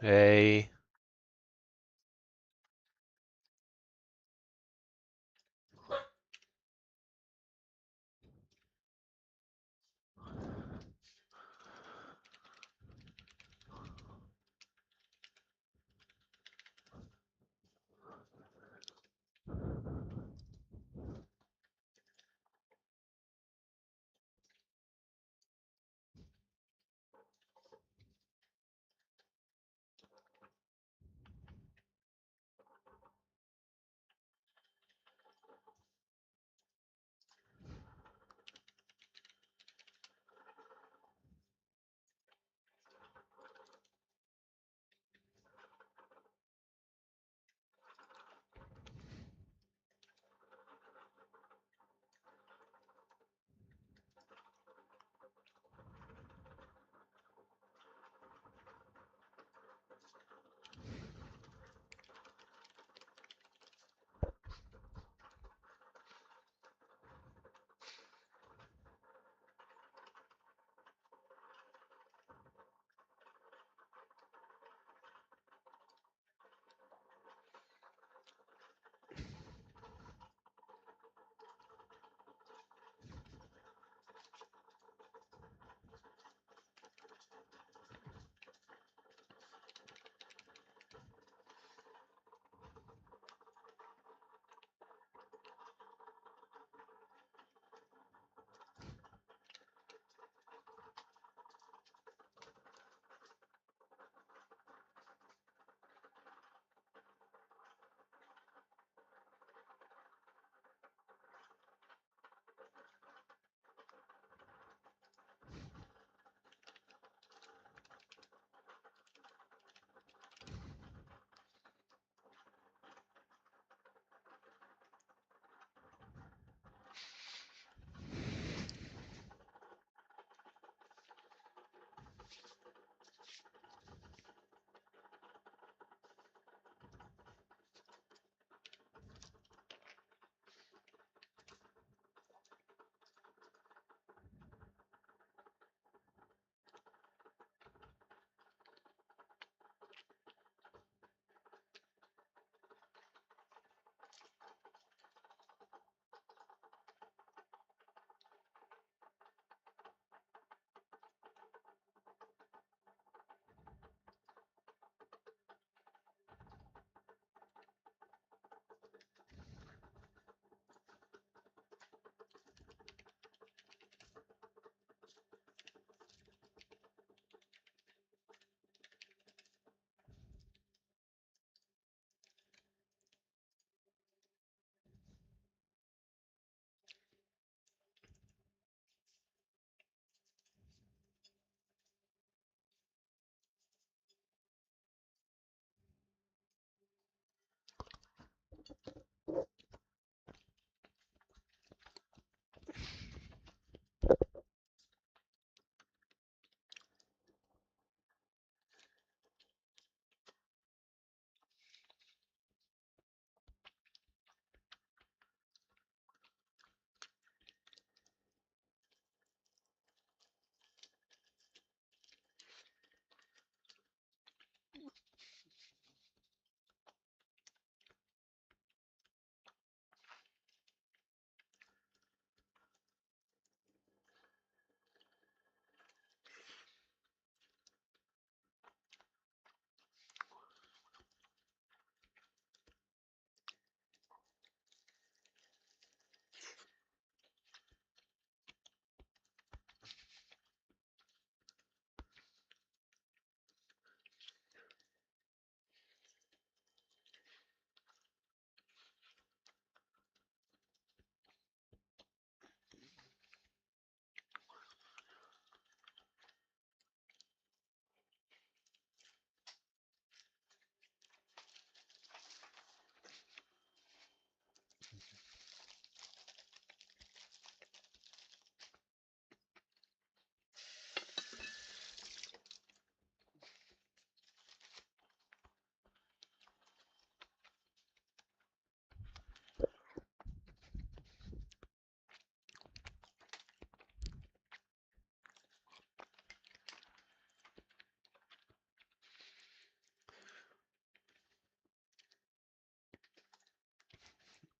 Hey.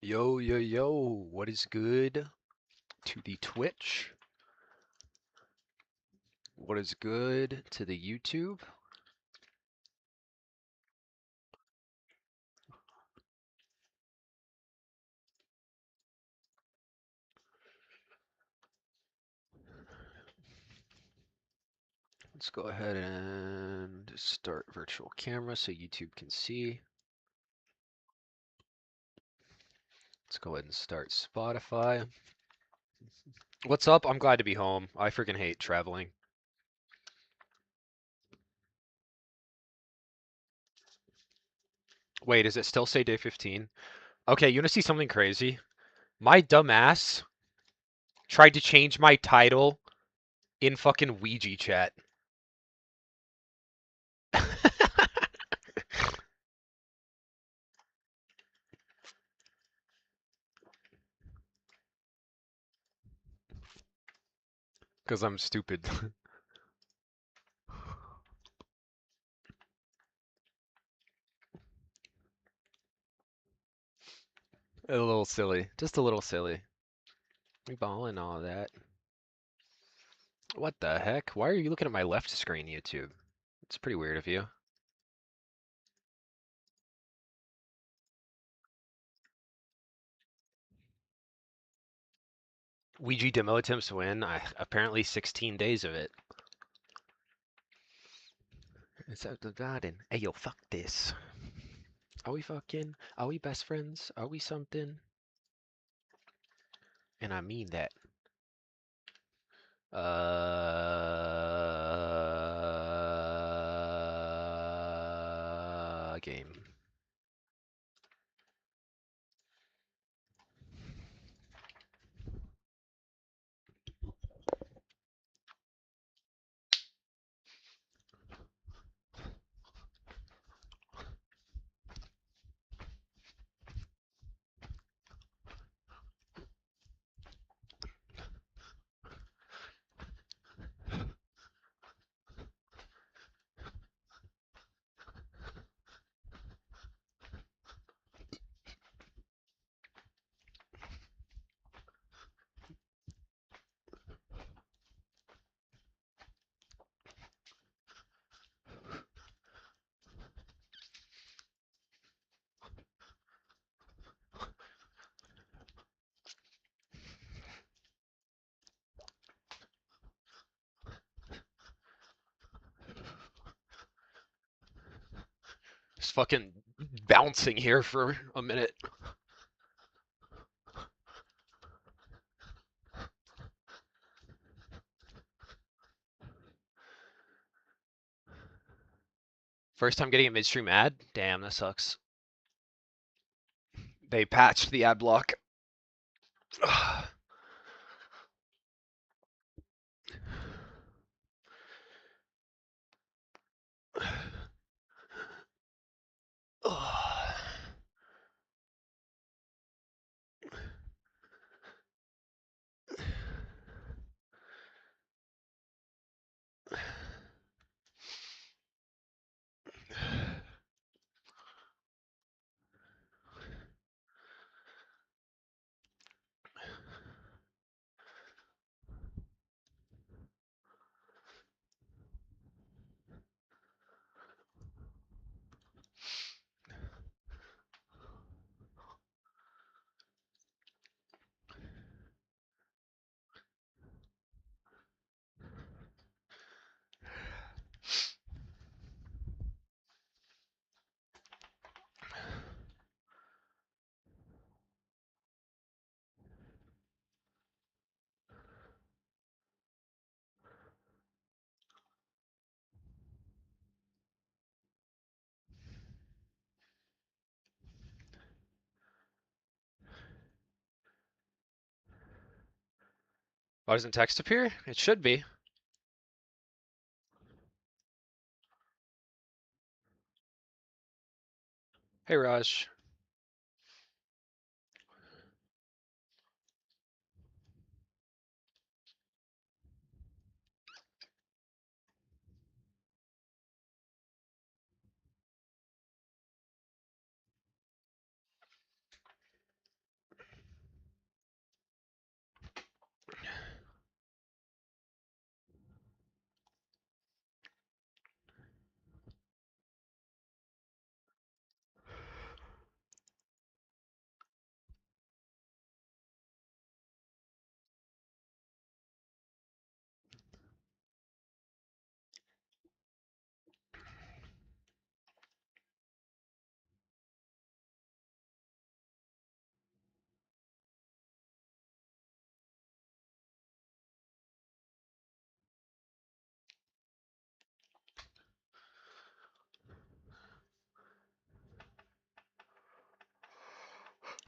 Yo, yo, yo, what is good to the Twitch? What is good to the YouTube? Let's go ahead and start virtual camera so YouTube can see. Let's go ahead and start Spotify. What's up? I'm glad to be home. I freaking hate traveling. Wait, does it still say day 15? Okay, you wanna see something crazy? My dumbass tried to change my title in fucking Ouija chat. Because I'm stupid. A little silly. Just a little silly. We balling all that. What the heck? Why are you looking at my left screen, YouTube? It's pretty weird of you. Ouija demo attempts win. Apparently 16 days of it. It's out the garden. Hey, yo, fuck this. Are we fucking? Are we best friends? Are we something? And I mean that. Game. Just fucking bouncing here for a minute. First time getting a midstream ad? Damn, that sucks. They patched the ad block. Why doesn't text appear? It should be. Hey, Raj.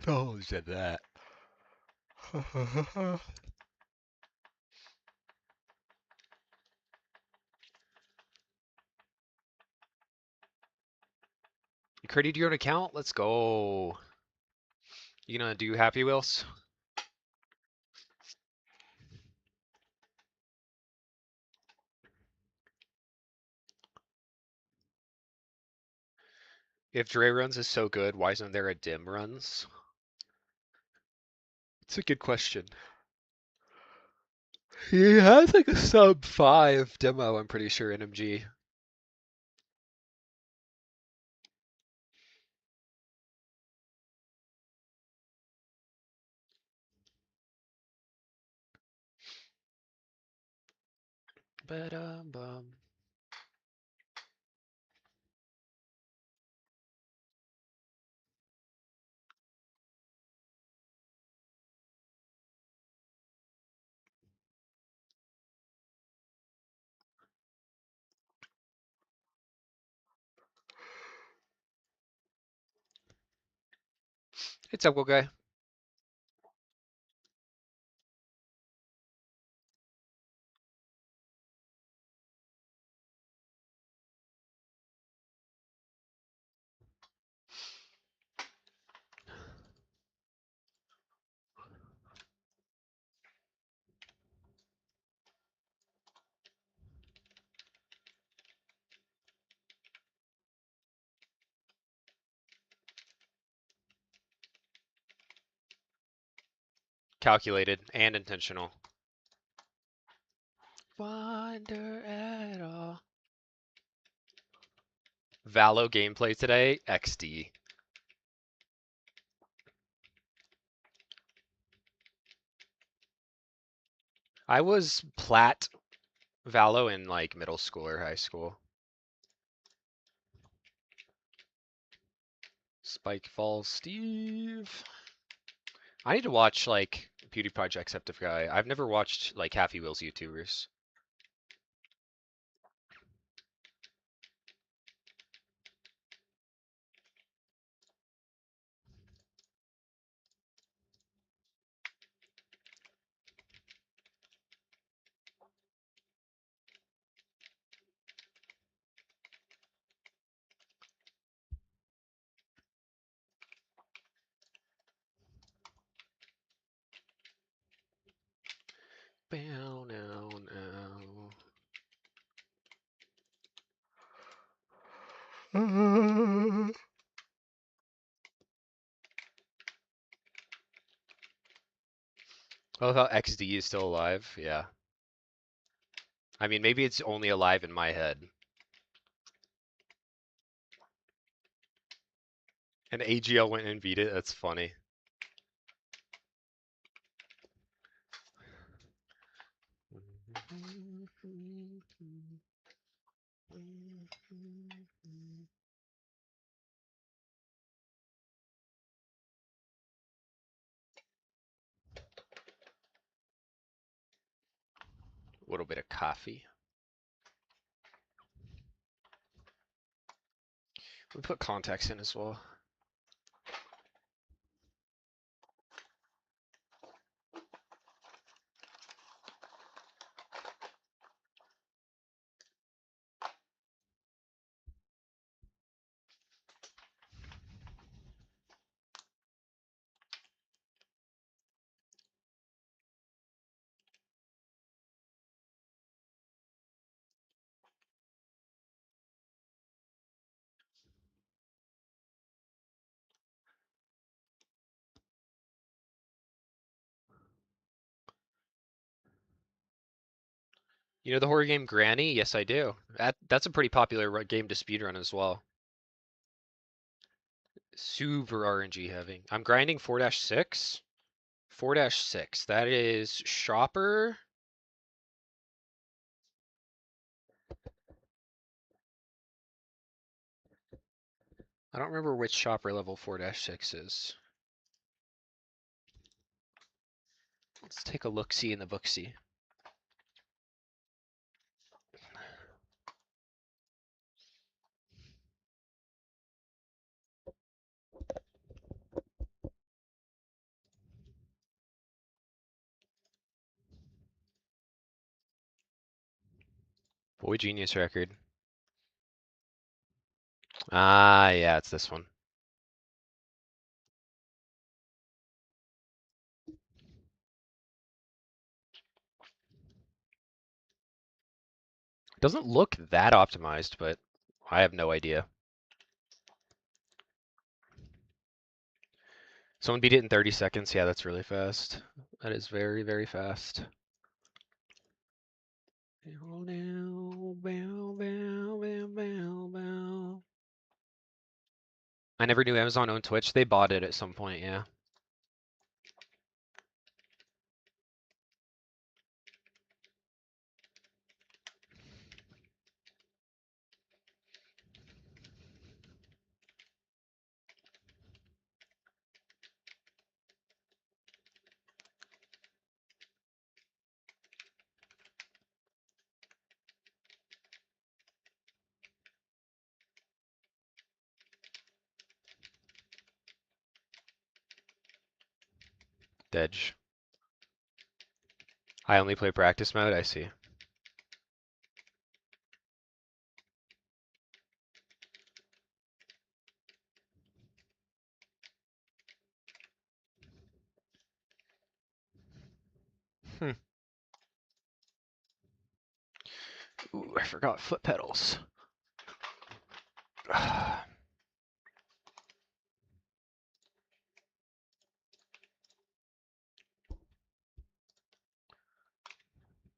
Oh, who said that? You created your own account? Let's go. You gonna do Happy Wheels? If Dre runs is so good, why isn't there a dim runs? It's a good question. He has like a sub 5 demo, I'm pretty sure, in MG. Ba-dum-bum. It's up, guy. Calculated and intentional. Wonder at all. Valo gameplay today, XD. I was plat Valo in like middle school or high school. Spike Falls Steve. I need to watch like PewDiePie Jacksepticeye. I've never watched like Happy Wheels YouTubers. Bow now now. I love how XD is still alive. Yeah. I mean, maybe it's only alive in my head. And AGL went and beat it. That's funny. A little bit of coffee. We put contacts in as well. You know the horror game Granny? Yes, I do. That's a pretty popular game to speedrun as well. Super RNG heavy. I'm grinding 4-6. 4-6. That is Shopper. I don't remember which Shopper level 4-6 is. Let's take a look-see in the book-see. Boy Genius record. Ah, yeah, it's this one. Doesn't look that optimized, but I have no idea. Someone beat it in 30 seconds. Yeah, that's really fast. That is very, very fast. I never knew Amazon owned Twitch. They bought it at some point, yeah. Dedge. I only play practice mode, I see. Ooh, I forgot foot pedals.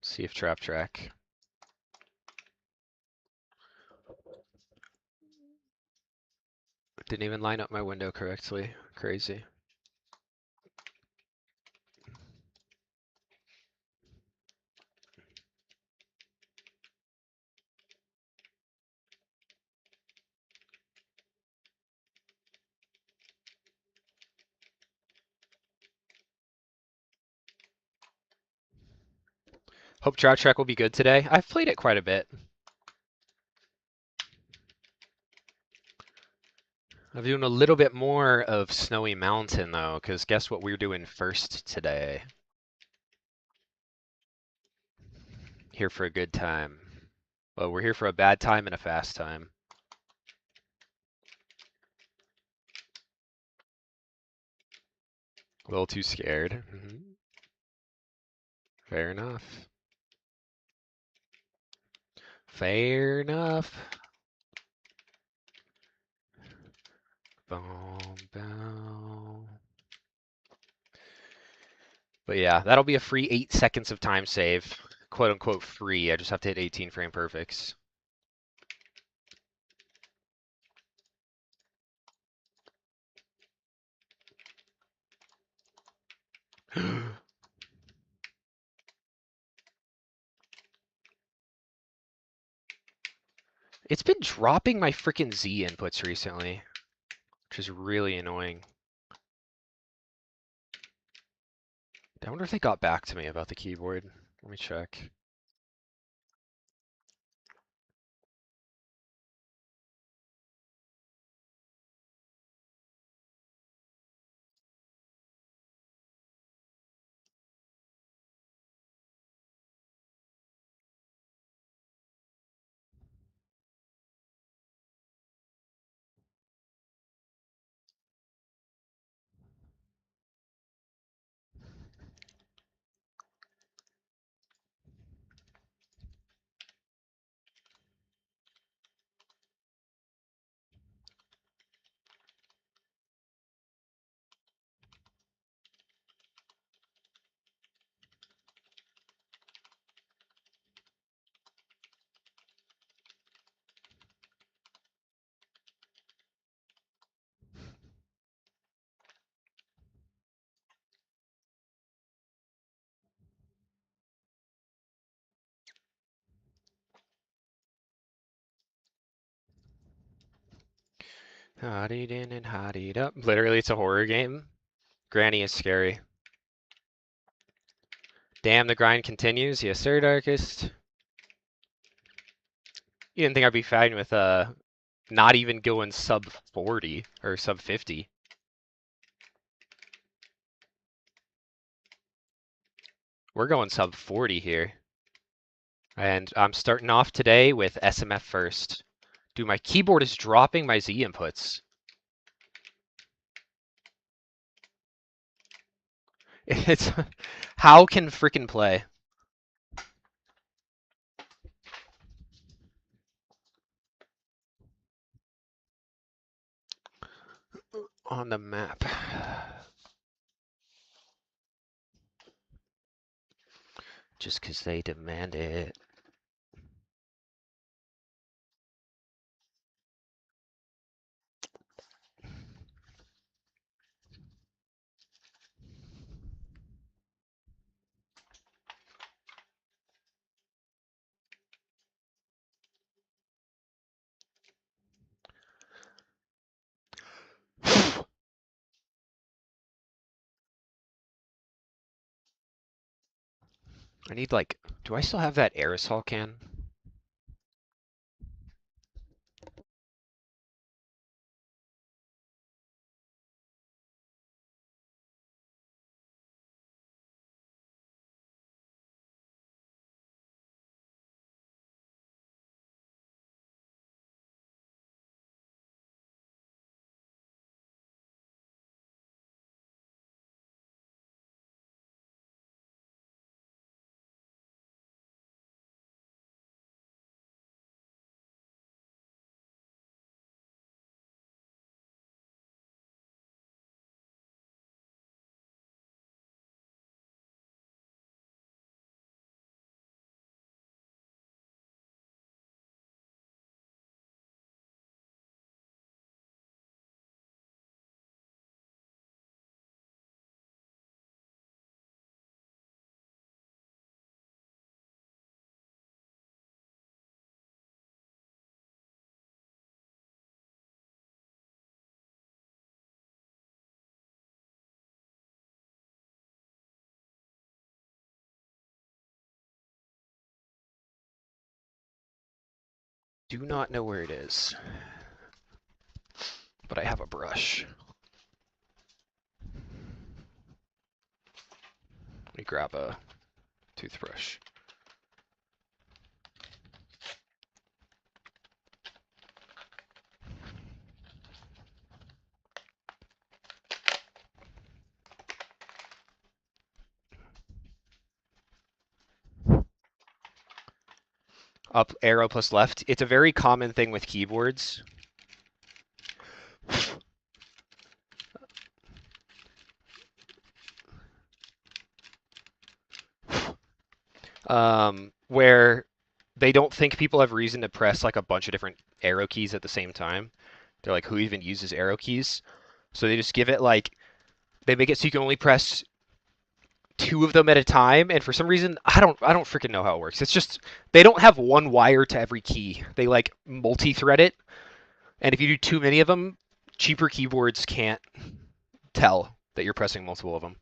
See if trap track. Didn't even line up my window correctly. Crazy. Hope trap track will be good today. I've played it quite a bit. I'm doing a little bit more of Snowy Mountain though, because guess what we're doing first today? Here for a good time. Well, we're here for a bad time and a fast time. A little too scared. Fair enough. Fair enough. Boom, boom. But yeah, that'll be a free 8 seconds of time save. Quote unquote free. I just have to hit 18 frame perfects. It's been dropping my freaking Z inputs recently, which is really annoying. I wonder if they got back to me about the keyboard. Let me check. Hottied in and hottied up. Literally, it's a horror game. Granny is scary. Damn, the grind continues. Yes, sir, Darkest. You didn't think I'd be fine with not even going sub 40 or sub 50. We're going sub 40 here. And I'm starting off today with SMF first. Dude, my keyboard is dropping my Z inputs. It's how can frickin' play? On the map. Just 'cause they demand it. I need like, do I still have that aerosol can? Do not know where it is. But I have a brush. Let me grab a toothbrush. Up arrow plus left. It's a very common thing with keyboards. Where they don't think people have reason to press like a bunch of different arrow keys at the same time. They're like, who even uses arrow keys? So they just give it like, they make it so you can only press two of them at a time, and for some reason, I don't freaking know how it works. It's just they don't have one wire to every key. They like multi-thread it, and if you do too many of them, cheaper keyboards can't tell that you're pressing multiple of them.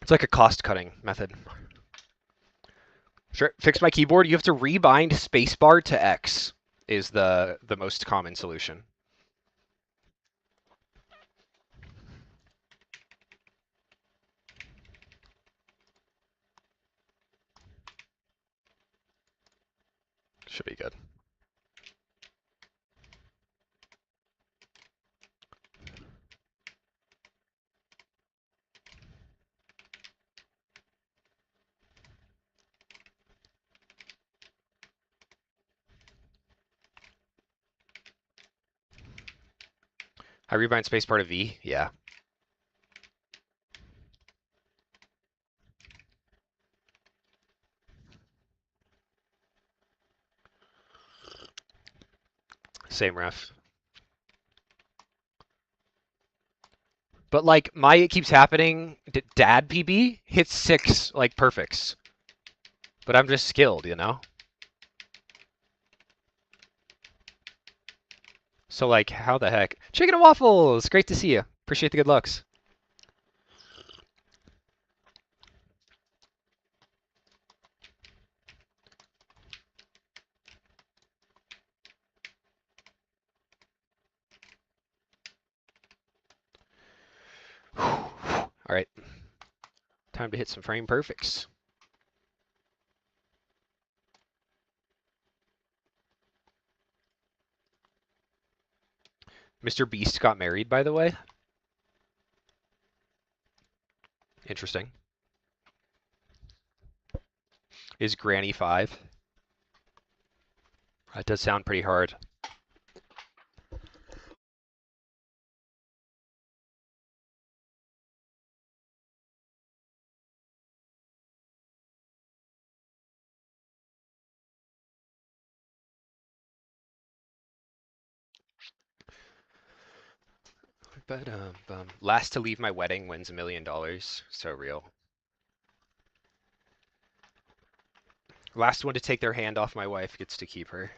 It's like a cost-cutting method. Sure, fix my keyboard. You have to rebind spacebar to X is the most common solution. Should be good. I rebind spacebar to V. Yeah. Same ref. But like my it keeps happening. Dad PB hits 6 like perfects. But I'm just skilled, you know? So like how the heck? Chicken and waffles! Great to see you. Appreciate the good looks. Alright. Time to hit some frame perfects. Mr. Beast got married, by the way. Interesting. Is Granny 5? That does sound pretty hard. But last to leave my wedding wins $1 million. So real. Last one to take their hand off my wife gets to keep her.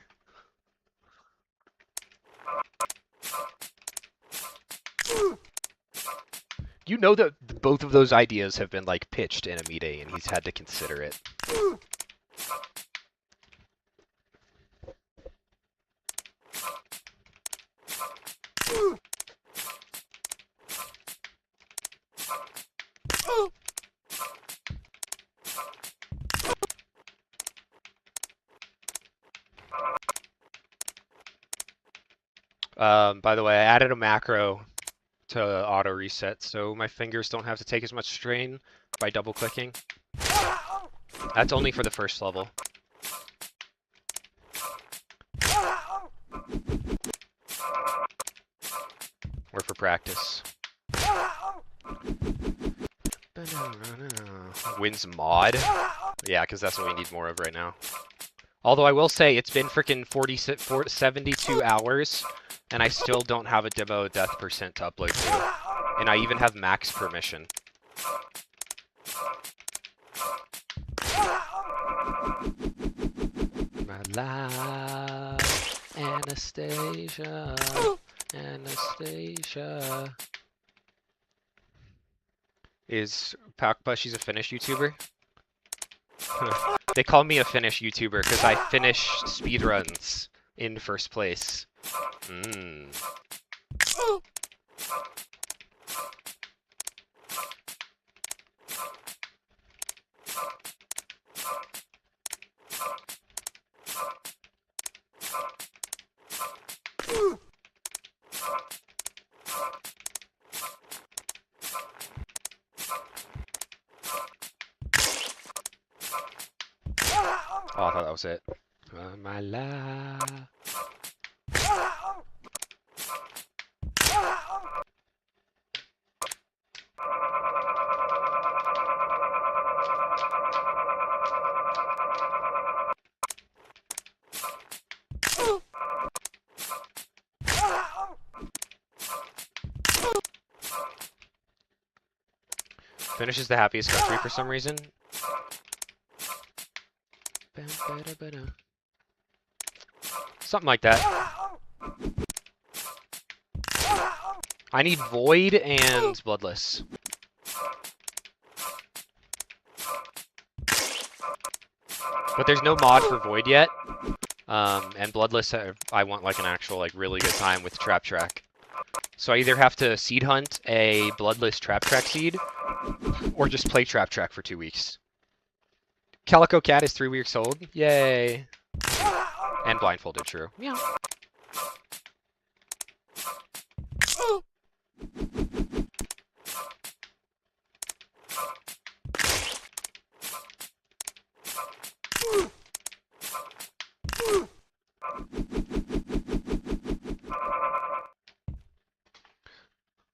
You know that both of those ideas have been like pitched in a meeting, and he's had to consider it. By the way, I added a macro to auto reset, so my fingers don't have to take as much strain by double clicking. That's only for the first level. Or for practice. Wins mod? Yeah, because that's what we need more of right now. Although I will say, it's been freaking 72 hours, and I still don't have a demo death percent to upload to. And I even have max permission. My life, Anastasia, Anastasia. Is Pakpa, she's a Finnish YouTuber? They call me a Finnish YouTuber because I finish speedruns in first place. Oh, I thought that was it. My life. Finnish is the happiest country for some reason. Something like that. I need Void and Bloodless. But there's no mod for Void yet. And Bloodless, I want like an actual like really good time with Trap Track. So I either have to seed hunt a Bloodless Trap Track seed, or just play Trap Track for 2 weeks. Calico Cat is 3 weeks old. Yay. And blindfolded, true. Yeah.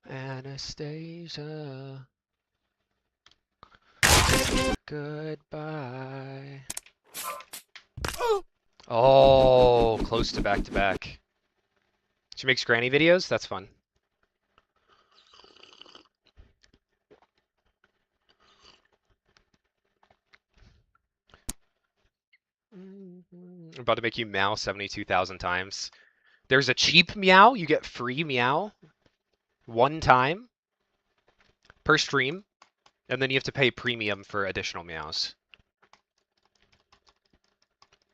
Anastasia. Goodbye. Oh, close to back to back. She makes granny videos? That's fun. I'm about to make you meow 72,000 times. There's a cheap meow. You get free meow 1 time per stream. And then you have to pay premium for additional meows.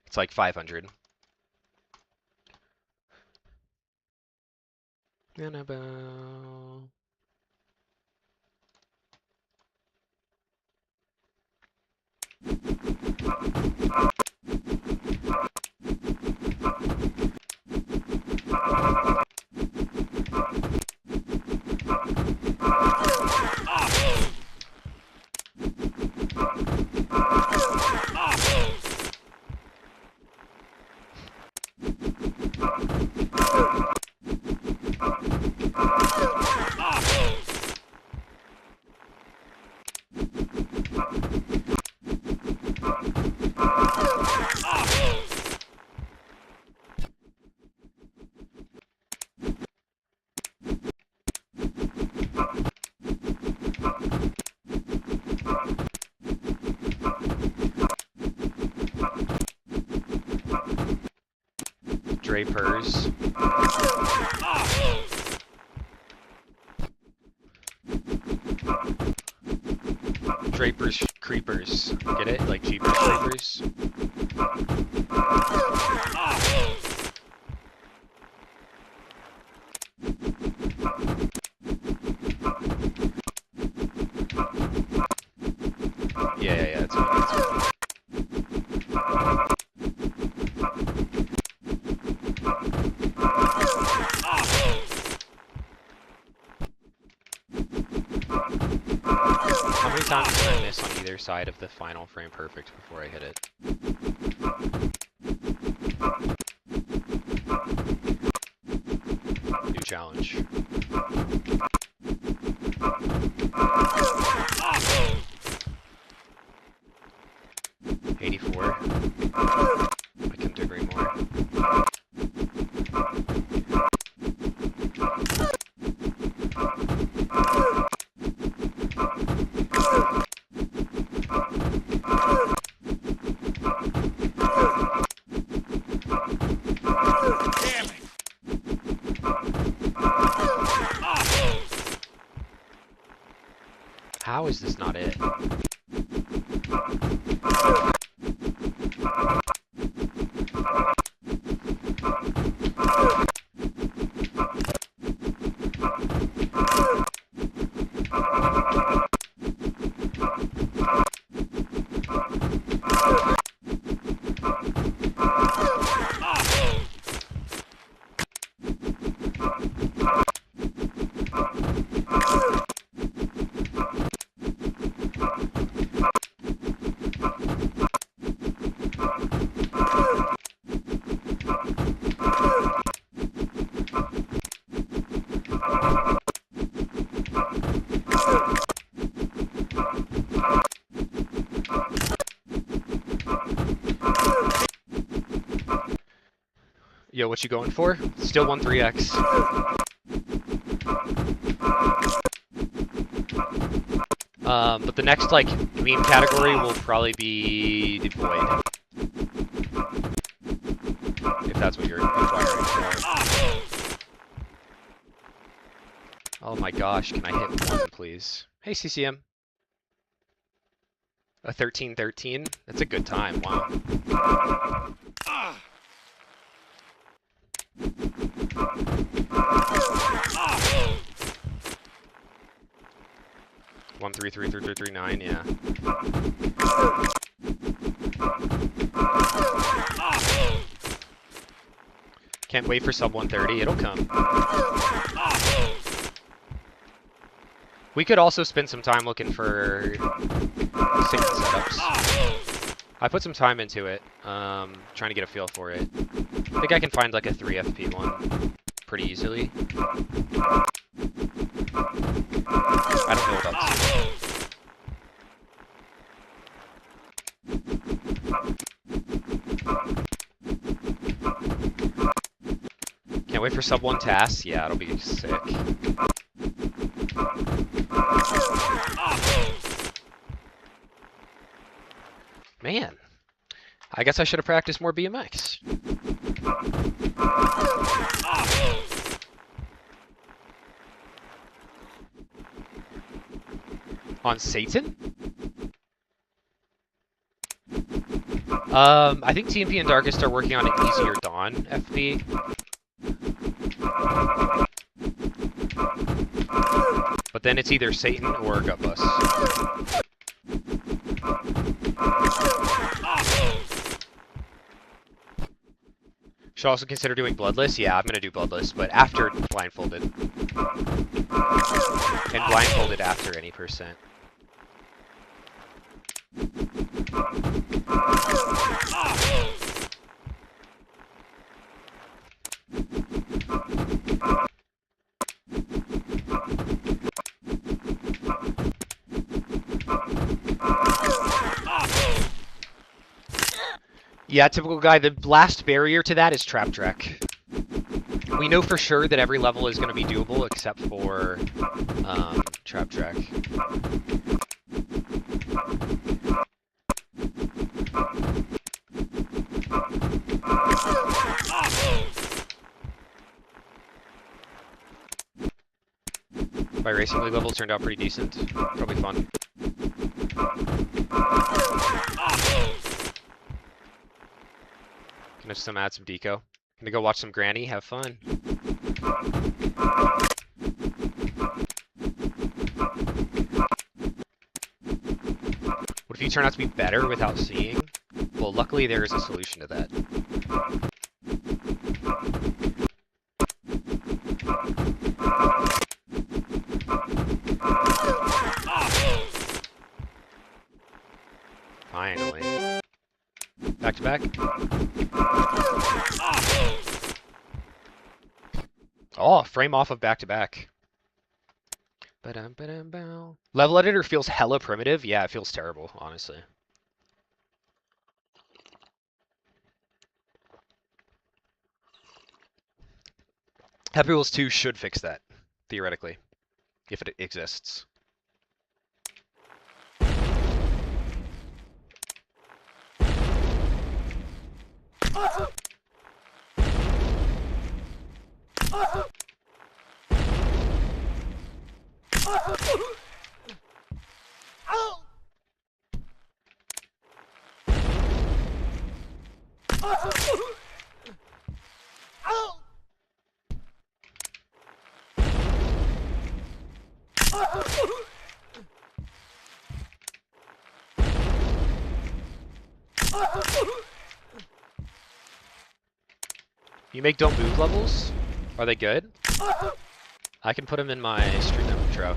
It's like 500. Annabelle. Drapers. Drapers, creepers. Get it? Like Jeepers creepers. Yeah, that's what How many times can I miss on either side of the final frame perfect before I hit it? New challenge. '84. I couldn't agree more. How is this not it? Yo, what you going for? Still 1-3x. But the next, like, meme category will probably be the void. If that's what you're inquiring for. Oh my gosh, can I hit one, please? Hey, CCM. A 13-13? That's a good time, wow. 1-3-3-3-3-3-9, yeah. Can't wait for sub 130, it'll come. We could also spend some time looking for sync setups. I put some time into it, trying to get a feel for it. I think I can find like a 3 FP one pretty easily. I don't know about this. Can't wait for sub 1 tasks. Yeah, it'll be sick. Man, I guess I should have practiced more BMX. On Satan? I think TMP and Darkest are working on an easier Dawn FP. But then it's either Satan or Gut Bus. Should also consider doing Bloodless. Yeah, I'm gonna do Bloodless, but after blindfolded. And blindfolded after any percent. Yeah, typical guy. The last barrier to that is Trap Track. We know for sure that every level is going to be doable except for Trap Track. My Racing League level turned out pretty decent. Probably fun. Gonna just add some deco. Gonna go watch some Granny, have fun. What if you turn out to be better without seeing? Well, luckily there is a solution to that. Finally. Back to back. Oh, frame off of back to back. Level editor feels hella primitive. Yeah, it feels terrible, honestly. Happy Wheels 2 should fix that, theoretically, if it exists. You make don't move levels? Are they good? I can put them in my stream intro.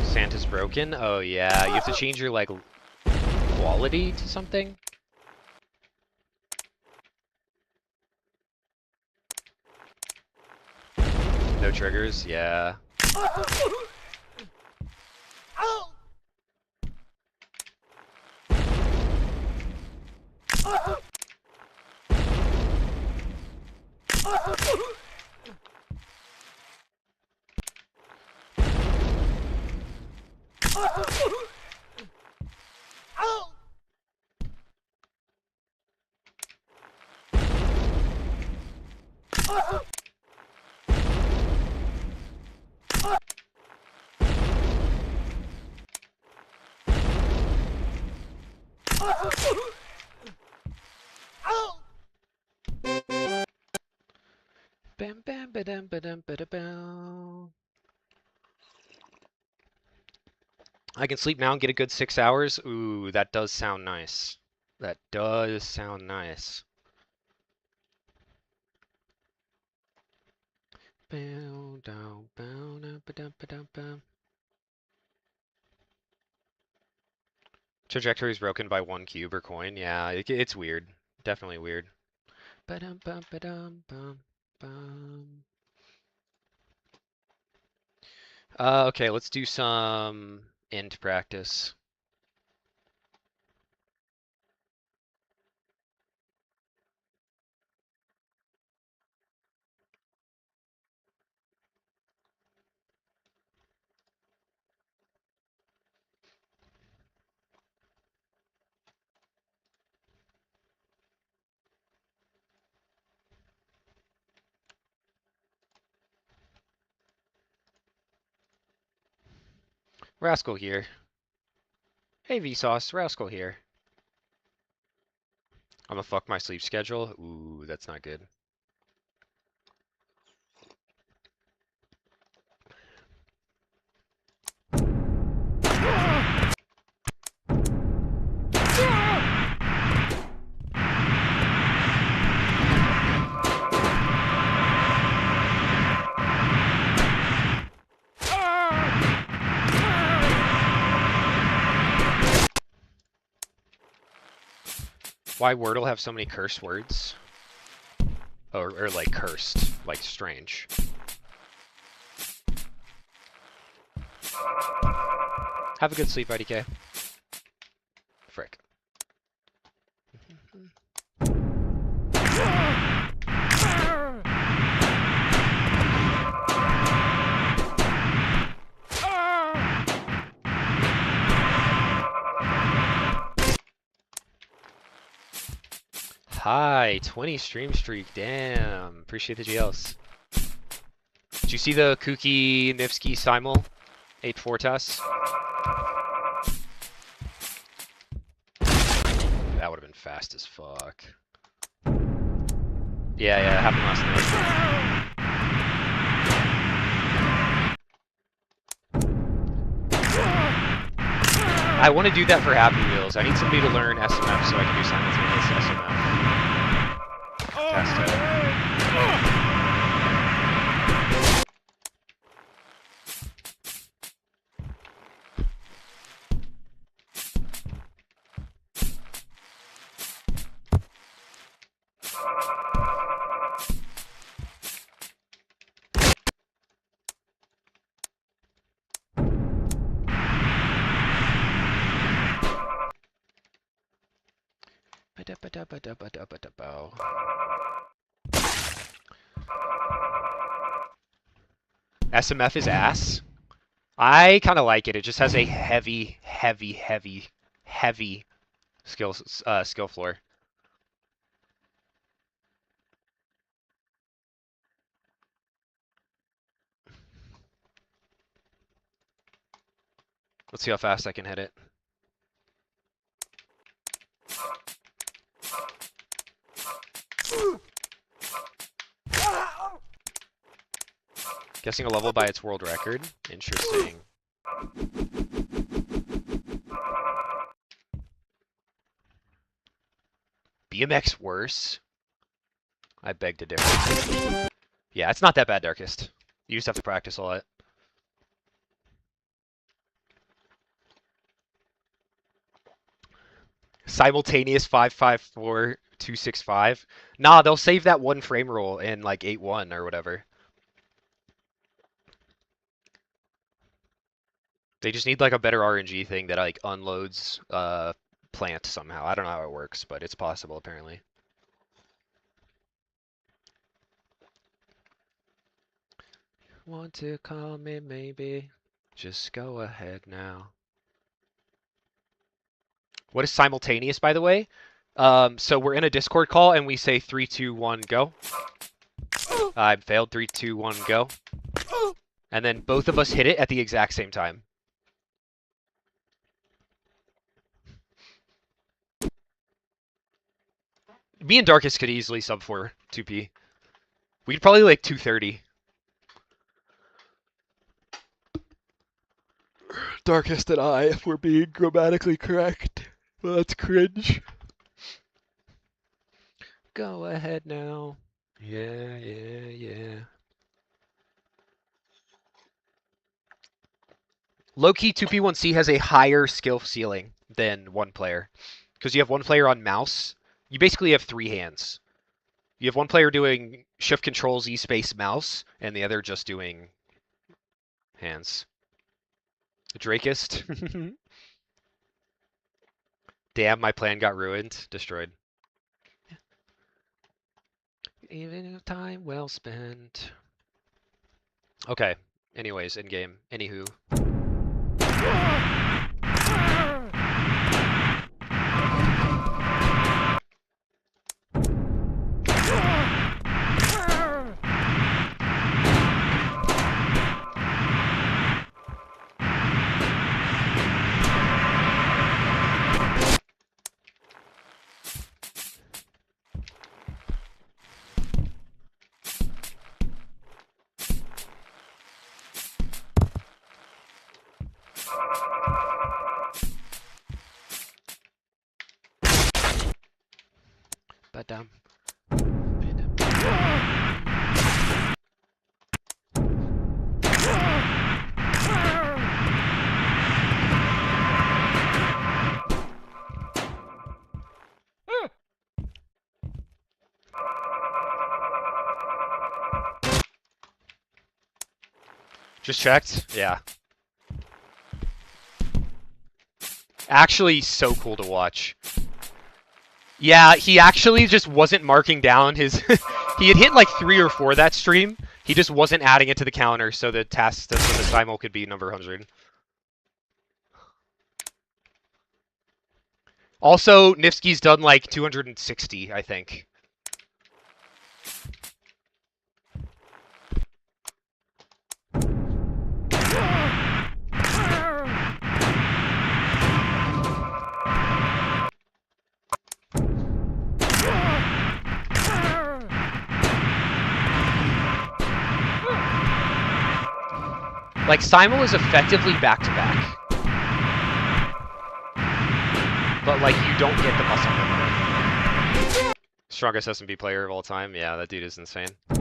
Santa's broken? Oh yeah, you have to change your like quality to something? No triggers? Yeah. Bam bam ba-dum ba-dum ba-da-bow. I can sleep now and get a good 6 hours. Ooh, that does sound nice. That does sound nice. Bow down, bow down, ba-dum ba-dum bum. Trajectory is broken by 1 cube or coin. Yeah, it's weird. Definitely weird. Ba-dum bum ba-dum bum bum. Okay, let's do some int practice. Rascal here. Hey Vsauce, Rascal here. I'm gonna fuck my sleep schedule. Ooh, that's not good. Why Wordle have so many curse words? Or like cursed, like strange. Have a good sleep, IDK. Frick. Hi, 20 stream streak, damn. Appreciate the GLs. Did you see the Kuki Nivsky Simul 8-4 test? That would have been fast as fuck. Yeah, it happened last night. I want to do that for Happy Wheels. I need somebody to learn SMF so I can do simultaneous SMF. Test it. SMF is ass. I kind of like it. It just has a heavy skill floor. Let's see how fast I can hit it. Guessing a level by its world record. Interesting. BMX worse? I beg to differ. Yeah, it's not that bad, Darkest. You just have to practice a lot. Simultaneous 554 265. Nah, they'll save that one frame rule in like 8.1 or whatever. They just need like a better RNG thing that like unloads plant somehow. I don't know how it works, but it's possible apparently. Want to call me maybe? Just go ahead now. What is simultaneous, by the way? So we're in a Discord call and we say 3, 2, 1, go. I failed. 3, 2, 1, go. And then both of us hit it at the exact same time. Me and Darkest could easily sub 4 2P. We'd probably like 230. Darkest and I, if we're being grammatically correct. Well, that's cringe. Go ahead now. Yeah. Low-key 2P1C has a higher skill ceiling than one player. Because you have one player on mouse. You basically have 3 hands. You have one player doing shift control Z space mouse, and the other just doing hands. Drakest. Damn, my plan got ruined. Destroyed. Even if time well spent. Okay. Anyways, in-game. Anywho. But Just checked. Yeah. Actually, so cool to watch. Yeah, he actually just wasn't marking down his... he had hit like 3 or 4 that stream. He just wasn't adding it to the counter so the task, so the simul could be number 100. Also, Nifsky's done like 260, I think. Like, simul is effectively back-to-back. But, like, you don't get the muscle memory. Strongest S&B player of all time? Yeah, that dude is insane. He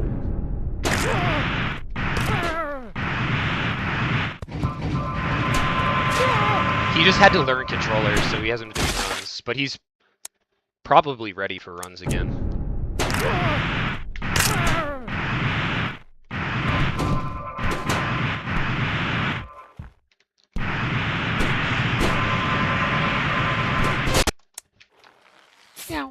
just had to learn controllers, so he hasn't been doing runs. But he's probably ready for runs again. Meow.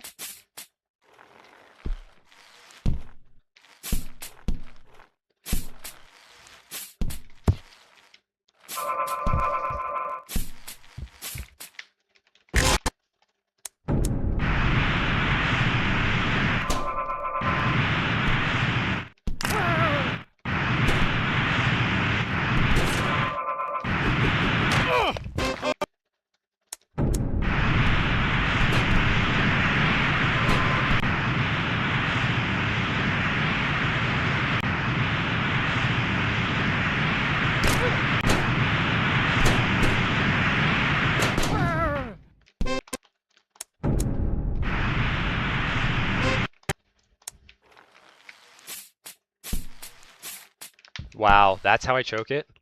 Wow, that's how I choke it? It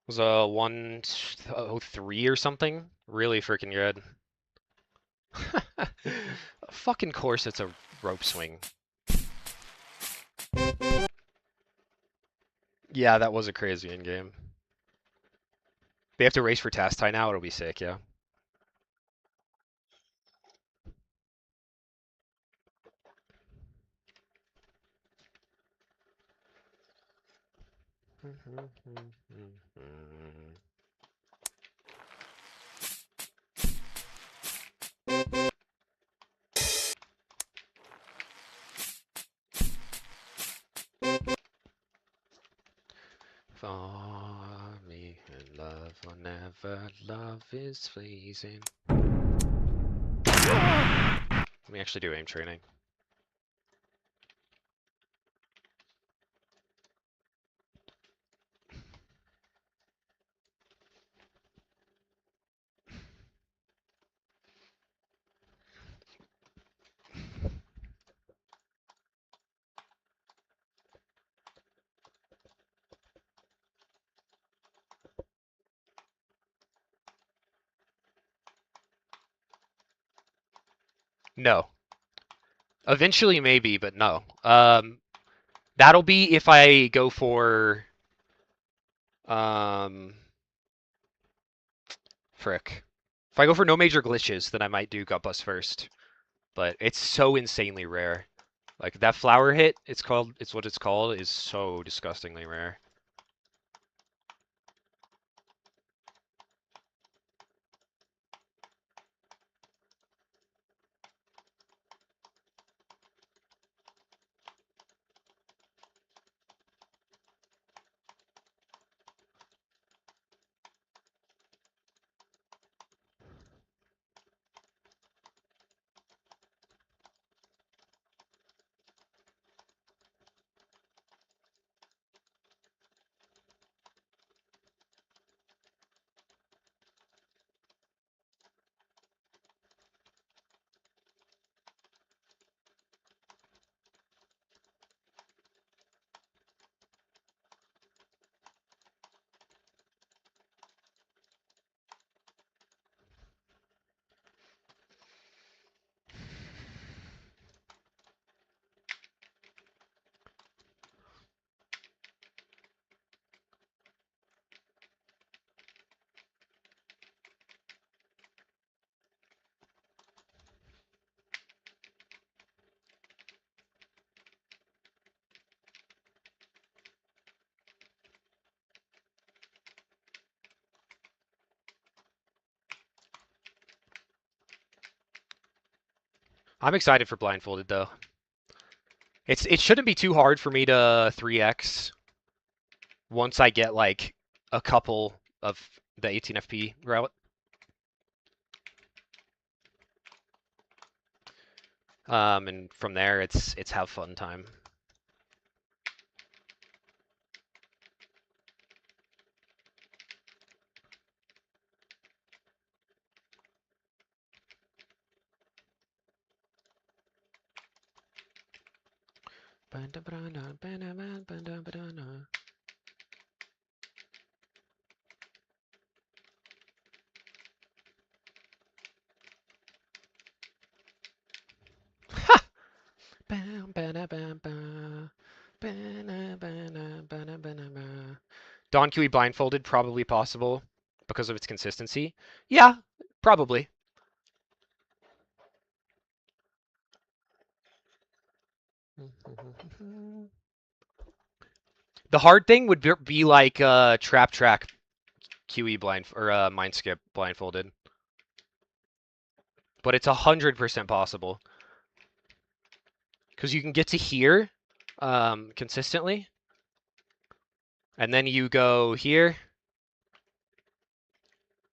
was a 103 or something? Really freaking good. Fucking course it's a rope swing. Yeah, that was a crazy in-game. They have to race for task tie now, it'll be sick, yeah. For me and love whenever love is pleasing. Let me actually do aim training. No. Eventually maybe, but no. That'll be if I go for frick. If I go for no major glitches, then I might do gut bust first. But it's so insanely rare. Like that flower hit, it's what it's called, is so disgustingly rare. I'm excited for blindfolded though. It shouldn't be too hard for me to 3x once I get like a couple of the 18 FP route. And from there it's have fun time. Ha! Don QE blindfolded, probably possible because of its consistency. Yeah, probably. The hard thing would be like trap track QE blind or mind skip blindfolded, but it's 100% possible because you can get to here consistently, and then you go here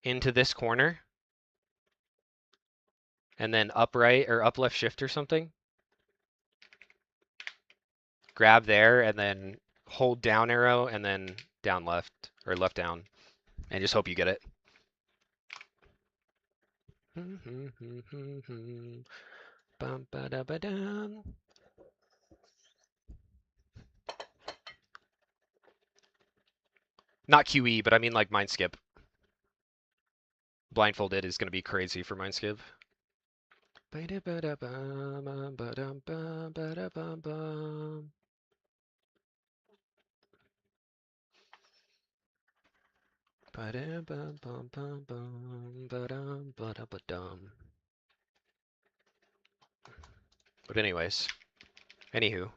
into this corner, and then up right or up left shift or something. Grab there, and then hold down arrow, and then down left or left down, and just hope you get it. Not QE, but I mean like mind skip. Blindfolded is going to be crazy for mind skip. But anyways, anywho.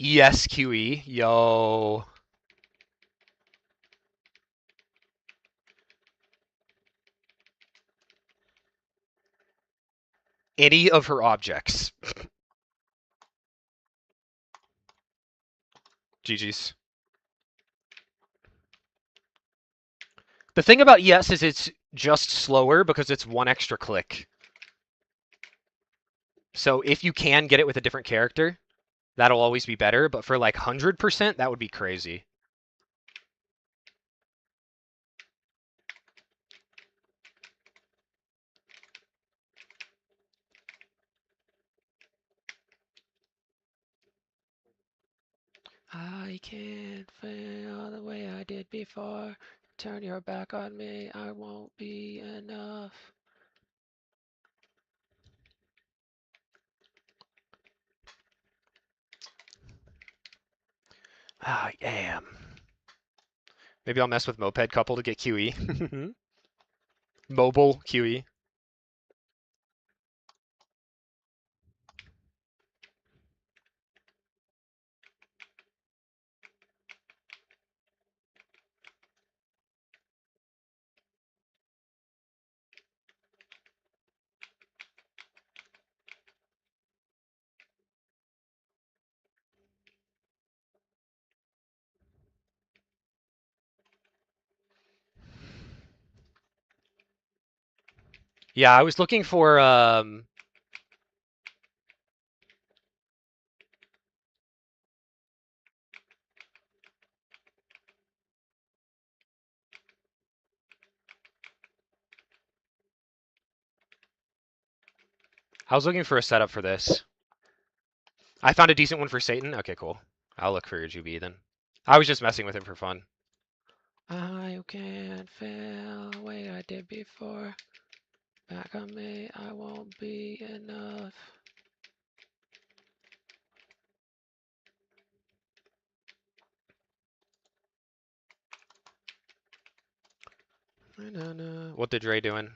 ESQE, yo. Any of her objects. GG's. The thing about ES is it's just slower because it's one extra click. So if you can get it with a different character, that'll always be better. But for like 100%, that would be crazy. I can't feel the way I did before. Turn your back on me, I won't be enough. I am. Maybe I'll mess with moped couple to get QE. Mobile QE. Yeah, I was looking for I was looking for a setup for this. I found a decent one for Satan. Okay, cool. I'll look for your GB then. I was just messing with it for fun. I can't fail the way I did before. Back on me, I won't be enough. What did Dre doing?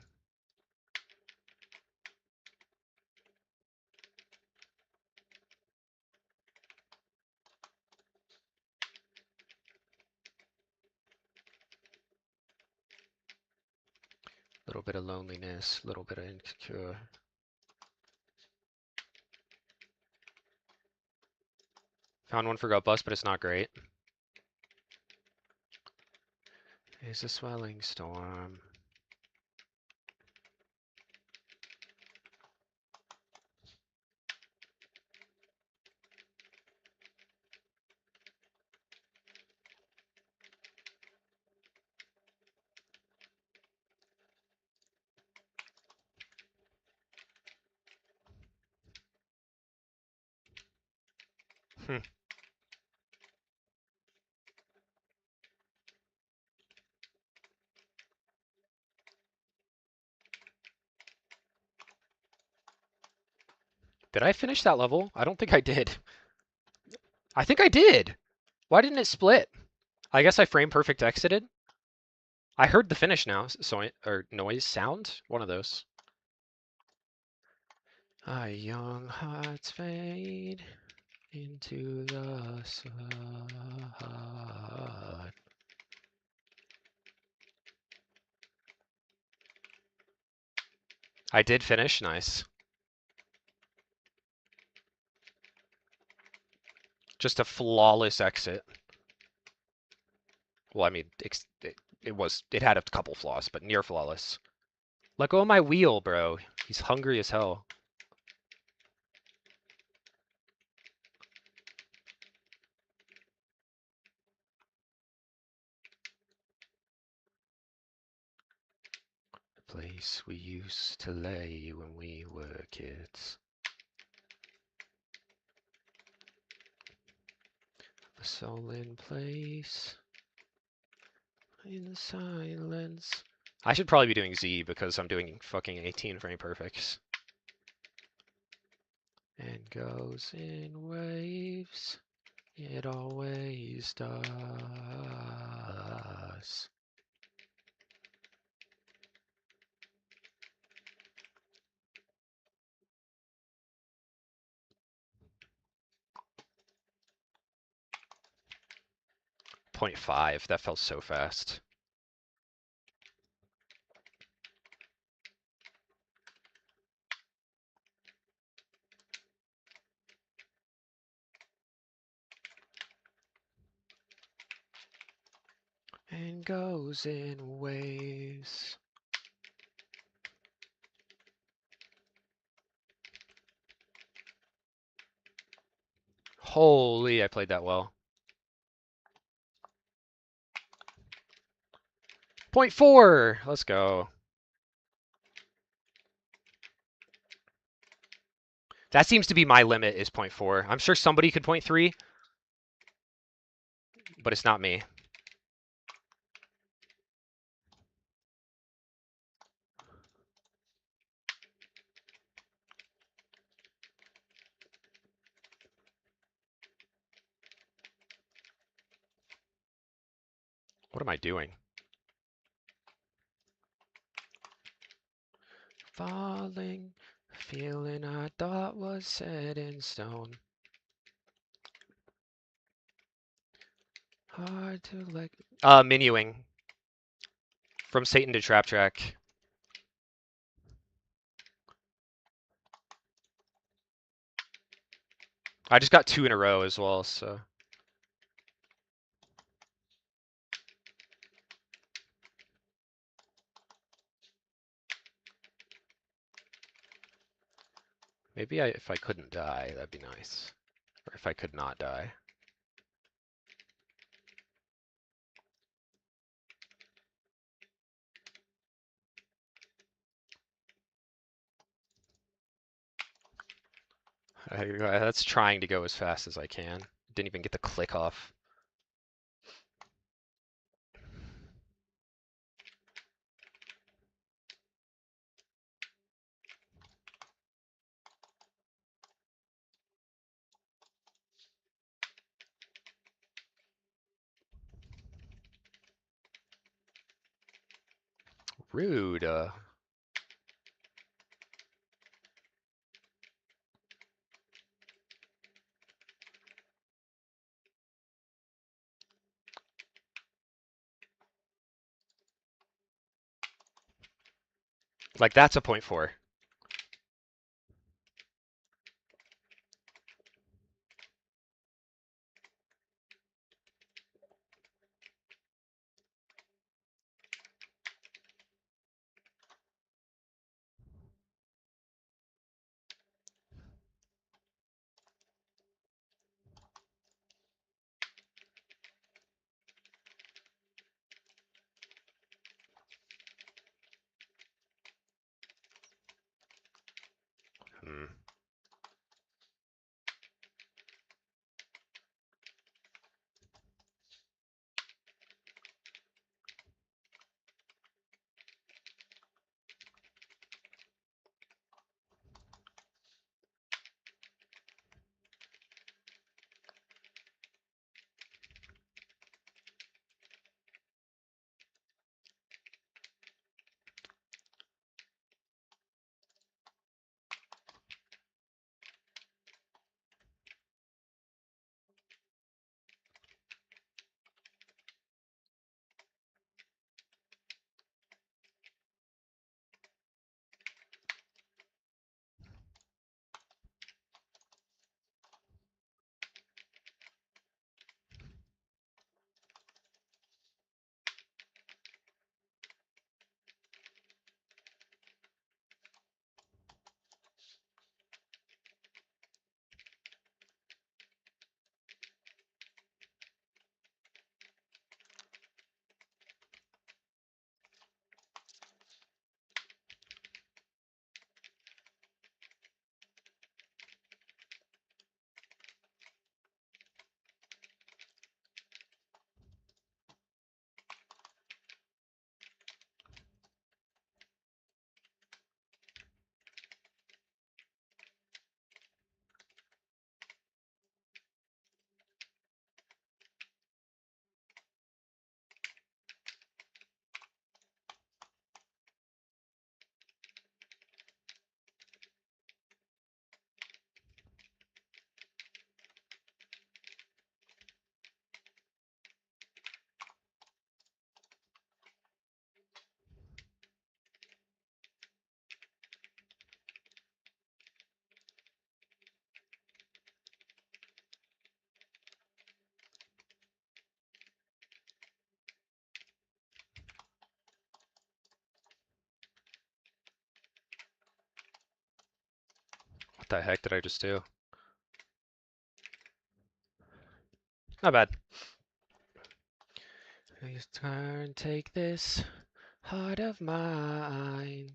Little bit of loneliness, little bit of insecure. Found one for Gut Bust, but it's not great. It's a swelling storm. Did I finish that level? I don't think I did. I think I did. Why didn't it split? I guess I frame perfect exited. I heard the finish now, so or noise sound, one of those. Our young hearts fade into the sun. I did finish, nice. Just a flawless exit. Well, I mean, it had a couple flaws, but near flawless. Let go of my wheel, bro. He's hungry as hell. The place we used to lay when we were kids. The soul in place. In silence. I should probably be doing Z because I'm doing fucking 18 frame perfects. And goes in waves. It always does. 0.5. That felt so fast. And goes in waves. Holy, I played that well. 0.4! Let's go. That seems to be my limit, is 0.4. I'm sure somebody could 0.3, but it's not me. What am I doing? Falling, feeling I thought was set in stone. Hard to let... Minuing. From Satan to Trap Track. I just got 2 in a row as well, so... Maybe if I couldn't die, that'd be nice. Or if I could not die. That's trying to go as fast as I can. Didn't even get the click off. Rude. Like that's a point four. Hmm. What the heck did I just do? Not bad. Please turn, take this heart of mine.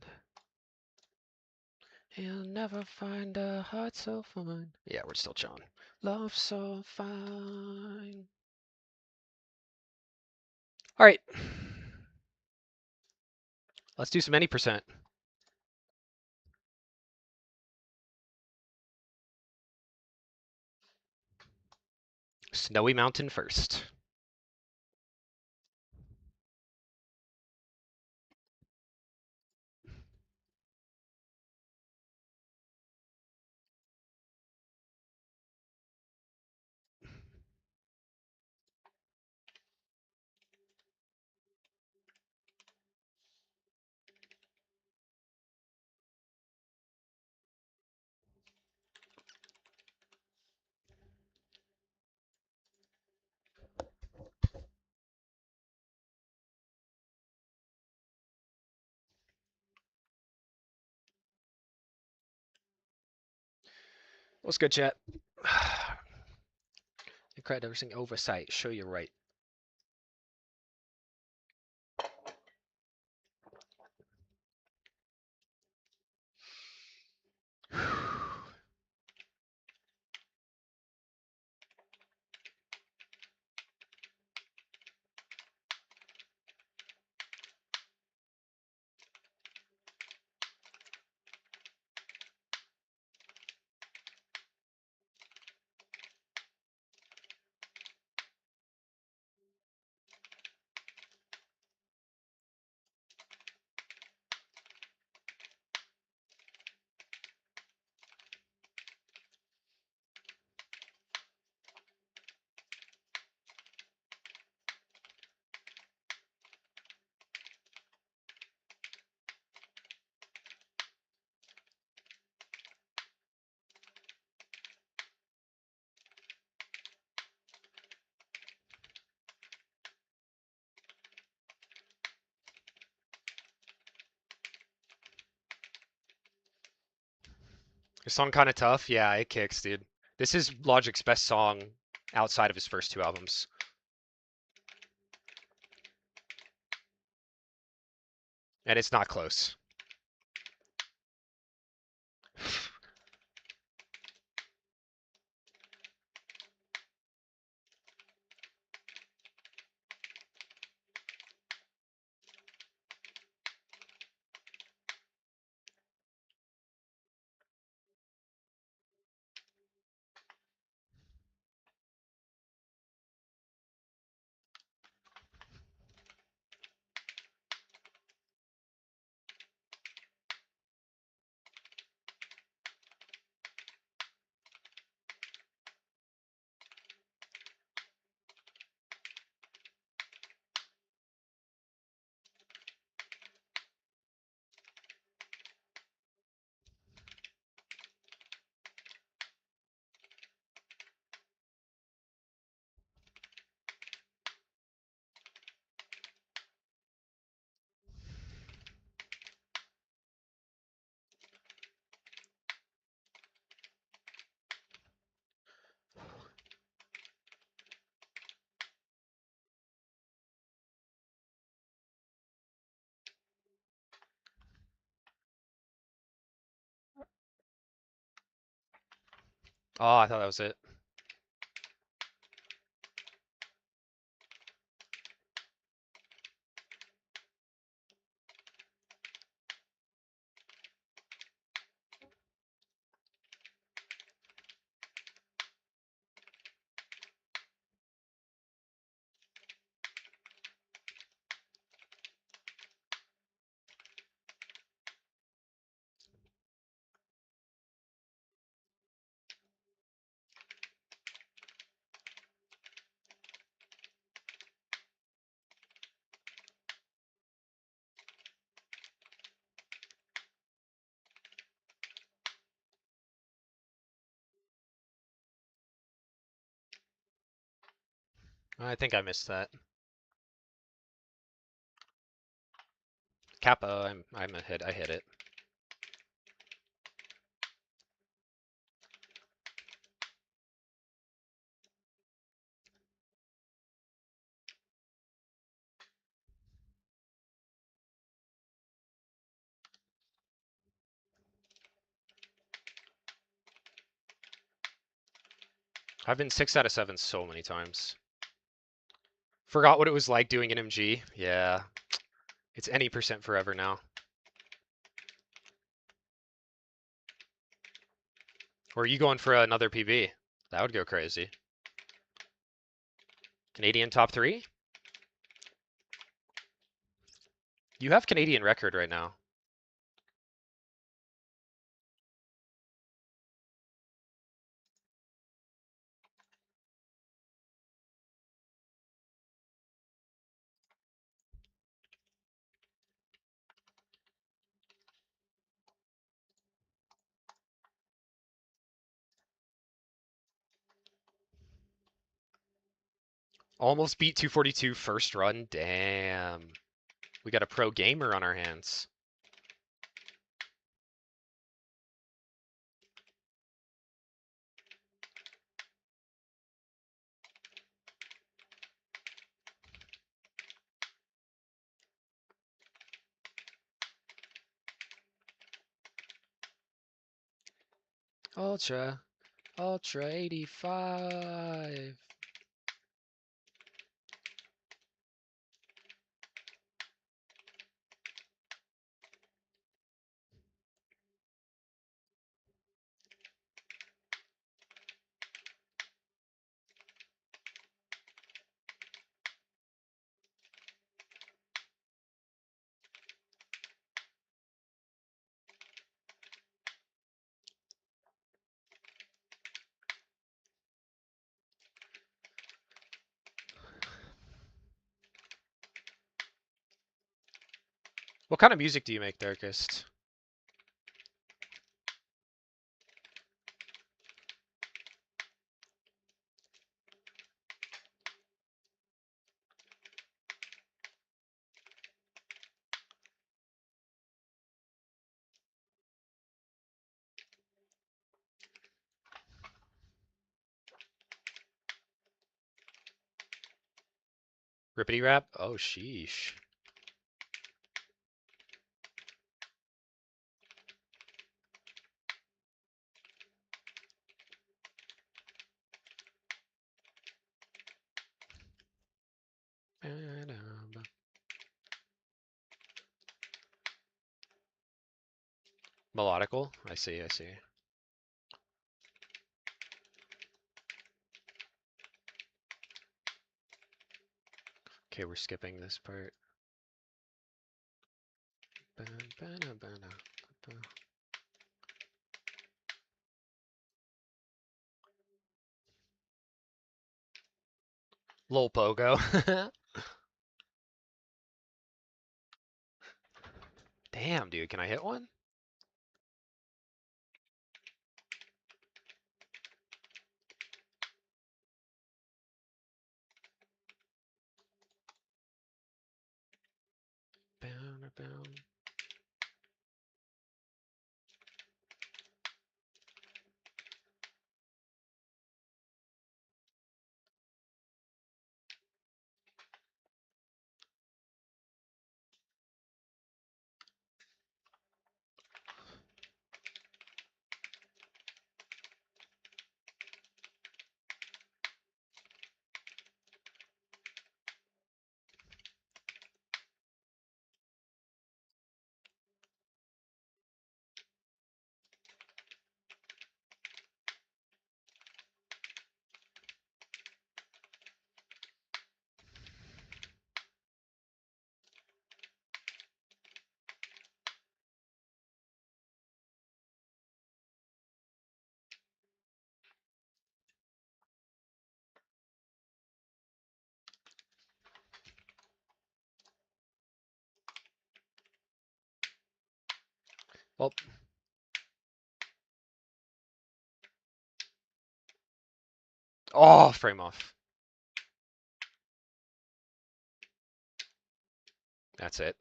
You'll never find a heart so fine. Yeah, we're still chilling. Love so fine. All right. Let's do some any percent. Snowy Mountain first. What's good, chat? You cried everything oversight. Show you right. This song kind of tough. Yeah, it kicks, dude. This is Logic's best song outside of his first two albums. And it's not close. Oh, I thought that was it. I think I missed that. Kappa, I'm a hit. I hit it. I've been 6 out of 7 so many times. Forgot what it was like doing an MG. Yeah. It's any percent forever now. Or are you going for another PB? That would go crazy. Canadian top 3? You have Canadian record right now. Almost beat 242 first run. Damn. We got a pro gamer on our hands. Ultra 85. What kind of music do you make, Darkest? Rippity rap? Oh, sheesh. Melodical? I see, I see. Okay, we're skipping this part. Lil Pogo. Damn, dude, can I hit one? Bound. 'Well, oh, frame off. That's it.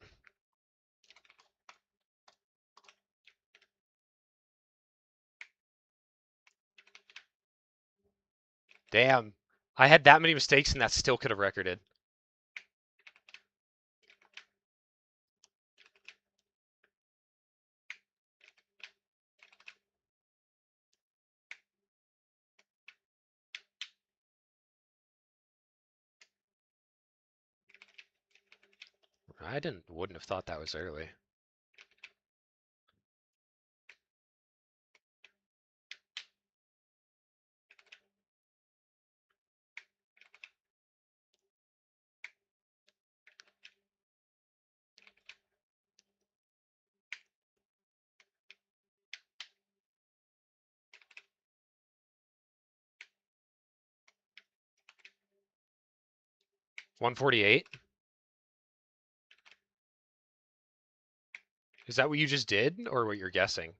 Damn. I had that many mistakes and that still could have recorded. I wouldn't have thought that was early. $148? Is that what you just did, or what you're guessing?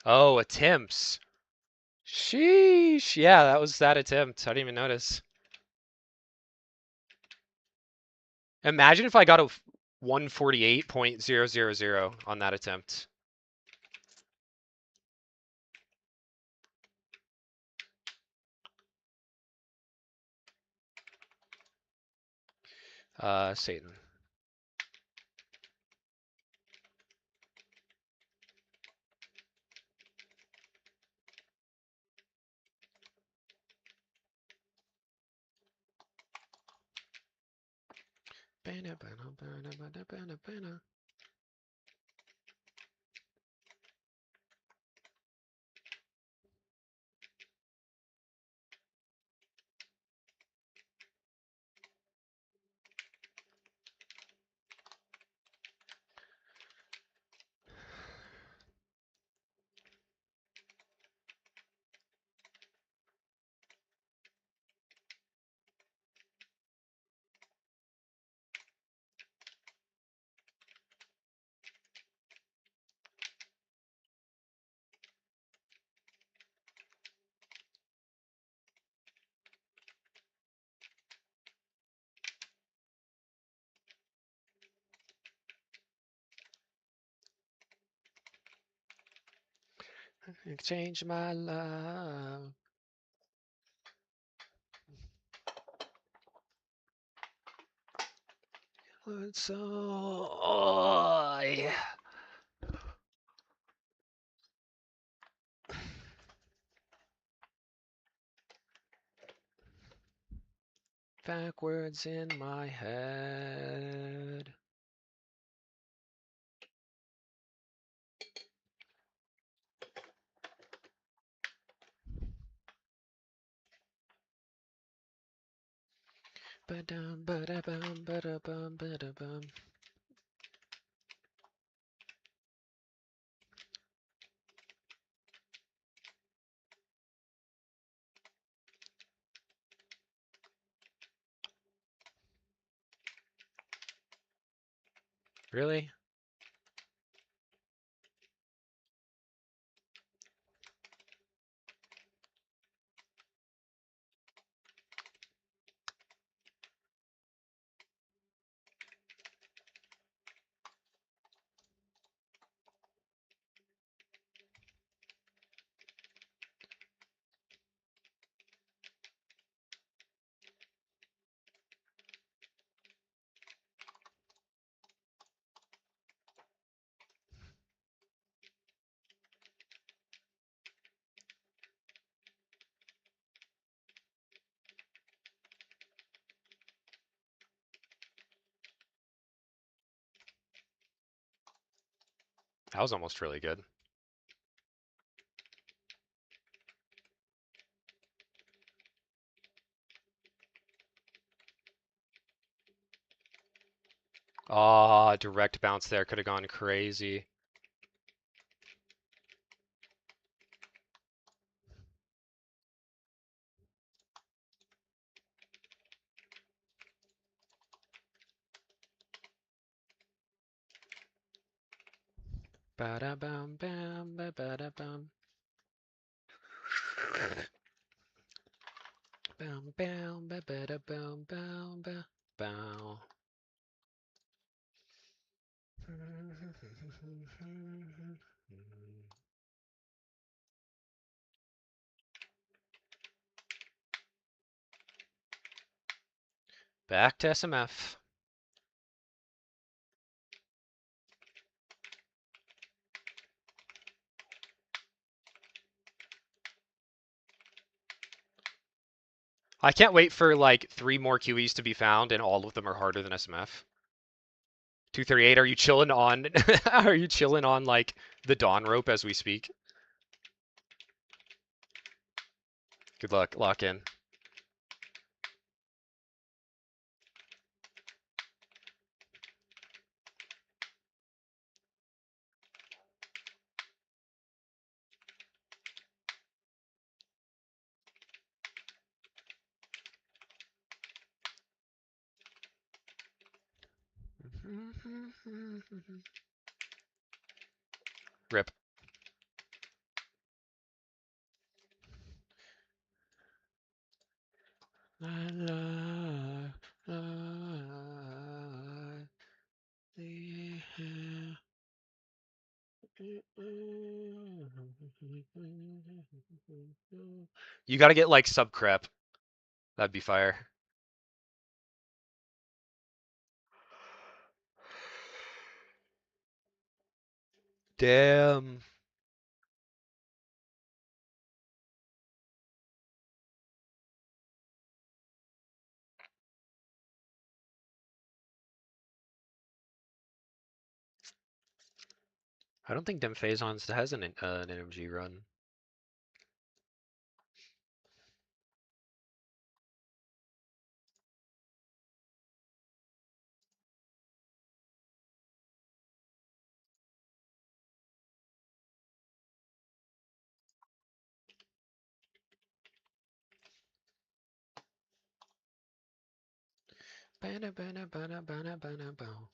Oh, attempts. Sheesh. Yeah, that was that attempt. I didn't even notice. Imagine if I got a 148.000 on that attempt. Satan. Bana, bana, bana, bana, bana, bana. Exchange my love. So, oh, yeah. Backwards in my head. Ba-dum, ba-da-bum, ba-da-bum, ba-da-bum. Really? That was almost really good. Ah, direct bounce there could have gone crazy. Ba-da-bum, bam, ba-ba-da-bum. Bam, bam, ba-ba-da-bum, bam, ba, bow. Back to SMF. I can't wait for like 3 more QEs to be found, and all of them are harder than SMF. 238, are you chilling on? Are you chilling on like the Dawn rope as we speak? Good luck. Lock in. Rip. You gotta get like sub crep. That'd be fire. Damn. I don't think Dem Phasons has an NMG run. Bana bana bana bana bana bow.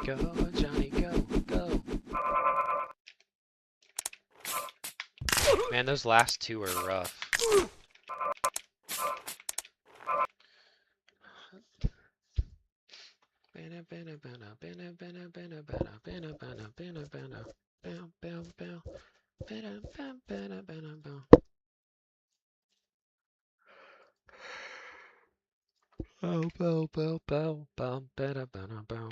Go, Johnny, go, go. Man, those last two are rough. Bow, bow, bow, bow, bow, bow, bow, bow.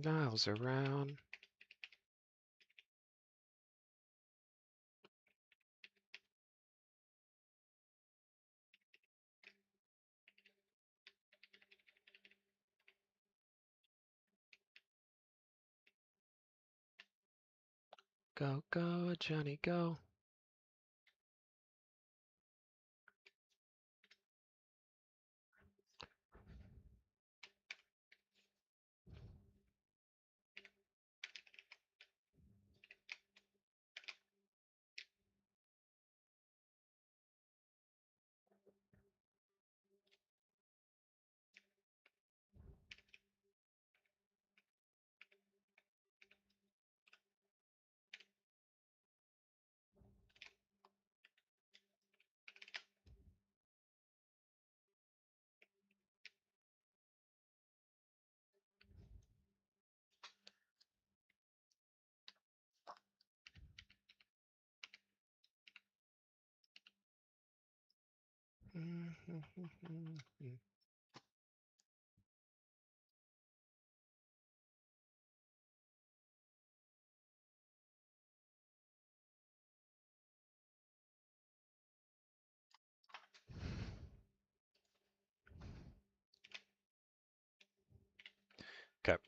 Miles around. Go, go, Johnny, go. Okay.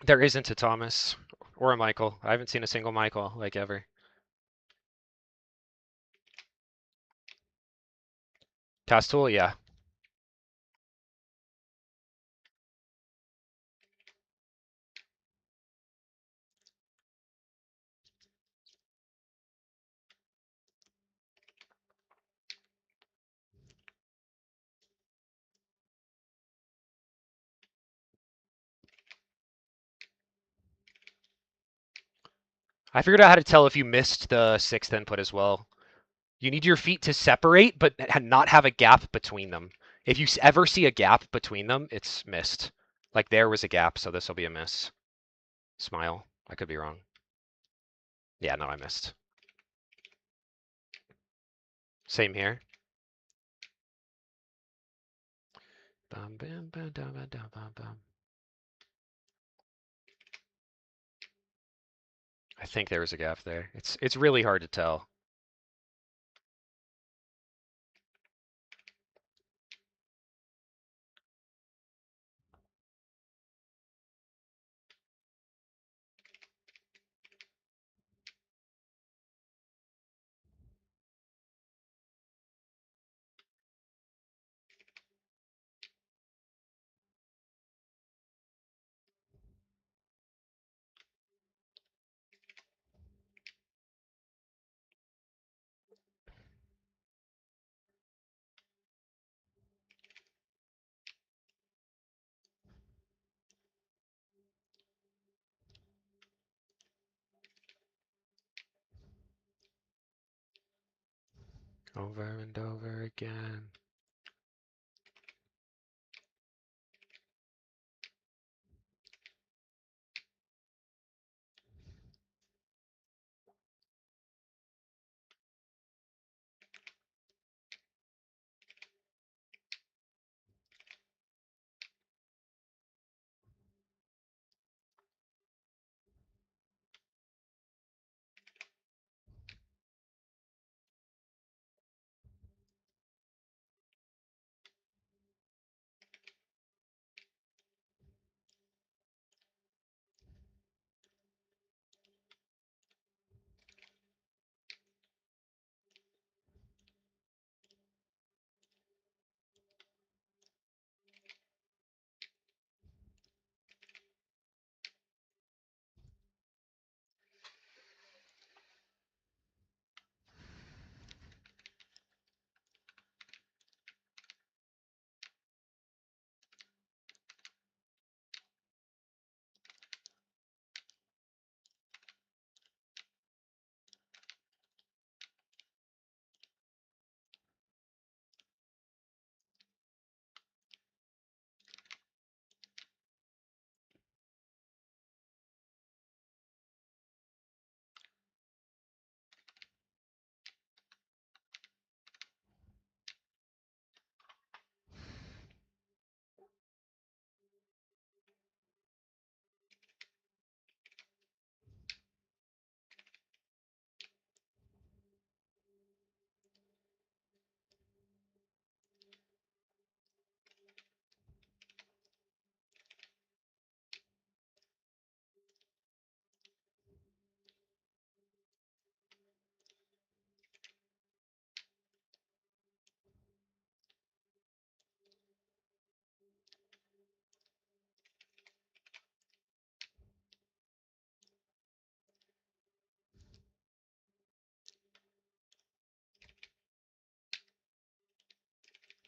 There isn't a Thomas or a Michael. I haven't seen a single Michael like ever. Task tool, yeah. I figured out how to tell if you missed the sixth input as well. You need your feet to separate, but not have a gap between them. If you ever see a gap between them, it's missed. Like there was a gap, so this will be a miss. Smile. I could be wrong. Yeah, no, I missed. Same here. Bum, bum, bum, dum, bum, dum, bum, bum. I think there was a gap there. It's really hard to tell. Over and over again.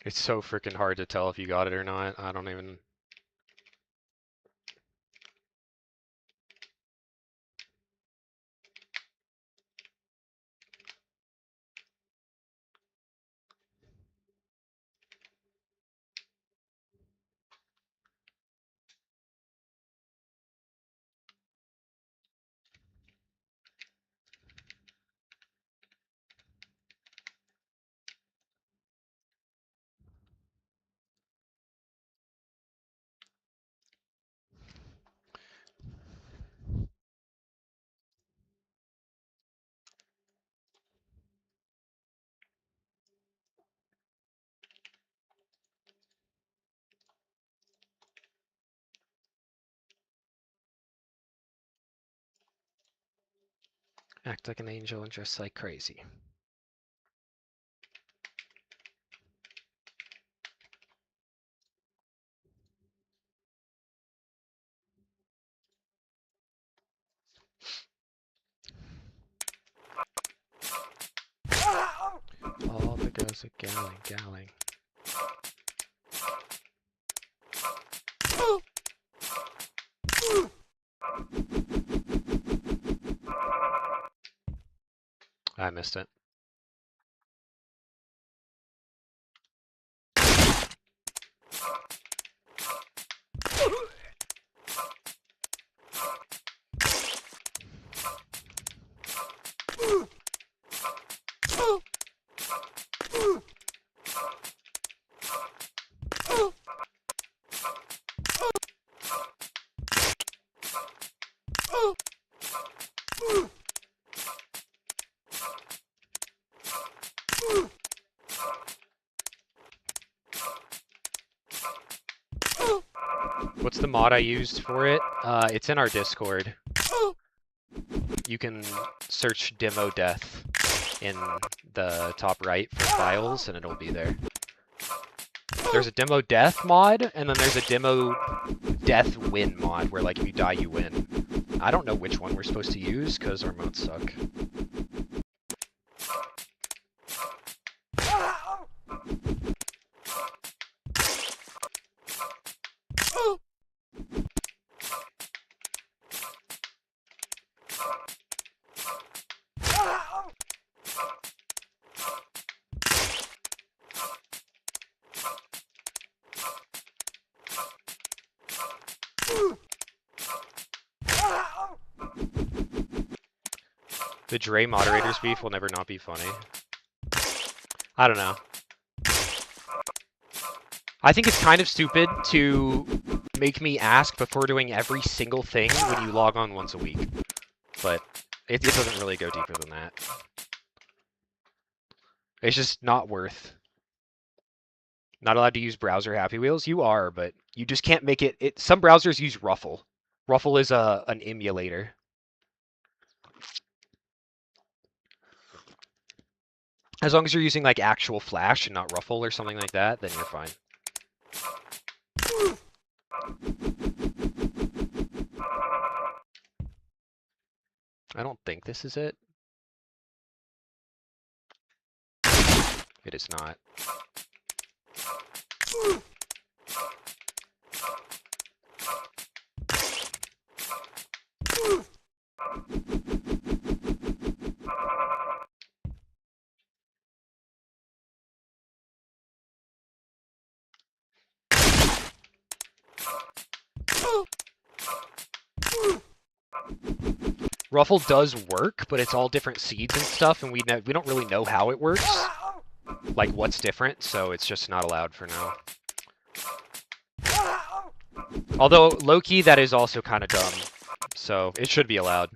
It's so freaking hard to tell if you got it or not. I don't even. Act like an angel and dress like crazy. All the girls are galling. I missed it. What's the mod I used for it? It's in our Discord. You can search demo death in the top right for files, and it'll be there. There's a demo death mod, and then there's a demo death win mod, where like if you die, you win. I don't know which one we're supposed to use, because our modes suck. The Dre moderators beef will never not be funny. I don't know. I think it's kind of stupid to make me ask before doing every single thing when you log on once a week. But it doesn't really go deeper than that. It's just not worth. Not allowed to use browser Happy Wheels? You are, but you just can't make it... Some browsers use Ruffle. Ruffle is an emulator. As long as you're using like actual Flash and not Ruffle or something like that, then you're fine. I don't think this is it. It is not. Ruffle does work, but it's all different seeds and stuff, and we don't really know how it works. Like, what's different, so it's just not allowed for now. Although, low-key, that is also kind of dumb, so it should be allowed.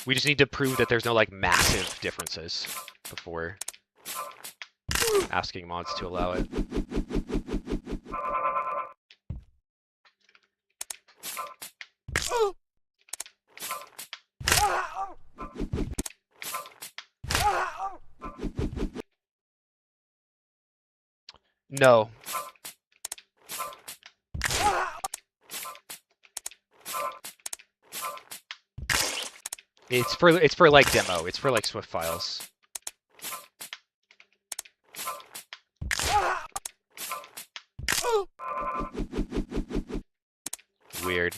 We just need to prove that there's no, like, massive differences before asking mods to allow it. No. It's for like demo. It's for like Swift files. Weird.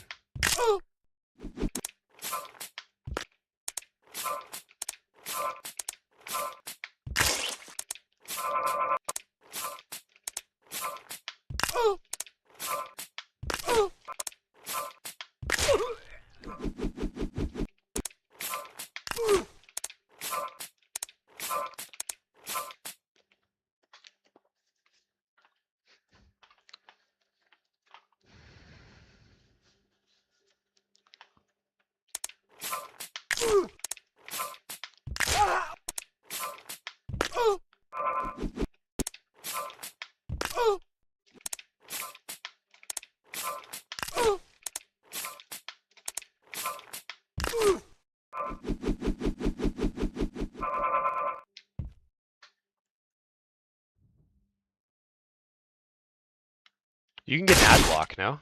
You can get an ad block now.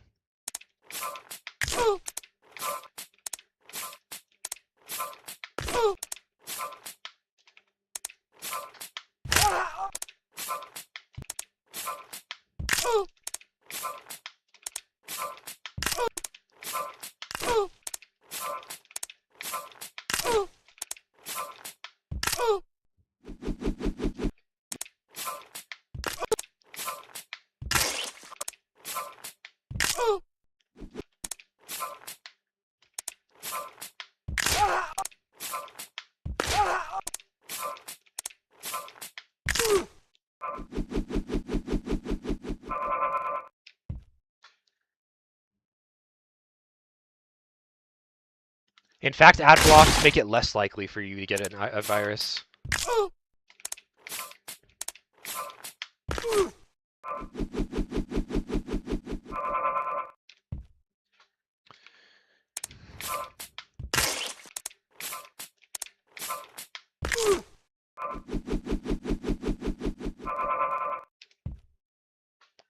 In fact, ad blocks make it less likely for you to get a virus.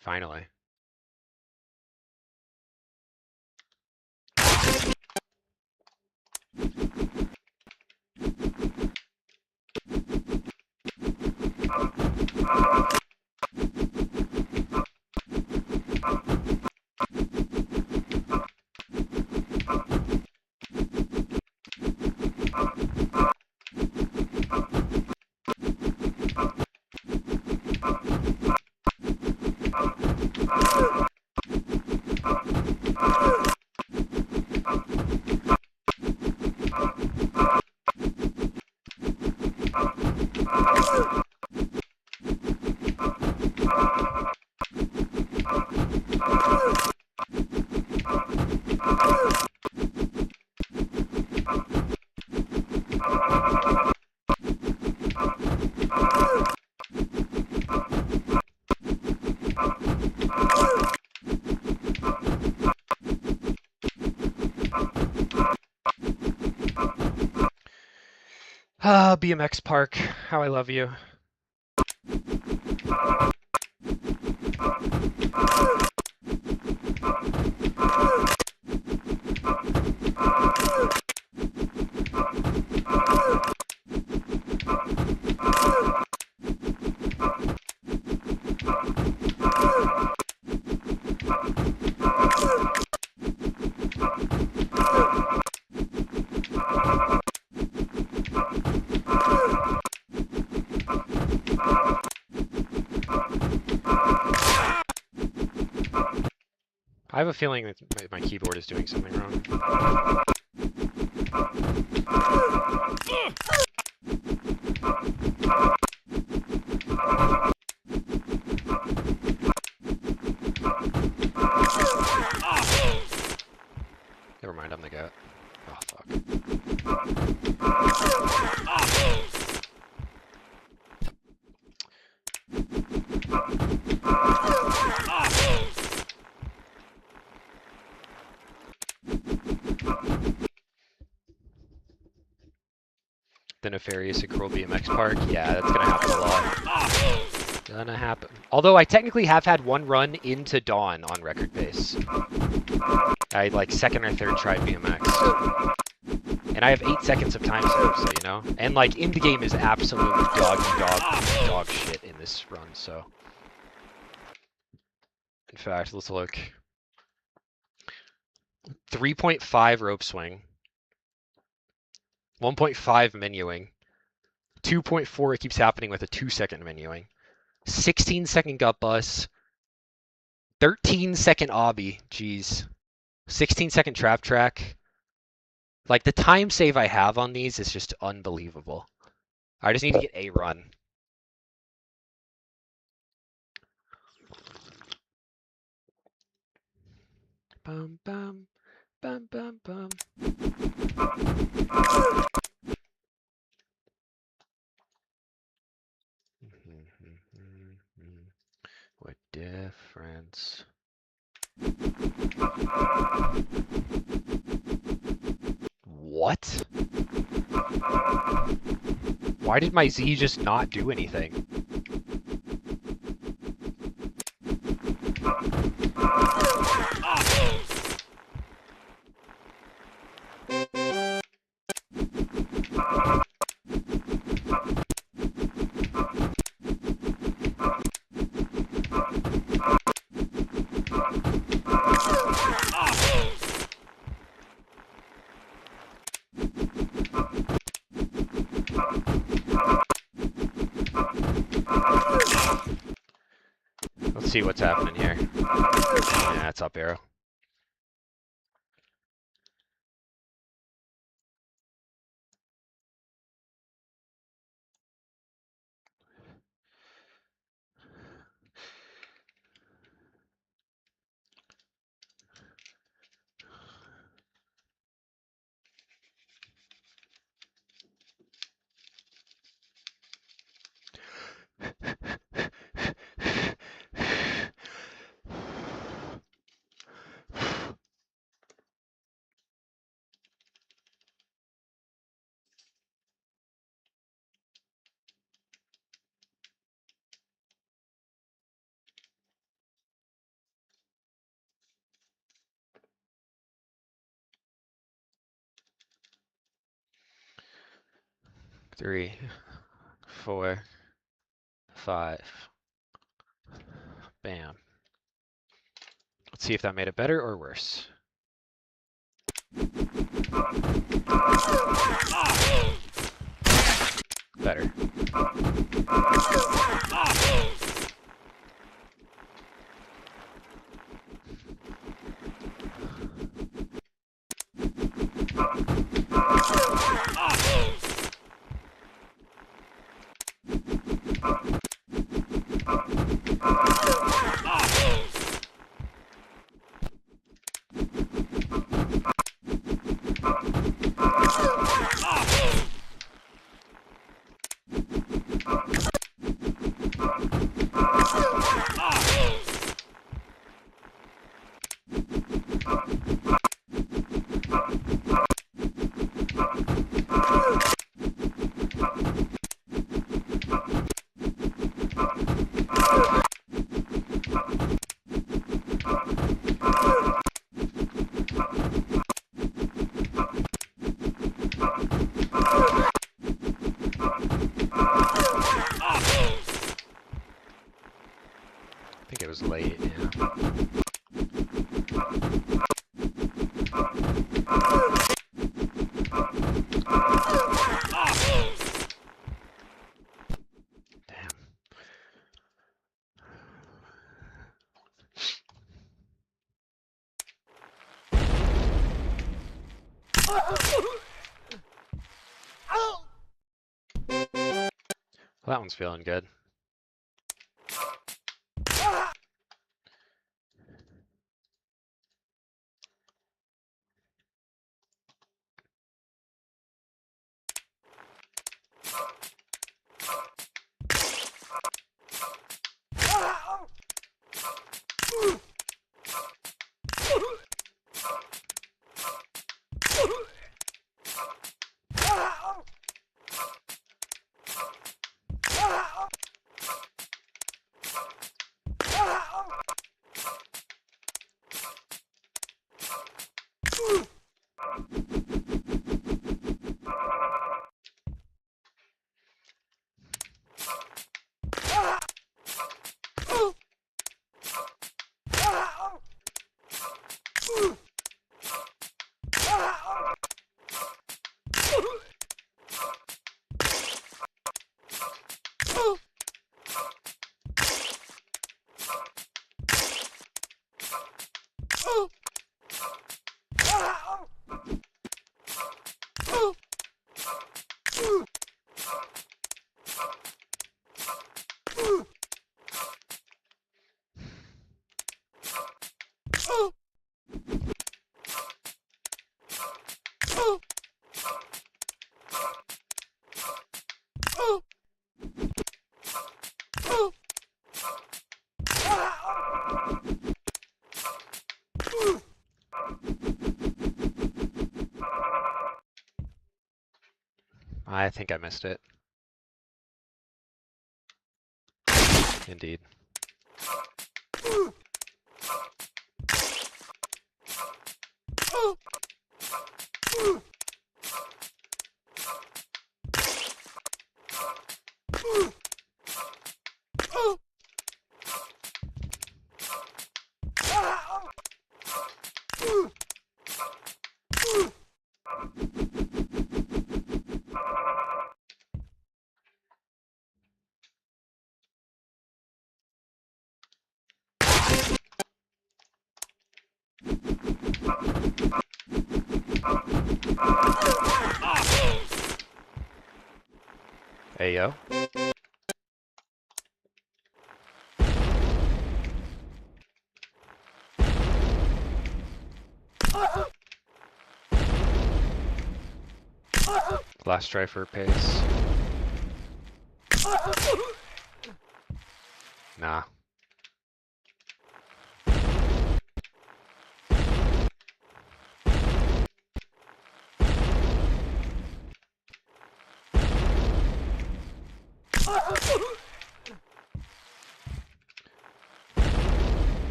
Finally. Ah, BMX Park, how I love you. I have a feeling that my keyboard is doing something wrong. Never mind, I'm the goat. Oh, fuck. The nefarious and cruel BMX Park. Yeah, that's gonna happen a lot. Gonna happen. Although I technically have had one run into Dawn on record pace. I like second or third tried BMX. And I have 8 seconds of time save, so you know? And like in the game is absolutely dog shit in this run, so. In fact, let's look. 3.5 rope swing. 1.5 menuing. 2.4 it keeps happening with a 2-second menuing. 16-second gut bus. 13-second obby. Jeez. 16-second trap track. Like, the time save I have on these is just unbelievable. I just need to get a run. Bum, bum, bum, bum, bum. What difference? What? Why did my Z just not do anything? see what's happening here. Yeah, it's up arrow. Three, 4, 5. Bam. Let's see if that made it better or worse. Better. I think it was late, yeah. Damn. Well, that one's feeling good. I think I missed it. Indeed. Hey yo. Last try for pace. Nah.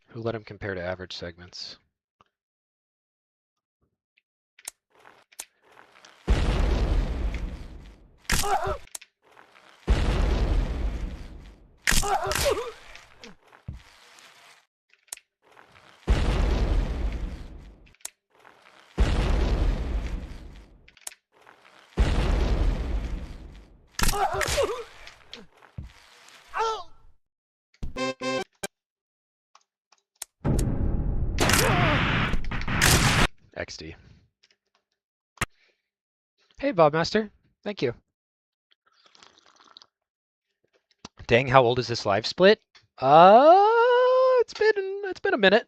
Who let him compare to average segments? XD. Hey, Bobmaster. Thank you. Dang, how old is this live split? It's been a minute.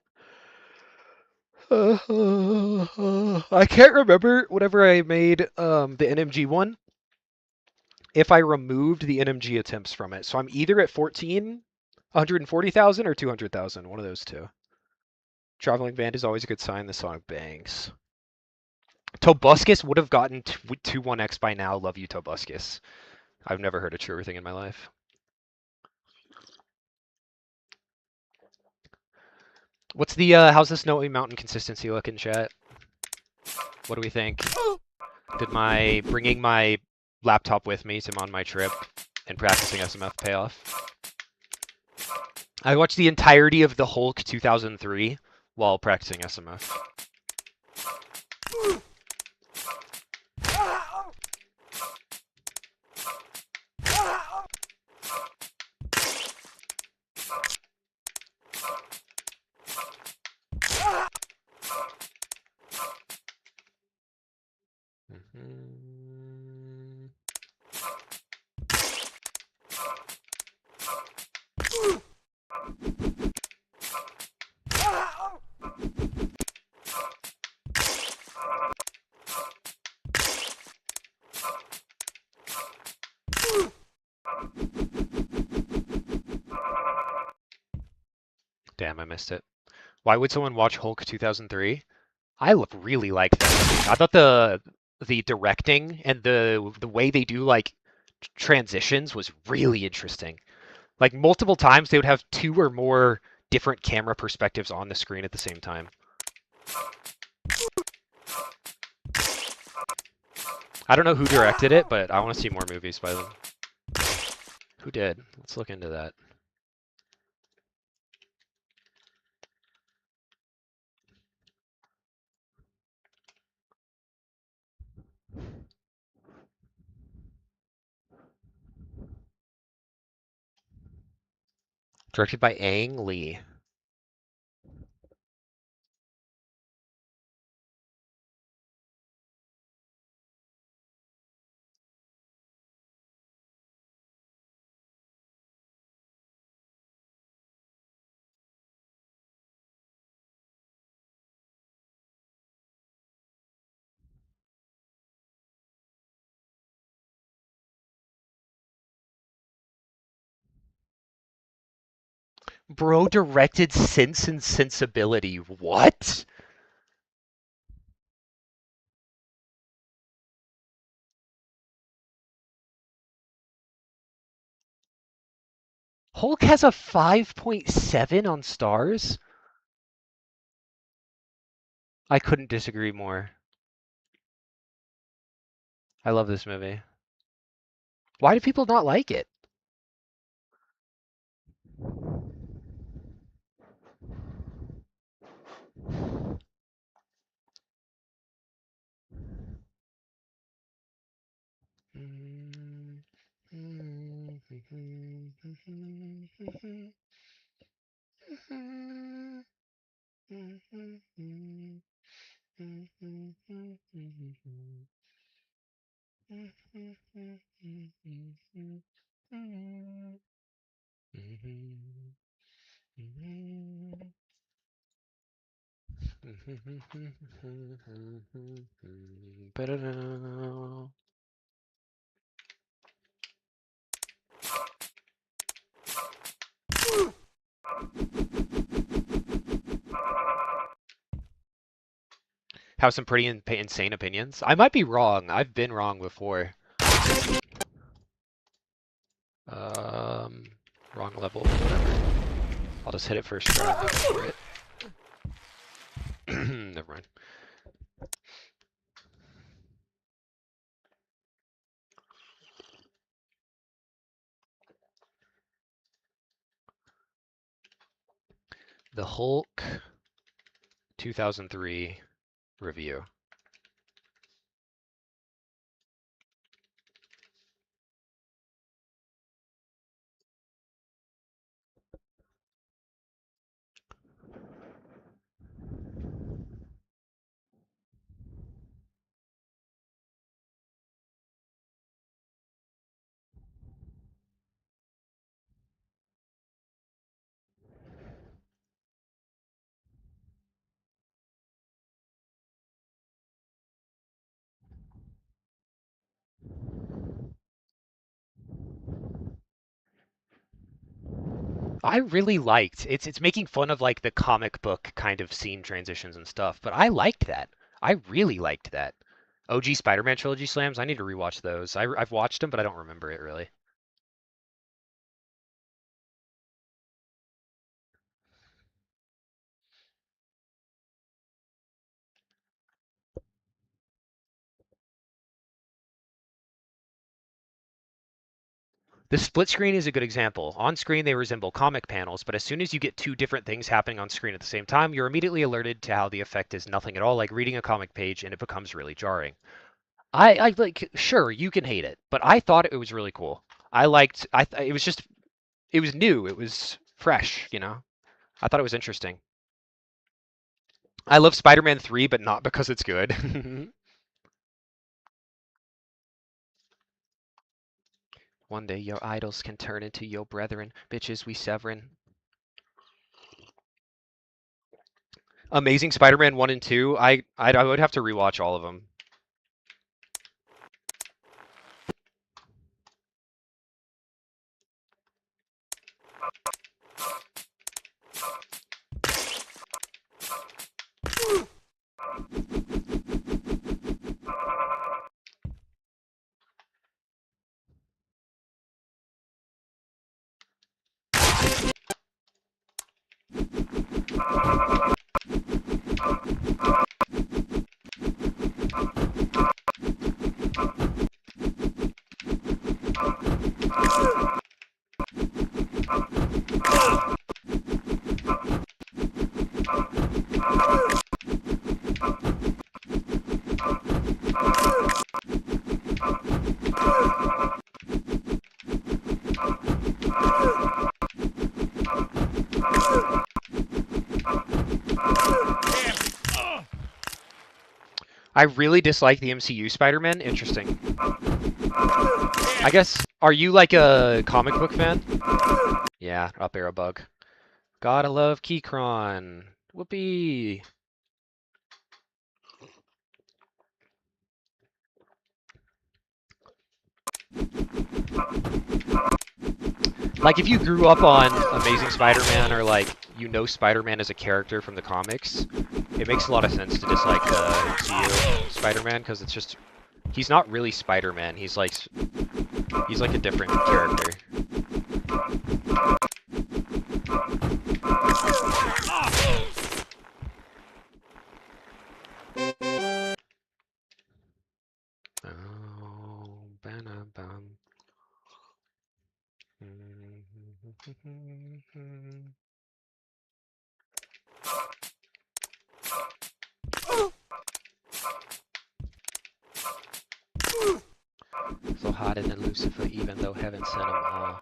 I can't remember whenever I made the NMG one if I removed the NMG attempts from it. So I'm either at 140,000 or 200,000, one of those two. Traveling band is always a good sign. The song bangs. Tobuscus would have gotten 2-1x by now. Love you, Tobuscus. I've never heard a truer thing in my life. What's the how's the Snowy Mountain consistency looking, chat? What do we think? Did my bringing my laptop with me to on my trip and practicing SMF pay off? I watched the entirety of the Hulk 2003 while practicing SMF. Damn, I missed it. Why would someone watch Hulk 2003? I really like that movie. I thought the directing and the way they do like transitions was really interesting. Like multiple times they would have two or more different camera perspectives on the screen at the same time. I don't know who directed it, but I want to see more movies by them. Who did? Let's look into that. Directed by Ang Lee. Bro directed Sense and Sensibility. What? Hulk has a 5.7 on stars? I couldn't disagree more. I love this movie. Why do people not like it? Have some pretty insane opinions. I might be wrong. I've been wrong before. Wrong level, whatever. I'll just hit it first try and go for it. Never mind. The Hulk 2003 review. I really liked it's making fun of like the comic book kind of scene transitions and stuff, but I liked that. I really liked that. OG Spider-Man trilogy slams. I need to rewatch those. I've watched them, but I don't remember it really. The split screen is a good example. On screen, they resemble comic panels, but as soon as you get two different things happening on screen at the same time, you're immediately alerted to how the effect is nothing at all like reading a comic page, and it becomes really jarring. I like, sure, you can hate it, but I thought it was really cool. I liked, it was just, it was new, it was fresh, you know? I thought it was interesting. I love Spider-Man 3, but not because it's good. One day your idols can turn into your brethren. Bitches, we severin. Amazing Spider-Man 1 and 2. I would have to rewatch all of them. I really dislike the MCU Spider-Man. Interesting. I guess, are you like a comic book fan? Yeah, up arrow bug. Gotta love Keychron. Whoopee. Like, if you grew up on Amazing Spider-Man or, like, you know Spider-Man as a character from the comics, it makes a lot of sense to dislike the MCU Spider-Man, because it's just... He's not really Spider-Man, he's like a different character. Oh, ba-na-bum. So hotter than Lucifer, even though heaven sent him all.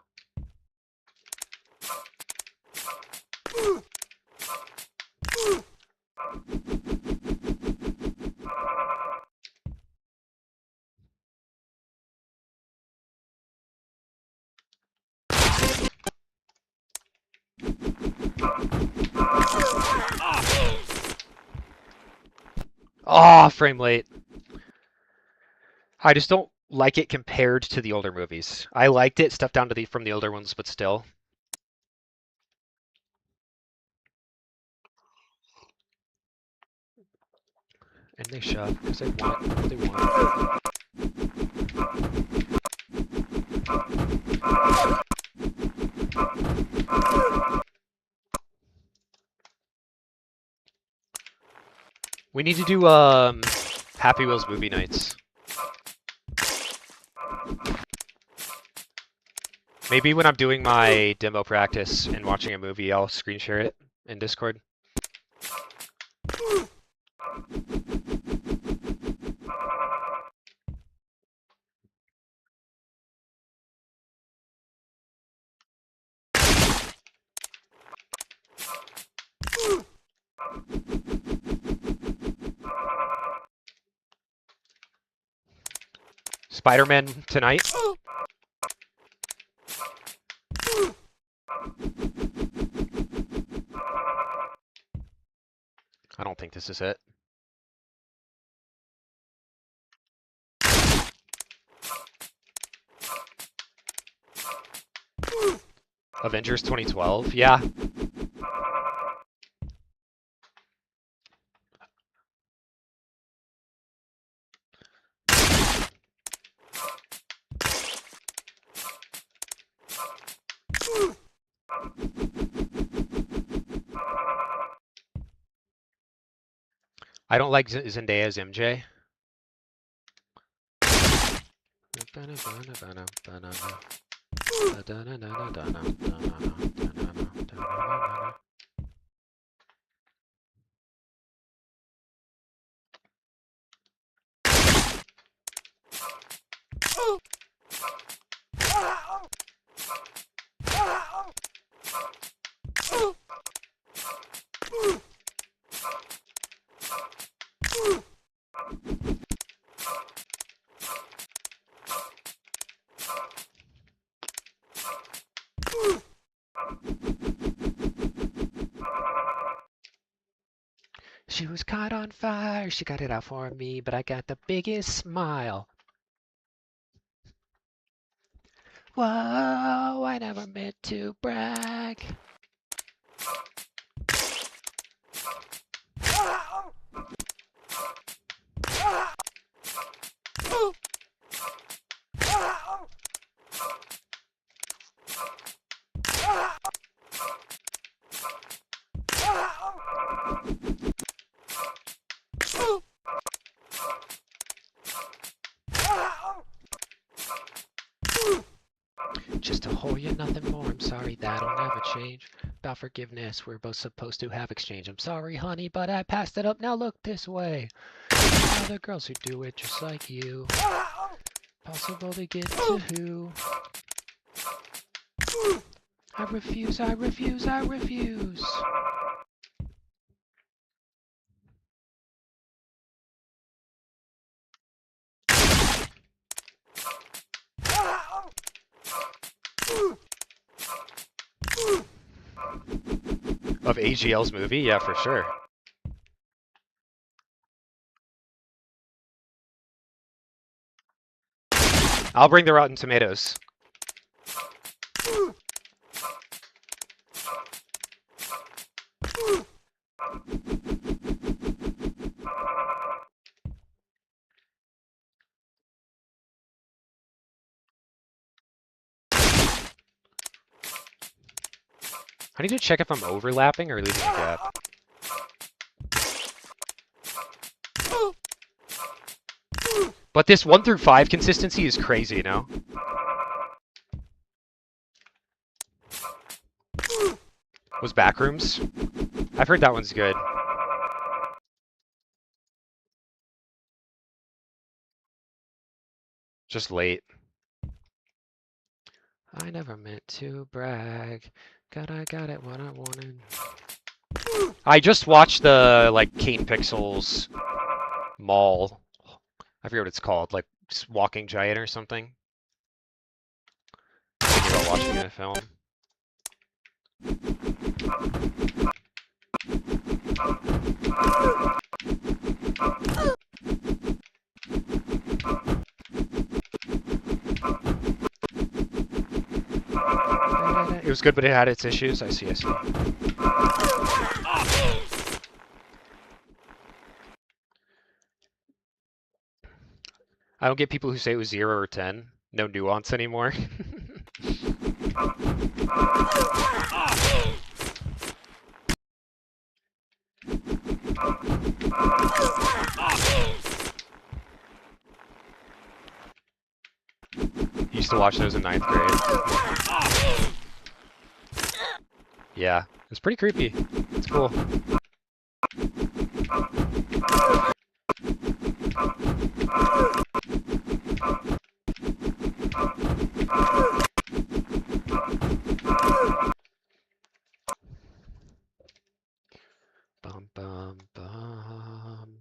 Oh, frame rate. I just don't like it compared to the older movies. I liked it stuff down to from the older ones, but still. And they shove because they want what they want. We need to do Happy Wheels movie nights. Maybe when I'm doing my demo practice and watching a movie, I'll screen share it in Discord. Spider-Man tonight. I don't think this is it. Avengers 2012, yeah. I don't like Zendaya's MJ. She was caught on fire, she got it out for me, but I got the biggest smile. Whoa, I never meant to brag. Just to hold you, nothing more. I'm sorry, that'll never change. About forgiveness, we're both supposed to have exchange. I'm sorry, honey, but I passed it up. Now look this way. Other girls who do it just like you. Possible to get to who? I refuse, I refuse, I refuse. Of AGL's movie? Yeah, for sure. I'll bring the Rotten Tomatoes. I need to check if I'm overlapping or leaving a gap. But this 1 through 5 consistency is crazy, you know? Was Backrooms? I've heard that one's good. Just late. I never meant to brag. God, I got it what I wanted. I just watched the, like, Kane Pixels Mall. I forget what it's called, like, Walking Giant or something. Thinking about watching a film. It was good, but it had its issues. I see, I see. I don't get people who say it was 0 or 10. No nuance anymore. Used to watch those in 9th grade. Yeah, it's pretty creepy. It's cool. Bum bum bum.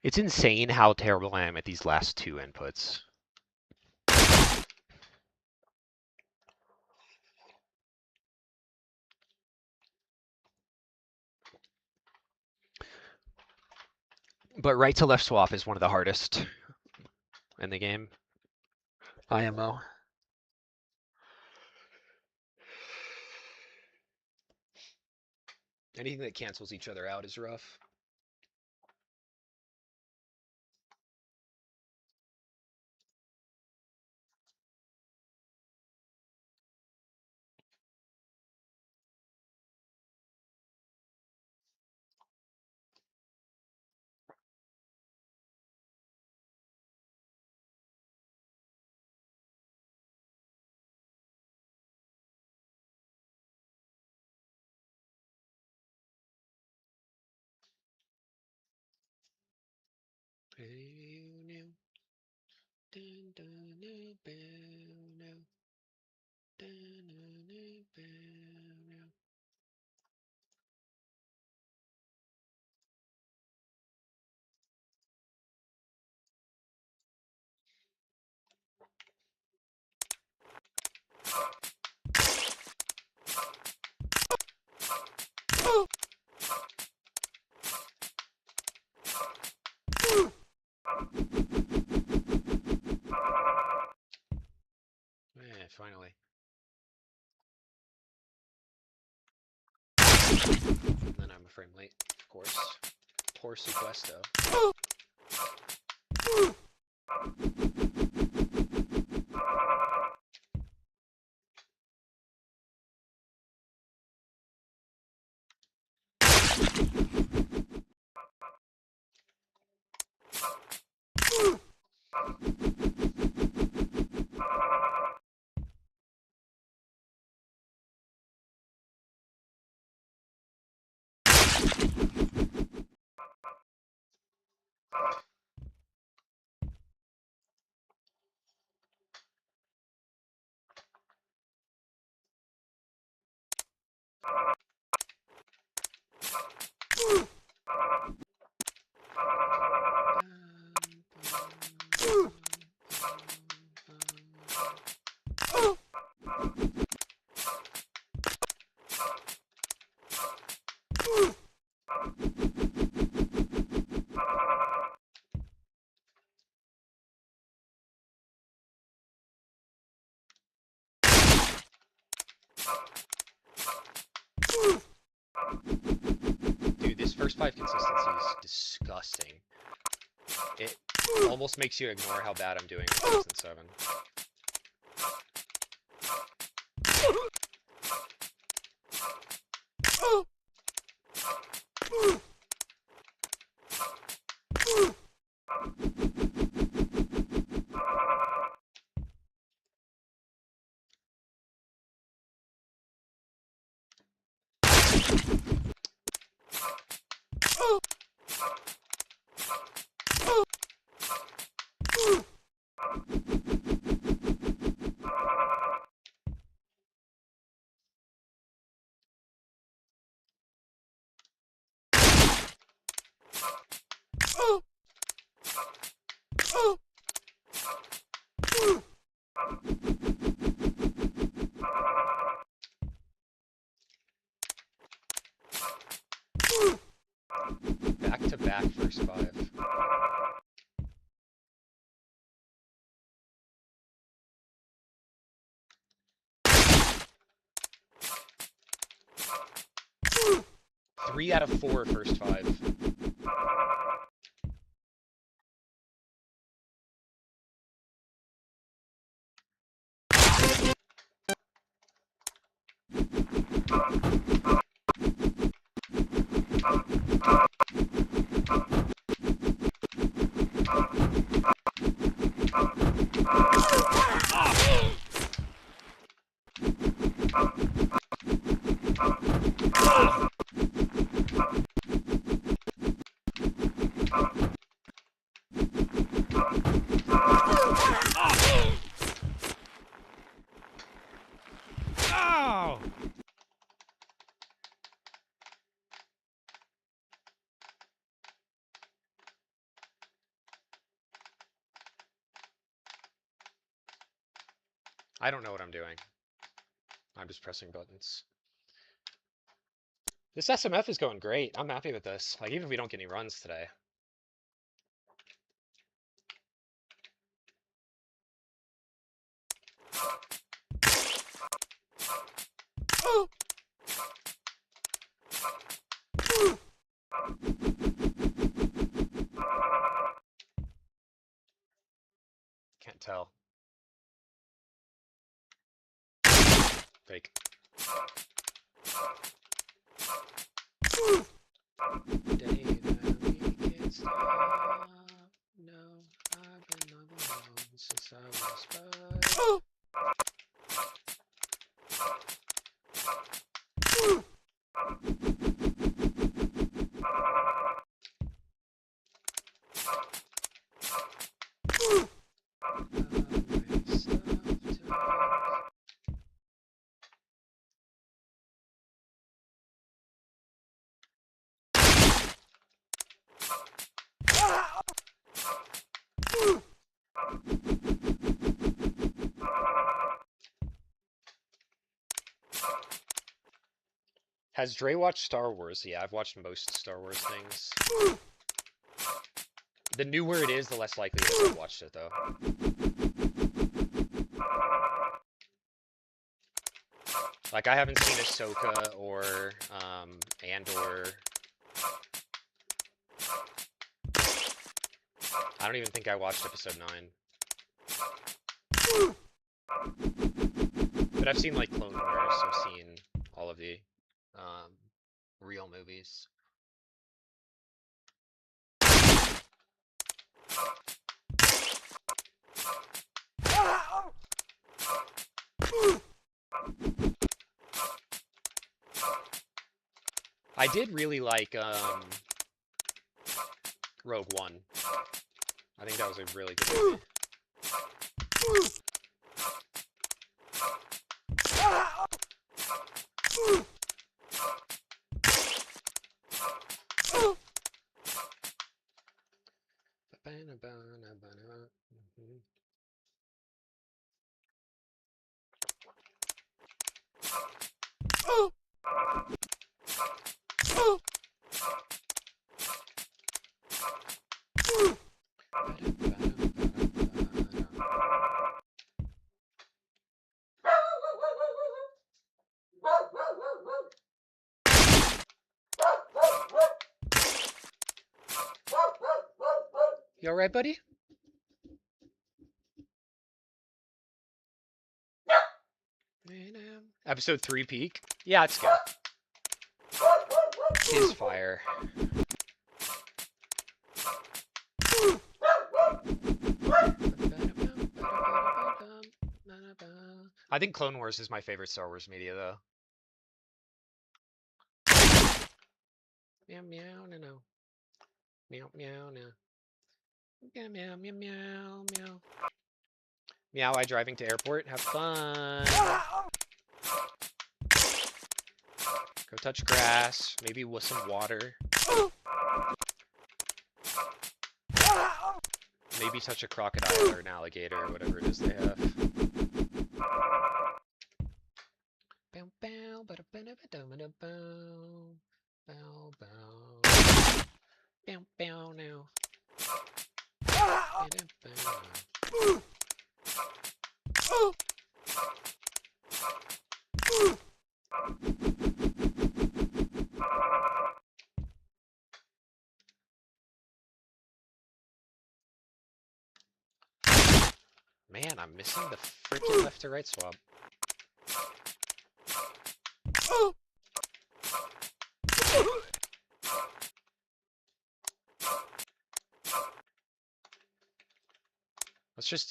It's insane how terrible I am at these last 2 inputs. But right to left swap is one of the hardest in the game. IMO. Anything that cancels each other out is rough. Yeah, finally. And then I'm a frame late, of course. Por supuesto. Dude, this first 5 consistency is disgusting. It almost makes you ignore how bad I'm doing in 6 and 7. back first 5. Three out of 4 first 5. I don't know what I'm doing. I'm just pressing buttons. This SMF is going great. I'm happy with this. Like, even if we don't get any runs today. Can't tell. Fake. Day that we can't stop. No, I've been all alone since I was 5. Has Dre watched Star Wars? Yeah, I've watched most Star Wars things. The newer it is, the less likely it is I've watched it, though. Like, I haven't seen Ahsoka or Andor. I don't even think I watched episode 9. But I've seen, like, Clone Wars. I've seen all of the real movies. I did really like Rogue One. I think that was a really good movie. You alright, buddy? Episode 3 peak? Yeah, it's good. His fire. I think Clone Wars is my favorite Star Wars media, though. Meow meow no no. Meow meow no. Meow meow meow meow meow. Meow, I driving to airport. Have fun. Go touch grass. Maybe with some water. Maybe touch a crocodile or an alligator or whatever it is they have. Bow, bow, now. Man, I'm missing the freaking left to right swap.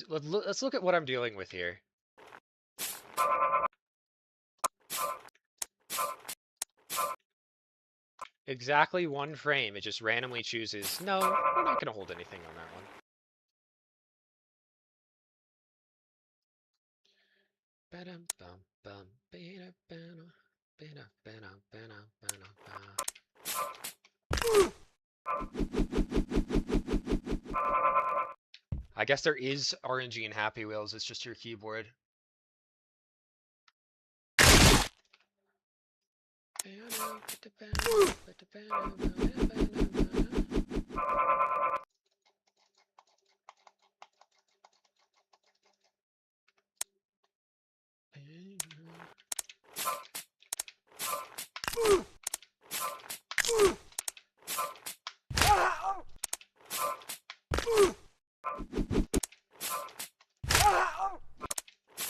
Let's look at what I'm dealing with here. Exactly one frame, it just randomly chooses, no, we're not gonna hold anything on that one. I guess there is RNG in Happy Wheels, it's just your keyboard.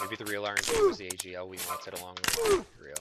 Maybe the real RNG was the AGL we wanted along the way. Real.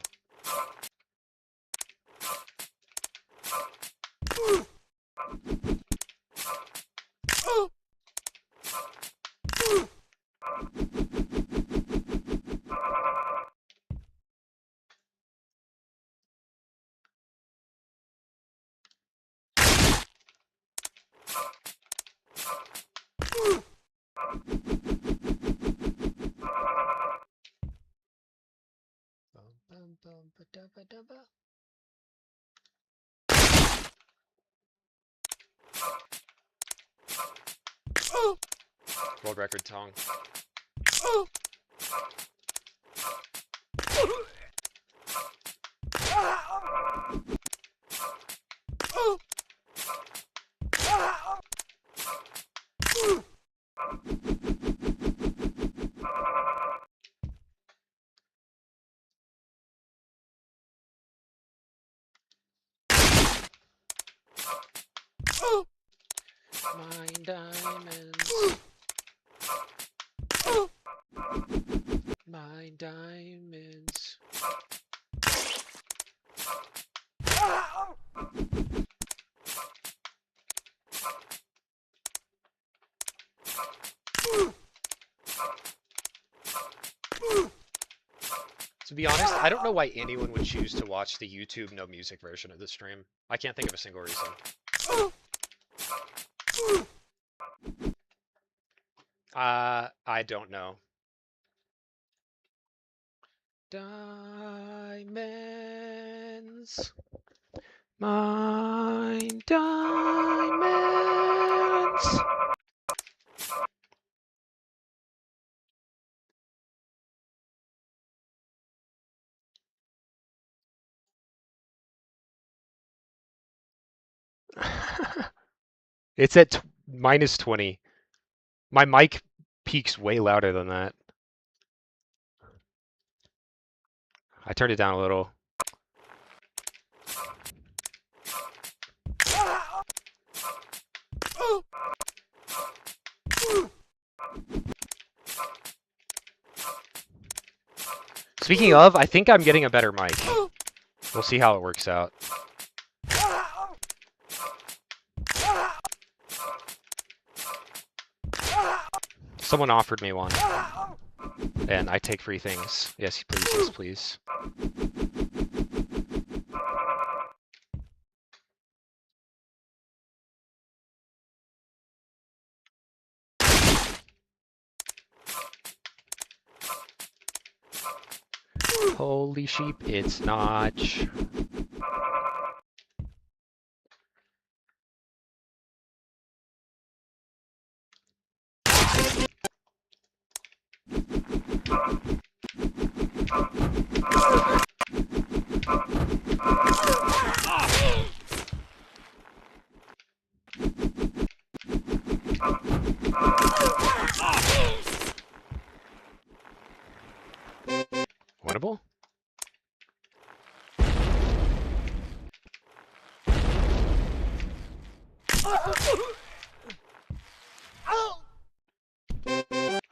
World record tong. Mine diamonds. Mine diamonds. To be honest, I don't know why anyone would choose to watch the YouTube no music version of this stream. I can't think of a single reason. I don't know. Diamonds. Mine diamonds. It's at minus 20. My mic peaks way louder than that. I turned it down a little. Speaking of, I think I'm getting a better mic. We'll see how it works out. Someone offered me one. And I take free things. Yes, please, yes, please. Holy sheep, it's Notch.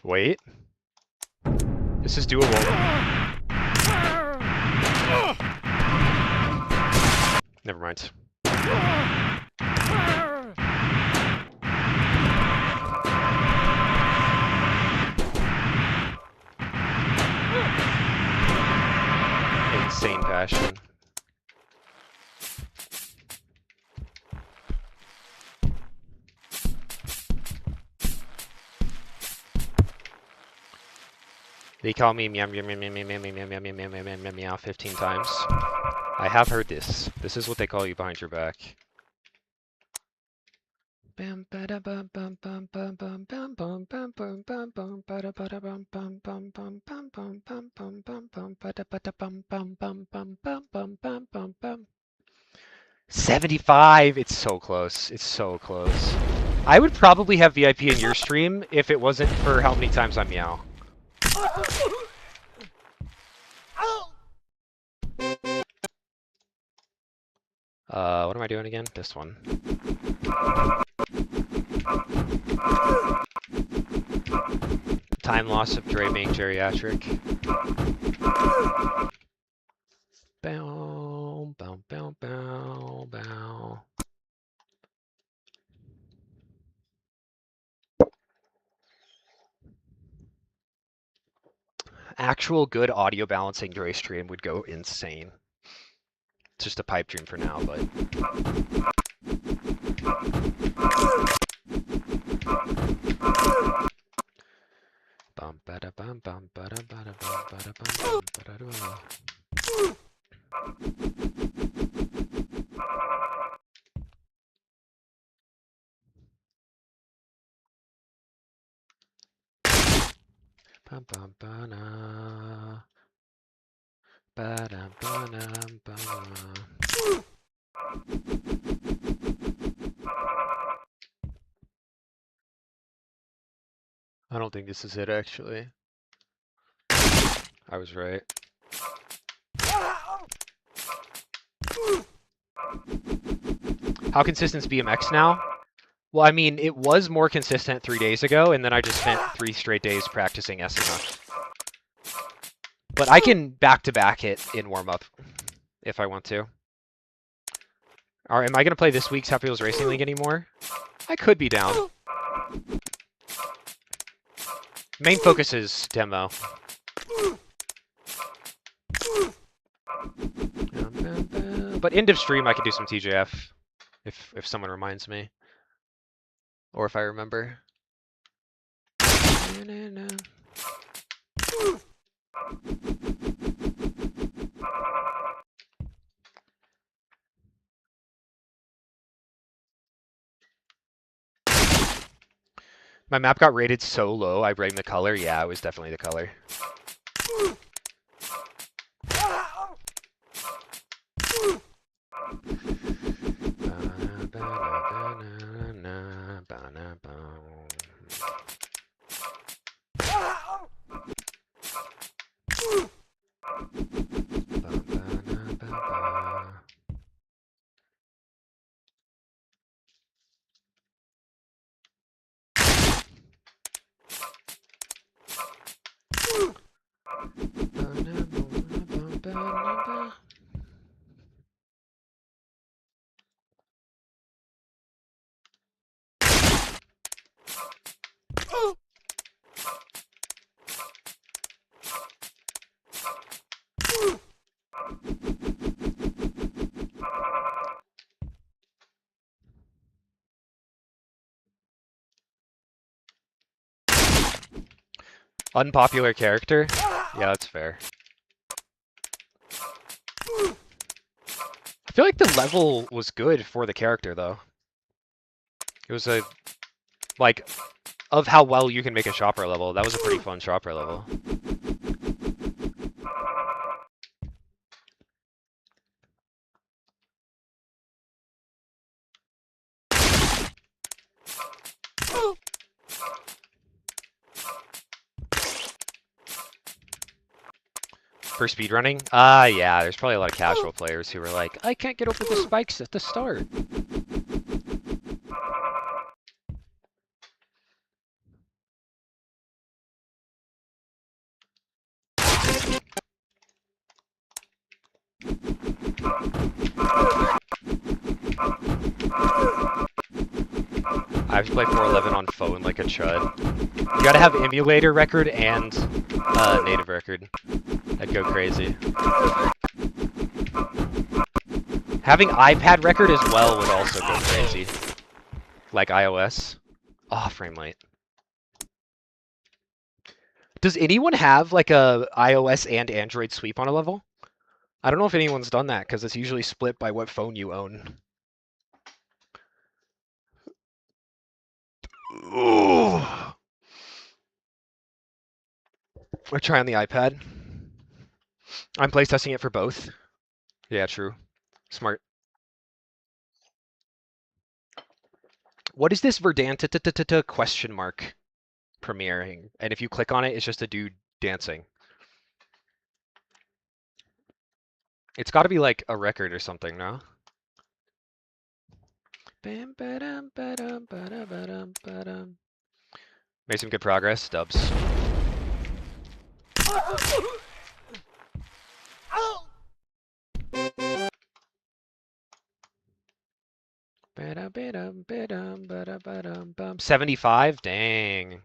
Wait. This is doable. Never mind. Insane passion. They call me meow meow meow meow meow meow meow meow meow meow meow meow meow 15 times. I have heard this. This is what they call you behind your back. $75! It's so close. It's so close. I would probably have VIP in your stream if it wasn't for how many times I meow. What am I doing again? This one. Time loss of Dre being geriatric. Bow, bow, bow, bow, bow. Actual good audio balancing Dre stream would go insane. It's just a pipe dream for now, but... Bum bada bum bum bada bada bum bada bum bada bum. Bum bum bana. Bada bada bada. I don't think this is it, actually. I was right. How consistent is BMX now? Well, I mean, it was more consistent 3 days ago, and then I just spent 3 straight days practicing SNF. But I can back-to-back it in warm-up, if I want to. Alright, am I going to play this week's Happy Wheels Racing League anymore? I could be down. Main focus is demo. But end of stream, I could do some TJF, if someone reminds me. Or if I remember. My map got rated so low, I blamed the color. Yeah, it was definitely the color. Unpopular character? Yeah, that's fair. I feel like the level was good for the character, though. It was a... like, of how well you can make a shopper level, that was a pretty fun shopper level. For speedrunning? Yeah, there's probably a lot of casual players who were like, I can't get over the spikes at the start. I have to play 411 on phone like a chud. You gotta have emulator record and native record. I'd go crazy. Having iPad record as well would also go crazy. Like iOS. Oh, frame rate. Does anyone have like a iOS and Android sweep on a level? I don't know if anyone's done that because it's usually split by what phone you own. Ooh. Or try on the iPad. I'm play testing it for both. Yeah, true. Smart. What is this Verdant question mark premiering? And if you click on it, it's just a dude dancing. It's got to be like a record or something, no? Made some good progress, dubs. Bum. 75? Dang.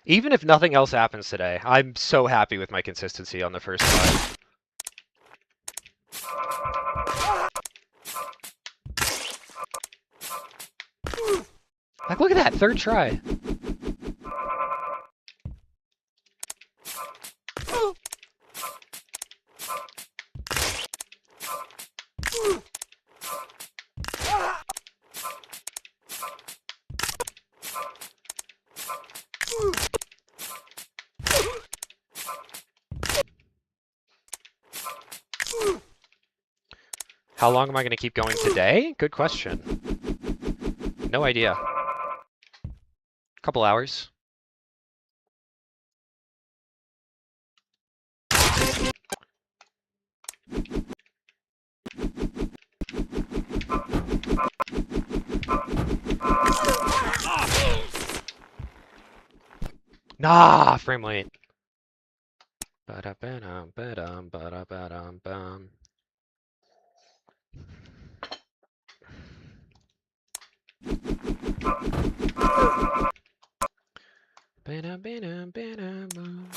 Even if nothing else happens today, I'm so happy with my consistency on the first try. Like, look at that, third try. How long am I going to keep going today? Good question. No idea. Couple hours. Nah, frame rate. Ba-da-ba-dum, ba-dum, ba-da-ba-dum, bum. Ba-dum, ba-dum, ba-dum, bum.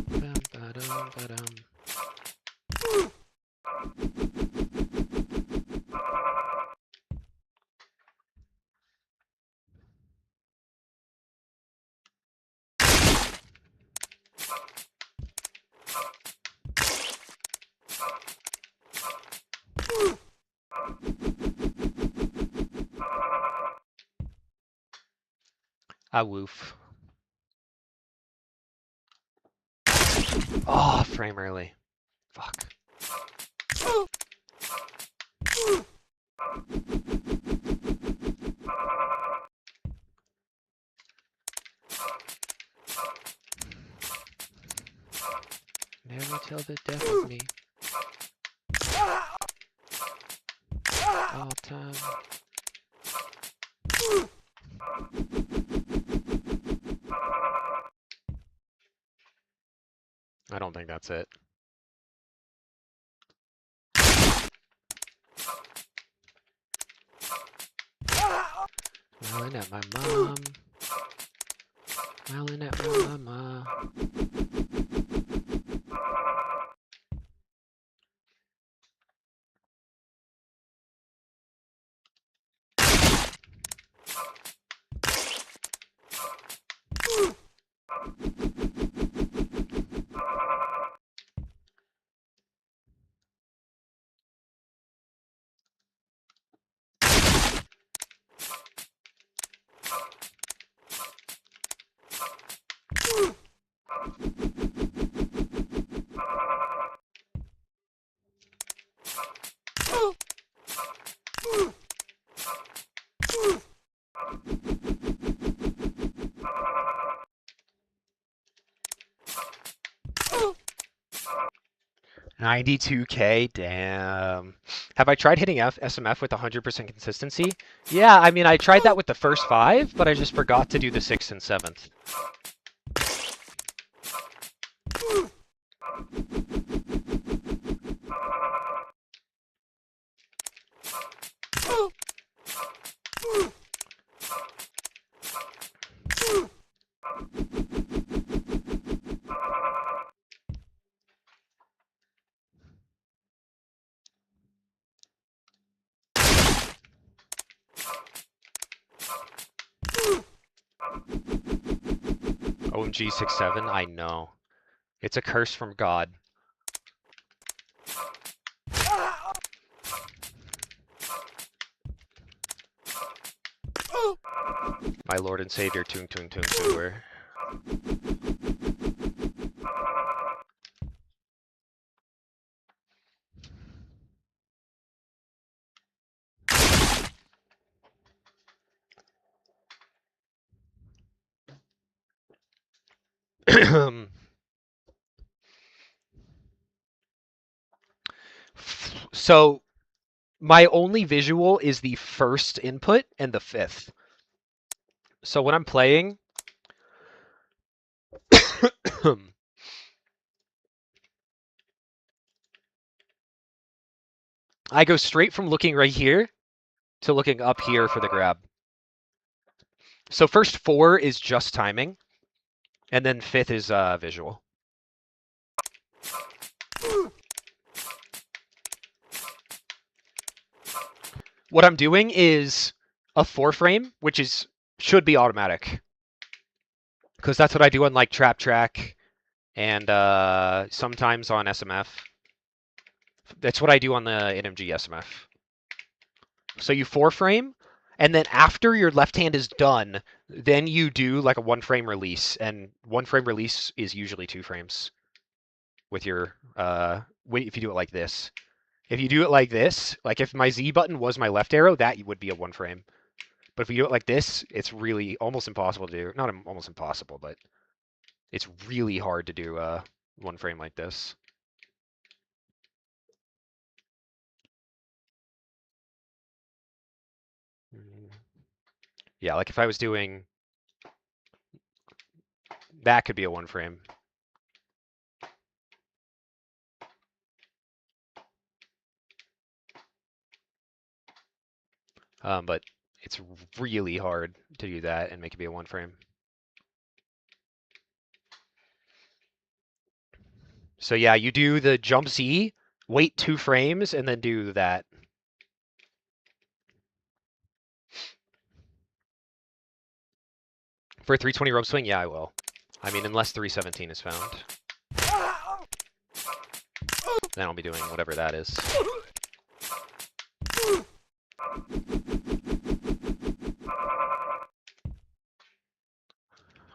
Bum, ba-dum, ba-dum. Ah, woof. Oh, frame early. Fuck. Never tell the death of me. All time. I don't think that's it. Smiling at my mom. Smiling at my mama. 92K, damn. Have I tried hitting SMF with 100% consistency? Yeah, I mean, I tried that with the first 5, but I just forgot to do the 6th and 7th. OMG 6-7, I know. It's a curse from God. My Lord and Savior, Toon Toon Toon Tour. So, my only visual is the first input and the 5th. So when I'm playing, I go straight from looking right here to looking up here for the grab. So first 4 is just timing, and then 5th is visual. What I'm doing is a 4-frame, which should be automatic. Because that's what I do on like Trap Track and sometimes on SMF. That's what I do on the NMG SMF. So you 4-frame, and then after your left hand is done, then you do like a 1-frame release, and 1-frame release is usually 2 frames. With your if you do it like this. If you do it like this, like if my Z button was my left arrow, that would be a 1-frame. But if you do it like this, it's really almost impossible to do. Not almost impossible, but it's really hard to do 1-frame like this. Yeah, like if I was doing that, could be a 1-frame. But it's really hard to do that and make it be a 1-frame. So yeah, you do the jump Z, wait 2 frames, and then do that. For a 320 rope swing, yeah, I will. I mean, unless 317 is found. Then I'll be doing whatever that is.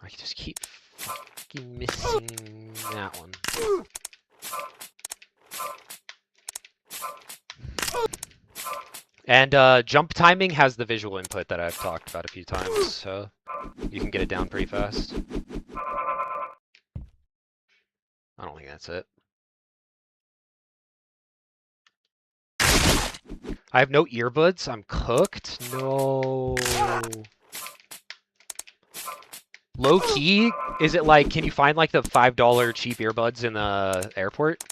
I just keep fucking missing that one. And jump timing has the visual input that I've talked about a few times, so you can get it down pretty fast. I don't think that's it. I have no earbuds. I'm cooked. No. Low key? Is it like, can you find like the $5 cheap earbuds in the airport?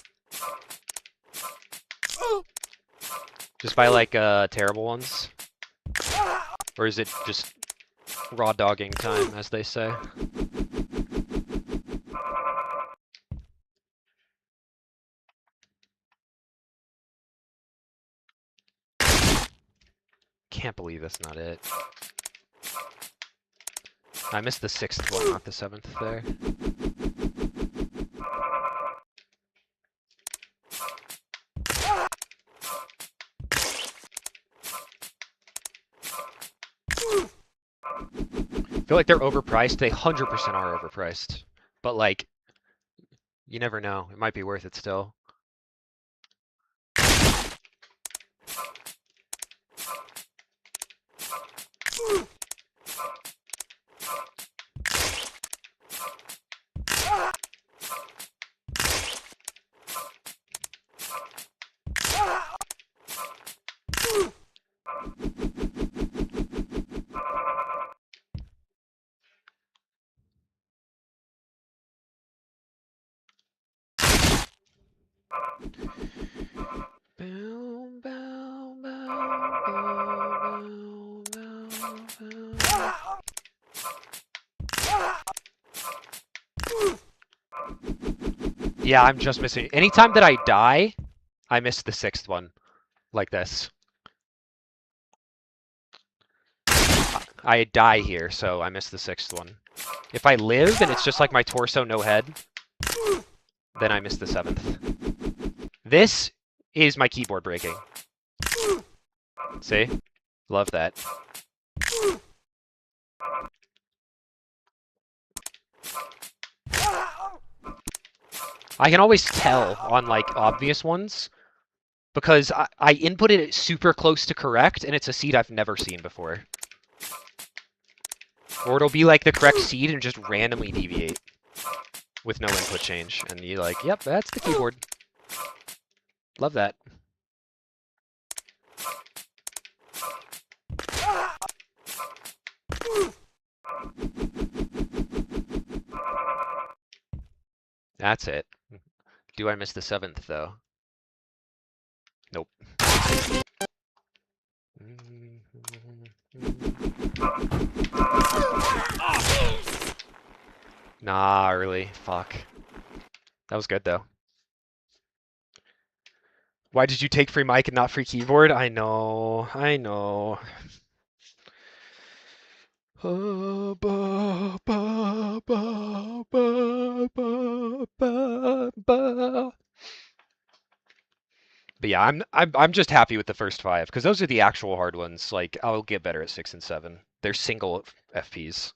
Just buy like terrible ones? Or is it just raw dogging time, as they say? Can't believe that's not it. I missed the 6th one, not the 7th there. I feel like they're overpriced. They 100% are overpriced. But like, you never know. It might be worth it still. Bow, bow, bow, bow, bow, bow, bow. Yeah, I'm just missing. Anytime that I die, I miss the sixth one, like this. I die here, so I miss the sixth one. If I live and it's just like my torso, no head, then I miss the seventh. This is my keyboard breaking. See? Love that. I can always tell on, like, obvious ones, because I inputted it super close to correct, and it's a seed I've never seen before. Or it'll be like the correct seed and just randomly deviate with no input change. And you're like, yep, that's the keyboard. Love that. That's it. Do I miss the seventh, though? Nope. Nah, early. Fuck. That was good, though. Why did you take free mic and not free keyboard? I know. I know. But yeah, I'm just happy with the first five because those are the actual hard ones. Like I'll get better at 6 and 7. They're single FPs.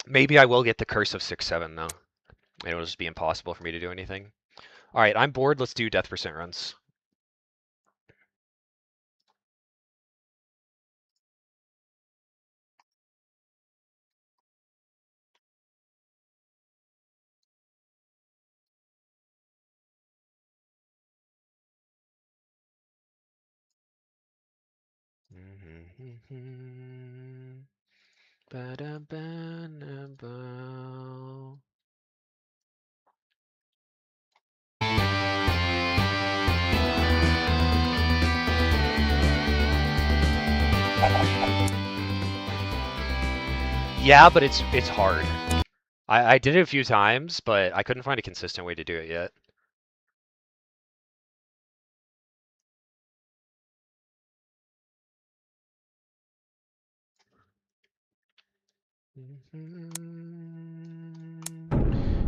Maybe I will get the curse of 6-7 though. It'll just be impossible for me to do anything. All right, I'm bored. Let's do death percent runs. Yeah, but it's hard. I did it a few times, but I couldn't find a consistent way to do it yet.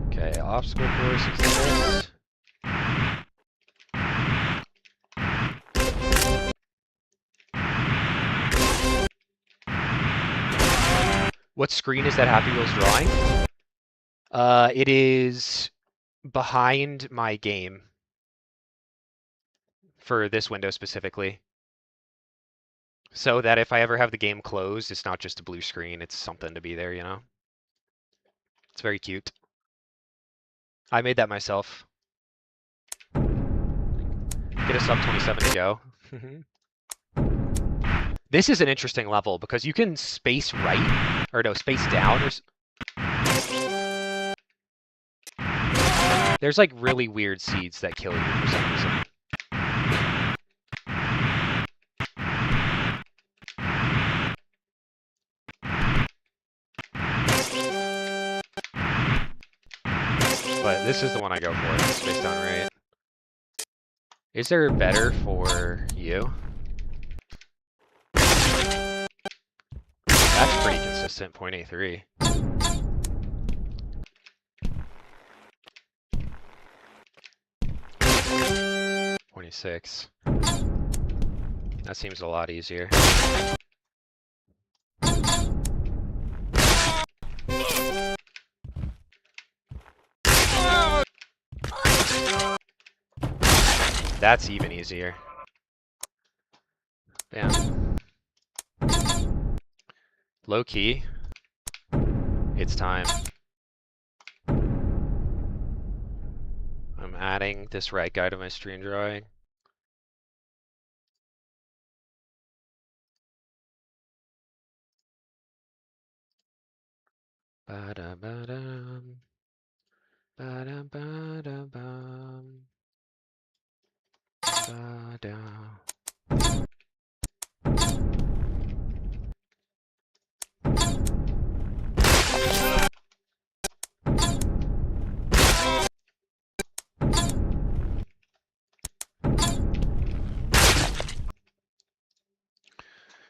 Okay, obstacle course is this. What screen is that Happy Wheels drawing? It is behind my game for this window specifically. So that if I ever have the game closed, it's not just a blue screen, it's something to be there, you know? It's very cute. I made that myself. Get a sub 27 to go. This is an interesting level because you can space right, or no, space down. There's like really weird seeds that kill you for some reason. But this is the one I go for, space down right. Is there better for you? That's pretty consistent, 0.83. 26. That seems a lot easier. That's even easier. Bam. Low key. It's time. I'm adding this right guy to my stream drawing. Ba-dum, ba-dum, ba-dum, bum. Ba-dum.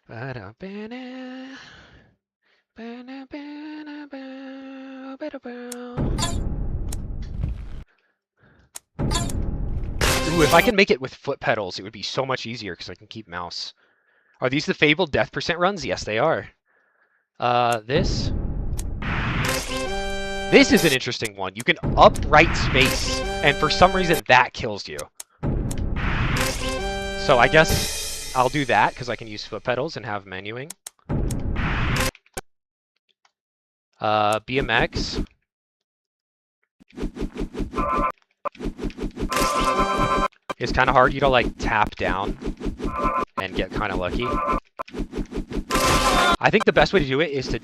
Ba-dum, ba-dum. Ba-dum, ba-dum, ba-dum, ba-dum. Ooh, if I can make it with foot pedals, it would be so much easier because I can keep mouse. Are these the fabled death percent runs? Yes, they are. This is an interesting one. You can up right space, and for some reason that kills you. So I guess I'll do that because I can use foot pedals and have menuing. BMX. It's kind of hard. You to like tap down and get kind of lucky. I think the best way to do it is to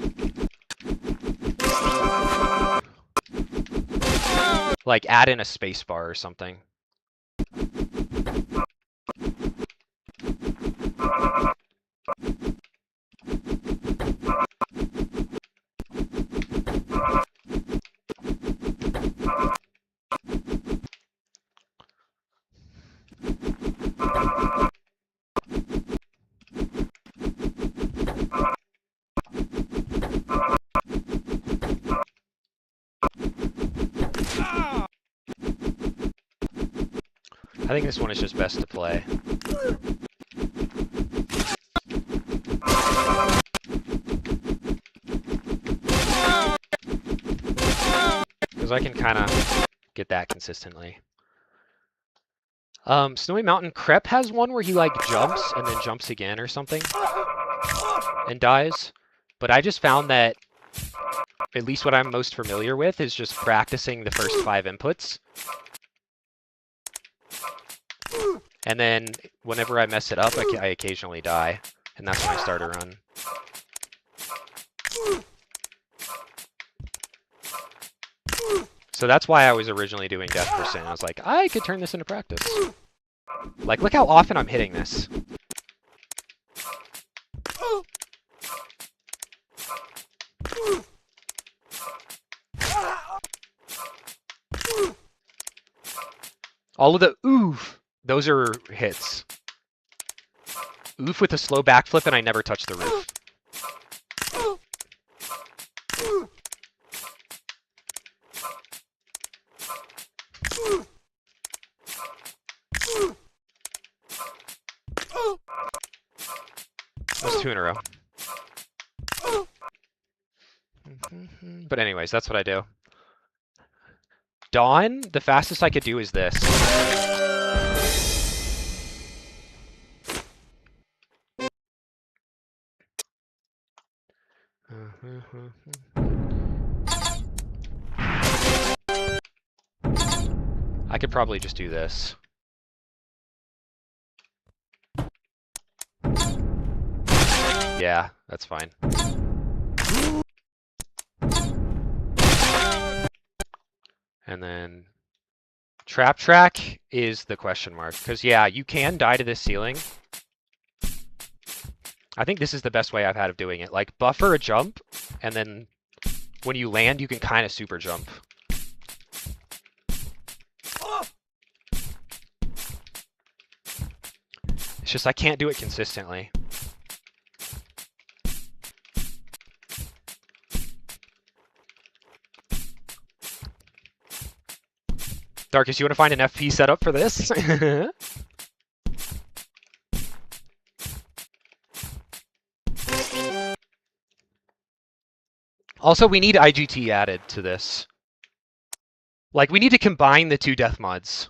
like add in a space bar or something. I think this one is just best to play. Because I can kind of get that consistently. Snowy Mountain Crep has one where he like jumps and then jumps again or something and dies. But I just found that at least what I'm most familiar with is just practicing the first 5 inputs. And then whenever I mess it up, I occasionally die. And that's when I start a run. So that's why I was originally doing death percent. I was like, I could turn this into practice. Like, look how often I'm hitting this. All of the oof, those are hits. Oof with a slow backflip, and I never touch the roof. That's 2 in a row. But anyways, that's what I do. Dawn, the fastest I could do is this. I could probably just do this. Yeah, that's fine. And then trap track is the question mark. Because, yeah, you can die to this ceiling. I think this is the best way I've had of doing it. Like, buffer a jump, and then when you land, you can kind of super jump. It's just I can't do it consistently. Darkus, you want to find an FP setup for this? Also, we need IGT added to this. Like, we need to combine the 2 death mods.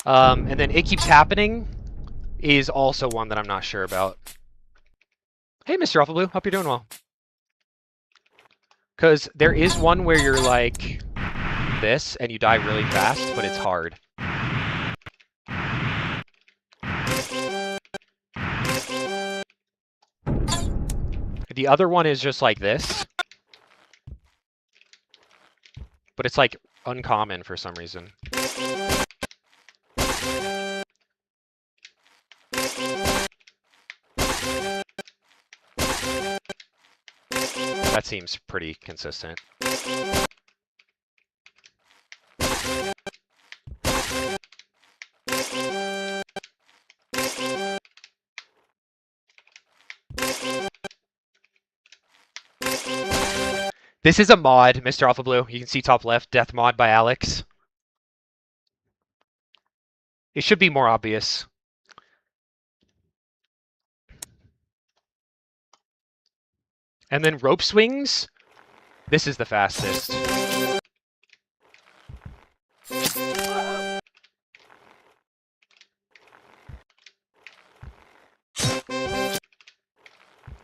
And then It Keeps Happening is also one that I'm not sure about. Hey, Mr. Alpha Blue, hope you're doing well. Because there is one where you're like this, and you die really fast, but it's hard. The other one is just like this, but it's like uncommon for some reason. That seems pretty consistent. This is a mod, Mr. Alpha Blue. You can see top left, Death Mod by Alex. It should be more obvious. And then rope swings. This is the fastest.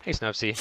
Hey, Snubsy.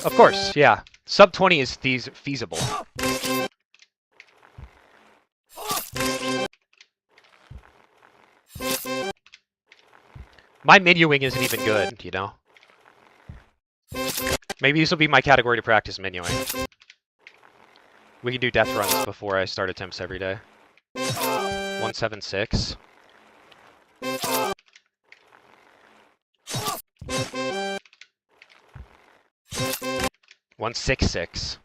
Of course, yeah. Sub 20 is feasible. My menuing isn't even good, you know? Maybe this will be my category to practice menuing. We can do death runs before I start attempts every day. 176. 166.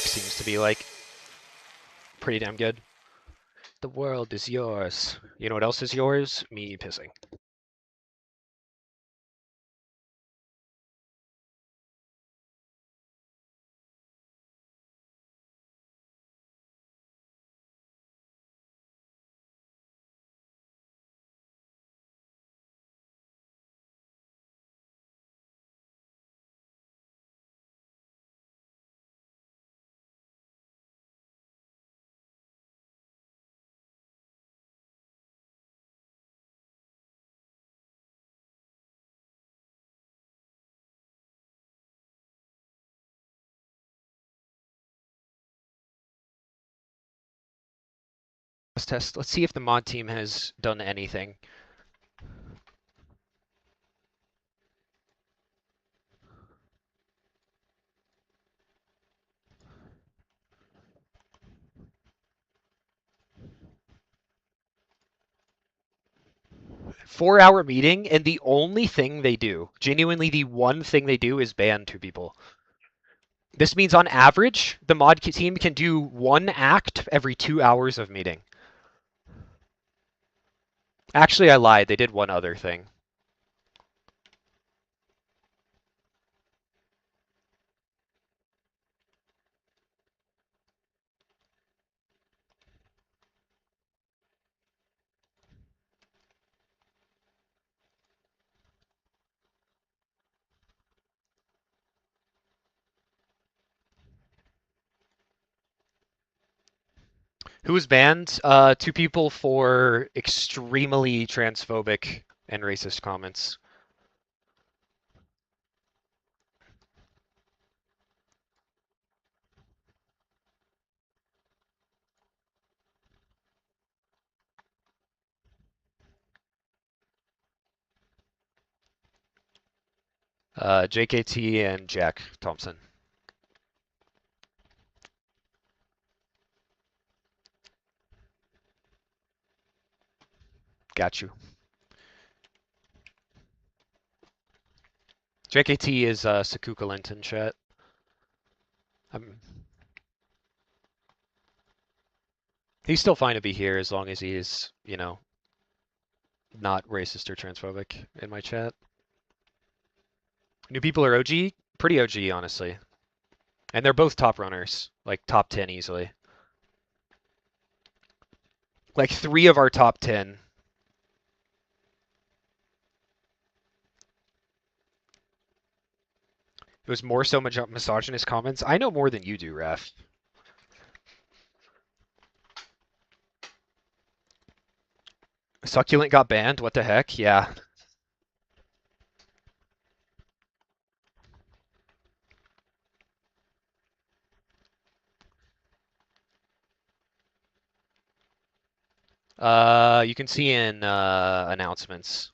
Seems to be like pretty damn good. The world is yours. You know what else is yours? Me pissing. Let's test. Let's see if the mod team has done anything. Four-hour meeting, and the only thing they do, genuinely the one thing they do, is ban 2 people. This means on average, the mod team can do 1 act every 2 hours of meeting. Actually, I lied. They did one other thing. Who was banned? 2 people for extremely transphobic and racist comments. JKT and Jack Thompson. Got you. JKT is Sakuka Linton chat. I'm, he's still fine to be here as long as he is, you know, not racist or transphobic in my chat. New people are OG, pretty OG, honestly. And they're both top runners, like top 10 easily. Like 3 of our top 10. It was more so misogynist comments. I know more than you do, Ref. Succulent got banned? What the heck? Yeah. You can see in announcements.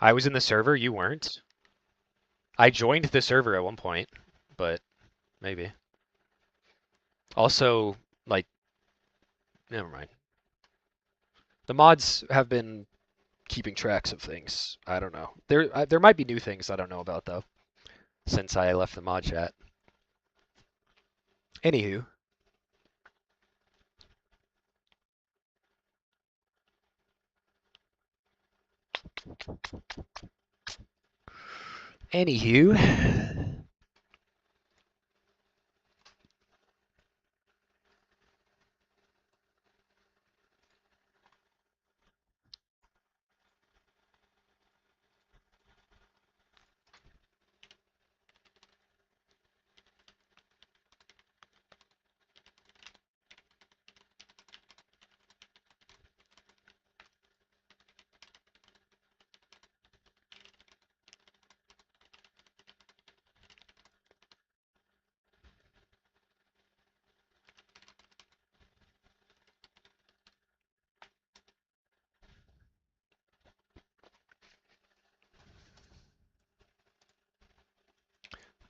I was in the server, you weren't. I joined the server at one point, but maybe. Also, like, never mind. The mods have been keeping tracks of things. I don't know. There might be new things I don't know about though, since I left the mod chat. Anywho. Anywho.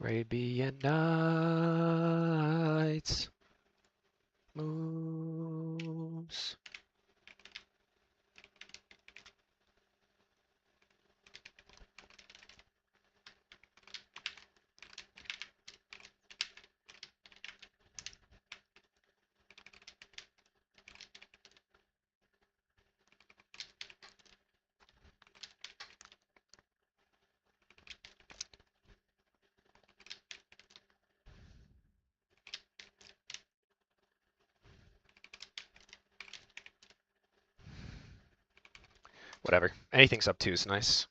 Arabian Nights moves. Whatever. Anything's up to is nice.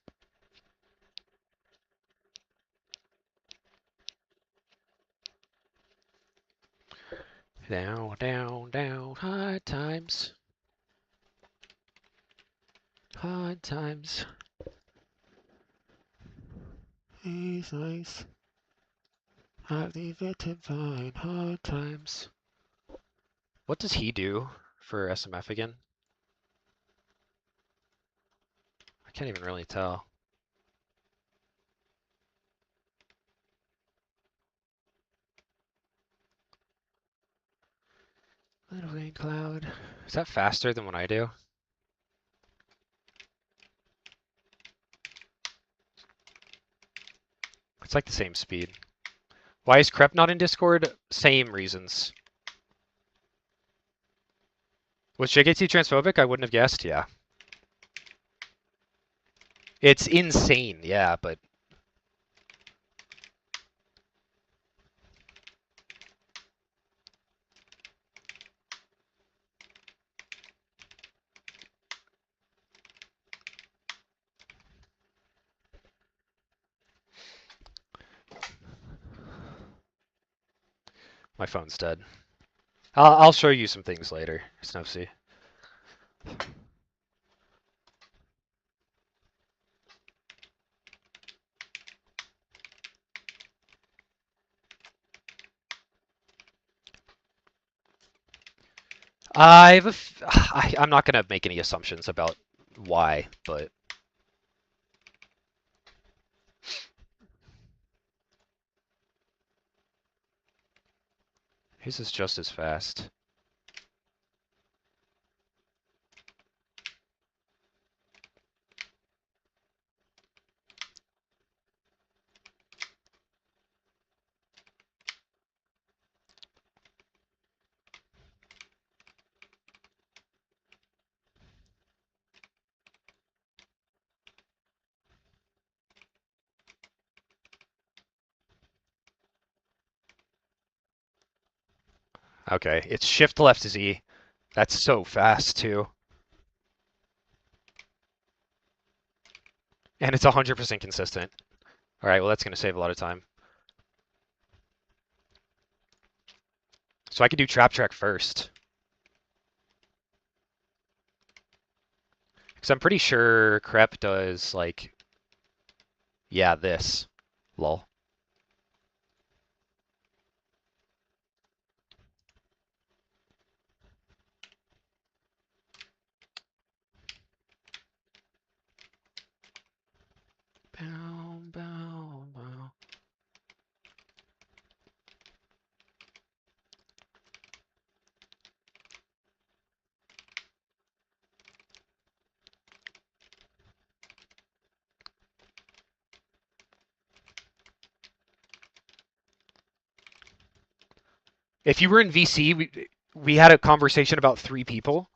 Down, down, down, hard times. Hard times. He's nice. I leave it to find hard times. What does he do for SMF again? I can't even really tell. Little rain cloud. Is that faster than what I do? It's like the same speed. Why is Crep not in Discord? Same reasons. Was JKT transphobic? I wouldn't have guessed, yeah. It's insane, yeah, but... My phone's dead. I'll show you some things later, Snowsy. I'm not gonna make any assumptions about why, but his is just as fast. Okay, it's shift left Z. That's so fast too. And it's 100% consistent. All right, well that's going to save a lot of time. So I could do trap track first. Because I'm pretty sure Crep does, like, yeah, this. Lol. Bow, bow, bow. If you were in VC, we had a conversation about 3 people,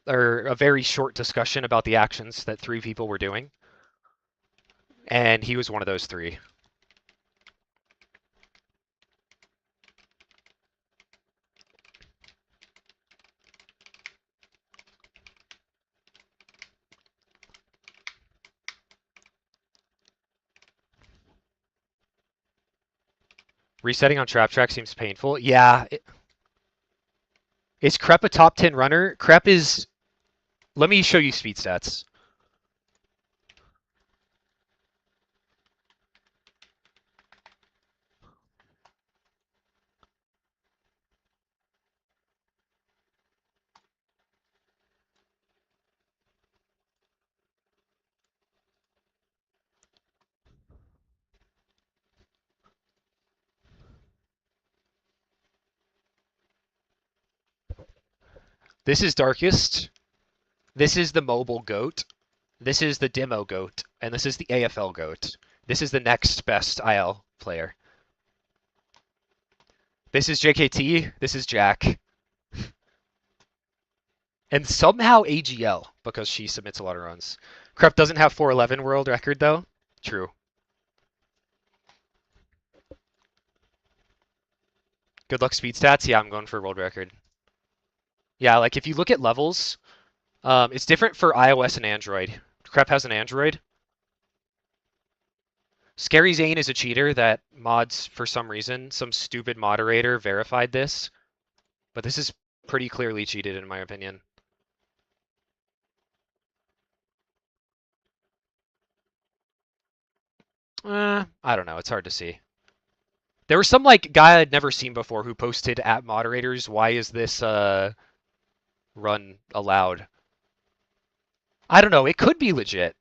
or a very short discussion about the actions that 3 people were doing, and he was one of those 3. Resetting on trap track seems painful. Yeah. Is Crep a top 10 runner? Crep is... Let me show you speed stats. This is Darkest. This is the mobile GOAT. This is the demo GOAT. And this is the AFL GOAT. This is the next best IL player. This is JKT. This is Jack. And somehow AGL, because she submits a lot of runs. Crep doesn't have 411 world record, though. True. Good luck speed stats. Yeah, I'm going for world record. Yeah, like if you look at levels, it's different for iOS and Android. Crep has an Android. Scary Zane is a cheater that mods for some reason. Some stupid moderator verified this. But this is pretty clearly cheated in my opinion. I don't know. It's hard to see. There was some like guy I'd never seen before who posted at moderators, why is this run allowed? I don't know. It could be legit.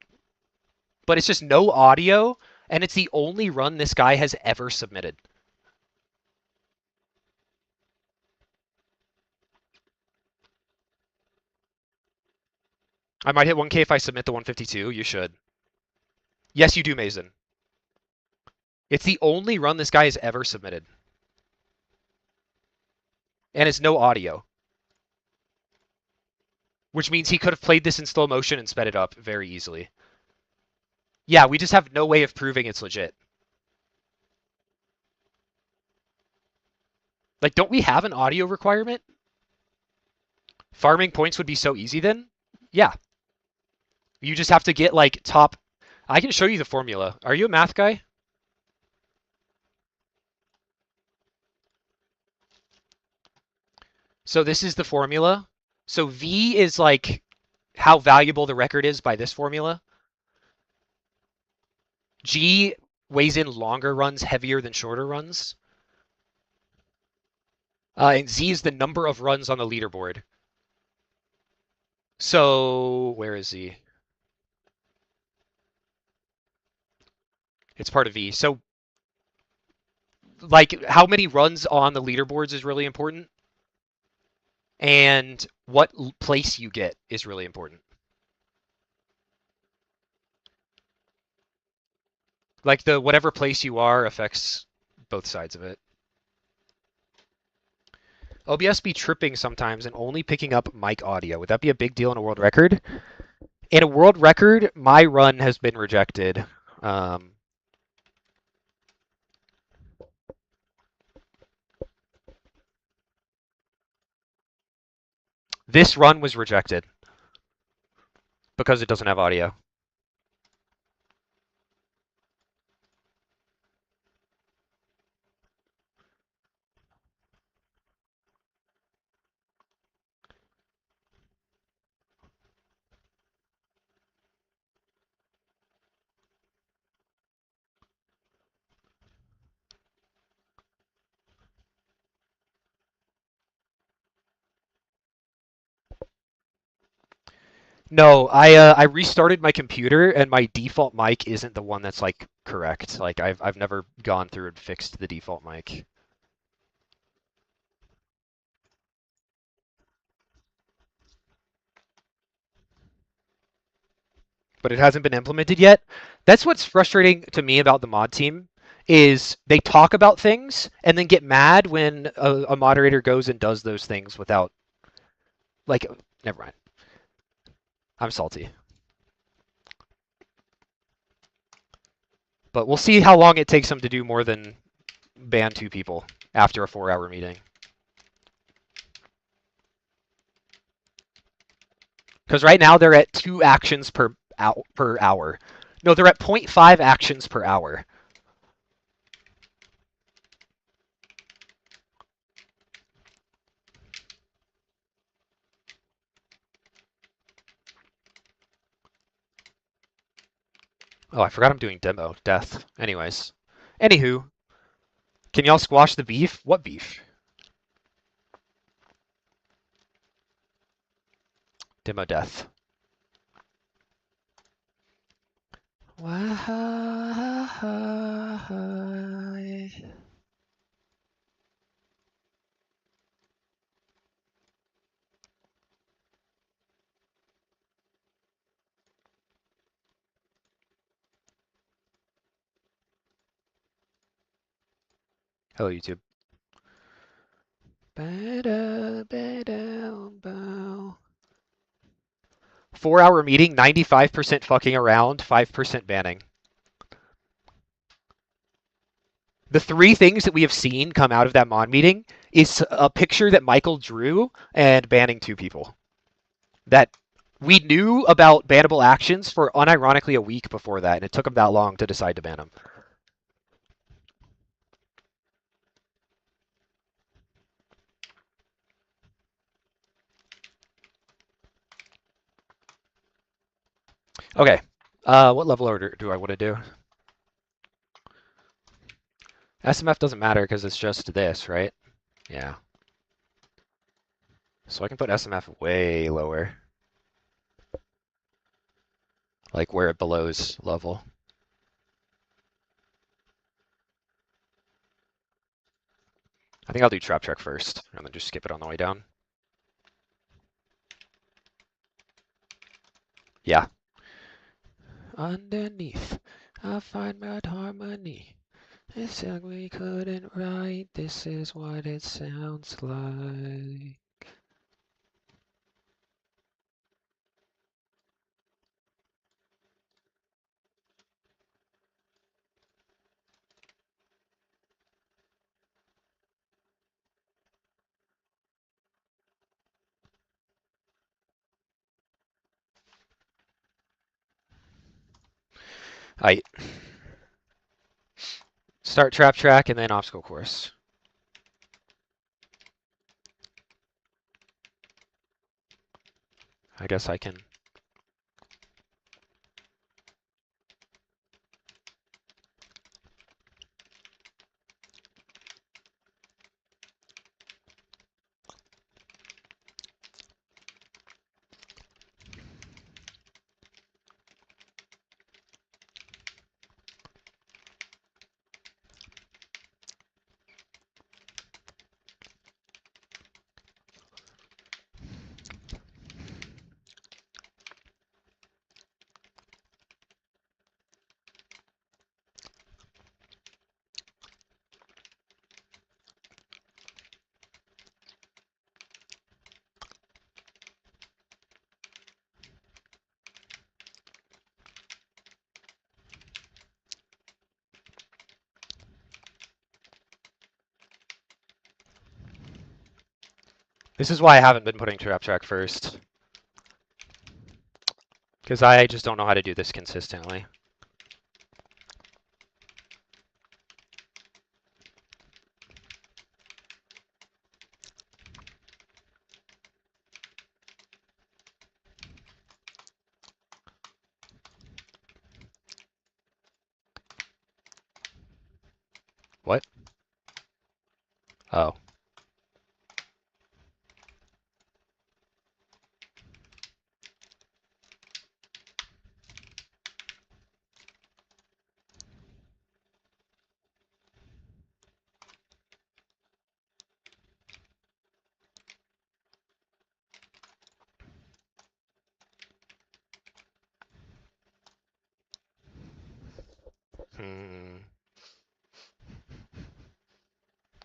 But it's just no audio, and it's the only run this guy has ever submitted. I might hit 1K if I submit the 152. You should. Yes, you do, Mason. It's the only run this guy has ever submitted. And it's no audio. Which means he could have played this in slow motion and sped it up very easily. Yeah, we just have no way of proving it's legit. Like, don't we have an audio requirement? Farming points would be so easy then? Yeah. You just have to get, like, top... I can show you the formula. Are you a math guy? So this is the formula. So V is, like, how valuable the record is by this formula. G weighs in longer runs heavier than shorter runs. And Z is the number of runs on the leaderboard. So, where is Z? It's part of V. So, like, how many runs on the leaderboards is really important. And what place you get is really important. Like, the whatever place you are affects both sides of it. OBS be tripping sometimes and only picking up mic audio. Would that be a big deal in a world record? In a world record, my run has been rejected. This run was rejected because it doesn't have audio. No, I restarted my computer and my default mic isn't the one that's like correct. Like I've never gone through and fixed the default mic. But it hasn't been implemented yet. That's what's frustrating to me about the mod team is they talk about things and then get mad when a moderator goes and does those things without like never mind. I'm salty. But we'll see how long it takes them to do more than ban 2 people after a 4-hour meeting. Because right now they're at 2 actions per hour. No, they're at 0.5 actions per hour. Oh, I forgot I'm doing demo. Death. Anyways. Anywho, can y'all squash the beef? What beef? Demo death. Why? Hello, YouTube. 4-hour meeting, 95% fucking around, 5% banning. The 3 things that we have seen come out of that mod meeting is a picture that Michael drew and banning 2 people. That we knew about bannable actions for unironically a week before that, and it took them that long to decide to ban them. Okay, what level order do I want to do? SMF doesn't matter because it's just this, right? Yeah. So I can put SMF way lower. Like where it below's level. I think I'll do Trap Trek first, and then just skip it on the way down. Yeah. Underneath, I find my harmony. It's like we couldn't write, this is what it sounds like. I start Trap Track and then Obstacle Course. I guess I can. This is why I haven't been putting trap track first. Because I just don't know how to do this consistently. What? Oh.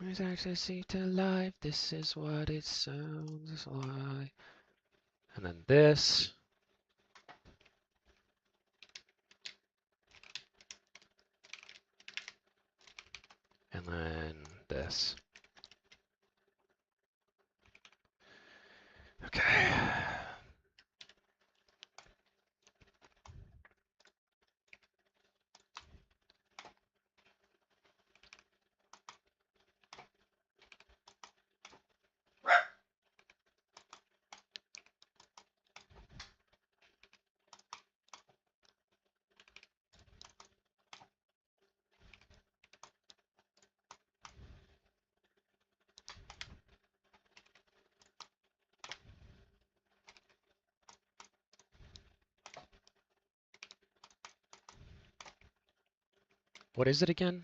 There's access to life, this is what it sounds like. And then this. And then this. Okay. What is it again?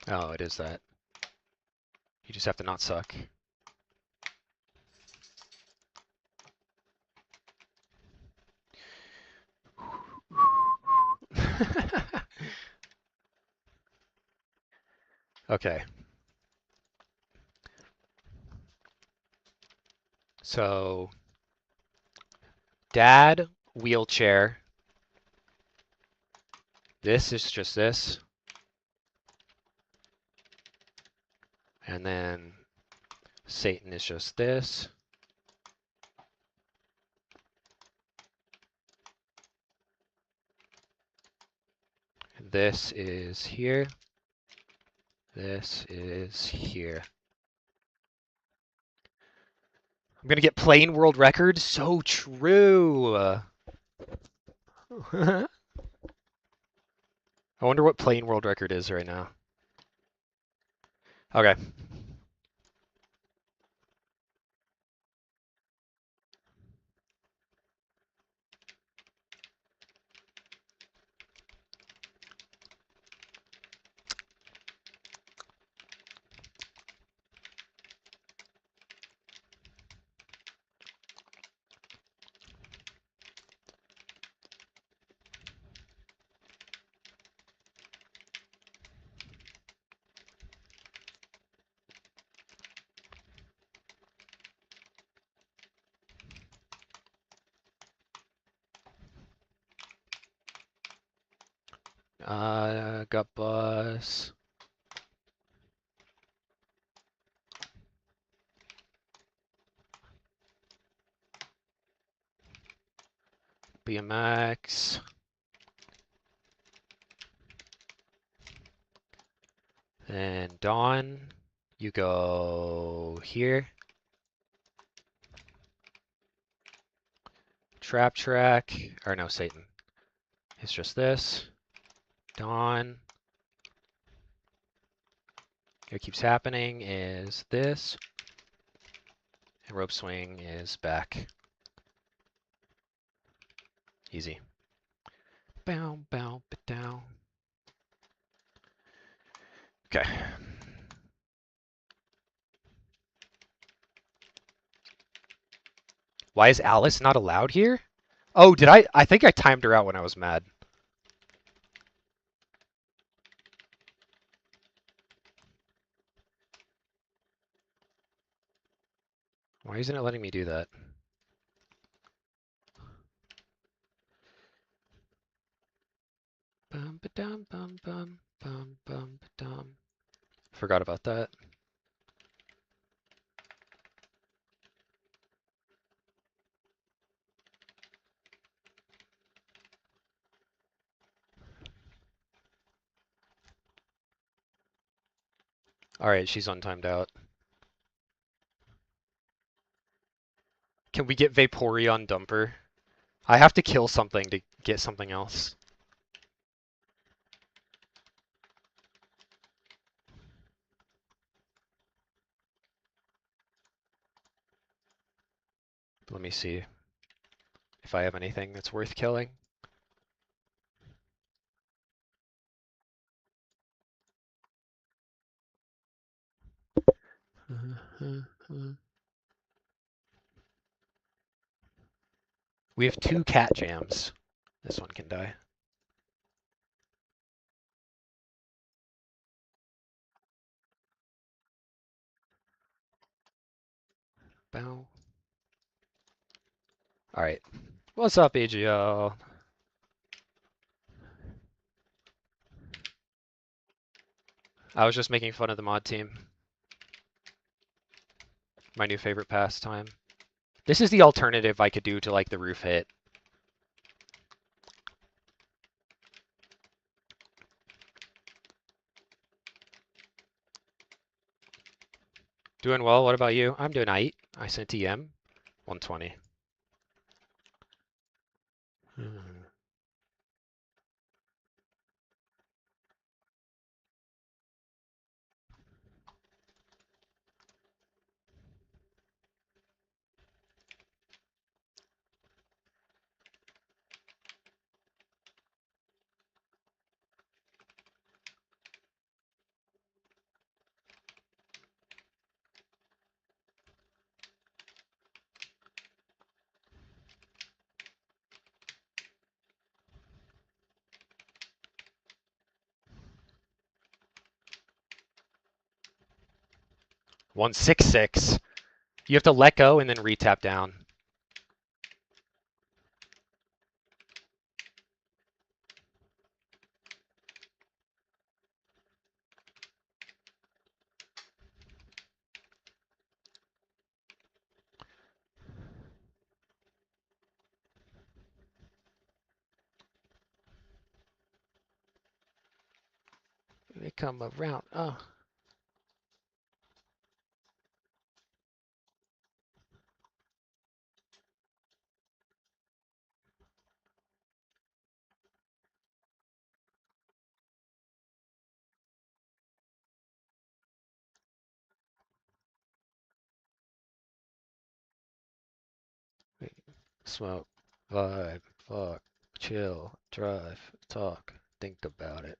Oh, it is that. You just have to not suck. Okay. So, dad, wheelchair. This is just this. And then Satan is just this. This is here. This is here. I'm gonna get plane world record. So true. I wonder what plane world record is right now. Okay. Got bus. BMX. And Dawn, you go here. Trap track, or no, Satan. It's just this. Dawn. What keeps happening is this. And rope swing is back. Easy. Bow, bow, but down. Okay. Why is Alice not allowed here? Oh, did I? I think I timed her out when I was mad. Why isn't it letting me do that? Bum, ba, dum, bum. Forgot about that. Alright, she's untimed out. Can we get Vaporeon Dumper? I have to kill something to get something else. Let me see if I have anything that's worth killing. We have 2 cat jams. This one can die. Bow. Alright. What's up, AGL? I was just making fun of the mod team. My new favorite pastime. This is the alternative I could do to like the roof hit. Doing well, what about you? I'm doing aight. I sent EM. 120. 166. You have to let go and then re-tap down. They come around. Oh. Smoke, vibe, fuck, chill, drive, talk, think about it.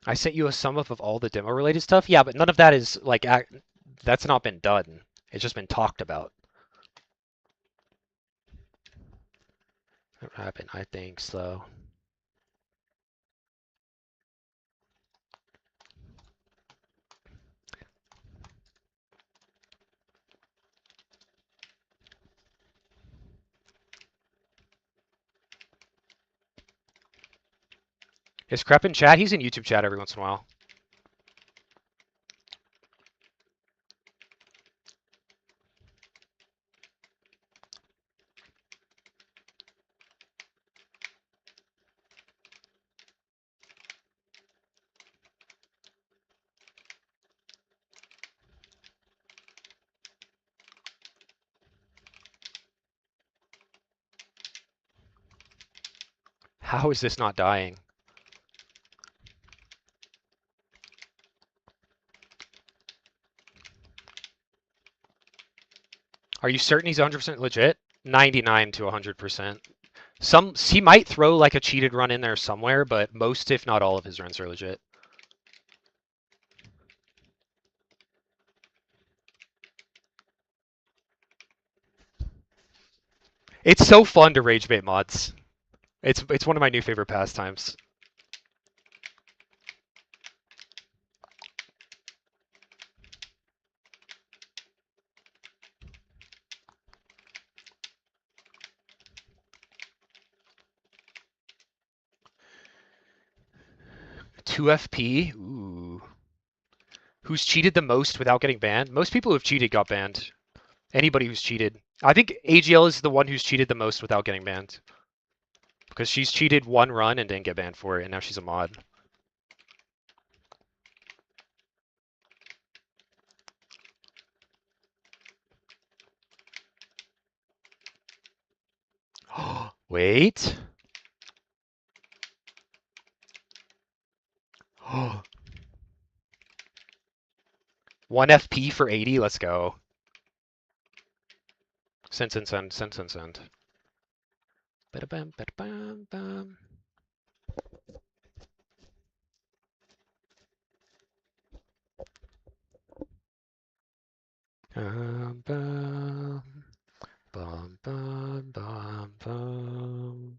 I sent you a sum up of all the demo related stuff. Yeah, but none of that is like, that's not been done. It's just been talked about. What happened? I think so. Is Crep in chat? He's in YouTube chat every once in a while. How is this not dying? Are you certain he's 100% legit? 99 to 100%. He might throw like a cheated run in there somewhere, but most, if not all, of his runs are legit. It's so fun to rage bait mods. It's one of my new favorite pastimes. 2 FP? Ooh. Who's cheated the most without getting banned? Most people who've cheated got banned. Anybody who's cheated. I think AGL is the one who's cheated the most without getting banned. Because she's cheated one run and didn't get banned for it, and now she's a mod. Wait. 1 FP for 80, let's go. Send. Ba-da-bam, ba-da-bam, bam. Bum, bum, bum, bum, bum, bum.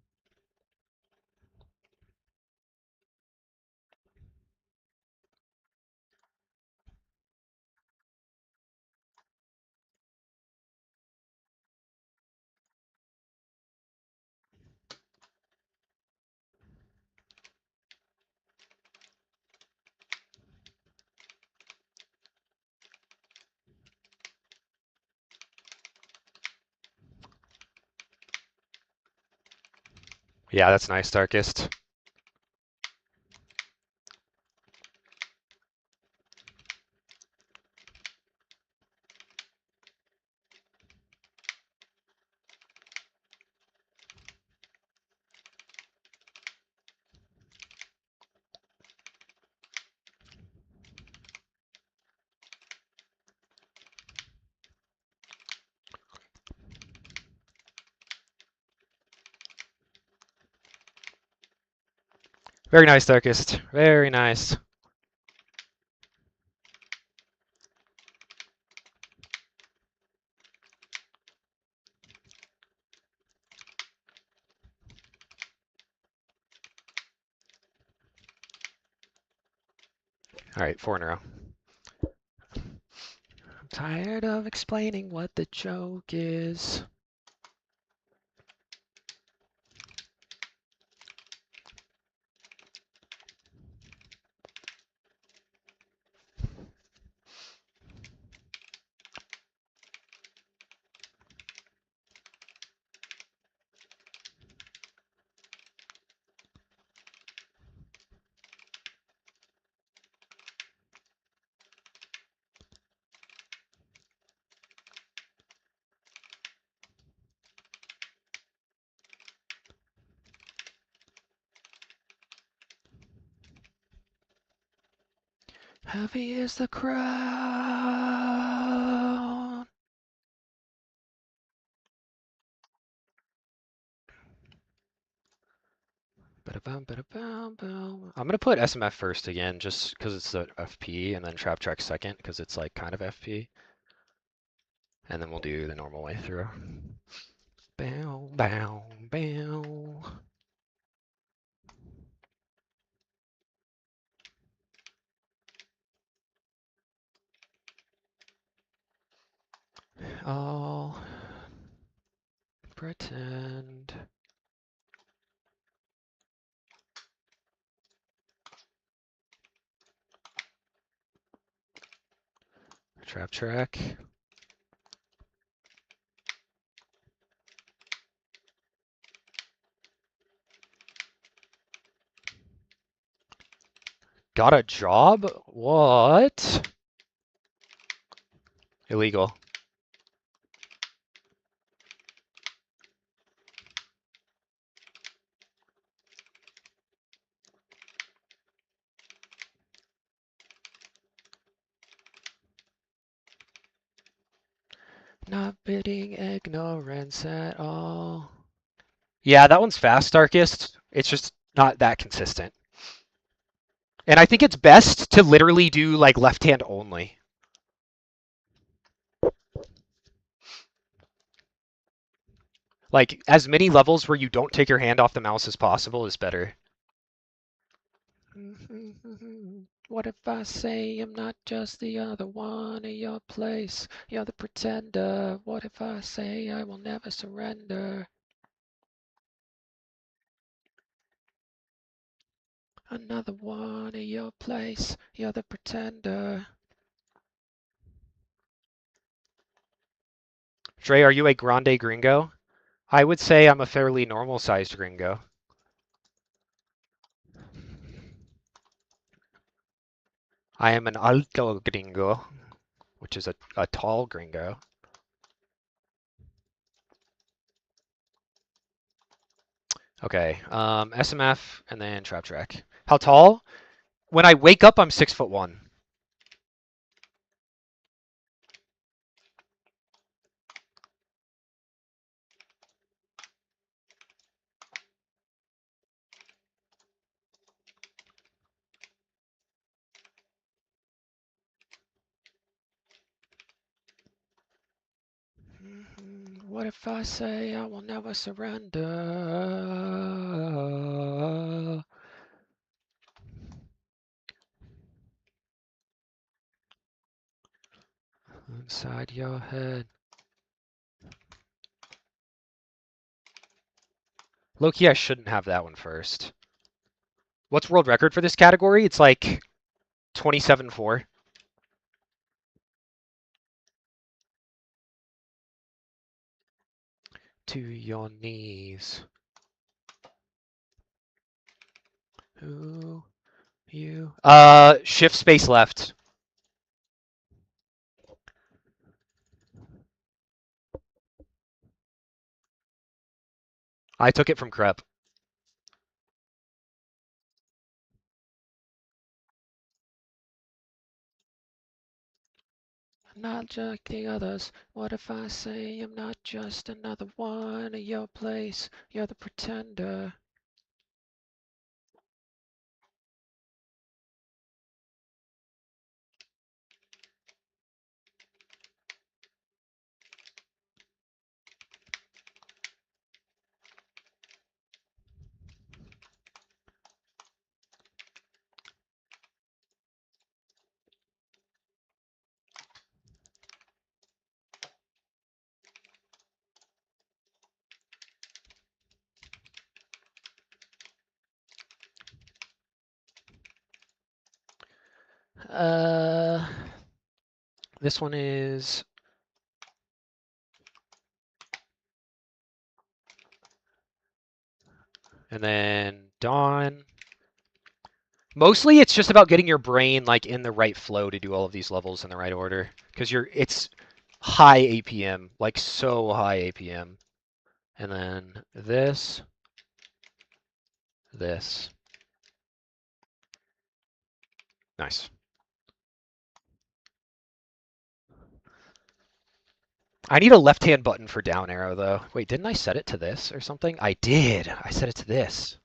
Yeah, that's nice, Darkest. Very nice, Darkest. Very nice. All right, 4 in a row. I'm tired of explaining what the joke is. Heavy is the crown. Ba-da-bum, ba-da-bum, bum. I'm gonna put SMF first again, just because it's the FP, and then Trap Track second, because it's like kind of FP. And then we'll do the normal way through. Bow, bow, bow. I'll pretend. Trap Track. Got a job? What? Illegal. Not bidding ignorance at all. Yeah, that one's fast, Darkest. It's just not that consistent. And I think it's best to literally do like left hand only. Like as many levels where you don't take your hand off the mouse as possible is better. What if I say I'm not just the other one in your place? You're the pretender. What if I say I will never surrender? Another one at your place. You're the pretender. Dre, are you a grande gringo? I would say I'm a fairly normal-sized gringo. I am an alto gringo, which is a tall gringo. Okay, SMF and then trap track. How tall? When I wake up, I'm 6'1". What if I say I will never surrender? Inside your head. Low-key, I shouldn't have that one first. What's world record for this category? It's like 27.4. To your knees. Who you? Shift space left. I took it from Crep. Not like the others. What if I say I'm not just another one at your place? You're the pretender. This one is and then Dawn. Mostly it's just about getting your brain like in the right flow to do all of these levels in the right order. Because it's high APM, like so high APM. And then this. Nice. I need a left-hand button for down arrow, though. Wait, didn't I set it to this or something? I did. I set it to this.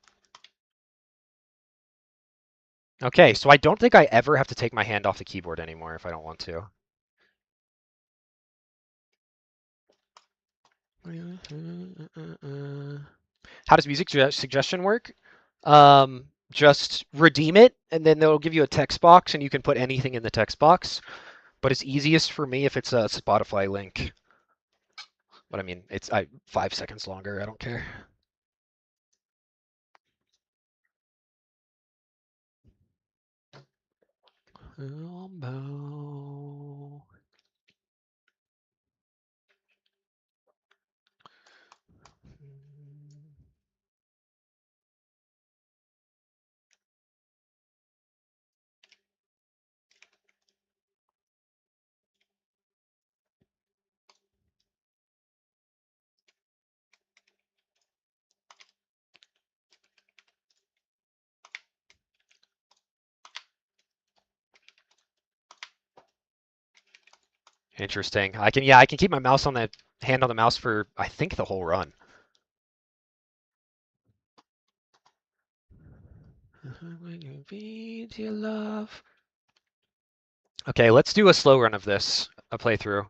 Okay, so I don't think I ever have to take my hand off the keyboard anymore if I don't want to. How does music suggestion work? Just redeem it, and then they'll give you a text box, and you can put anything in the text box. But it's easiest for me if it's a Spotify link. But I mean, it's 5 seconds longer. I don't care. Interesting. I can keep my mouse on the hand on the mouse for I think the whole run. When you feed your love. Okay, let's do a slow run of this, a playthrough.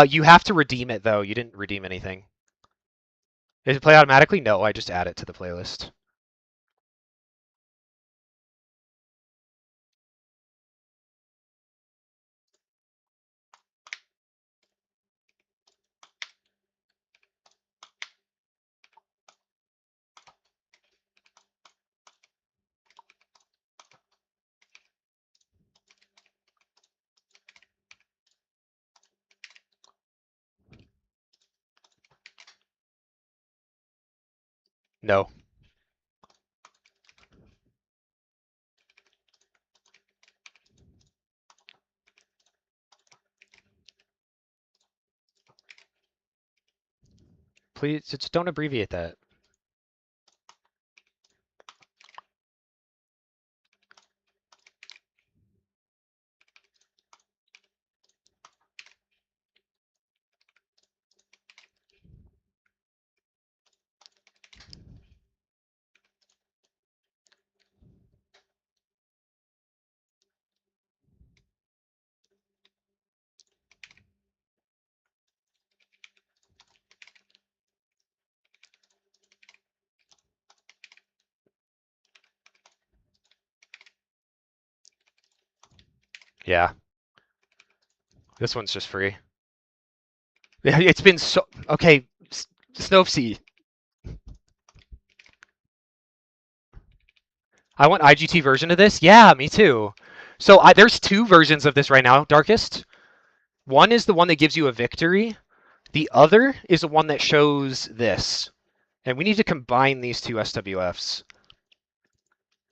You have to redeem it though. You didn't redeem anything. Does it play automatically? No, I just add it to the playlist. No. Please, just don't abbreviate that. Yeah. This one's just free. It's been so... Okay, Snopesy. I want IGT version of this? Yeah, me too. So there's two versions of this right now, Darkest. One is the one that gives you a victory. The other is the one that shows this. And we need to combine these two SWFs.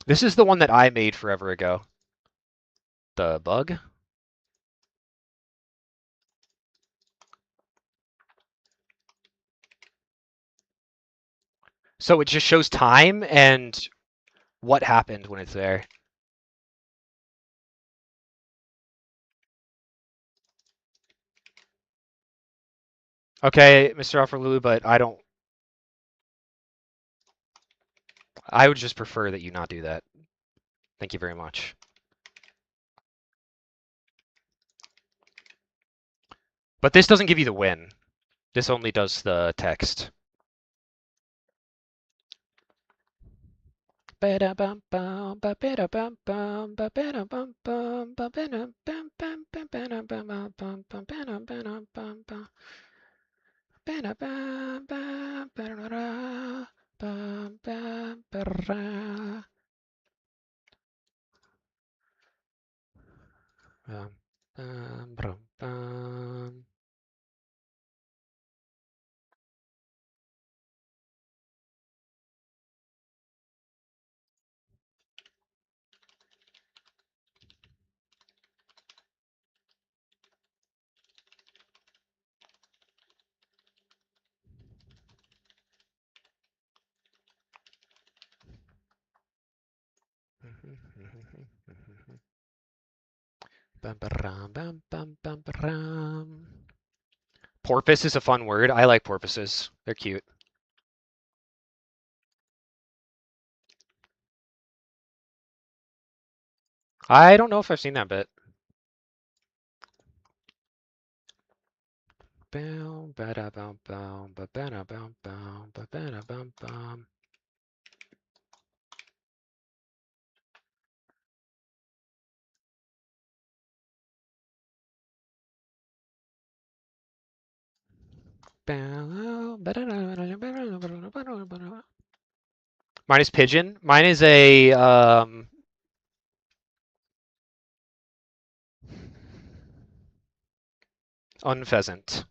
This is the one that I made forever ago. The bug? So it just shows time and what happened when it's there. Okay, Mr. Offerlulu, but I don't... I would just prefer that you not do that. Thank you very much. But this doesn't give you the win. This only does the text. Porpoise is a fun word. I like porpoises. They're cute. I don't know if I've seen that bit. Mine is pigeon. Mine is a unpheasant.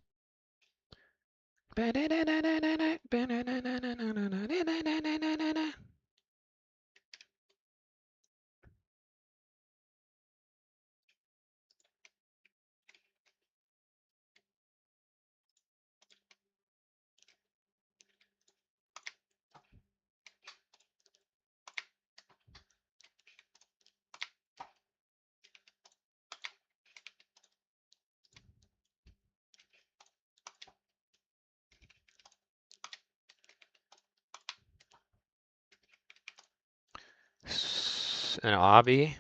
An obby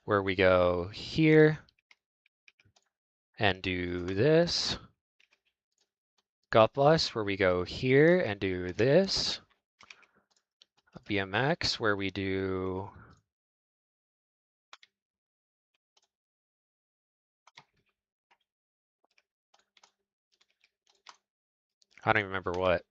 where we go here and do this. Gutless where we go here and do this. A BMX where we do I don't even remember what.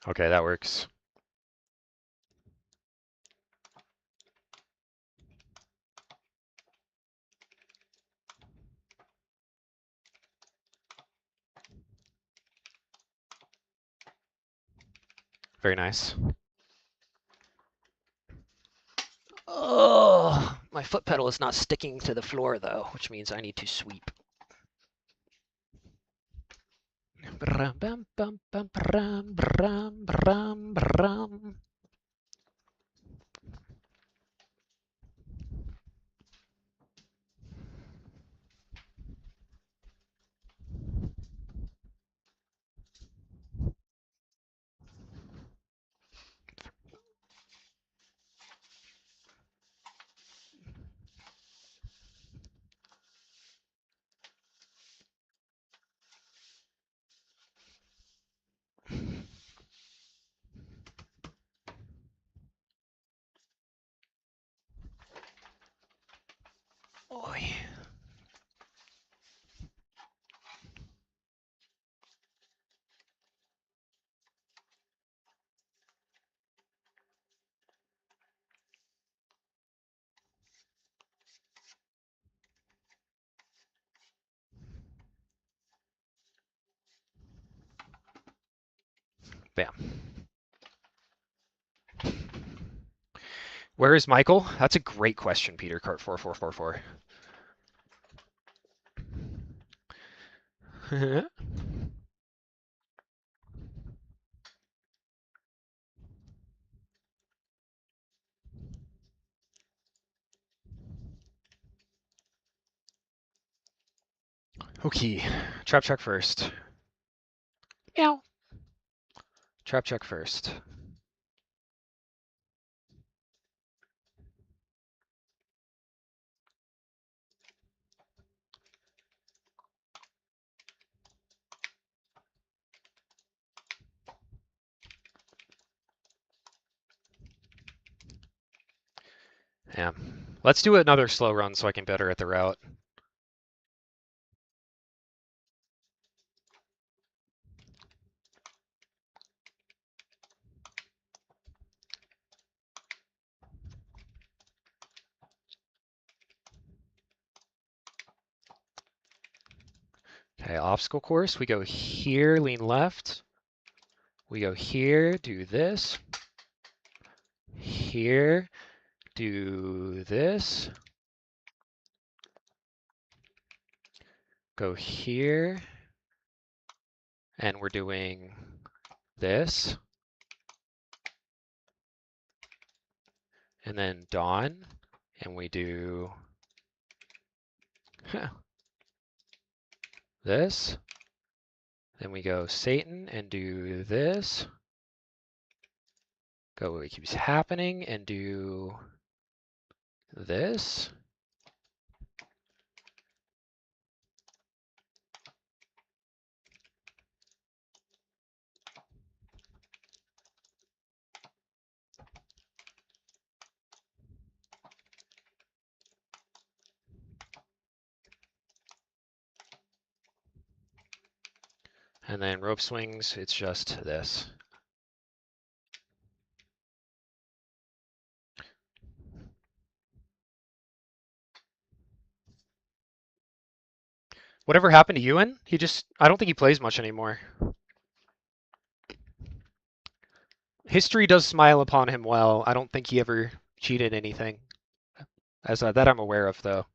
Okay, that works. Very nice. Oh, my foot pedal is not sticking to the floor though, which means I need to sweep. Oy. Bam. Where is Michael? That's a great question, Peter. Cart 4444. Okay, trap check first. Meow. Trap check first. Yeah. Let's do another slow run so I can better at the route. Okay, obstacle course. We go here, lean left. We go here, do this. Here, do this. Go here. And we're doing this. And then dawn. And we do this. Then we go Satan and do this. Go where it keeps happening and do this. And then rope swings, it's just this. Whatever happened to Ewan? I don't think he plays much anymore. History does smile upon him well. I don't think he ever cheated anything. As that I'm aware of, though.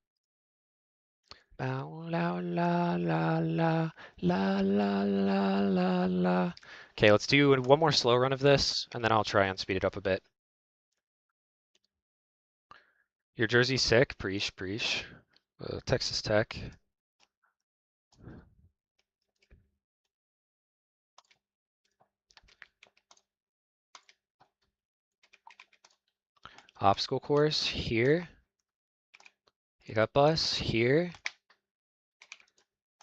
Bow, la, la, la, la, la, la, la, la, la. Okay, let's do one more slow run of this, and then I'll try and speed it up a bit. Your jersey's sick? Preach, preach. Texas Tech. Obstacle course here. You got bus here.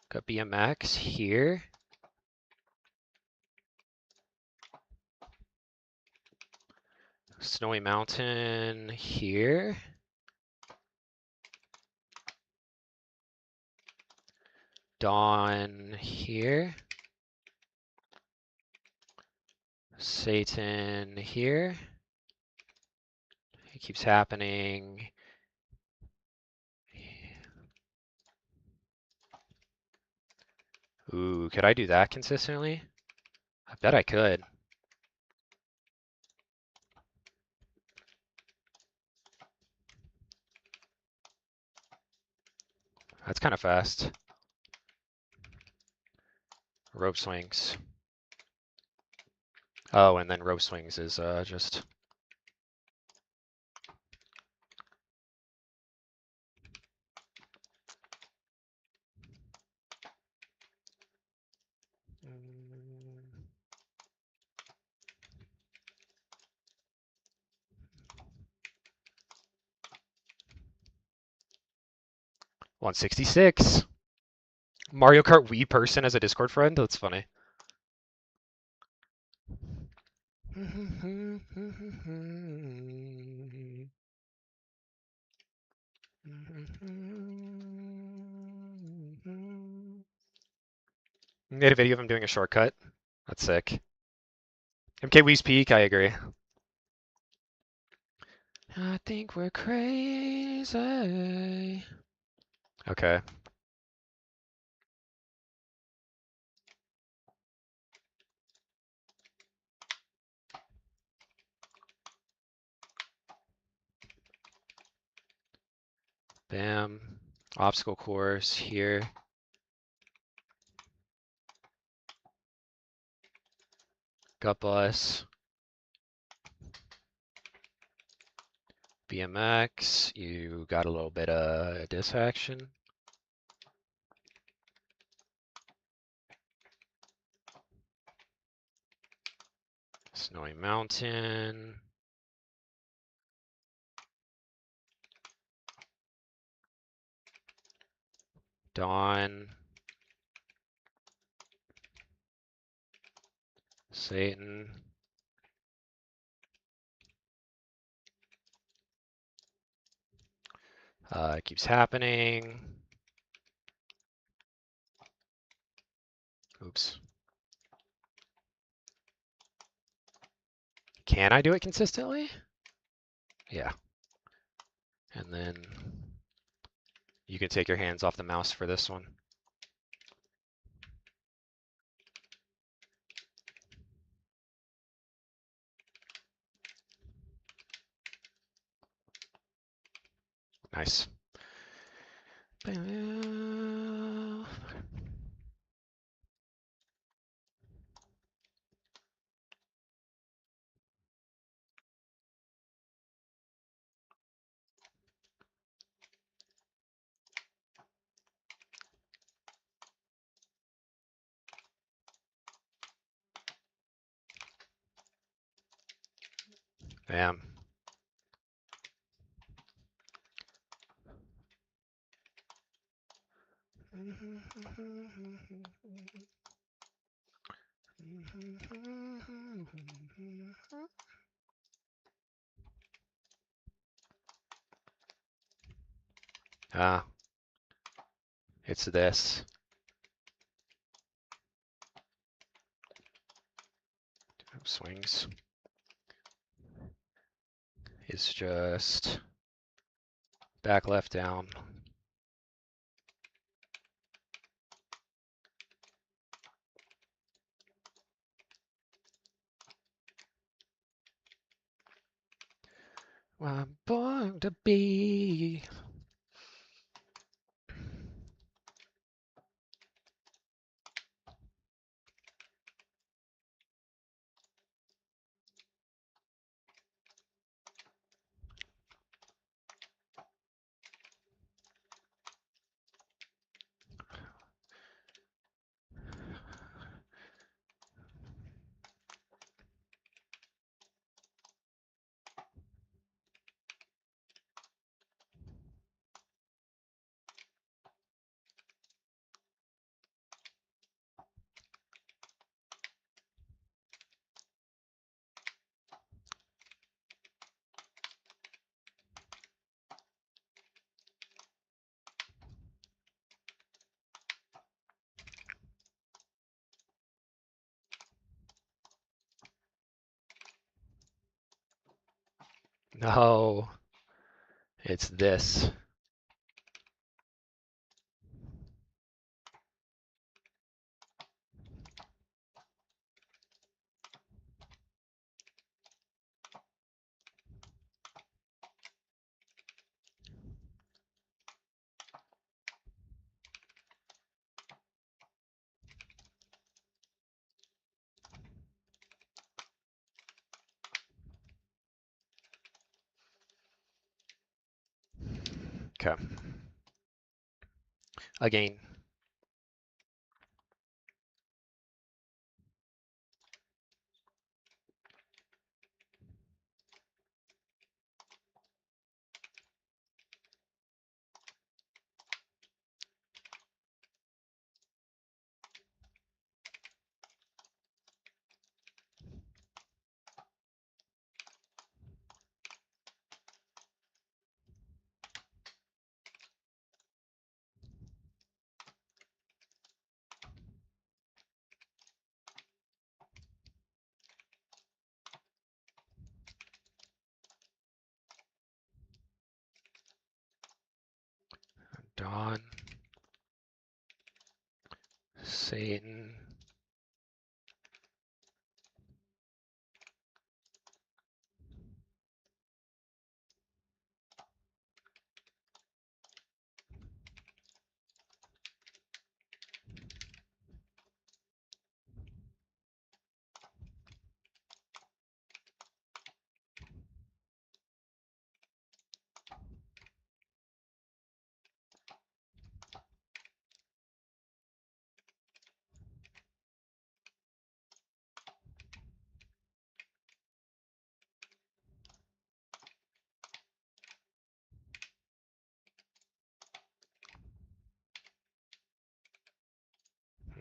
Got BMX here. Snowy Mountain here. Dawn here. Satan here. It keeps happening. Ooh, could I do that consistently? I bet I could. That's kind of fast. Rope swings. Oh, and then rope swings is just... Mm. 166. Mario Kart Wii person as a Discord friend? That's funny. Made a video of him doing a shortcut. That's sick. MK Wii's peak, I agree. I think we're crazy. Okay. Bam. Obstacle course here. Gut bus. BMX. You got a little bit of diss action. Snowy Mountain. Dawn. Satan. It keeps happening. Oops. Can I do it consistently? Yeah. And then you can take your hands off the mouse for this one. Nice. Bam. Ah, it's this. Swings. It's just back left down. Well, I'm born to be. No, it's this. Okay. Again. Dawn. Satan.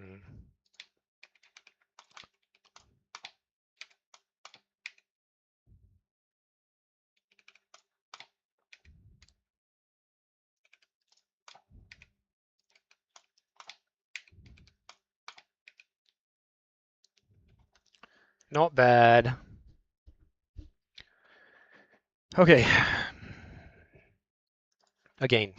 Hmm. Not bad. Okay. Again.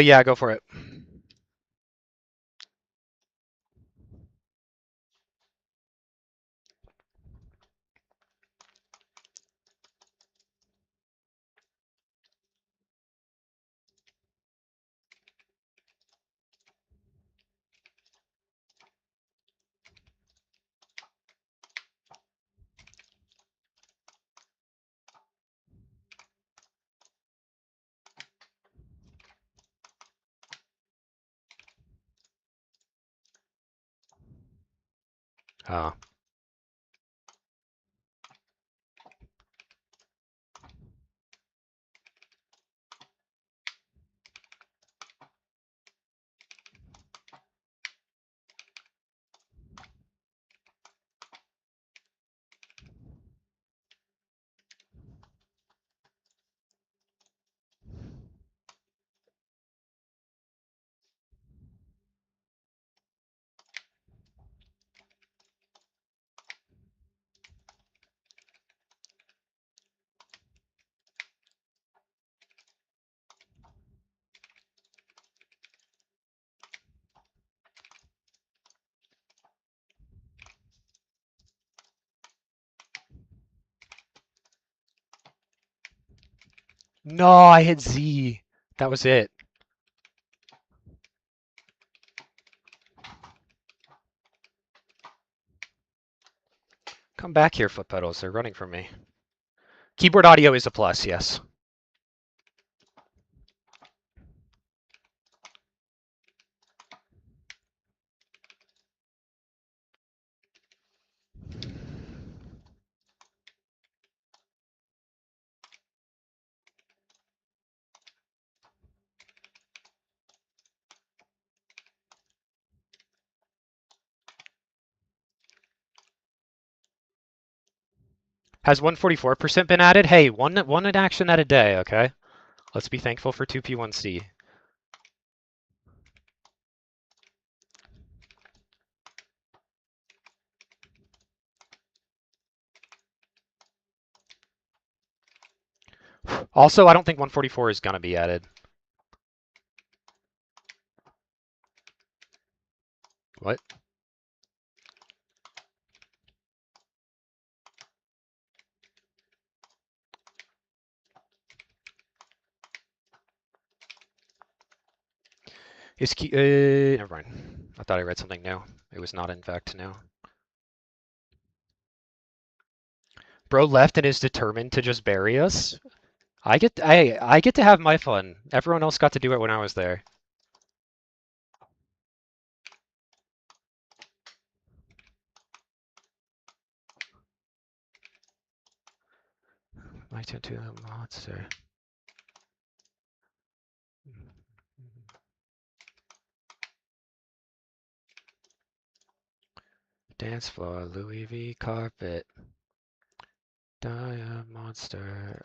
Yeah, go for it. Uh, no, I hit Z. That was it. Come back here, foot pedals. They're running from me. Keyboard audio is a plus, yes. Has 144% been added? Hey, one action at a day, okay? Let's be thankful for 2P1C. Also, I don't think 144 is gonna be added. What? Is key? Never mind. I thought I read something new. It was not, in fact, new. Bro left and is determined to just bury us. I get to have my fun. Everyone else got to do it when I was there. I turn to a monster. Dance floor, Louis V carpet. Die a monster.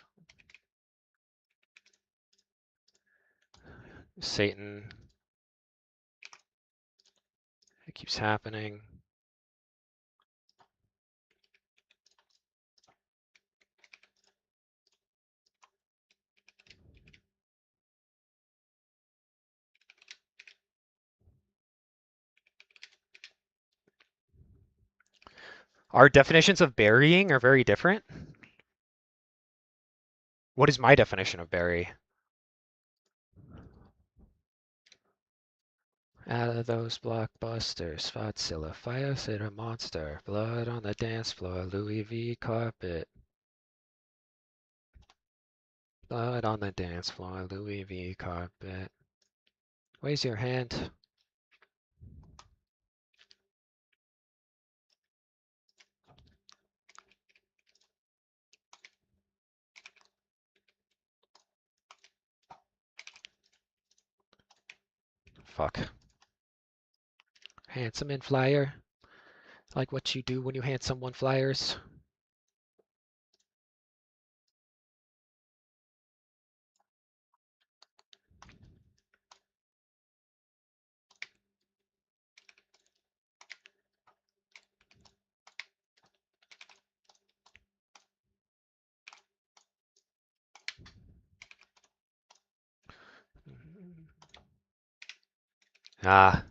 Satan. It keeps happening. Our definitions of burying are very different. What is my definition of bury? Out of those blockbusters, Fotzilla, fire said a monster, blood on the dance floor, Louis V carpet. Blood on the dance floor, Louis V carpet. Raise your hand. Fuck. Handsome and flyer. Like what you do when you hand someone flyers. Ah.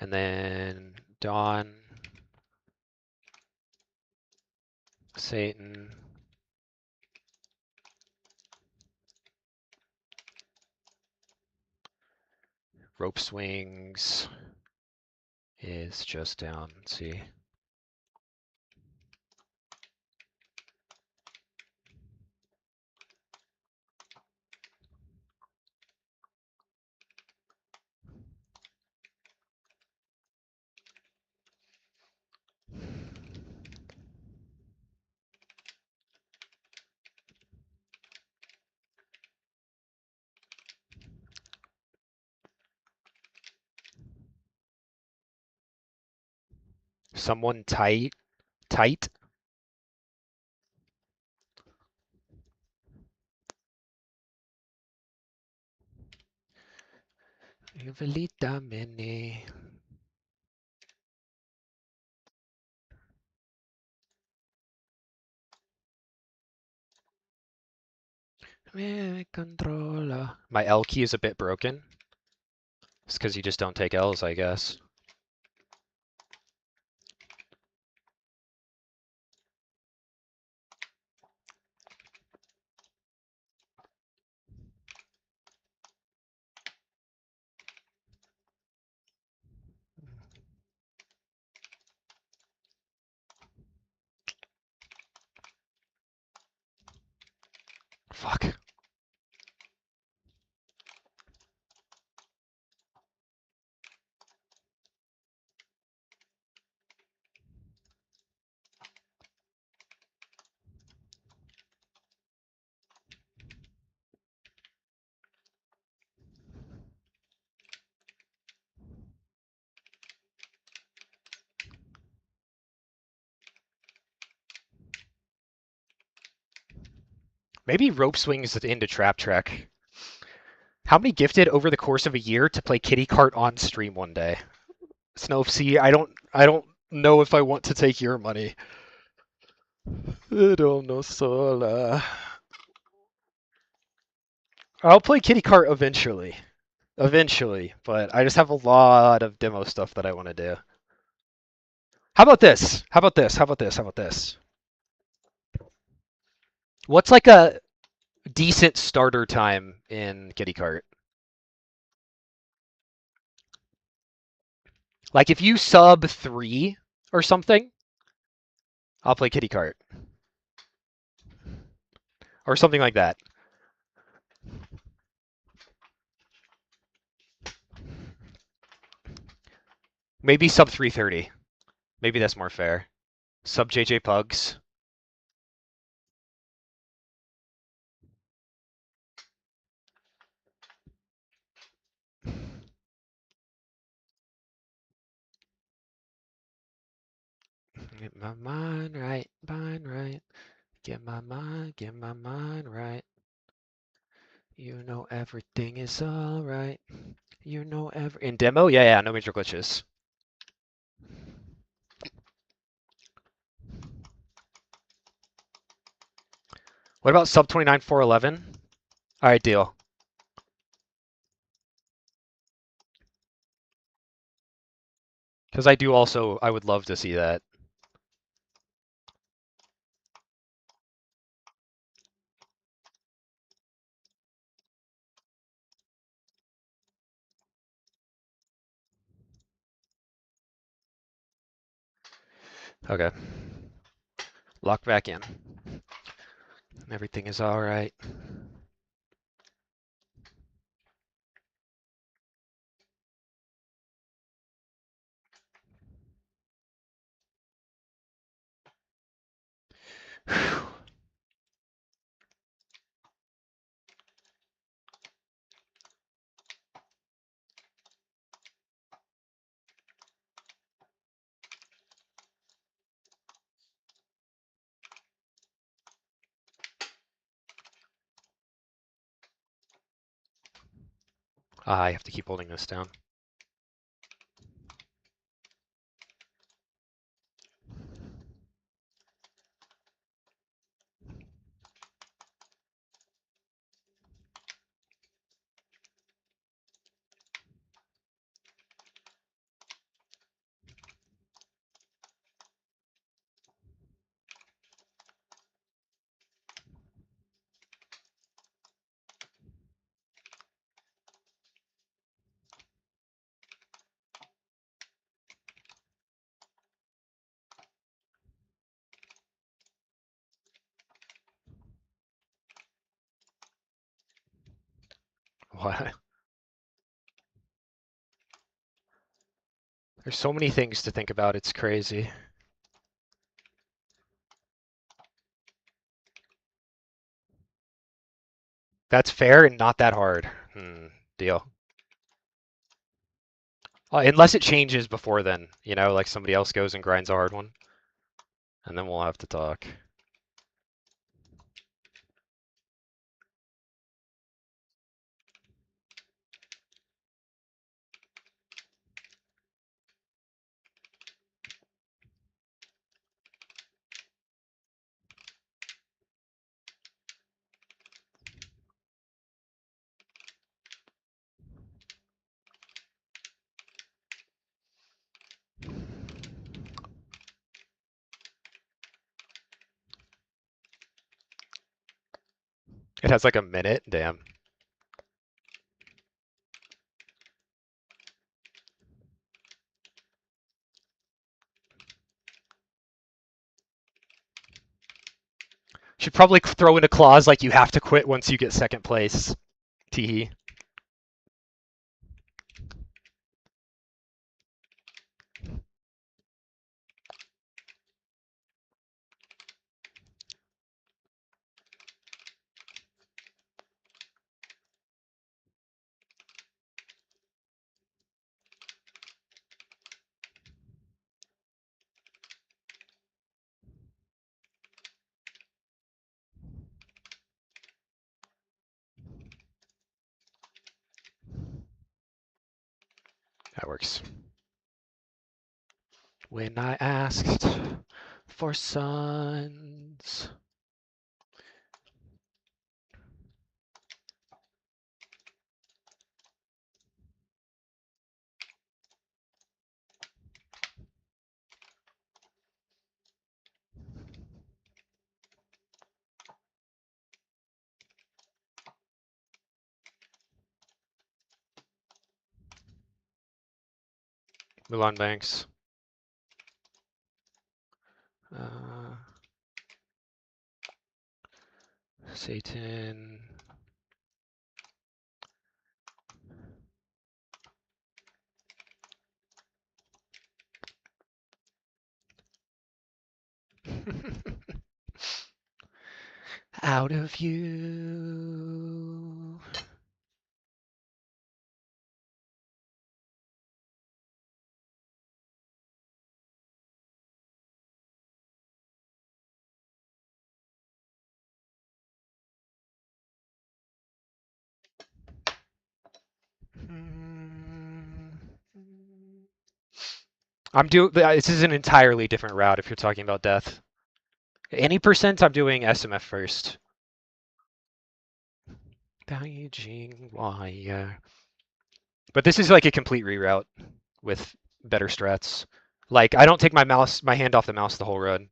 And then Dawn. Satan. Rope swings is just down. Let's see. Someone tight. Tight. Evelita Mini. Me controla. My L key is a bit broken. It's because you just don't take L's, I guess. Fuck. Maybe rope swings into trap trek. How many gifted over the course of a year to play kitty cart on stream one day? Snopesy, I don't know if I want to take your money. I don't know, Sola. I'll play kitty cart eventually. Eventually, but I just have a lot of demo stuff that I want to do. How about this? How about this? How about this? How about this? What's like a decent starter time in kitty cart? Like if you sub 3 or something, I'll play kitty cart. Or something like that. Maybe sub 330. Maybe that's more fair. Sub JJ Pugs. Get my mind right, mind right. Get my mind right. You know everything is alright. You know in demo? Yeah, no major glitches. What about sub 29 411? Alright, deal. Because I would love to see that. Okay. Lock back in. Everything is alright. I have to keep holding this down. What? There's so many things to think about, it's crazy. That's fair and not that hard. Deal. Unless it changes before then, like somebody else goes and grinds a hard one. And then we'll have to talk. It has like a minute? Damn. Should probably throw in a clause like you have to quit once you get second place. Teehee. That works. When I asked for sons. Mulan Banks. Uh, Satan. Out of you. This is an entirely different route if you're talking about death. Any percent, I'm doing SMF first. Damaging wire. But this is like a complete reroute with better strats. Like, I don't take my hand off the mouse the whole run.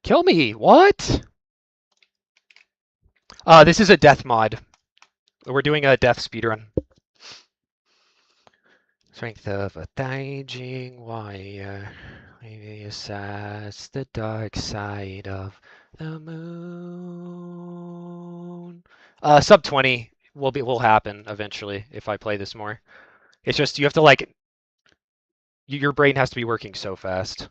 Kill me! What? This is a death mod. We're doing a death speedrun. Strength of a Taijing wire. Maybe assess the dark side of the moon. Sub 20 will happen eventually if I play this more. It's just you have to like your brain has to be working so fast.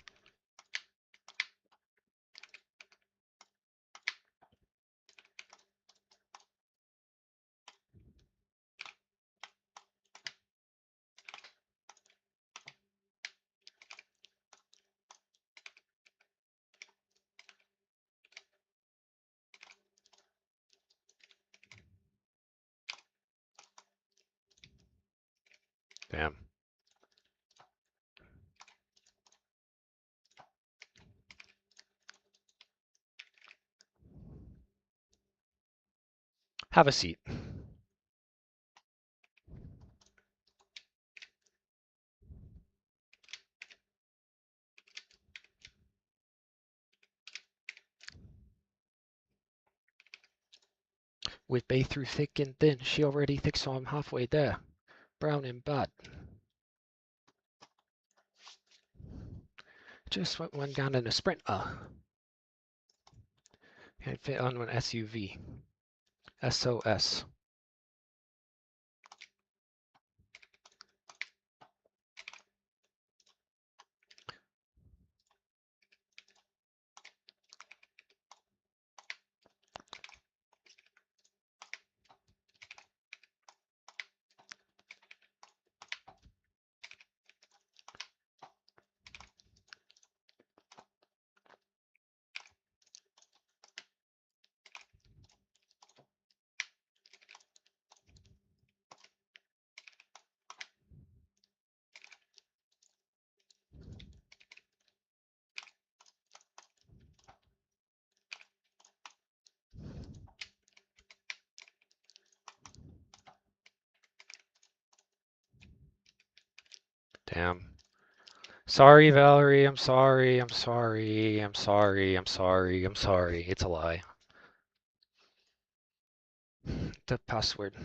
Damn. Have a seat. With bay through thick and thin, she already thick, so I'm halfway there. Brown and bad. Just went one down in a sprint. Can't fit on an SUV. SOS. Damn. Sorry, Valerie. I'm sorry. I'm sorry. I'm sorry. I'm sorry. I'm sorry. It's a lie. The password.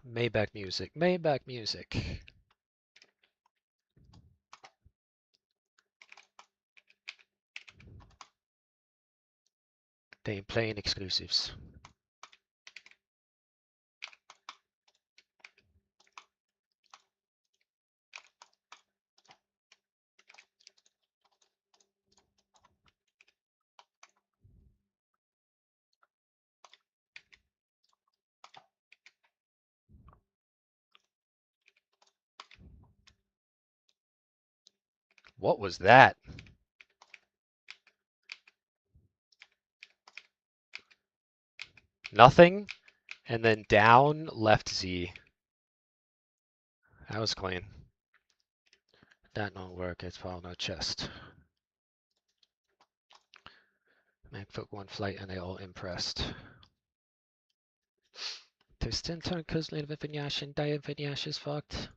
Maybach music. Maybach music. They ain't playing exclusives. What was that? Nothing, and then down, left Z. That was clean. That don't work, it's probably no chest. Make foot one flight and they all impressed. Testin turn Kuzlin Vivinyash and Dia Vinyash is fucked.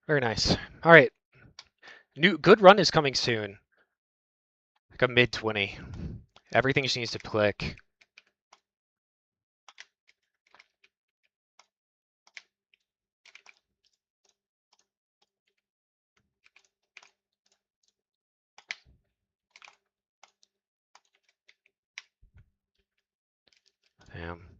Very nice. All right. New good run is coming soon. Like a mid 20. Everything just needs to click. Damn.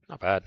Not bad.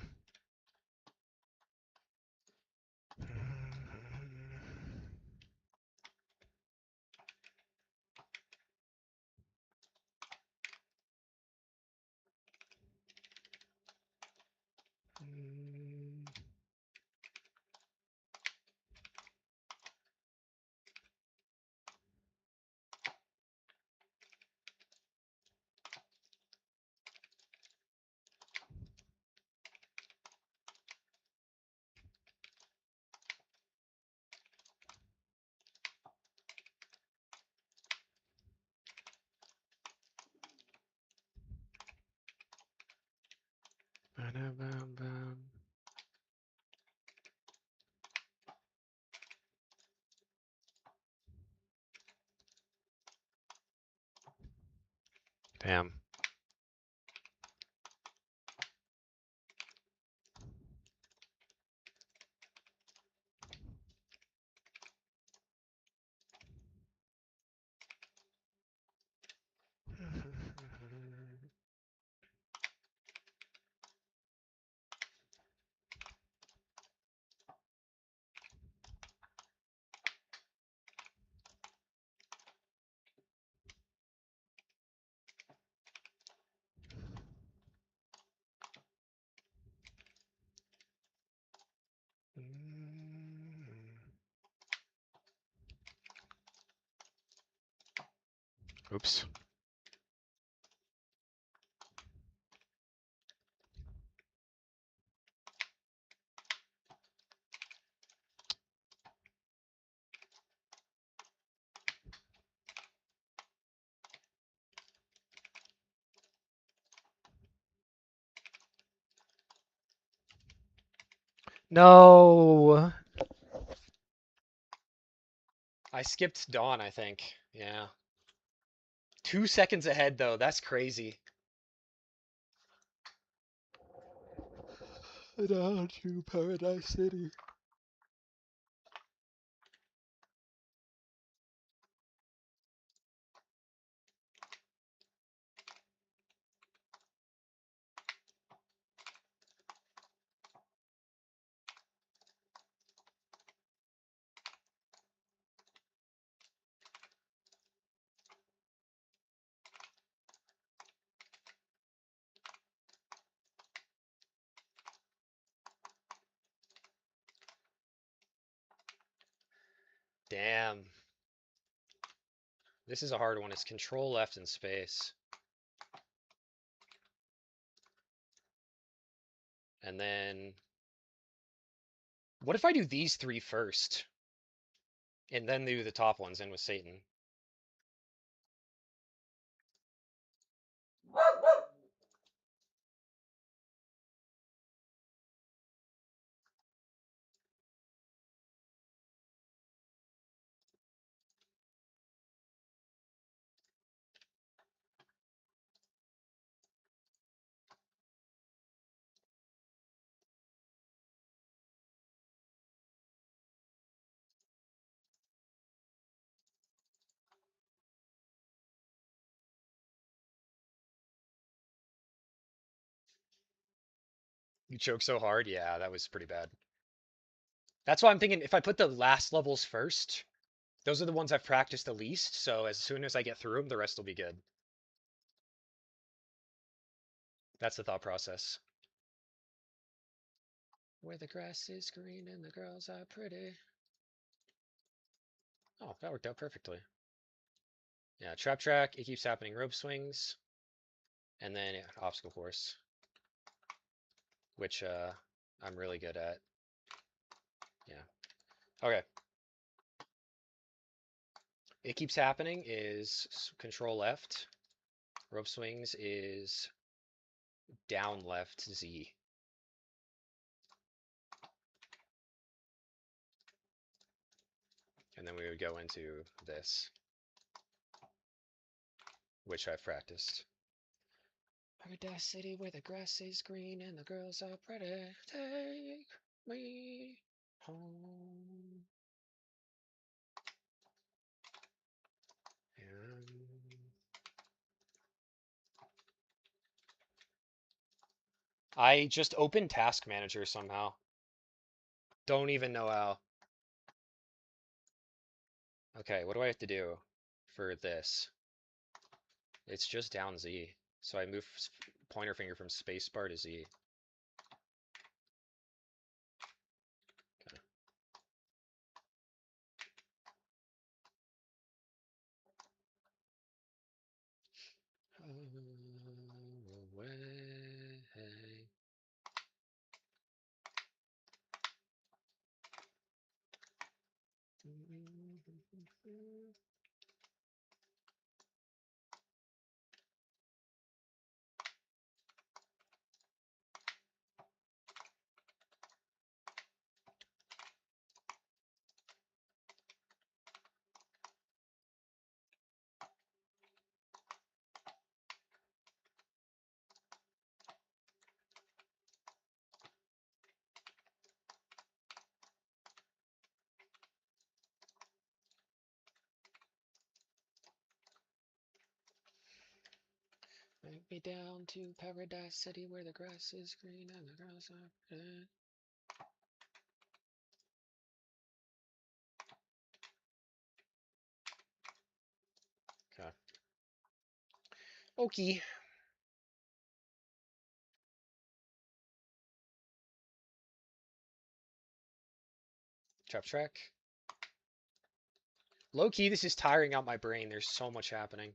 Damn. Oops. No. skipped dawn, I think. Yeah. 2 seconds ahead, though. That's crazy. Down to Paradise City. Damn. This is a hard one. It's control left in space. And then... What if I do these three first? And then do the top ones in with Satan? You choke so hard? Yeah, that was pretty bad. That's why I'm thinking if I put the last levels first, those are the ones I've practiced the least, so as soon as I get through them, the rest will be good. That's the thought process. Where the grass is green and the girls are pretty. Oh, that worked out perfectly. Yeah, trap track, it keeps happening, rope swings, and then yeah, obstacle course, which I'm really good at. Yeah. Okay. It keeps happening is control left. Rope swings is down left Z. And then we would go into this, which I've practiced. Paradise City where the grass is green and the girls are pretty. Take me home. I just opened Task Manager somehow. Don't even know how. Okay, what do I have to do for this? It's just down Z. So I move pointer finger from spacebar to Z. Okay. Away. Take me down to Paradise City where the grass is green and the girls are pretty. Okay. Okay. Trap track. Low key, this is tiring out my brain. There's so much happening.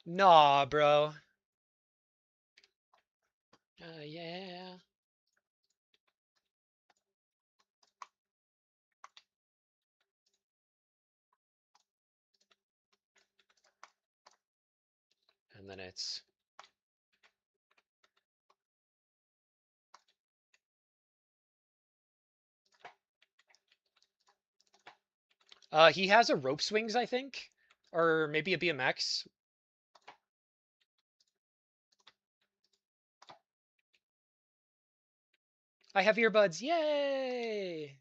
Nah, bro. Yeah. And then it's... he has a rope swings, I think. Or maybe a BMX. I have earbuds. Yay!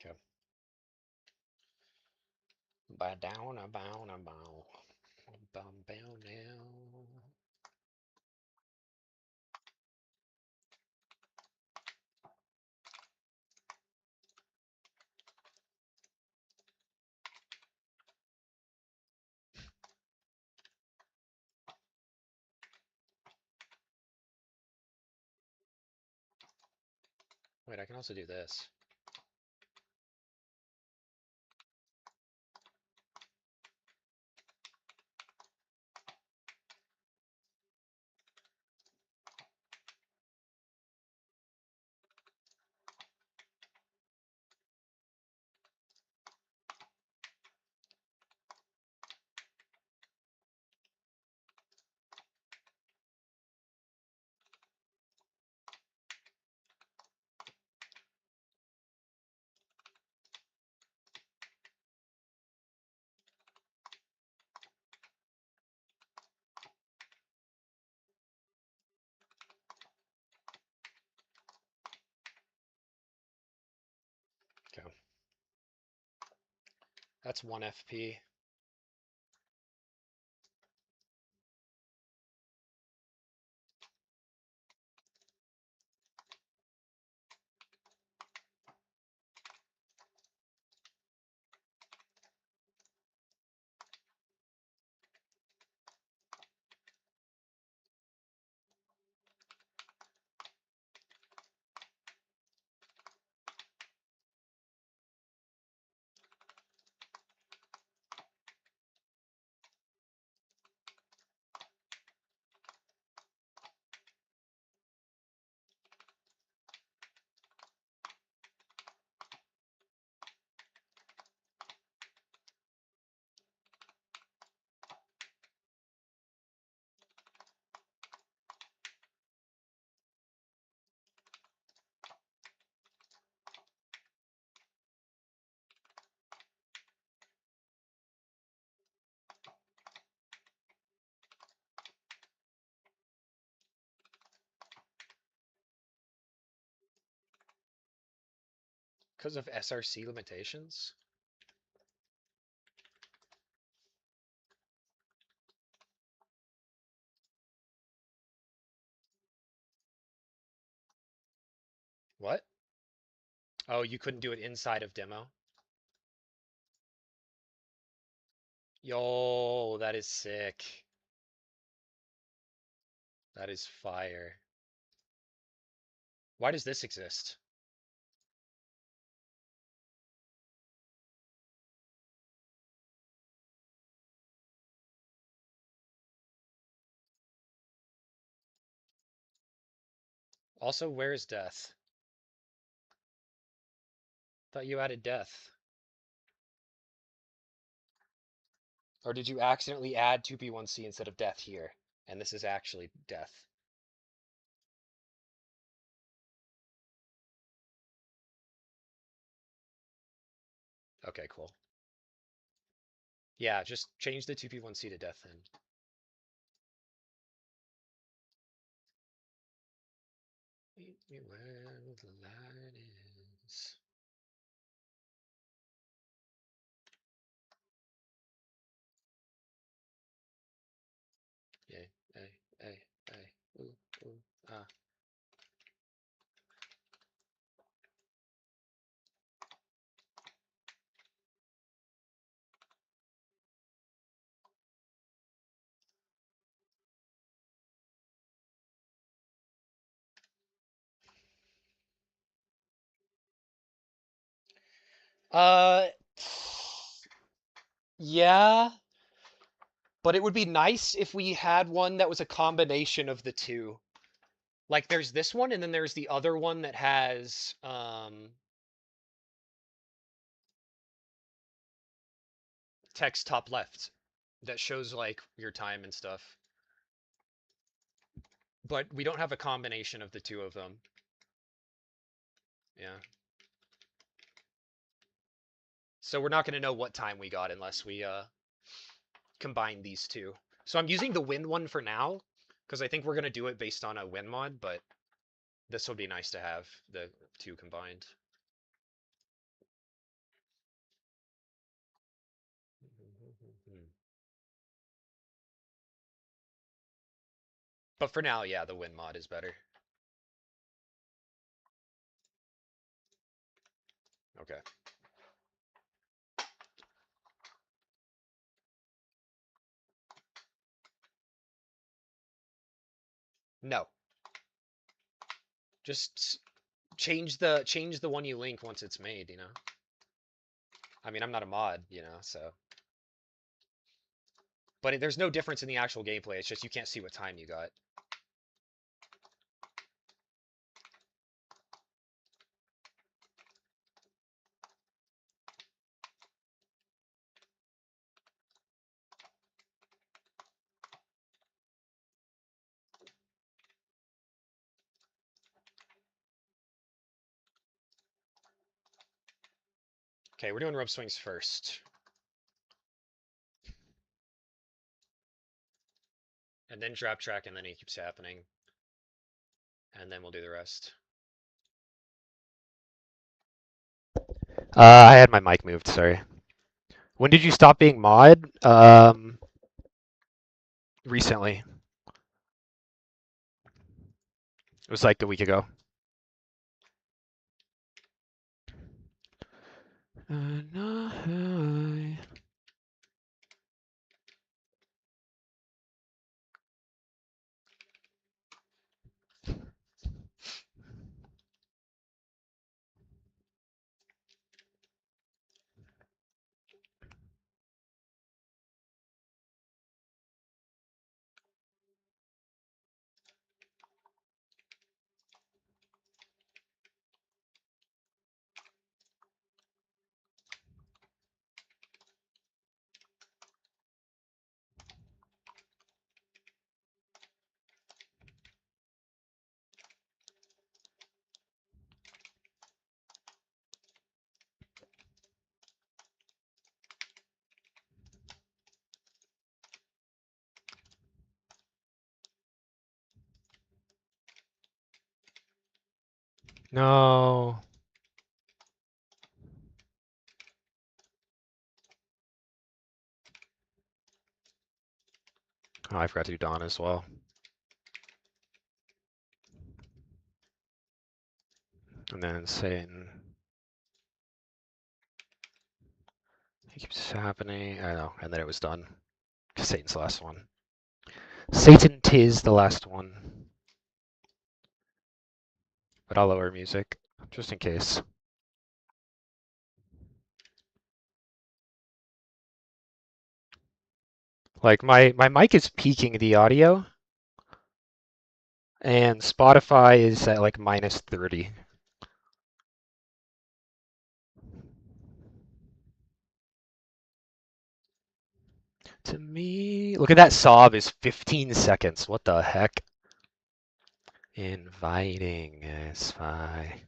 Okay. Bow down, a bow, a bow. Bow, bow, now. Wait, I can also do this. Okay. That's 1 FP. Because of SRC limitations? What? Oh, you couldn't do it inside of demo? Yo, that is sick. That is fire. Why does this exist? Also, where is death? Thought you added death. Or did you accidentally add 2P1C instead of death here? And this is actually death. Okay, cool. Yeah, just change the 2P1C to death then. Meet me where the light is. Yay, hey, hey, hey, ooh, ooh, ah. Uh, yeah, but it would be nice if we had one that was a combination of the two. Like there's this one and then there's the other one that has text top left that shows like your time and stuff. But we don't have a combination of the two of them. Yeah. So we're not going to know what time we got unless we combine these two. So I'm using the win one for now because I think we're going to do it based on a win mod, but this would be nice to have the two combined. But for now, yeah, the win mod is better. Okay. No. Just change the one you link once it's made, you know? I mean, I'm not a mod, you know, so. But there's no difference in the actual gameplay. It's just you can't see what time you got. Okay, we're doing rope swings first. And then drop track, and then it keeps happening. And then we'll do the rest. I had my mic moved, sorry. When did you stop being mod? Recently. It was like a week ago. No. Oh, I forgot to do Dawn as well. And then Satan. It keeps happening. I know. And then it was done. Satan's the last one. Satan tis the last one. But I'll lower music, just in case. Like my mic is peaking the audio, and Spotify is at like -30. To me, look at that sob is 15 seconds. What the heck? Inviting is fine.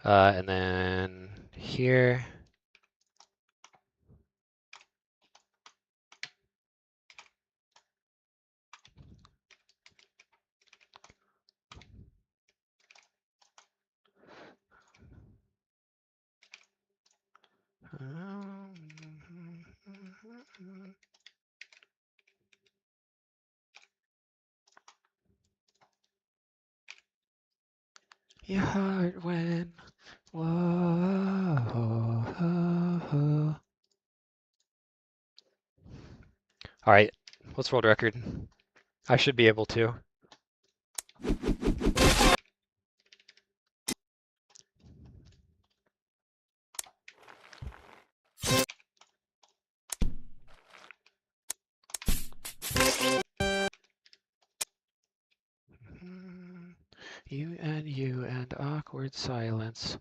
And then here. Your heart went whoa. All right, let's world record. I should be able to. You and awkward silence.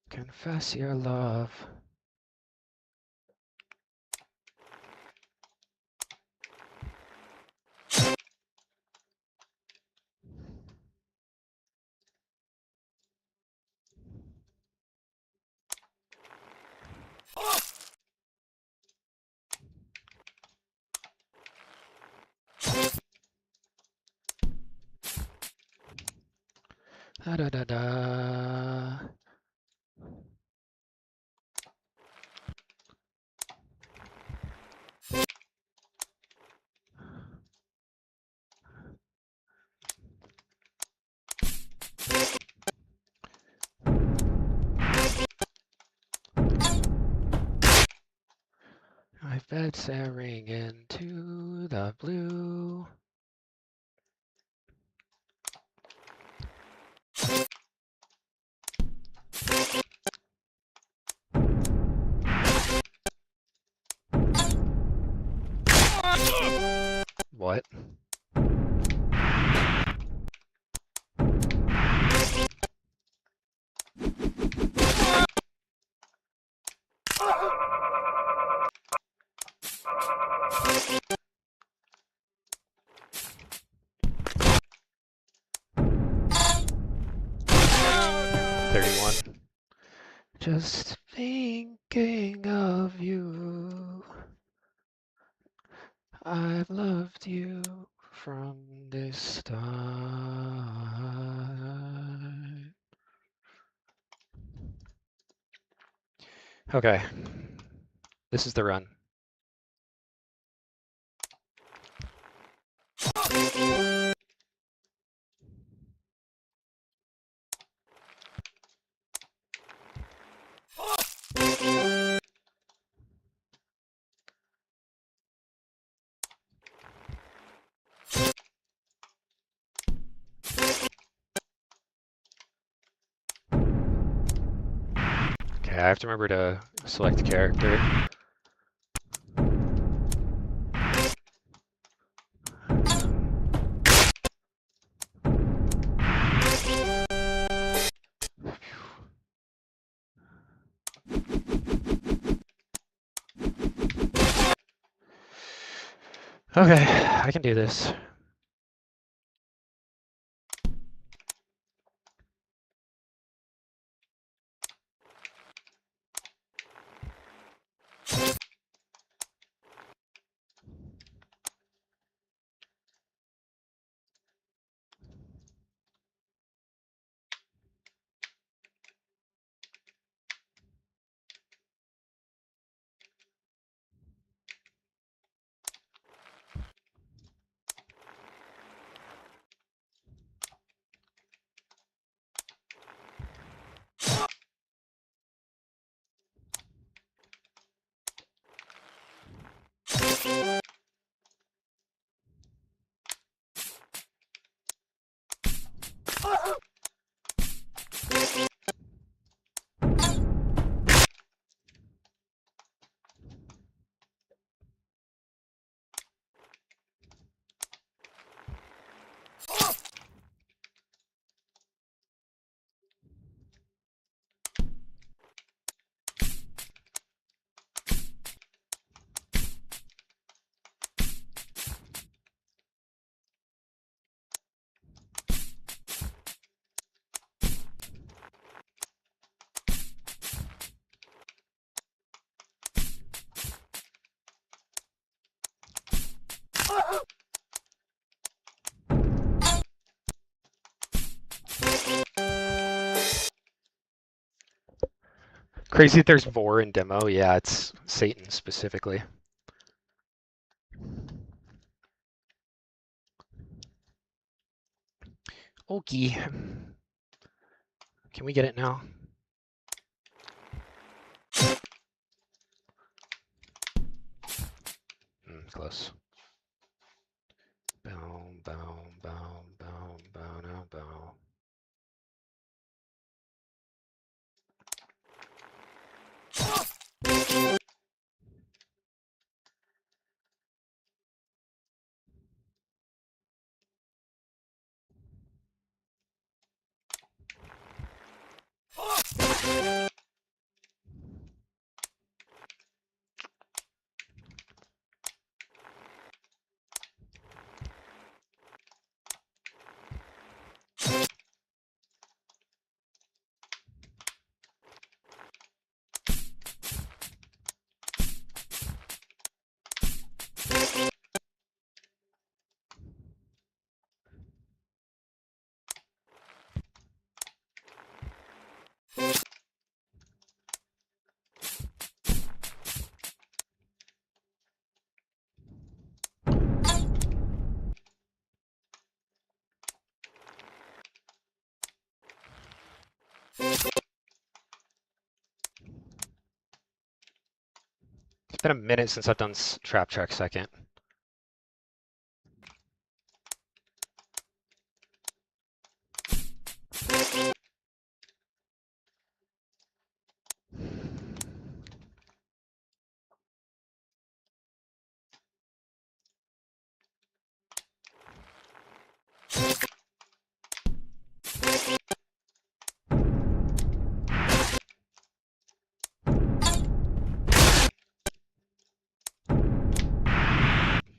Confess your love. Da da da da. My bed staring into the blue. What? Just thinking of you. I've loved you from this start. Okay, this is the run. Okay, I have to remember to select character. Okay, I can do this. Crazy that there's Vor in demo. Yeah, it's Satan specifically. Okay. Can we get it now? Close. Bow, bow, bow, bow, bow, now bow. It's been a minute since I've done trap track second.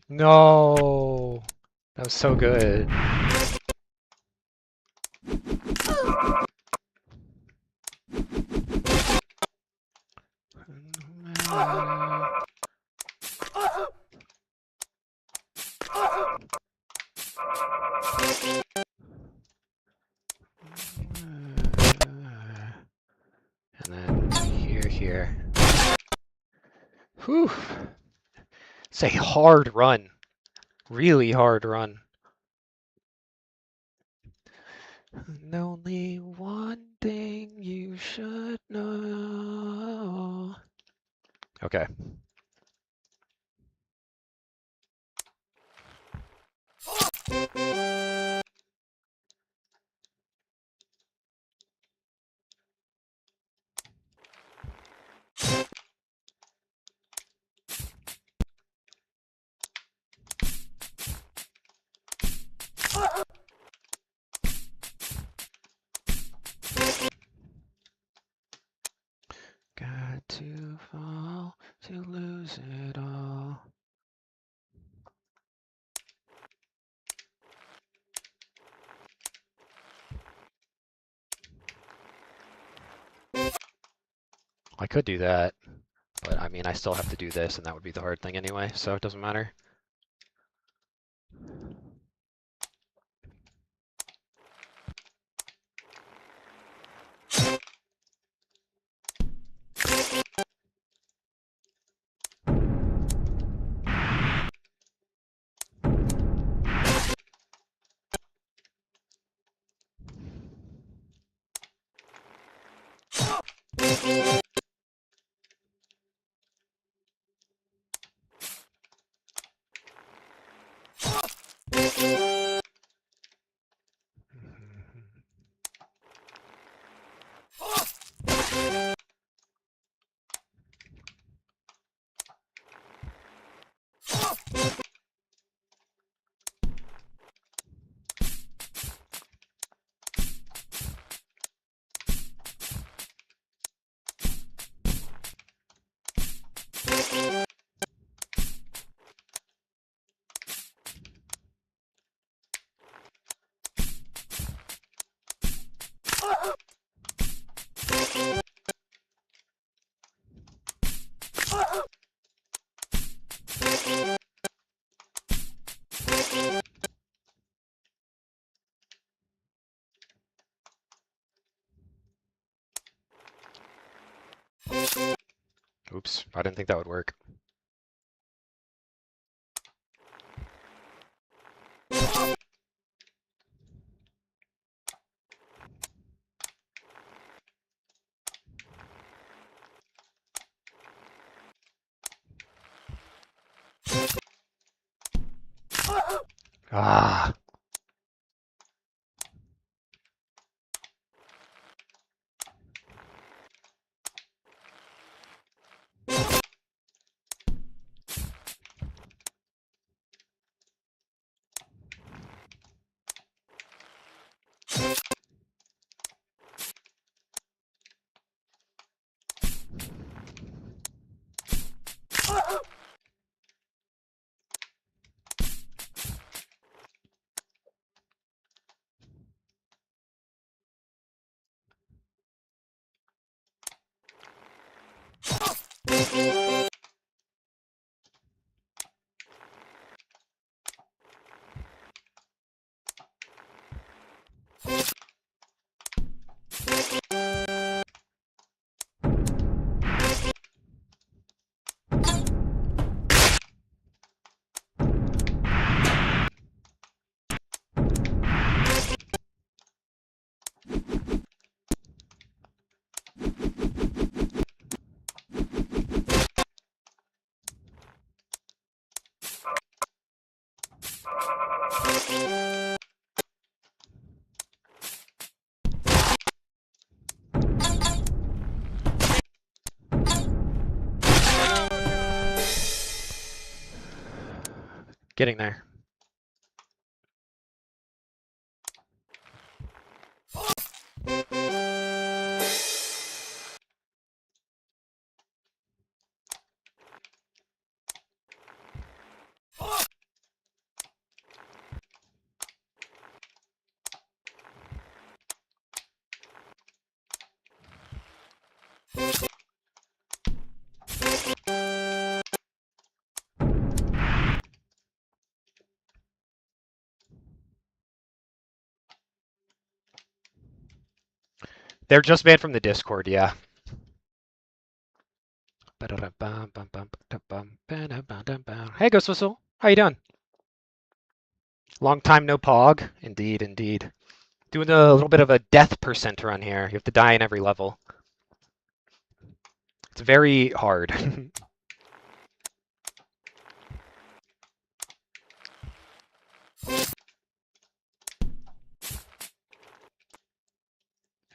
No, that was so good. And then here. Whew. It's a hard run. Really hard run. And only one thing you should know. Okay. Got to fall to lose it all. I could do that, but I mean, I still have to do this, and that would be the hard thing anyway, so it doesn't matter. Oops, I didn't think that would work. Ah. Getting there. They're just banned from the Discord, yeah. Hey, Ghost Whistle. How you doing? Long time no pog. Indeed, indeed. Doing a little bit of a death percent run here. You have to die in every level. It's very hard.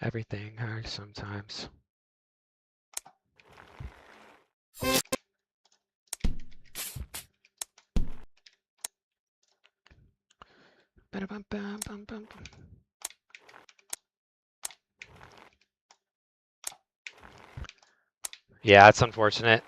Everything hurts sometimes. Yeah, it's unfortunate.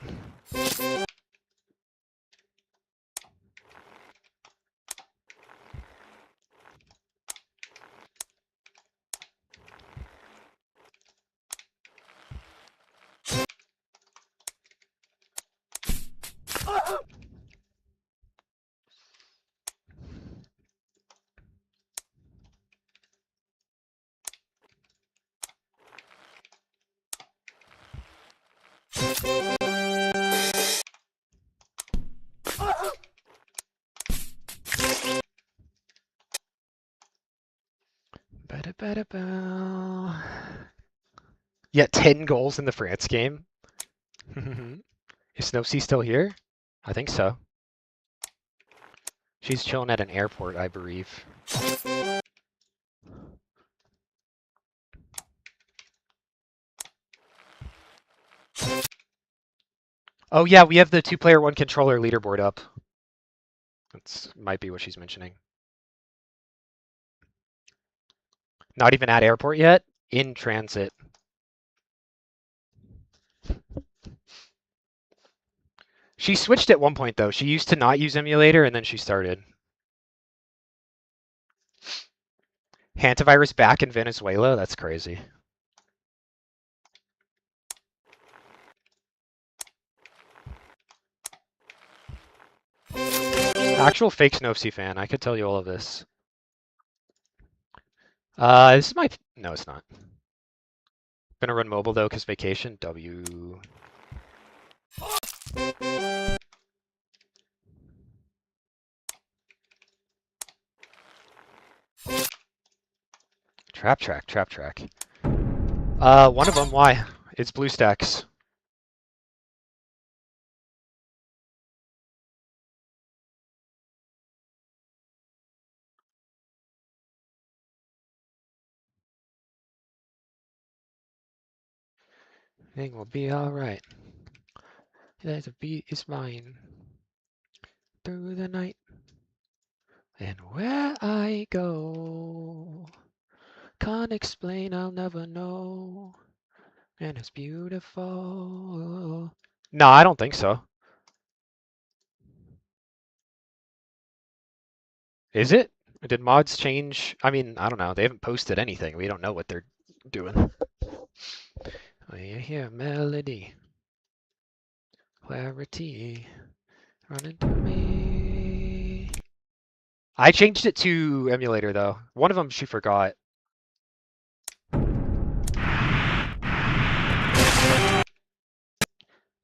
Yeah, 10 goals in the France game. Is Snowsea still here? I think so. She's chilling at an airport, I believe. Oh yeah, we have the 2-player 1-controller leaderboard up. That's might be what she's mentioning. Not even at airport yet? In transit. She switched at one point though. She used to not use emulator and then she started. Hantavirus back in Venezuela? That's crazy. Actual fake Snowsea fan. I could tell you all of this. This is my... No, it's not. Gonna run mobile though, because vacation. W. Trap track, trap track. One of them. Why? It's BlueStacks. Thing will be alright. That beat is mine through the night. And where I go, can't explain, I'll never know. And it's beautiful. No, I don't think so. Is it? Did mods change? I mean, I don't know. They haven't posted anything. We don't know what they're doing. Oh, you hear melody, clarity, running through me. I changed it to emulator though. One of them she forgot.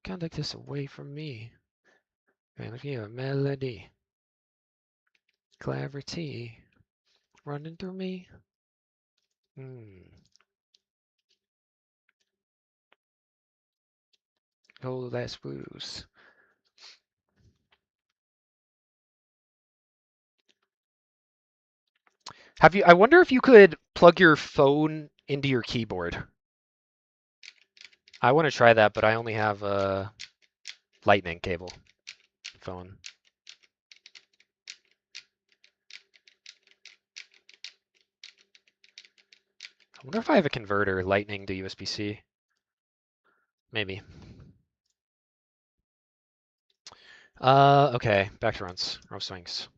Can't take this away from me. And if you a melody, clarity, running through me. Oh, that's blues. Have you? I wonder if you could plug your phone into your keyboard. I want to try that, but I only have a lightning cable phone. I wonder if I have a converter, lightning to USB-C. Maybe. Okay, back to runs. Row swings.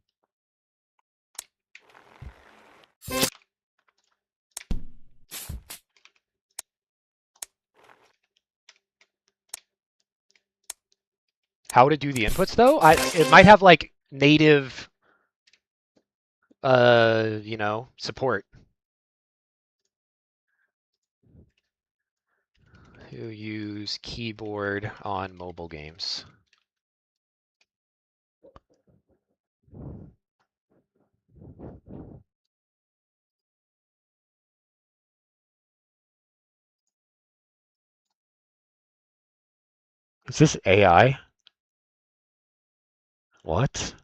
How to do the inputs though? It might have like native, support. Who use keyboard on mobile games? Is this AI? What?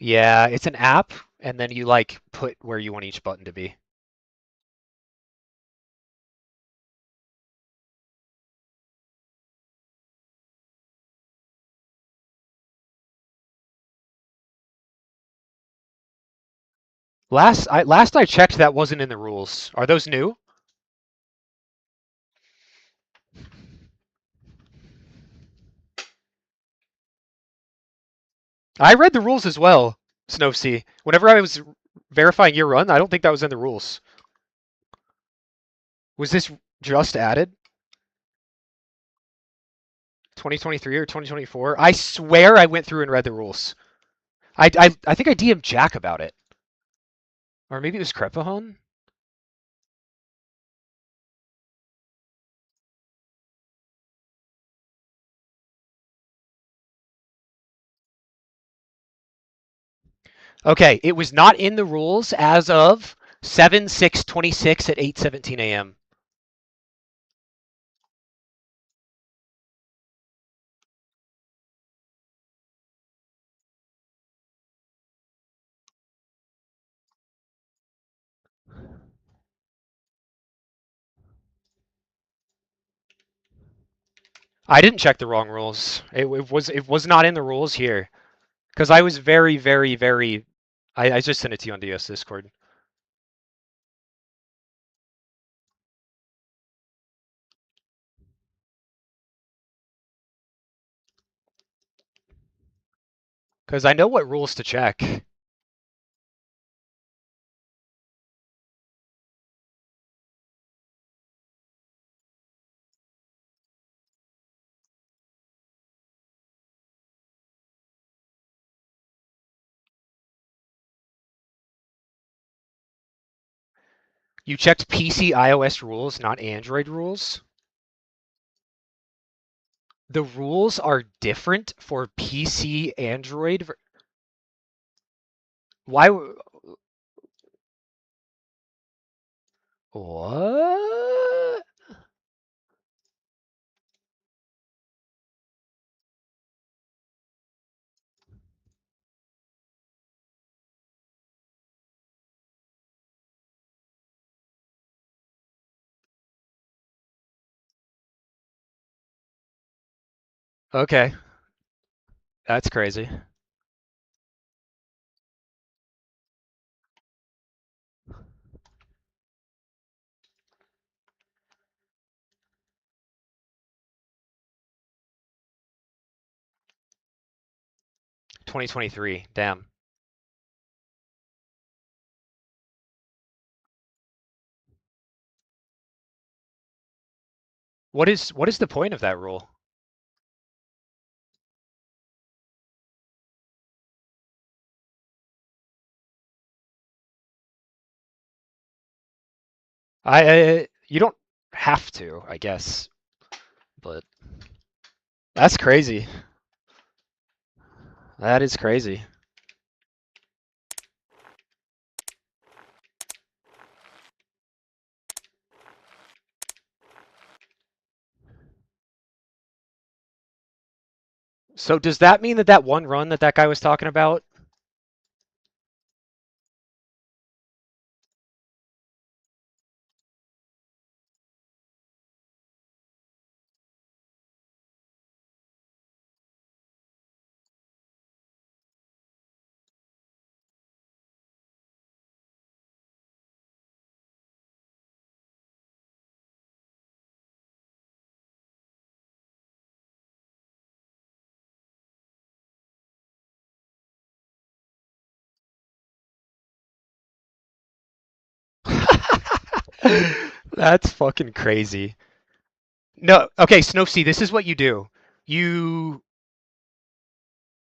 Yeah, it's an app, and then you like put where you want each button to be. Last I checked, that wasn't in the rules. Are those new? I read the rules as well, Snowsea. Whenever I was verifying your run, I don't think that was in the rules. Was this just added? 2023 or 2024? I swear I went through and read the rules. I think I DM'd Jack about it. Or maybe it was Crepahon? Okay, it was not in the rules as of 7/6/26 at 8:17 a.m. I didn't check the wrong rules. It was not in the rules here because I was very very very. I just sent it to you on DS Discord. Because I know what rules to check. You checked PC iOS rules, not Android rules. The rules are different for PC Android. Why? What? Okay, that's crazy. $2023. Damn. What is the point of that rule? You don't have to, I guess, but that's crazy. That is crazy. So does that mean that that one run that that guy was talking about? That's fucking crazy. No, okay, Snowsea, this is what you do. You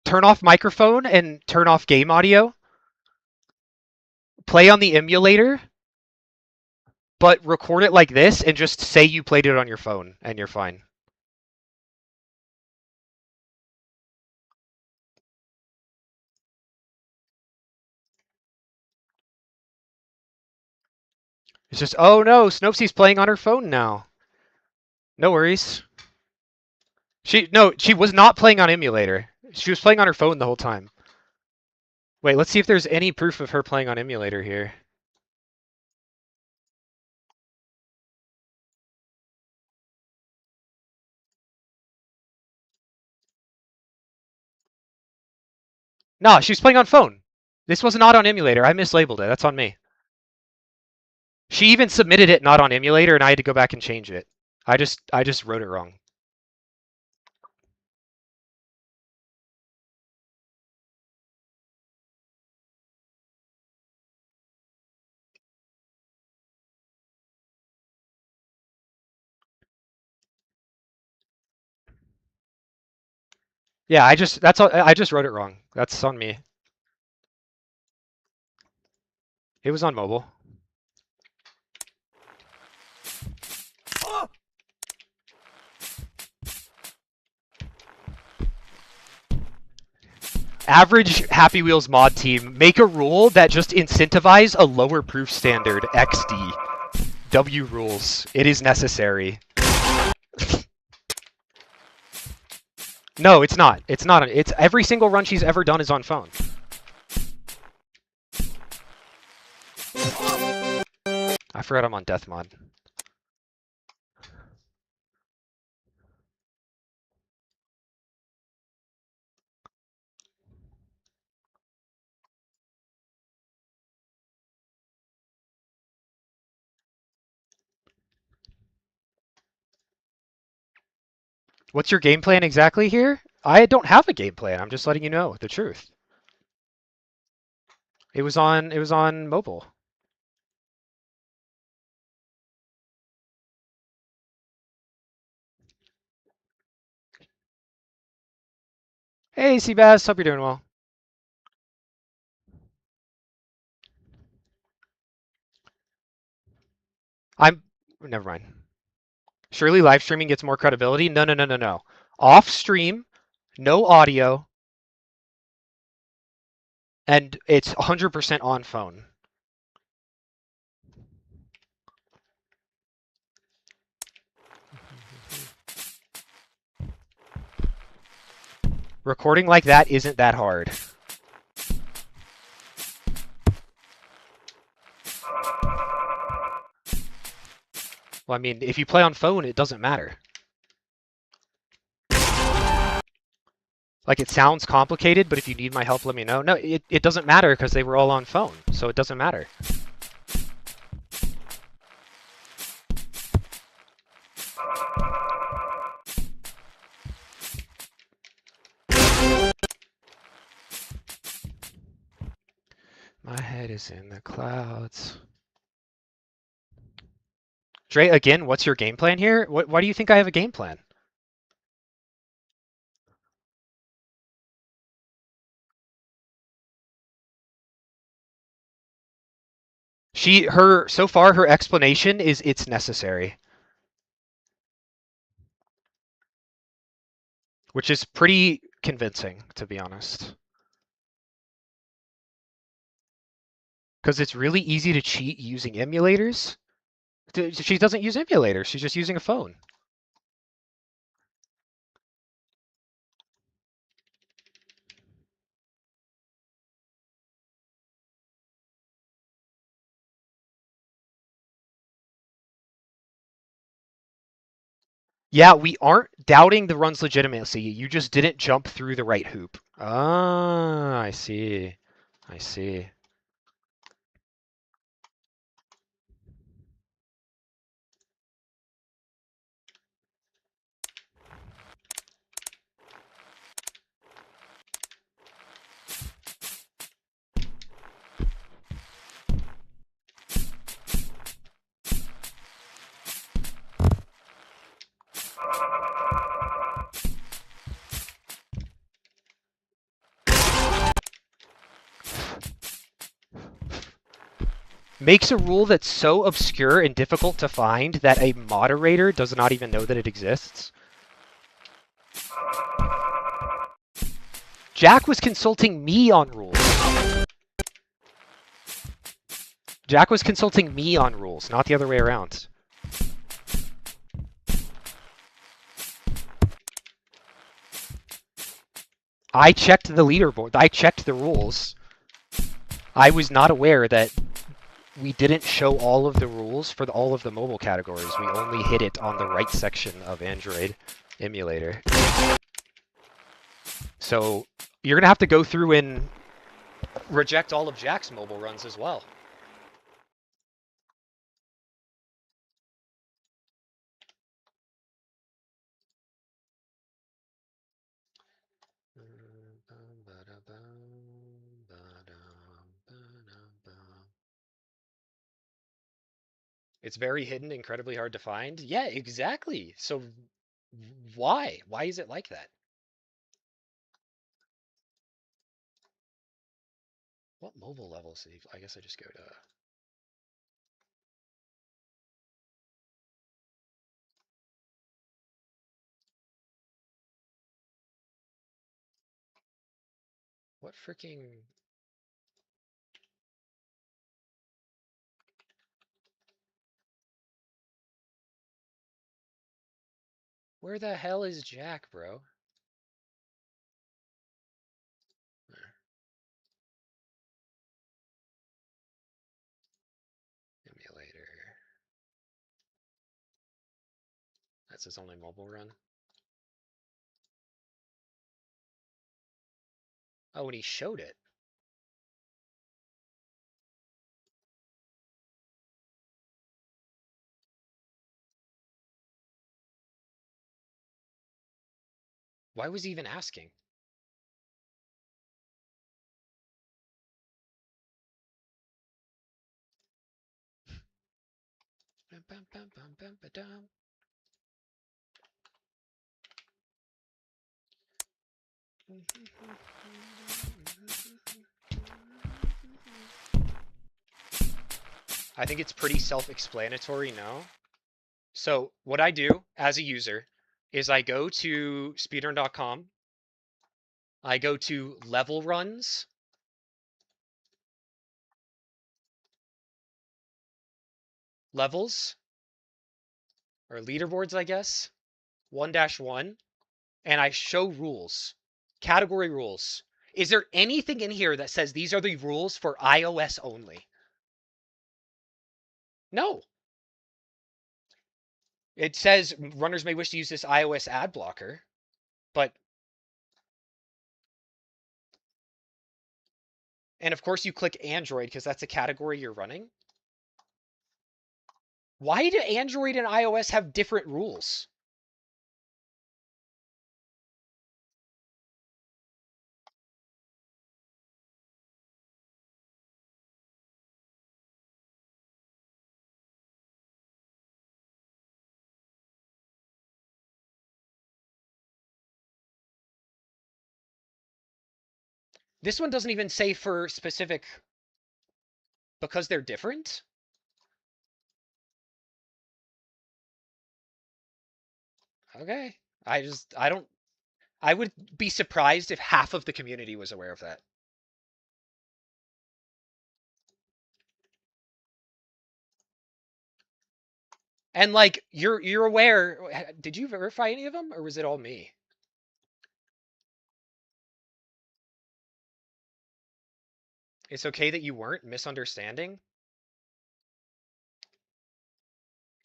turn off microphone and turn off game audio, play on the emulator, but record it like this and just say you played it on your phone and you're fine. It's just, oh no, Snowsea's playing on her phone now. No worries. She was not playing on emulator. She was playing on her phone the whole time. Wait, let's see if there's any proof of her playing on emulator here. No, she was playing on phone. This was not on emulator. I mislabeled it. That's on me. She even submitted it not on emulator, and I had to go back and change it. I just wrote it wrong. Yeah, I just wrote it wrong. That's on me. It was on mobile. Average Happy Wheels mod team, make a rule that just incentivize a lower proof standard, XD. W rules. It is necessary. No, it's not. It's not. It's every single run she's ever done is on phone. I forgot I'm on death mod. What's your game plan exactly here? I don't have a game plan. I'm just letting you know the truth. It was on mobile. Hey, Seabass, hope you're doing well. Never mind. Surely live streaming gets more credibility? No, no, no, no, no. Off stream, no audio, and it's 100% on phone. Recording like that isn't that hard. Well, I mean, if you play on phone, it doesn't matter. Like, it sounds complicated, but if you need my help, let me know. No, it doesn't matter because they were all on phone, so it doesn't matter. My head is in the clouds. Dre, again, what's your game plan here? Why do you think I have a game plan? So far, her explanation is it's necessary. Which is pretty convincing, to be honest. Because it's really easy to cheat using emulators. She doesn't use emulators, she's just using a phone. Yeah, we aren't doubting the run's legitimacy. You just didn't jump through the right hoop. Ah, I see. I see. Makes a rule that's so obscure and difficult to find that a moderator does not even know that it exists. Jack was consulting me on rules. Jack was consulting me on rules, not the other way around. I checked the leaderboard. I checked the rules. I was not aware that we didn't show all of the rules for all of the mobile categories. We only hit it on the right section of Android emulator. So you're going to have to go through and reject all of Jack's mobile runs as well. It's very hidden, incredibly hard to find. Yeah, exactly. So why? Why is it like that? What mobile levels? I guess I just go to... What freaking... Where the hell is Jack, bro? Emulator. That's his only mobile run. Oh, and he showed it. Why was he even asking? I think it's pretty self-explanatory, no? So what I do as a user is I go to speedrun.com, I go to level runs, levels, or leaderboards, I guess, 1-1, and I show rules, category rules. Is there anything in here that says these are the rules for iOS only? No. It says runners may wish to use this iOS ad blocker, but, and of course you click Android because that's a category you're running. Why do Android and iOS have different rules? This one doesn't even say for specific because they're different. Okay. I don't, I would be surprised if half of the community was aware of that. And like you're aware, did you verify any of them or was it all me? It's okay that you weren't misunderstanding.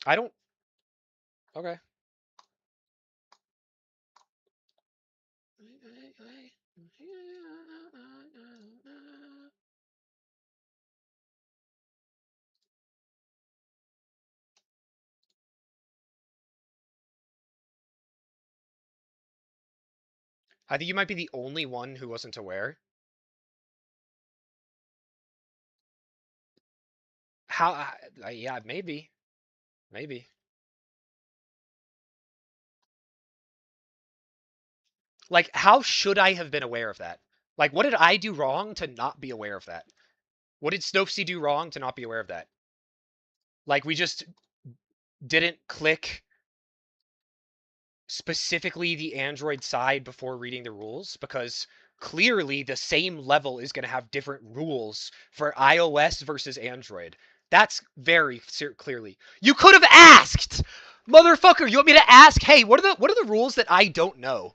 I don't, okay. I think you might be the only one who wasn't aware. How, yeah, maybe, maybe. Like, how should I have been aware of that? Like, what did I do wrong to not be aware of that? What did Snopesy do wrong to not be aware of that? Like, we just didn't click specifically the Android side before reading the rules because clearly the same level is going to have different rules for iOS versus Android. That's very clearly. You could have asked, motherfucker. You want me to ask? Hey, what are the rules that I don't know?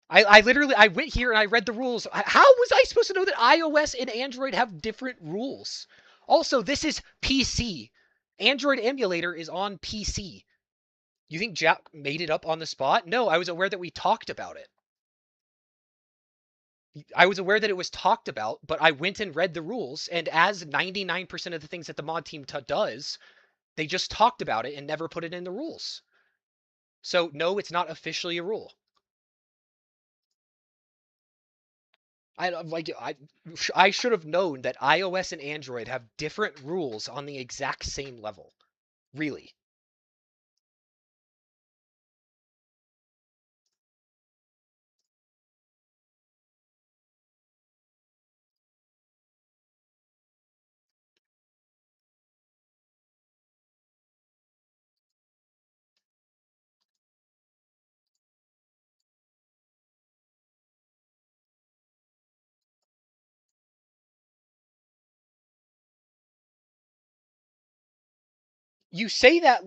I literally I went here and I read the rules. How was I supposed to know that iOS and Android have different rules? Also, this is PC. Android emulator is on PC. You think Jack made it up on the spot? No, I was aware that we talked about it. I was aware that it was talked about, but I went and read the rules, and as 99% of the things that the mod team does, they just talked about it and never put it in the rules. So, no, it's not officially a rule. I should have known that iOS and Android have different rules on the exact same level. Really. You say that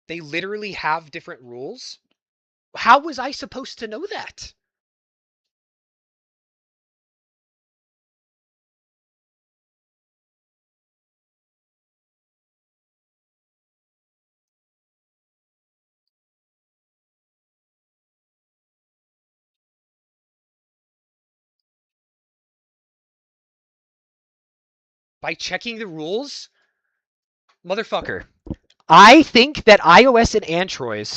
they literally have different rules? How was I supposed to know that? By checking the rules? Motherfucker. I think that iOS and Android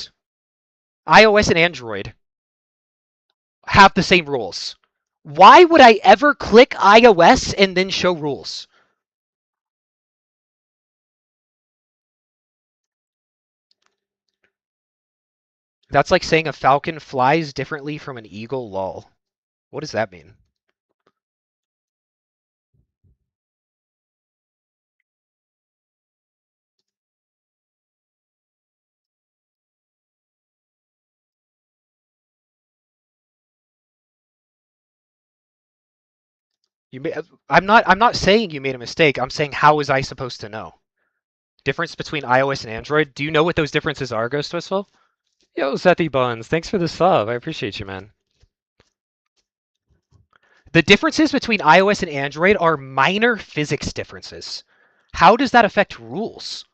have the same rules. Why would I ever click iOS and then show rules? That's like saying a falcon flies differently from an eagle, lol. What does that mean? You may, I'm not saying you made a mistake. I'm saying how was I supposed to know? Difference between iOS and Android? Do you know what those differences are, Ghost Whistle? Yo, Sethy Buns, thanks for the sub. I appreciate you, man. The differences between iOS and Android are minor physics differences. How does that affect rules?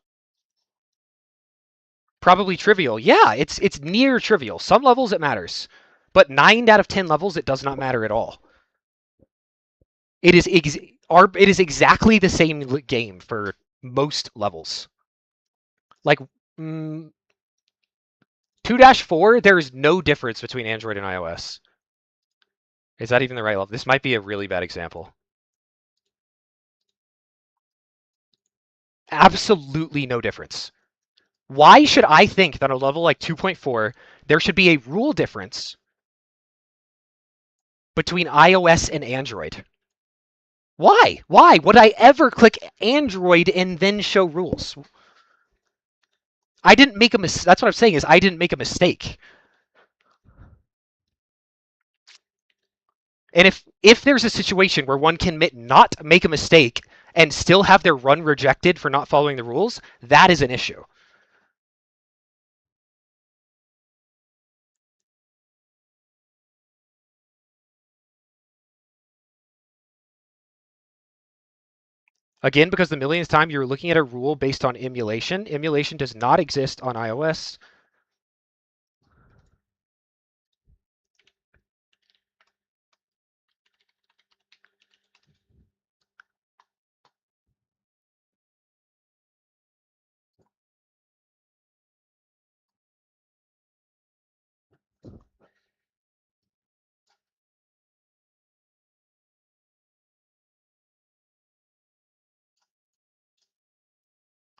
Probably trivial. Yeah, it's near trivial. Some levels it matters, but 9 out of 10 levels it does not matter at all. It is it is exactly the same game for most levels. Like 2-4, there is no difference between Android and iOS. Is that even the right level? This might be a really bad example. Absolutely no difference. Why should I think that on a level like 2.4, there should be a rule difference between iOS and Android? Why? Why would I ever click Android and then show rules? I didn't make a mistake. That's what I'm saying is I didn't make a mistake. And if there's a situation where one can not make a mistake and still have their run rejected for not following the rules, that is an issue. Again, because the millionth time you're looking at a rule based on emulation. Emulation does not exist on iOS.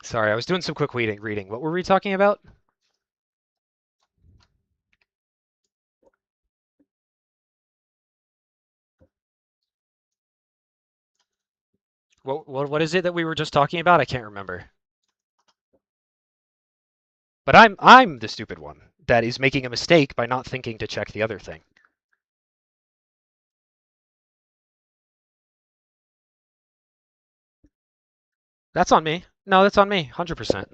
Sorry, I was doing some quick reading. What were we talking about? What is it that we were just talking about? I can't remember. But I'm the stupid one that is making a mistake by not thinking to check the other thing. That's on me. No, that's on me. 100%.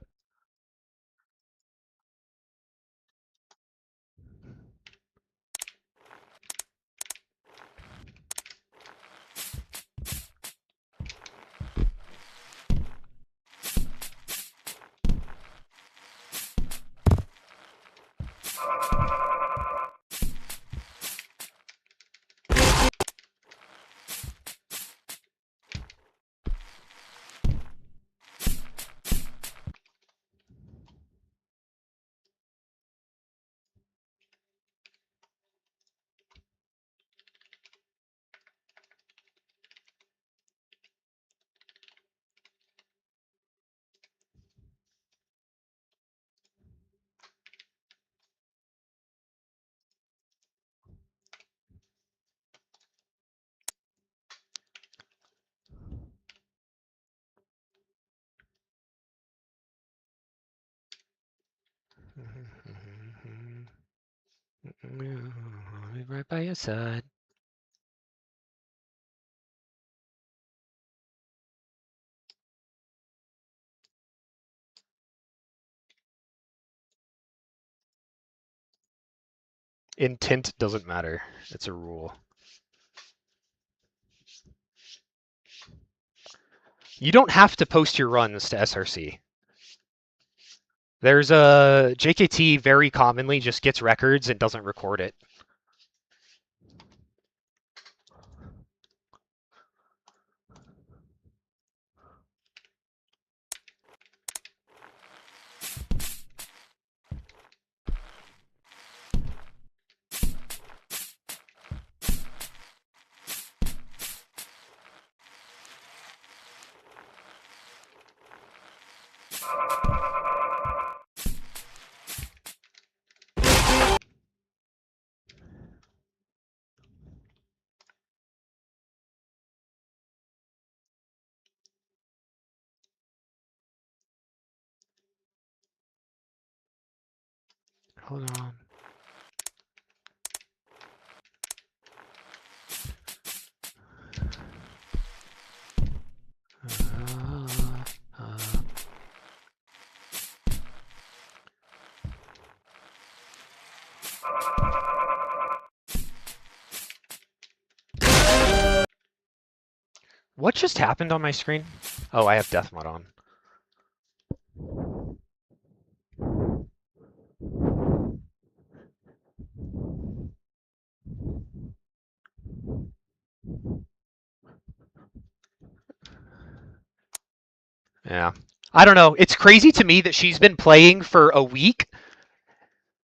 I'll be right by your side. Intent doesn't matter. It's a rule. You don't have to post your runs to SRC. There's a JKT very commonly just gets records and doesn't record it. Hold on. What just happened on my screen? Oh, I have death mod on. Yeah. I don't know. It's crazy to me that she's been playing for a week,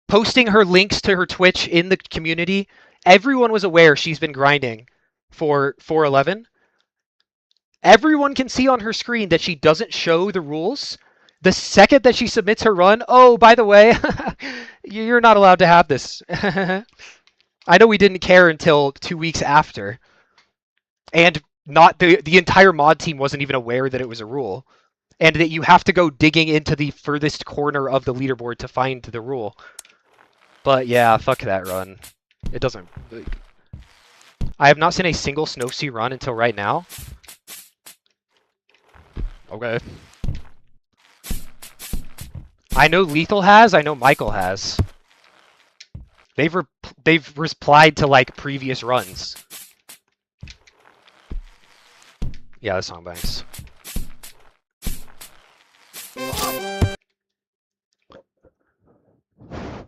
posting her links to her Twitch in the community. Everyone was aware she's been grinding for 411. Everyone can see on her screen that she doesn't show the rules. The second that she submits her run, oh, by the way, you're not allowed to have this. I know we didn't care until 2 weeks after. And not the entire mod team wasn't even aware that it was a rule. And that you have to go digging into the furthest corner of the leaderboard to find the rule. But yeah, fuck that run. It doesn't... I have not seen a single Snow Sea run until right now. Okay. I know Lethal has, I know Michael has. They've replied to, like, previous runs. Yeah, that's song banks.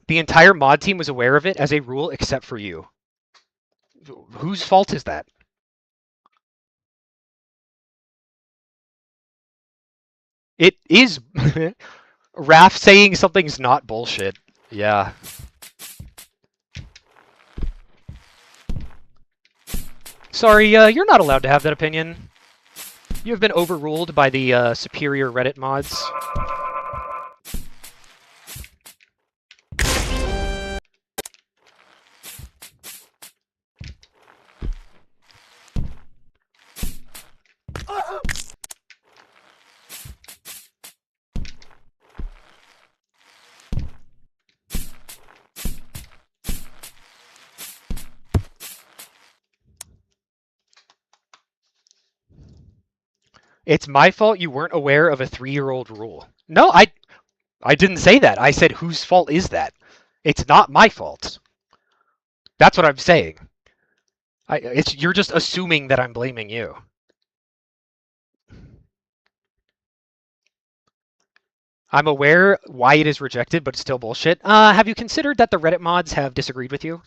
The entire mod team was aware of it as a rule except for you. Whose fault is that? It is Raph saying something's not bullshit. Yeah. Sorry, you're not allowed to have that opinion. You have been overruled by the superior Reddit mods. It's my fault you weren't aware of a 3-year-old rule. No, I didn't say that. I said, whose fault is that? It's not my fault. That's what I'm saying. You're just assuming that I'm blaming you. I'm aware why it is rejected, but it's still bullshit. Have you considered that the Reddit mods have disagreed with you?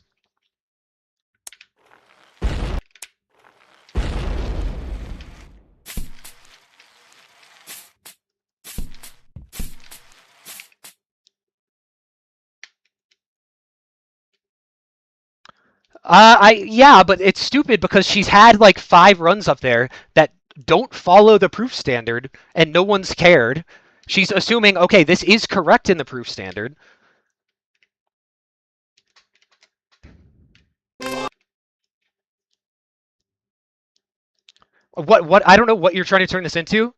Yeah, but it's stupid because she's had like 5 runs up there that don't follow the proof standard, and no one's cared. She's assuming, okay, this is correct in the proof standard. What? I don't know what you're trying to turn this into.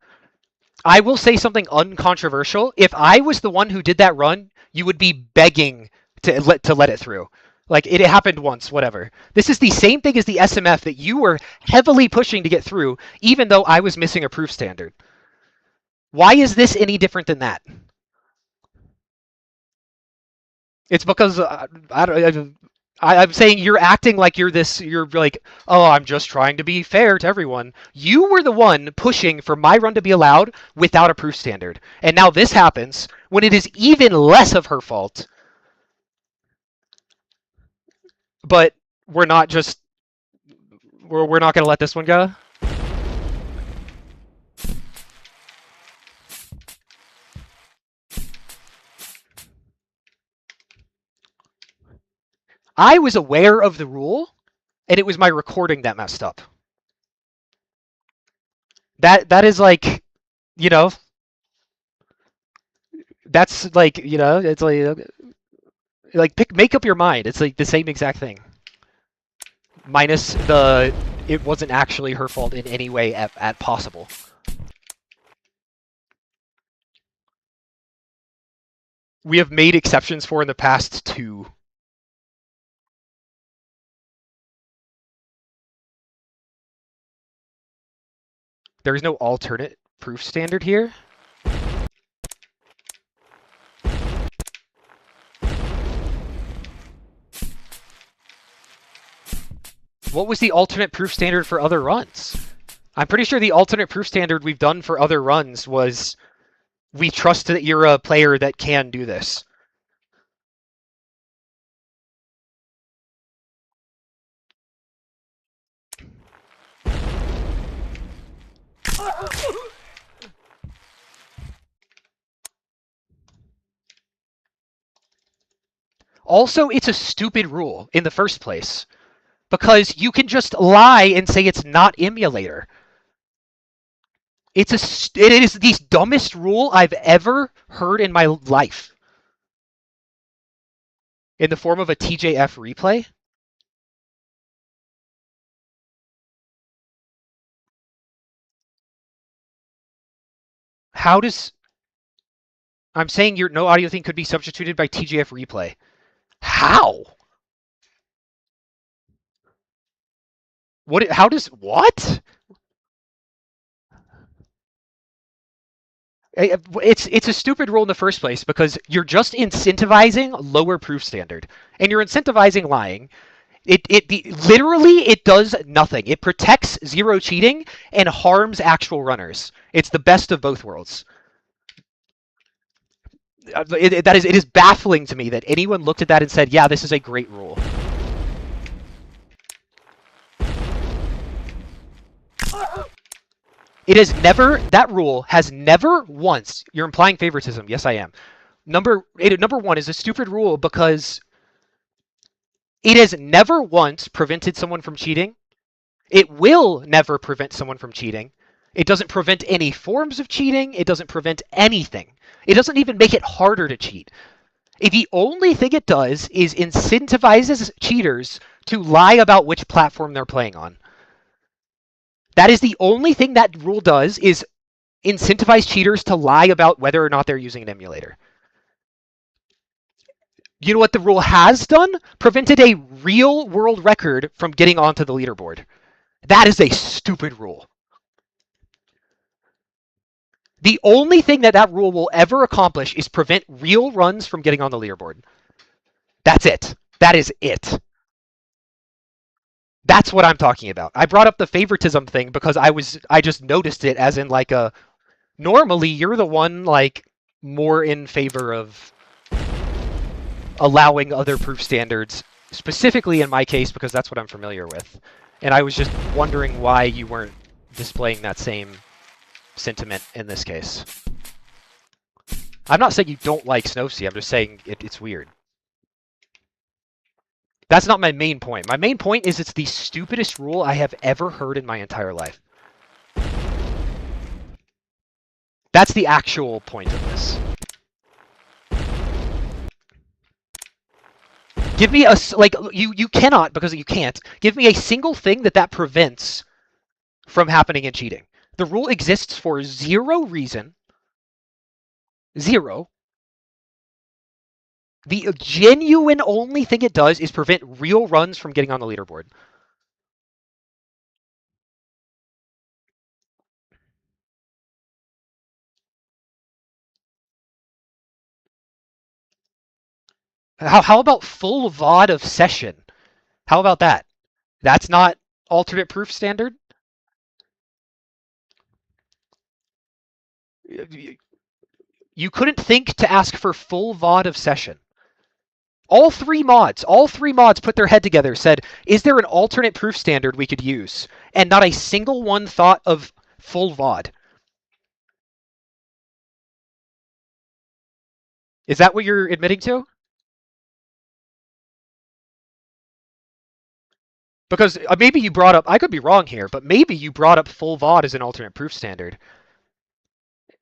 I will say something uncontroversial. If I was the one who did that run, you would be begging to let it through. Like, it happened once, whatever. This is the same thing as the SMF that you were heavily pushing to get through, even though I was missing a proof standard. Why is this any different than that? It's because I'm saying you're acting like you're like, oh, I'm just trying to be fair to everyone. You were the one pushing for my run to be allowed without a proof standard. And now this happens when it is even less of her fault. But we're not just... We're not going to let this one go? I was aware of the rule, and it was my recording that messed up. That is like, you know, that's like, you know, it's like make up your mind. It's like the same exact thing. Minus it wasn't actually her fault in any way at possible. we have made exceptions for in the past too. There is no alternate proof standard here. What was the alternate proof standard for other runs? I'm pretty sure the alternate proof standard we've done for other runs was we trust that you're a player that can do this. Also, it's a stupid rule in the first place because you can just lie and say it's not emulator. It is the dumbest rule I've ever heard in my life. In the form of a TJF replay. How does... I'm saying your no audio thing could be substituted by TJF replay. How? What? How does... What? It's a stupid rule in the first place because you're just incentivizing lower proof standard. And you're incentivizing lying. Literally it does nothing. It protects zero cheating and harms actual runners. It's the best of both worlds. It is baffling to me that anyone looked at that and said, yeah, this is a great rule. It has never, that rule has never once, you're implying favoritism, yes I am. Number one is a stupid rule because it has never once prevented someone from cheating. It will never prevent someone from cheating. It doesn't prevent any forms of cheating. It doesn't prevent anything. It doesn't even make it harder to cheat. The only thing it does is incentivizes cheaters to lie about which platform they're playing on. That is the only thing that rule does, is incentivize cheaters to lie about whether or not they're using an emulator. You know what the rule has done? Prevented a real world record from getting onto the leaderboard. That is a stupid rule. The only thing that rule will ever accomplish is prevent real runs from getting on the leaderboard. That's it. That is it. That's what I'm talking about. I brought up the favoritism thing because I just noticed it as in like a... Normally, you're the one like more in favor of allowing other proof standards, specifically in my case because that's what I'm familiar with. And I was just wondering why you weren't displaying that same sentiment in this case. I'm not saying you don't like Snowsea, I'm just saying it's weird. That's not my main point. My main point is it's the stupidest rule I have ever heard in my entire life. That's the actual point of this. Give me a... Like, you cannot, because you can't, give me a single thing that prevents from happening in cheating. The rule exists for zero reason. Zero. The genuine only thing it does is prevent real runs from getting on the leaderboard. How about full VOD of session? How about that? That's not alternate proof standard? You couldn't think to ask for full VOD of session. All three mods put their head together, said, is there an alternate proof standard we could use? And not a single one thought of full VOD. Is that what you're admitting to? Because maybe you brought up, I could be wrong here, but maybe you brought up full VOD as an alternate proof standard.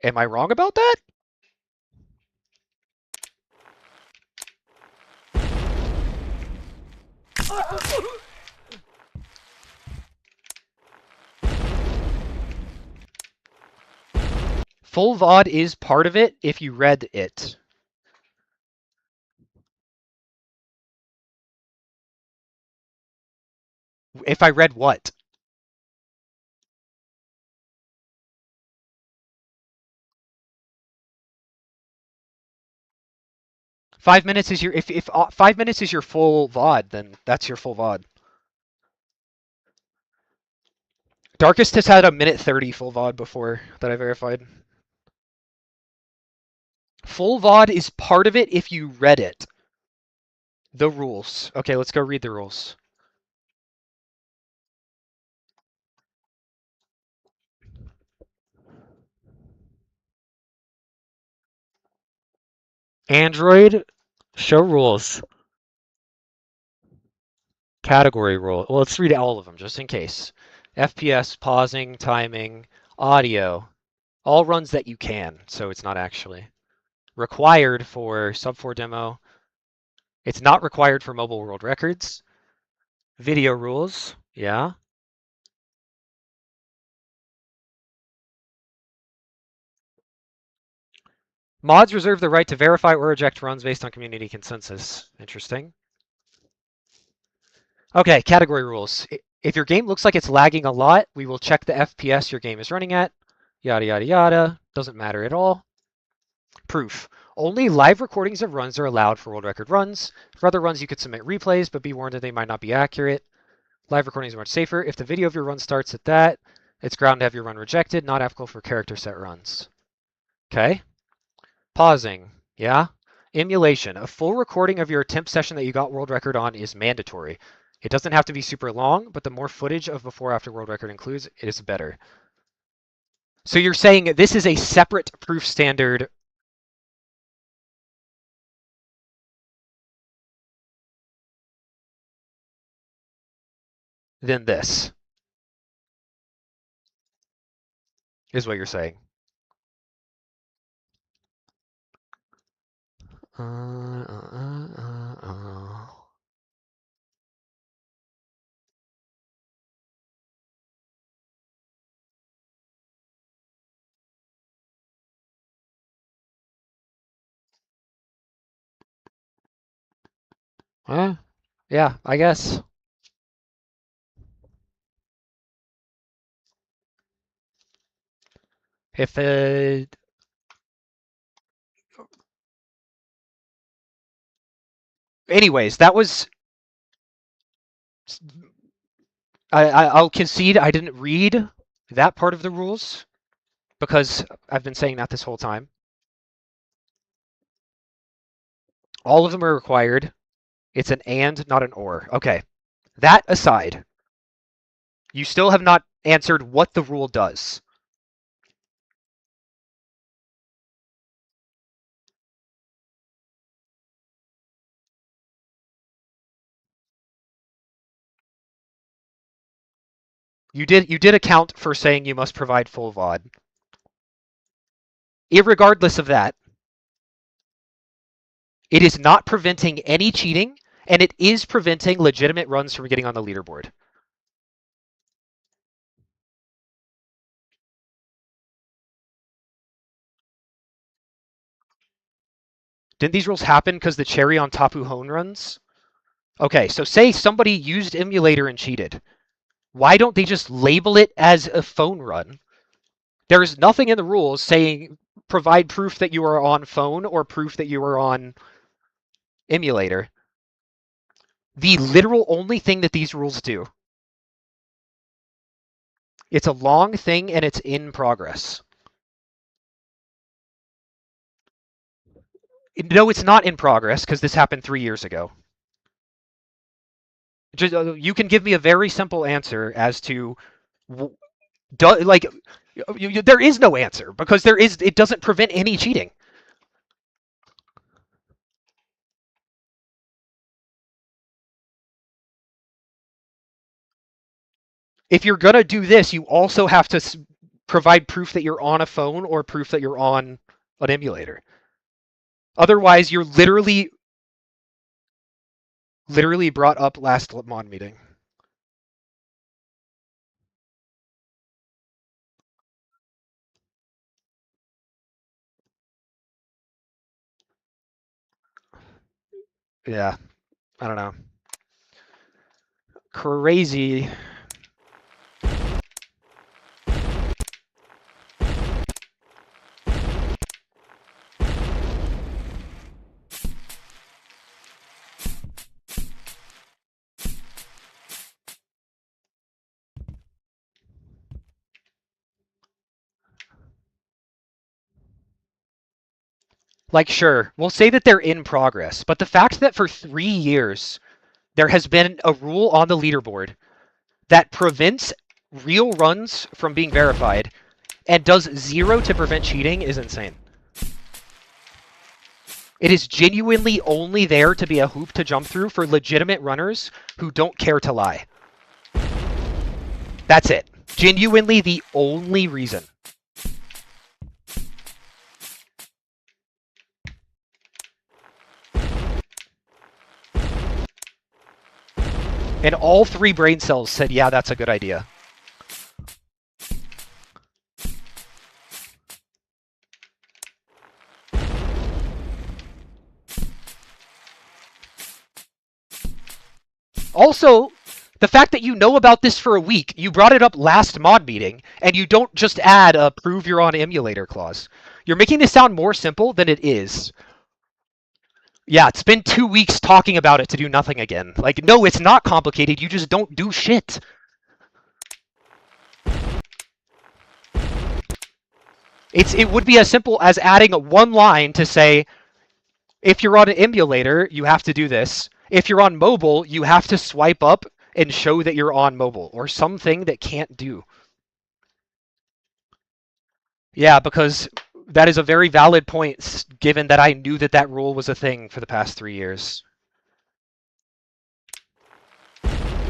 Am I wrong about that? Full VOD is part of it if you read it. If I read what? 5 minutes is your if 5 minutes is your full VOD, then that's your full VOD. Darkest has had a minute 30 full VOD before that I verified. Full VOD is part of it if you read it. The rules. Okay, let's go read the rules. Android, show rules. Category rule. Well, let's read all of them just in case. FPS, pausing, timing, audio. All runs that you can, so it's not actually. Required for sub 4 demo. It's not required for mobile world records. Video rules. Yeah. Mods reserve the right to verify or reject runs based on community consensus. Interesting. Okay, category rules. If your game looks like it's lagging a lot, we will check the FPS your game is running at. Yada, yada, yada. Doesn't matter at all. Proof. Only live recordings of runs are allowed for world record runs. For other runs, you could submit replays, but be warned that they might not be accurate. Live recordings are much safer. If the video of your run starts at that, it's ground to have your run rejected, not applicable for character set runs. Okay. Pausing. Yeah. Emulation. A full recording of your attempt session that you got world record on is mandatory. It doesn't have to be super long, but the more footage of before after world record includes, it is better. So you're saying this is a separate proof standard than this, is what you're saying. Uh, uh, uh, uh. Yeah, I guess. If it, anyways, that was. I'll concede I didn't read that part of the rules because I've been saying that this whole time. All of them are required. It's an and, not an or. Okay. That aside, you still have not answered what the rule does. You did account for saying you must provide full VOD. Irregardless of that, it is not preventing any cheating, and it is preventing legitimate runs from getting on the leaderboard. Didn't these rules happen because the cherry on Tapu Hone runs? Okay, so say somebody used emulator and cheated. Why don't they just label it as a phone run? There is nothing in the rules saying provide proof that you are on phone or proof that you are on emulator. The literal only thing that these rules do. It's a long thing and it's in progress. No, it's not in progress because this happened 3 years ago. Just, you can give me a very simple answer as to like there is no answer because it doesn't prevent any cheating. If you're gonna do this, you also have to provide proof that you're on a phone or proof that you're on an emulator. Otherwise, you're literally brought up last mod meeting. Yeah, I don't know. Crazy. Like, sure, we'll say that they're in progress, but the fact that for 3 years there has been a rule on the leaderboard that prevents real runs from being verified and does zero to prevent cheating is insane. It is genuinely only there to be a hoop to jump through for legitimate runners who don't care to lie. That's it. Genuinely the only reason. And all 3 brain cells said, yeah, that's a good idea. Also, the fact that you know about this for a week, you brought it up last mod meeting, and you don't just add a prove you're on emulator clause. You're making this sound more simple than it is. Yeah, it's been 2 weeks talking about it to do nothing again. Like, no, it's not complicated. You just don't do shit. It would be as simple as adding one line to say, if you're on an emulator, you have to do this. If you're on mobile, you have to swipe up and show that you're on mobile, or something that can't do. Yeah, because that is a very valid point, given that I knew that that rule was a thing for the past 3 years.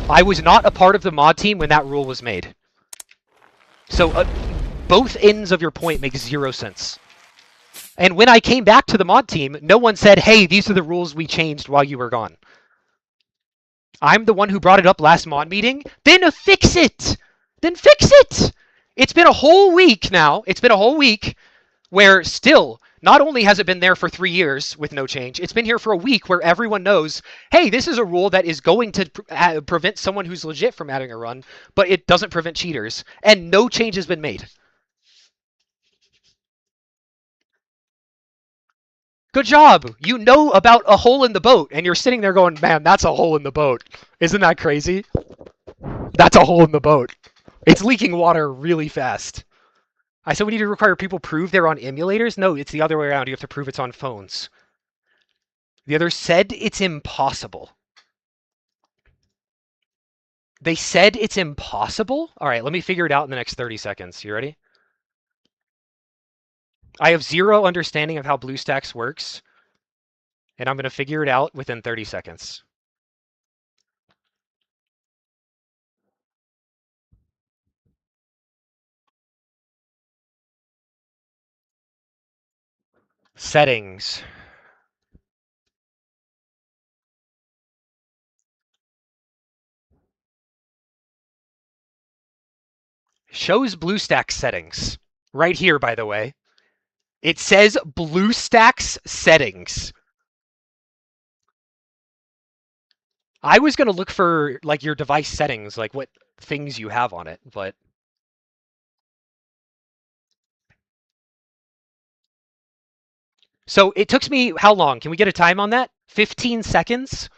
I was not a part of the mod team when that rule was made. So both ends of your point make zero sense. And when I came back to the mod team, no one said, hey, these are the rules we changed while you were gone. I'm the one who brought it up last mod meeting. Then fix it! Then fix it! It's been a whole week now. It's been a whole week where still, not only has it been there for 3 years with no change, it's been here for a week where everyone knows, hey, this is a rule that is going to prevent someone who's legit from adding a run, but it doesn't prevent cheaters, and no change has been made. Good job. You know about a hole in the boat, and you're sitting there going, man, that's a hole in the boat. Isn't that crazy? That's a hole in the boat. It's leaking water really fast. I said we need to require people prove they're on emulators? No, it's the other way around. You have to prove it's on phones. The others said it's impossible. They said it's impossible? All right, let me figure it out in the next 30 seconds. You ready? I have zero understanding of how BlueStacks works, and I'm going to figure it out within 30 seconds. Settings. Shows BlueStacks settings. Right here, by the way. It says BlueStacks settings. I was going to look for like your device settings, like what things you have on it, but so it took me how long? Can we get a time on that? 15 seconds?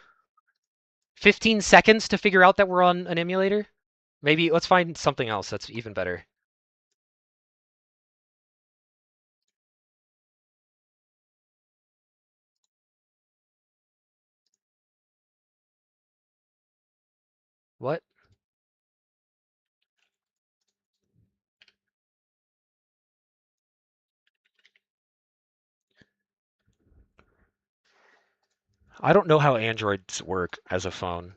15 seconds to figure out that we're on an emulator? Maybe let's find something else that's even better. What? I don't know how Androids work as a phone.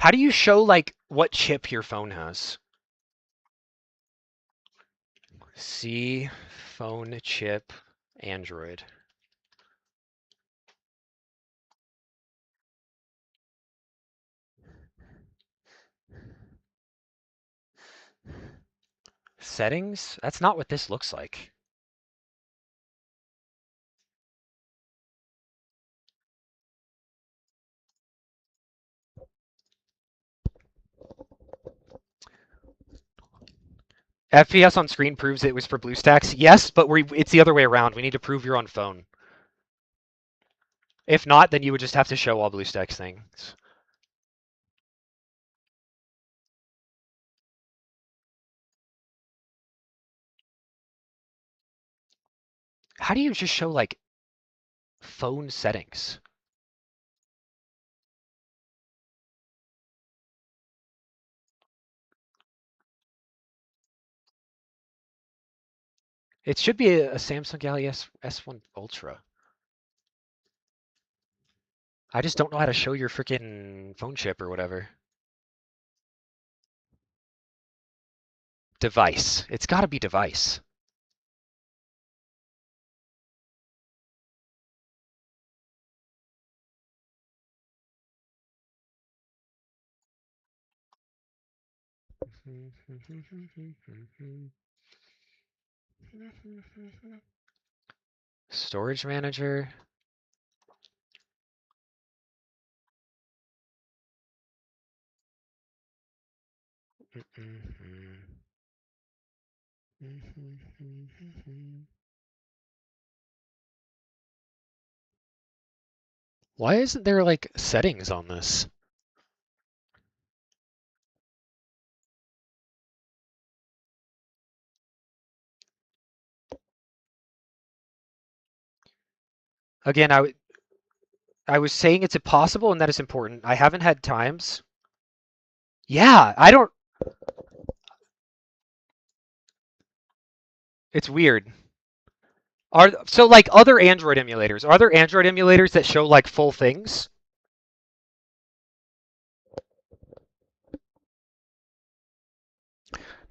How do you show like what chip your phone has? See phone chip Android. Settings? That's not what this looks like. FPS on screen proves it was for BlueStacks. Yes, but it's the other way around. We need to prove you're on phone. If not, then you would just have to show all BlueStacks things. How do you just show, like, phone settings? It should be a Samsung Galaxy S1 Ultra. I just don't know how to show your freaking phone chip or whatever. Device. It's got to be device. Storage manager. Why isn't there like settings on this? Again, I was saying it's impossible and that it's important. I haven't had times. Yeah, I don't. It's weird. So like other Android emulators? Are there Android emulators that show like full things?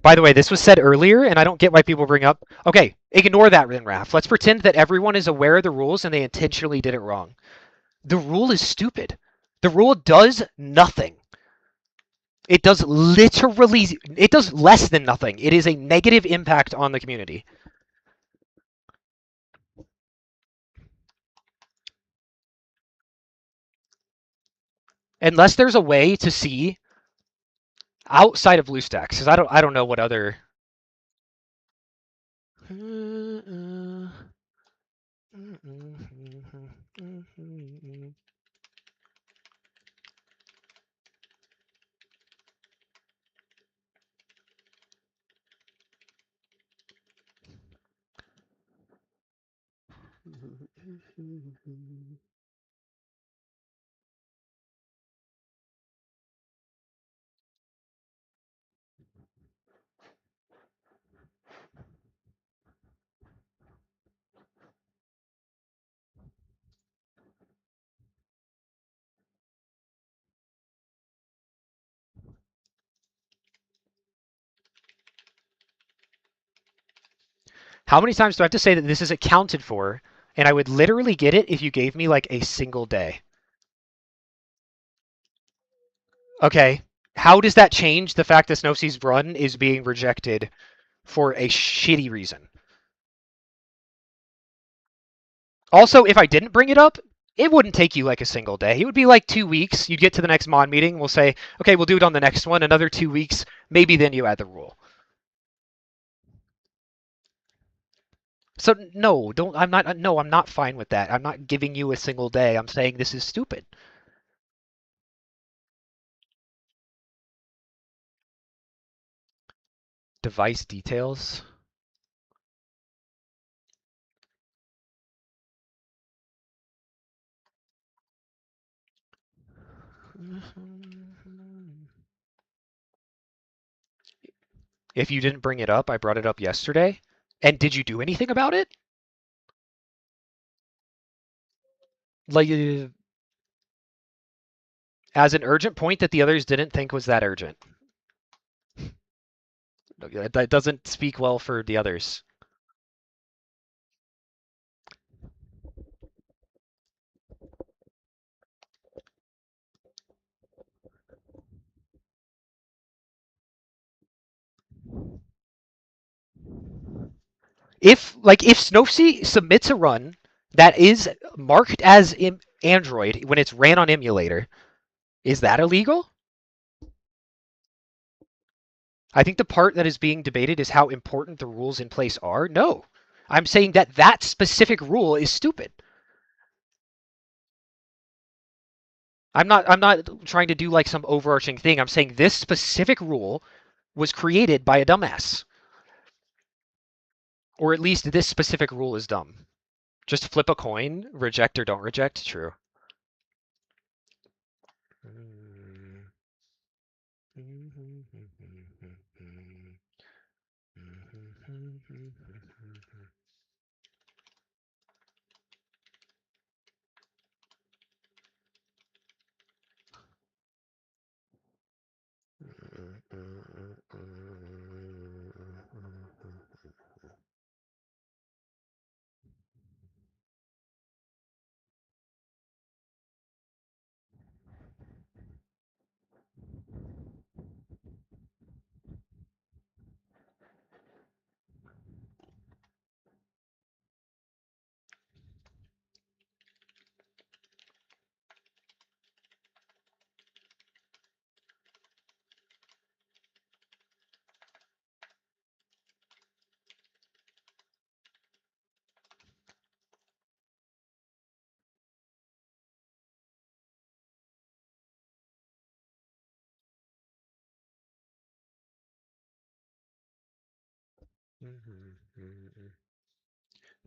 By the way, this was said earlier, and I don't get why people bring up. Okay, ignore that then, Raf. Let's pretend that everyone is aware of the rules and they intentionally did it wrong. The rule is stupid. The rule does nothing. It does literally, it does less than nothing. It is a negative impact on the community. Unless there's a way to see outside of BlueStacks, because I don't know what other. How many times do I have to say that this is accounted for? And I would literally get it if you gave me like a single day. Okay. How does that change the fact that Snowsea's run is being rejected for a shitty reason? Also, if I didn't bring it up, it wouldn't take you like a single day. It would be like 2 weeks. You'd get to the next mod meeting. We'll say, okay, we'll do it on the next one. Another 2 weeks. Maybe then you add the rule. So no, don't. I'm not. No, I'm not fine with that. I'm not giving you a single day. I'm saying this is stupid. Device details. If you didn't bring it up, I brought it up yesterday. And did you do anything about it? Like, as an urgent point that the others didn't think was that urgent. That doesn't speak well for the others. If Snowfsea submits a run that is marked as Android when it's ran on emulator, is that illegal? I think the part that is being debated is how important the rules in place are. No. I'm saying that that specific rule is stupid. I'm not trying to do like some overarching thing. I'm saying this specific rule was created by a dumbass. Or at least this specific rule is dumb. Just flip a coin, reject or don't reject. True.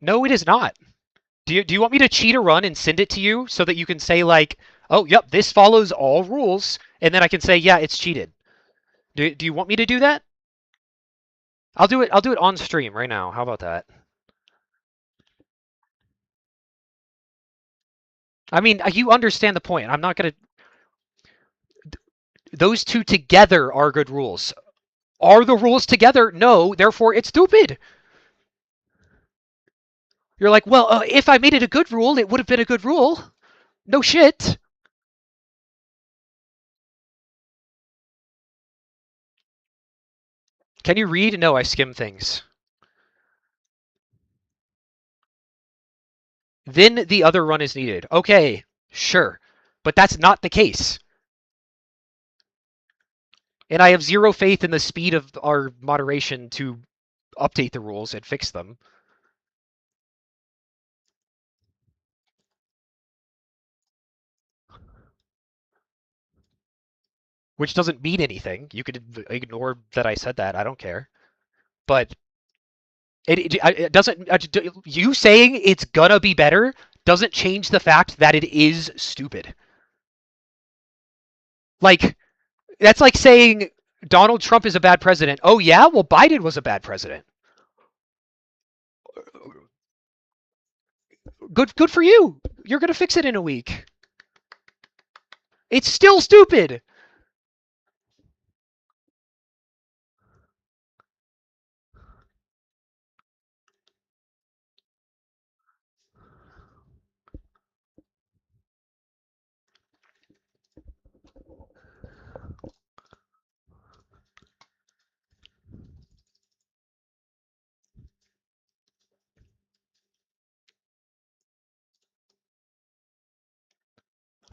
No, it is not. Do you want me to cheat a run and send it to you so that you can say like, oh, yep, this follows all rules, and then I can say, yeah, it's cheated. Do you want me to do that? I'll do it. I'll do it on stream right now. How about that? I mean, you understand the point. I'm not gonna. Those two together are good rules. Are the rules together? No. Therefore, it's stupid. You're like, well, if I made it a good rule, it would have been a good rule. No shit. Can you read? No, I skim things. Then the other run is needed. Okay, sure. But that's not the case. And I have zero faith in the speed of our moderation to update the rules and fix them. Which doesn't mean anything. You could ignore that I said that. I don't care. But it doesn't. You saying it's gonna be better doesn't change the fact that it is stupid. Like, that's like saying Donald Trump is a bad president. Oh, yeah? Well, Biden was a bad president. Good for you. You're gonna fix it in a week. It's still stupid.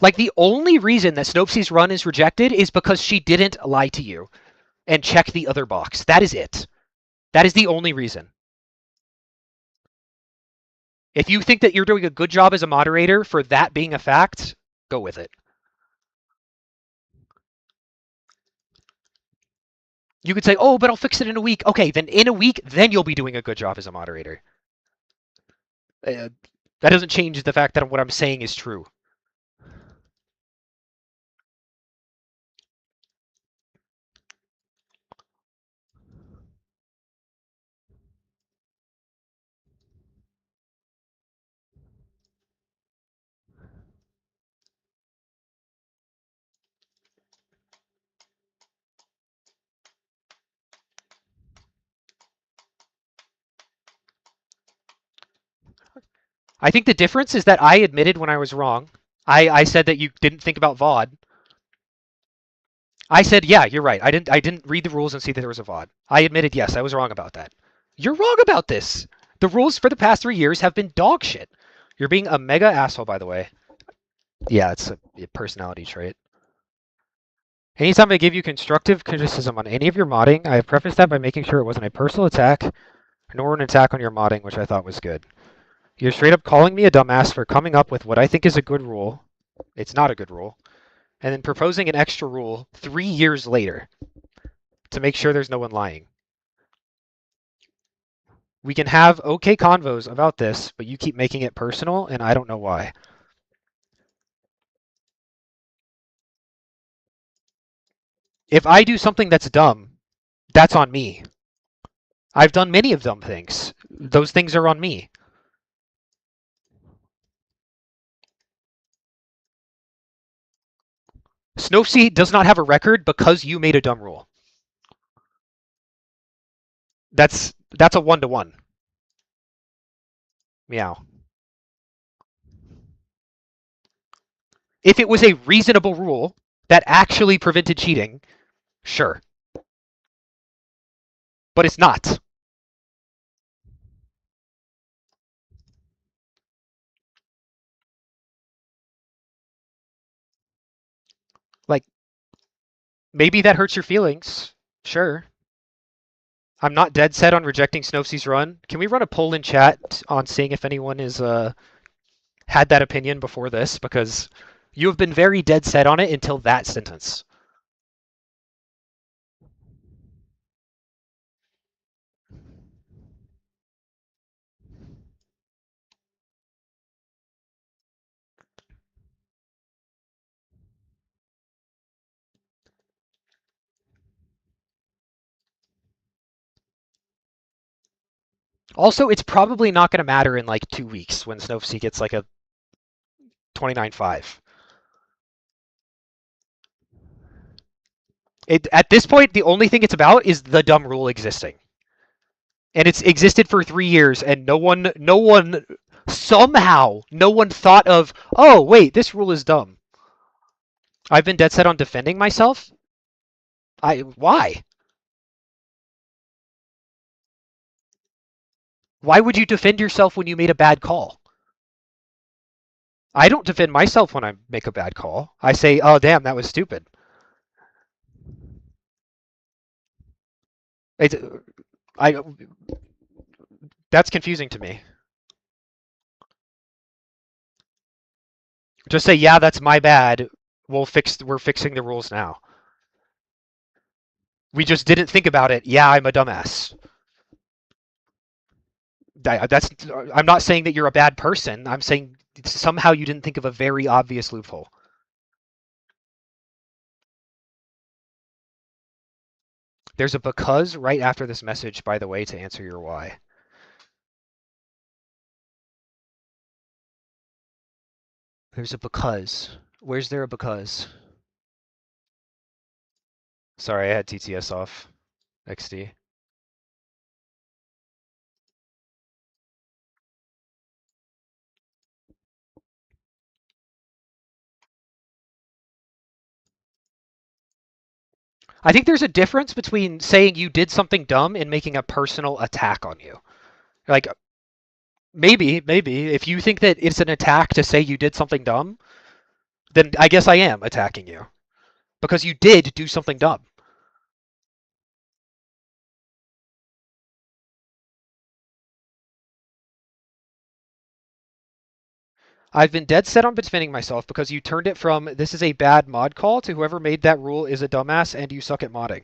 Like, the only reason that Snopesie's run is rejected is because she didn't lie to you and check the other box. That is it. That is the only reason. If you think that you're doing a good job as a moderator for that being a fact, go with it. You could say, oh, but I'll fix it in a week. Okay, then in a week, then you'll be doing a good job as a moderator. That doesn't change the fact that what I'm saying is true. I think the difference is that I admitted when I was wrong. I said that you didn't think about VOD. I said, yeah, you're right. I didn't read the rules and see that there was a VOD. I admitted, yes, I was wrong about that. You're wrong about this. The rules for the past 3 years have been dog shit. You're being a mega asshole, by the way. Yeah, it's a personality trait. Anytime I give you constructive criticism on any of your modding, I have prefaced that by making sure it wasn't a personal attack, nor an attack on your modding, which I thought was good. You're straight up calling me a dumbass for coming up with what I think is a good rule. It's not a good rule. And then proposing an extra rule 3 years later to make sure there's no one lying. We can have okay convos about this, but you keep making it personal, and I don't know why. If I do something that's dumb, that's on me. I've done many of dumb things. Those things are on me. Snowsea does not have a record because you made a dumb rule. That's a 1-to-1. Meow. If it was a reasonable rule that actually prevented cheating, sure. But it's not. Like, maybe that hurts your feelings. Sure. I'm not dead set on rejecting Snowsea's run. Can we run a poll in chat on seeing if anyone is had that opinion before this? Because you have been very dead set on it until that sentence. Also, it's probably not going to matter in like 2 weeks when Snowsea gets like a 29.5. At this point, the only thing it's about is the dumb rule existing. And it's existed for 3 years, and somehow, no one thought of, oh, wait, this rule is dumb. I've been dead set on defending myself. Why? Why would you defend yourself when you made a bad call? I don't defend myself when I make a bad call. I say, oh, damn, that was stupid. It's, I, that's confusing to me. Just say, yeah, that's my bad. We're fixing the rules now. We just didn't think about it. Yeah, I'm a dumbass. That's. I'm not saying that you're a bad person. I'm saying somehow you didn't think of a very obvious loophole. There's a because right after this message, by the way, to answer your why. There's a because. Where's there a because? Sorry, I had TTS off. XD. I think there's a difference between saying you did something dumb and making a personal attack on you. Like, maybe. If you think that it's an attack to say you did something dumb, then I guess I am attacking you. Because you did do something dumb. I've been dead set on defending myself because you turned it from this is a bad mod call to whoever made that rule is a dumbass and you suck at modding.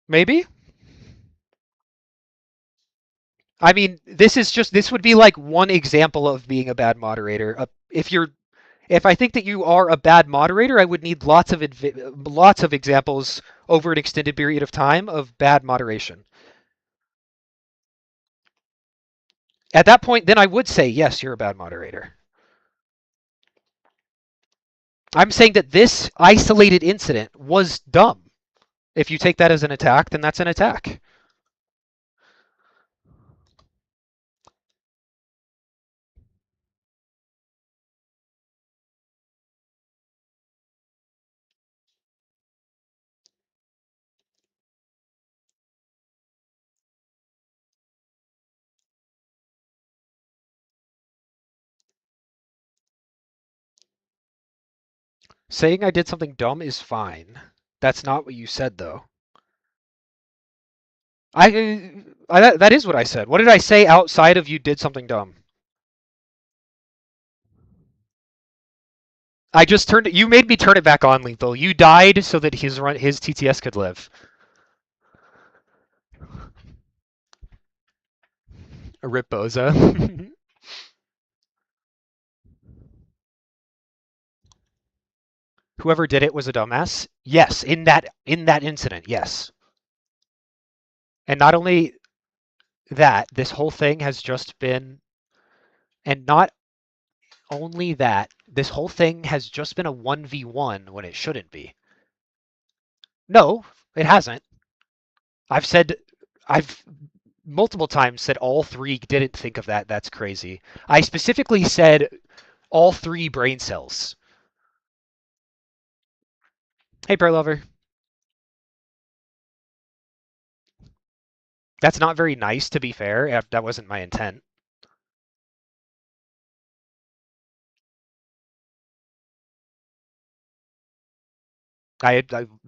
Maybe? I mean, this would be like one example of being a bad moderator. If I think that you are a bad moderator, I would need lots of examples over an extended period of time of bad moderation. At that point, then I would say, yes, you're a bad moderator. I'm saying that this isolated incident was dumb. If you take that as an attack, then that's an attack. Saying I did something dumb is fine. That's not what you said, though. That is what I said. What did I say outside of you did something dumb? I just turned it. You made me turn it back on, Lethal. You died so that his TTS could live. A rip Boza. Whoever did it was a dumbass. Yes, in that incident, yes. And not only that, this whole thing has just been, and not only that, this whole thing has just been a 1v1 when it shouldn't be. No, it hasn't. I've said, I've multiple times said all three didn't think of that. That's crazy. I specifically said all three brain cells. Hey, Bear Lover. That's not very nice, to be fair. That wasn't my intent.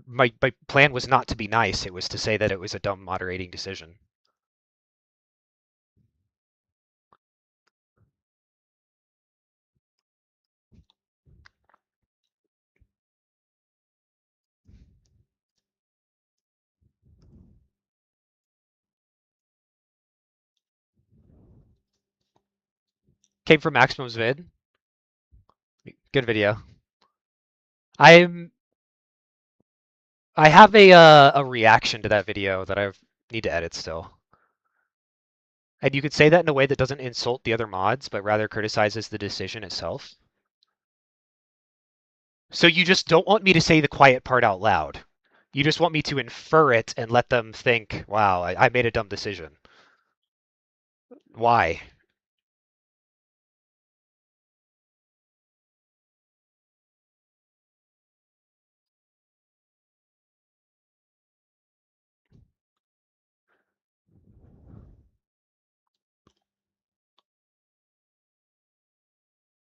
My plan was not to be nice. It was to say that it was a dumb moderating decision. Came from Maximum's vid. Good video. I'm I have a reaction to that video that I need to edit still. And you could say that in a way that doesn't insult the other mods, but rather criticizes the decision itself. So you just don't want me to say the quiet part out loud. You just want me to infer it and let them think, wow, I made a dumb decision. Why?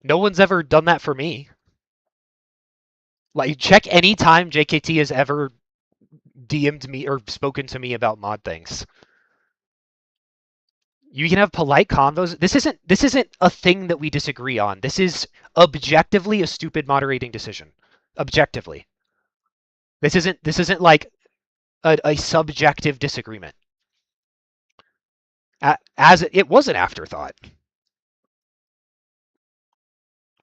No one's ever done that for me. Like, check any time JKT has ever DM'd me or spoken to me about mod things. You can have polite convos. This isn't a thing that we disagree on. This is objectively a stupid moderating decision. Objectively. This isn't like a subjective disagreement. As it was an afterthought.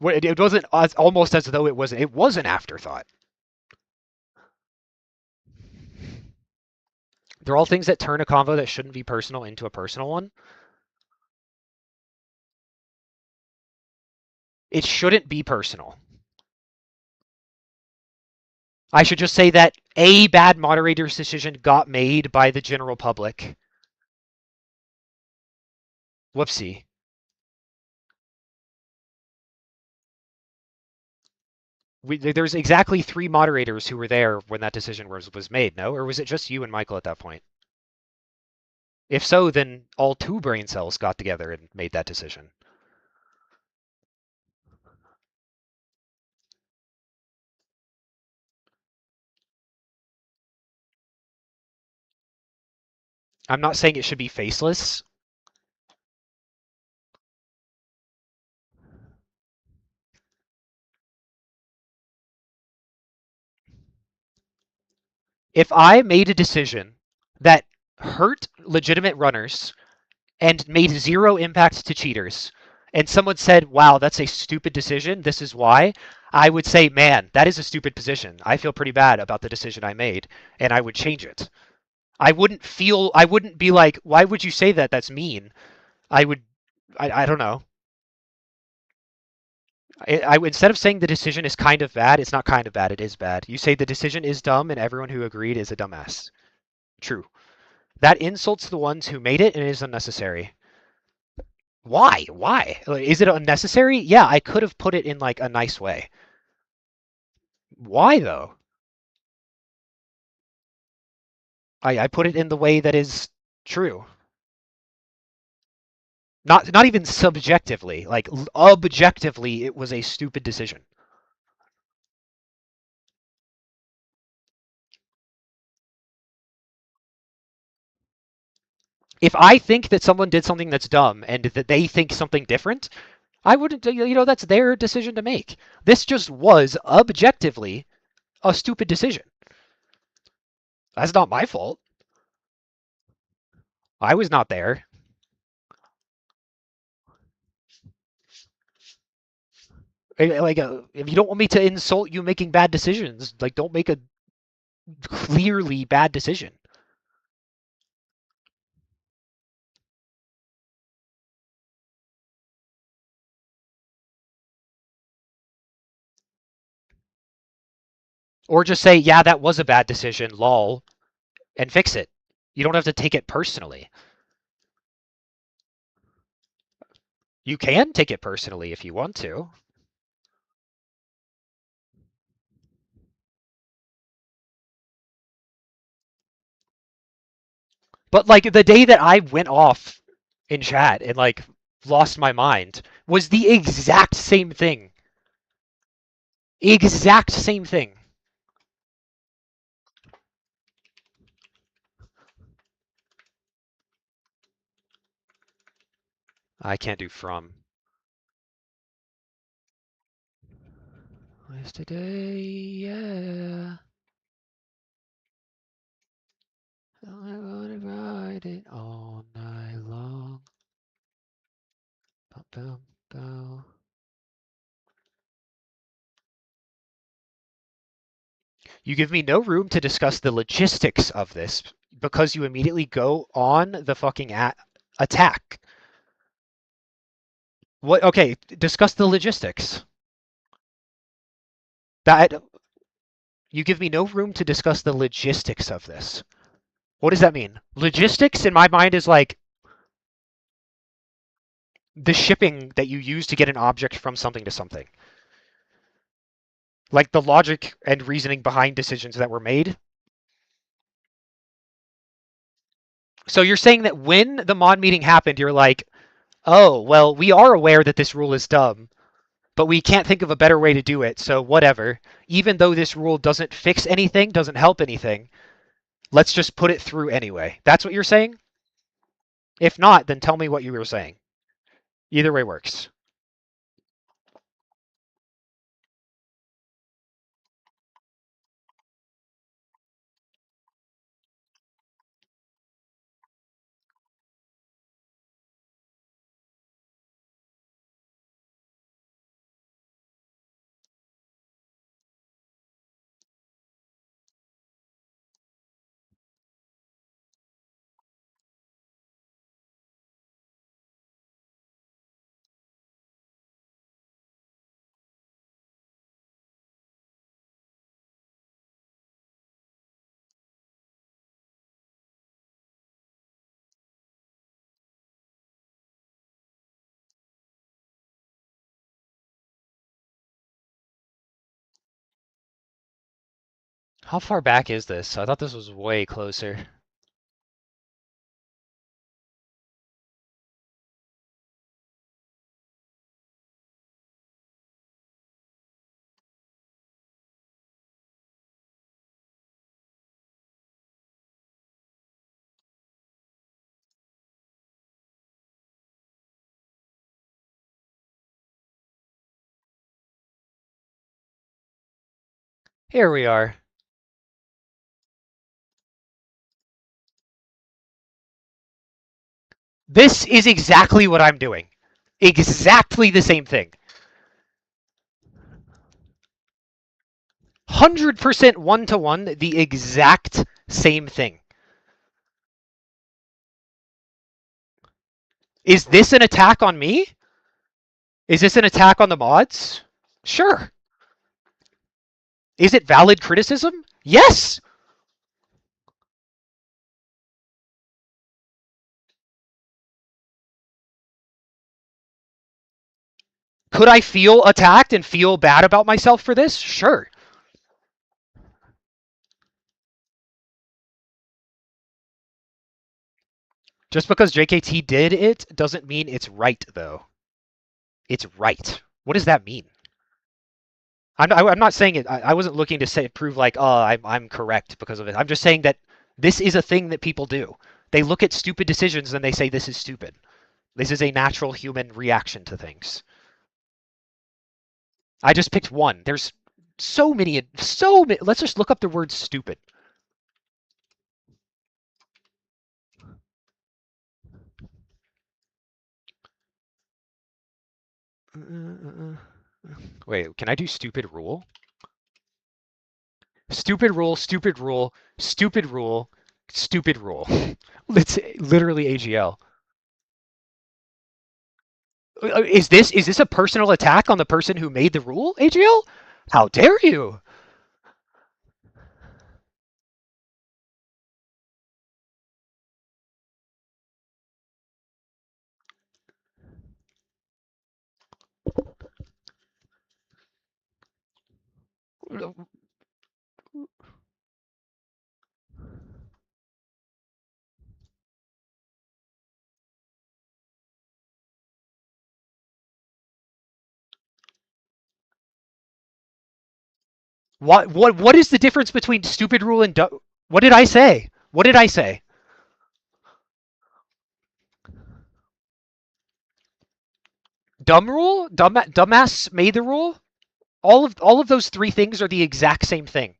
It wasn't almost as though it was. It was an afterthought. They're all things that turn a convo that shouldn't be personal into a personal one. It shouldn't be personal. I should just say that a bad moderator's decision got made by the general public. Whoopsie. There's exactly 3 moderators who were there when that decision was made, no? Or was it just you and Michael at that point? If so, then all 2 brain cells got together and made that decision. I'm not saying it should be faceless. If I made a decision that hurt legitimate runners and made 0 impact to cheaters, and someone said, wow, that's a stupid decision, this is why, I would say, man, that is a stupid position. I feel pretty bad about the decision I made, and I would change it. I wouldn't be like, why would you say that? That's mean. I don't know. Instead of saying the decision is kind of bad, it's not kind of bad, it is bad. You say the decision is dumb and everyone who agreed is a dumbass. True. That insults the ones who made it and is unnecessary. Why? Why? Like, is it unnecessary? Yeah, I could have put it in like a nice way. Why though? I put it in the way that is true. Not even subjectively, like objectively, it was a stupid decision. If I think that someone did something that's dumb and that they think something different, I wouldn't, that's their decision to make. This just was objectively a stupid decision. That's not my fault. I was not there. If you don't want me to insult you making bad decisions, like, don't make a clearly bad decision. Or just say, yeah, that was a bad decision, lol, and fix it. You don't have to take it personally. You can take it personally if you want to. But like the day that I went off in chat and like lost my mind was the exact same thing. Exact same thing. I can't do from. Yesterday, yeah. I wanna ride it all night long. Bum, bum, bum. You give me no room to discuss the logistics of this because you immediately go on the fucking attack. What? Okay, discuss the logistics. That you give me no room to discuss the logistics of this. What does that mean? Logistics in my mind is like the shipping that you use to get an object from something to something. Like the logic and reasoning behind decisions that were made. So you're saying that when the mod meeting happened, you're like, oh, well, we are aware that this rule is dumb, but we can't think of a better way to do it, so whatever. Even though this rule doesn't fix anything, doesn't help anything, let's just put it through anyway. That's what you're saying? If not, then tell me what you were saying. Either way works. How far back is this? I thought this was way closer. Here we are. This is exactly what I'm doing. Exactly the same thing. 100% one-to-one, the exact same thing. Is this an attack on me? Is this an attack on the mods? Sure. Is it valid criticism? Yes. Could I feel attacked and feel bad about myself for this? Sure. Just because JKT did it doesn't mean it's right, though. It's right. What does that mean? I'm not saying it. I wasn't looking to say prove like, oh, I'm correct because of it. I'm just saying that this is a thing that people do. They look at stupid decisions and they say this is stupid. This is a natural human reaction to things. I just picked one. There's so many, so many. Let's just look up the word stupid. Wait, can I do stupid rule? Stupid rule, stupid rule, stupid rule, stupid rule. It's literally AGL. Is this a personal attack on the person who made the rule, AGL? How dare you? What is the difference between stupid rule and what did I say? What did I say? Dumb rule? Dumbass made the rule? All of those three things are the exact same thing.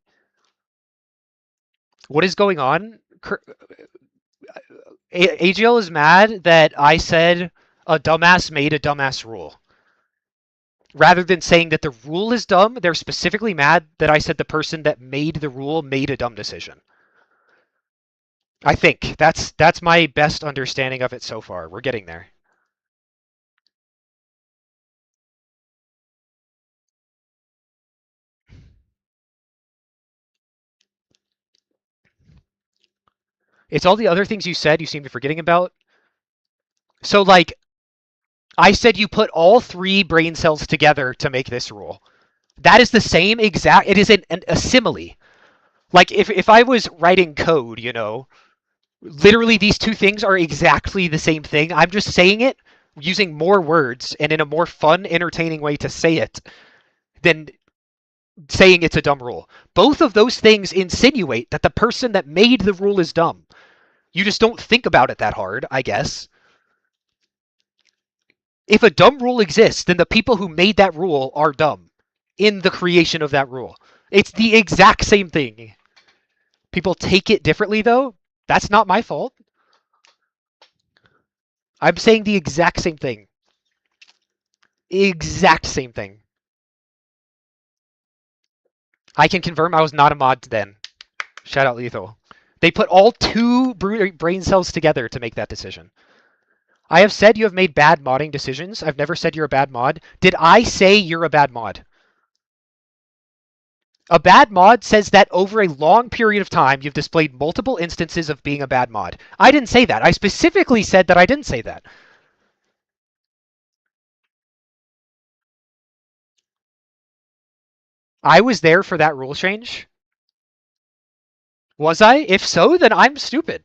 What is going on? AGL is mad that I said a dumbass made a dumbass rule. Rather than saying that the rule is dumb, they're specifically mad that I said the person that made the rule made a dumb decision. I think that's my best understanding of it so far. We're getting there. It's all the other things you said you seem to be forgetting about. So like I said you put all three brain cells together to make this rule. That is the same exact it is a simile. Like if I was writing code, literally these two things are exactly the same thing. I'm just saying it using more words and in a more fun, entertaining way to say it than saying it's a dumb rule. Both of those things insinuate that the person that made the rule is dumb. You just don't think about it that hard, I guess. If a dumb rule exists, then the people who made that rule are dumb in the creation of that rule. It's the exact same thing. People take it differently, though. That's not my fault. I'm saying the exact same thing. Exact same thing. I can confirm I was not a mod then. Shout out Lethal. They put all two brain cells together to make that decision. I have said you have made bad modding decisions. I've never said you're a bad mod. Did I say you're a bad mod? A bad mod says that over a long period of time, you've displayed multiple instances of being a bad mod. I didn't say that. I specifically said that I didn't say that. I was there for that rule change. Was I? If so, then I'm stupid.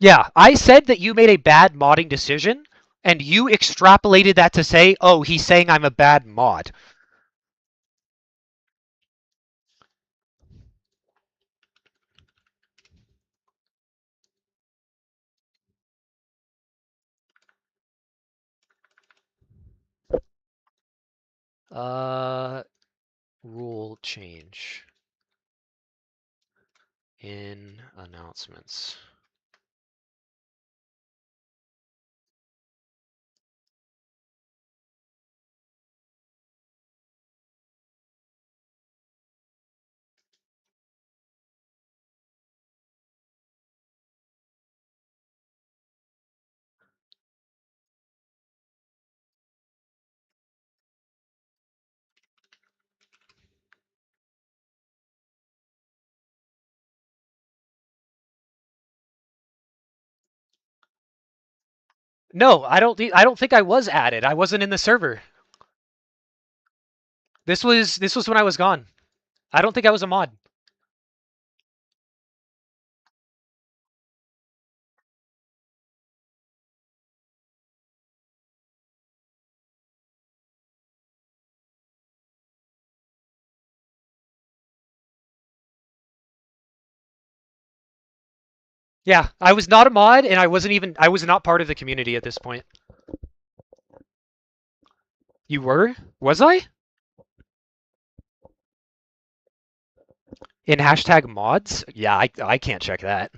Yeah, I said that you made a bad modding decision, and you extrapolated that to say, oh, he's saying I'm a bad mod. Uh, Rule change in announcements. No, I don't think I was added. I wasn't in the server. This was when I was gone. I don't think I was a mod. Yeah, I was not a mod, and I was not part of the community at this point. You were? Was I? In hashtag mods? Yeah, I can't check that.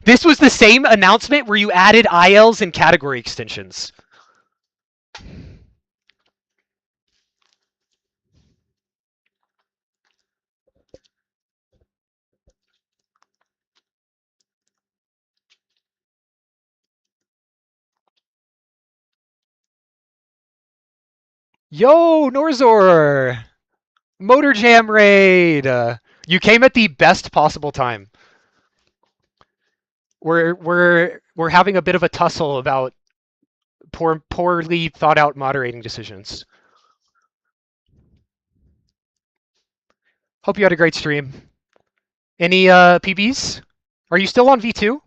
This was the same announcement where you added ILs and category extensions. Yo, Norzor! Motor Jam Raid! You came at the best possible time. We're having a bit of a tussle about poorly thought out moderating decisions. Hope you had a great stream. Any PBs? Are you still on V2?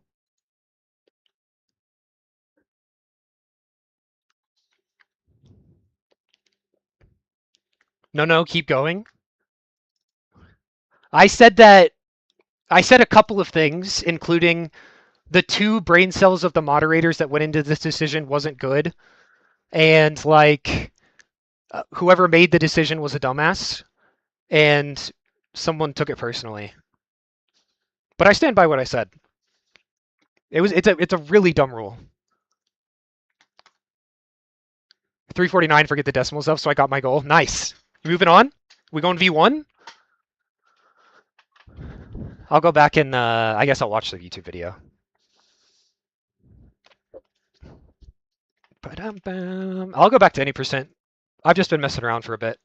No, keep going. I said that I said a couple of things, including the 2 brain cells of the moderators that went into this decision wasn't good, and like whoever made the decision was a dumbass, and someone took it personally. But I stand by what I said. It's a really dumb rule. 349, forget the decimal stuff, so I got my goal. Nice. Moving on. We going V1? I'll go back and I guess I'll watch the YouTube video. I'll go back to any percent. I've just been messing around for a bit,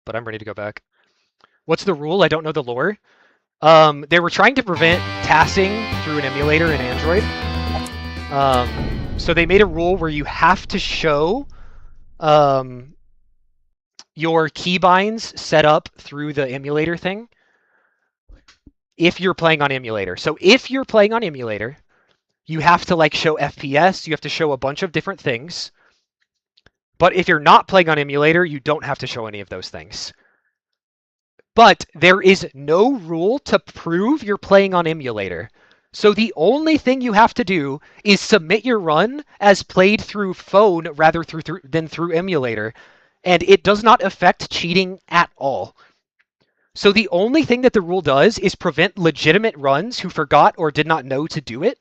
but I'm ready to go back. What's the rule? I don't know the lore. They were trying to prevent tassing through an emulator in Android. So they made a rule where you have to show your keybinds set up through the emulator thing if you're playing on emulator. So if you're playing on emulator, you have to like show FPS, you have to show a bunch of different things. But if you're not playing on emulator, you don't have to show any of those things. But there is no rule to prove you're playing on emulator. So the only thing you have to do is submit your run as played through phone rather than through emulator, and it does not affect cheating at all. So the only thing that the rule does is prevent legitimate runs who forgot or did not know to do it.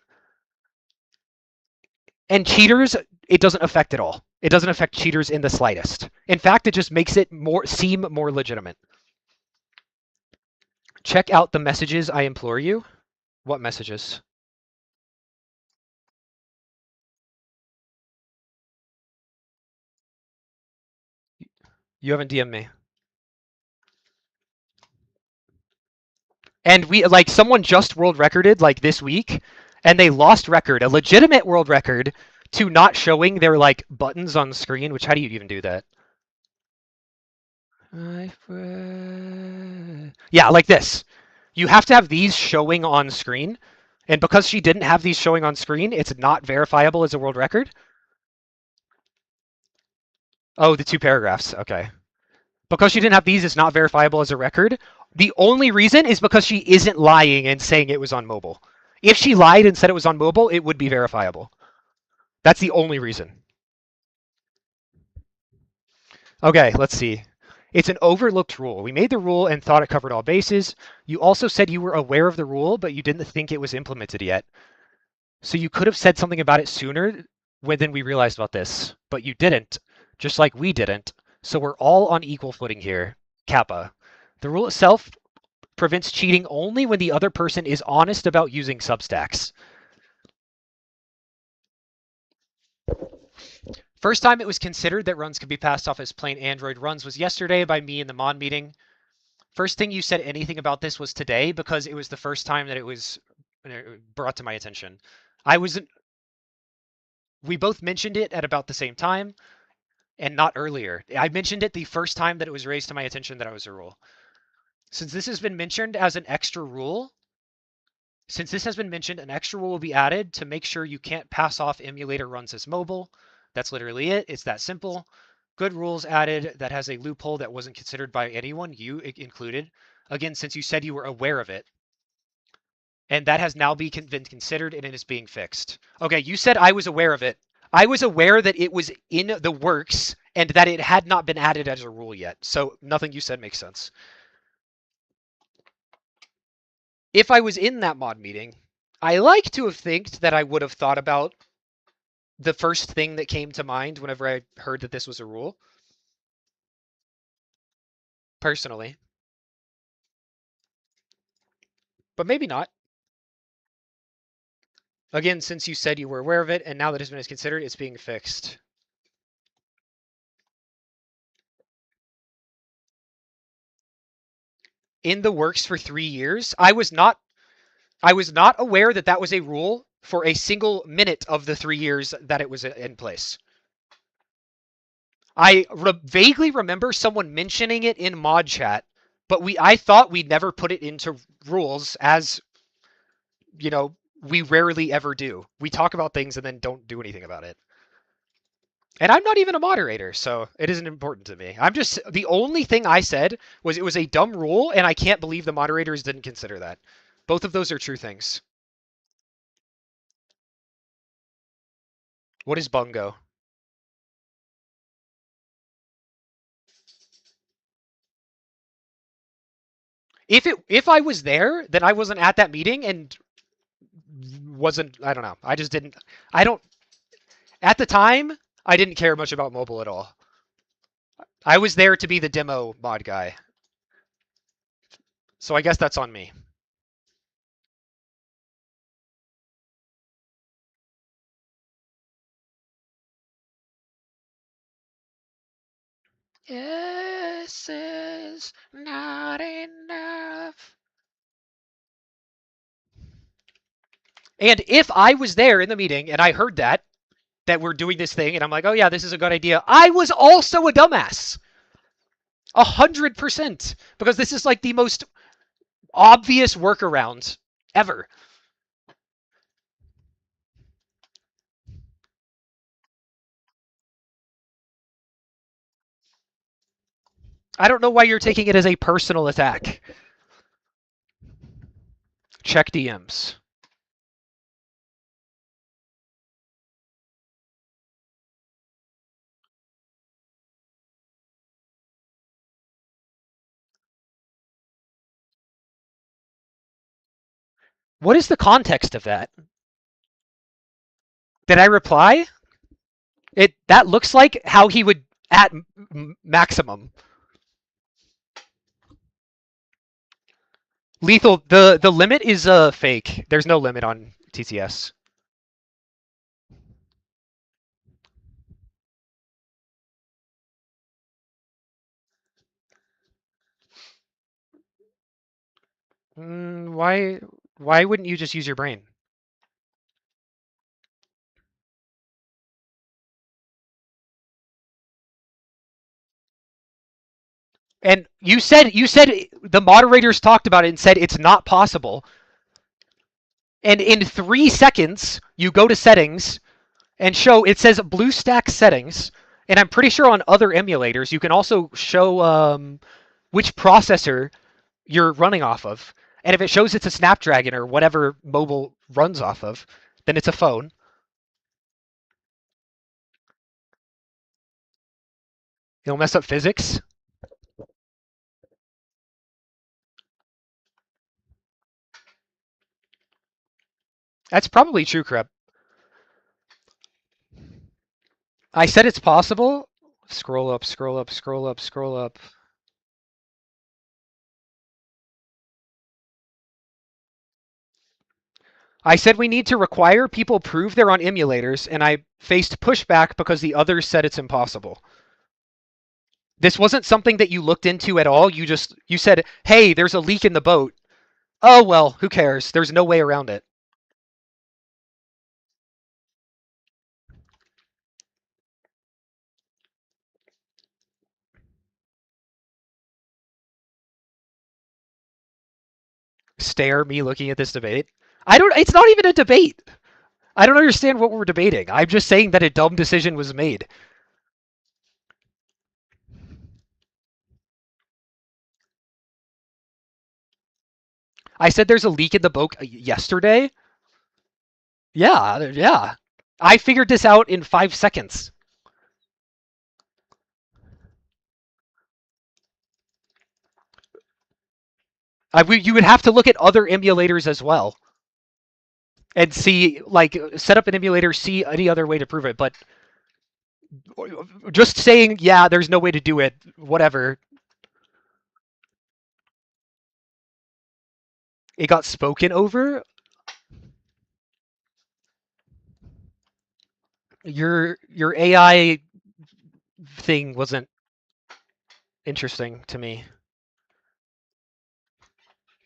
And cheaters, it doesn't affect at all. It doesn't affect cheaters in the slightest. In fact, it just makes it seem more legitimate. Check out the messages, I implore you. What messages? You haven't DM'd me. And we like someone just world recorded like this week, and they lost record, a legitimate world record, to not showing their like buttons on screen. Which how do you even do that? Yeah, like this. You have to have these showing on screen, and because she didn't have these showing on screen, it's not verifiable as a world record. Oh, the 2 paragraphs. Okay. Because she didn't have these, it's not verifiable as a record. The only reason is because she isn't lying and saying it was on mobile. If she lied and said it was on mobile, it would be verifiable. That's the only reason. Okay, let's see. It's an overlooked rule. We made the rule and thought it covered all bases. You also said you were aware of the rule, but you didn't think it was implemented yet. So you could have said something about it sooner than we realized about this, but you didn't, just like we didn't. So we're all on equal footing here. Kappa. The rule itself prevents cheating only when the other person is honest about using substacks. First time it was considered that runs could be passed off as plain Android runs was yesterday by me in the mod meeting. First thing you said anything about this was today because it was the first time that it was brought to my attention. I wasn't. We both mentioned it at about the same time and not earlier. I mentioned it the first time that it was raised to my attention that I was a rule. Since this has been mentioned as an extra rule, Since this has been mentioned, an extra rule will be added to make sure you can't pass off emulator runs as mobile. That's literally it. It's that simple. Good rules added that has a loophole that wasn't considered by anyone, you included. Again, since you said you were aware of it. And that has now been considered and it is being fixed. Okay, you said I was aware of it. I was aware that it was in the works and that it had not been added as a rule yet. So nothing you said makes sense. If I was in that mod meeting, I like to have thinked that I would have thought about the first thing that came to mind whenever I heard that this was a rule. Personally. But maybe not. Again, since you said you were aware of it, and now that it's been considered, it's being fixed. In the works for 3 years, I was not aware that that was a rule for a single minute of the 3 years that it was in place. I vaguely remember someone mentioning it in mod chat, but I thought we never put it into rules, as we rarely ever do. We talk about things and then don't do anything about it. And I'm not even a moderator, so it isn't important to me. The only thing I said was it was a dumb rule, and I can't believe the moderators didn't consider that. Both of those are true things. What is bungo? If I was there, then I wasn't at that meeting and I don't know. I just didn't. I don't. At the time, I didn't care much about mobile at all. I was there to be the demo mod guy. So I guess that's on me. This is not enough. And if I was there in the meeting and I heard that we're doing this thing, and I'm like, oh yeah, this is a good idea, I was also a dumbass. 100%. Because this is like the most obvious workaround ever. I don't know why you're taking it as a personal attack. Check DMs. What is the context of that? Did I reply? That looks like how he would at maximum. Lethal, the limit is fake. There's no limit on TTS. Why wouldn't you just use your brain? And you said the moderators talked about it and said it's not possible. And in 3 seconds, you go to settings and show it says BlueStack settings. And I'm pretty sure on other emulators you can also show which processor you're running off of. And if it shows it's a Snapdragon or whatever mobile runs off of, then it's a phone. It'll mess up physics. That's probably true, Crep. I said it's possible. Scroll up, scroll up, scroll up, scroll up. I said we need to require people prove they're on emulators, and I faced pushback because the others said it's impossible. This wasn't something that you looked into at all. You said, "Hey, there's a leak in the boat." Oh well, who cares? There's no way around it. Stare me looking at this debate. I don't. It's not even a debate. I don't understand what we're debating. I'm just saying that a dumb decision was made. I said there's a leak in the boat yesterday. Yeah, yeah. I figured this out in 5 seconds. You would have to look at other emulators as well and see, like, set up an emulator, see any other way to prove it. But just saying, yeah, there's no way to do it, whatever. It got spoken over. Your AI thing wasn't interesting to me.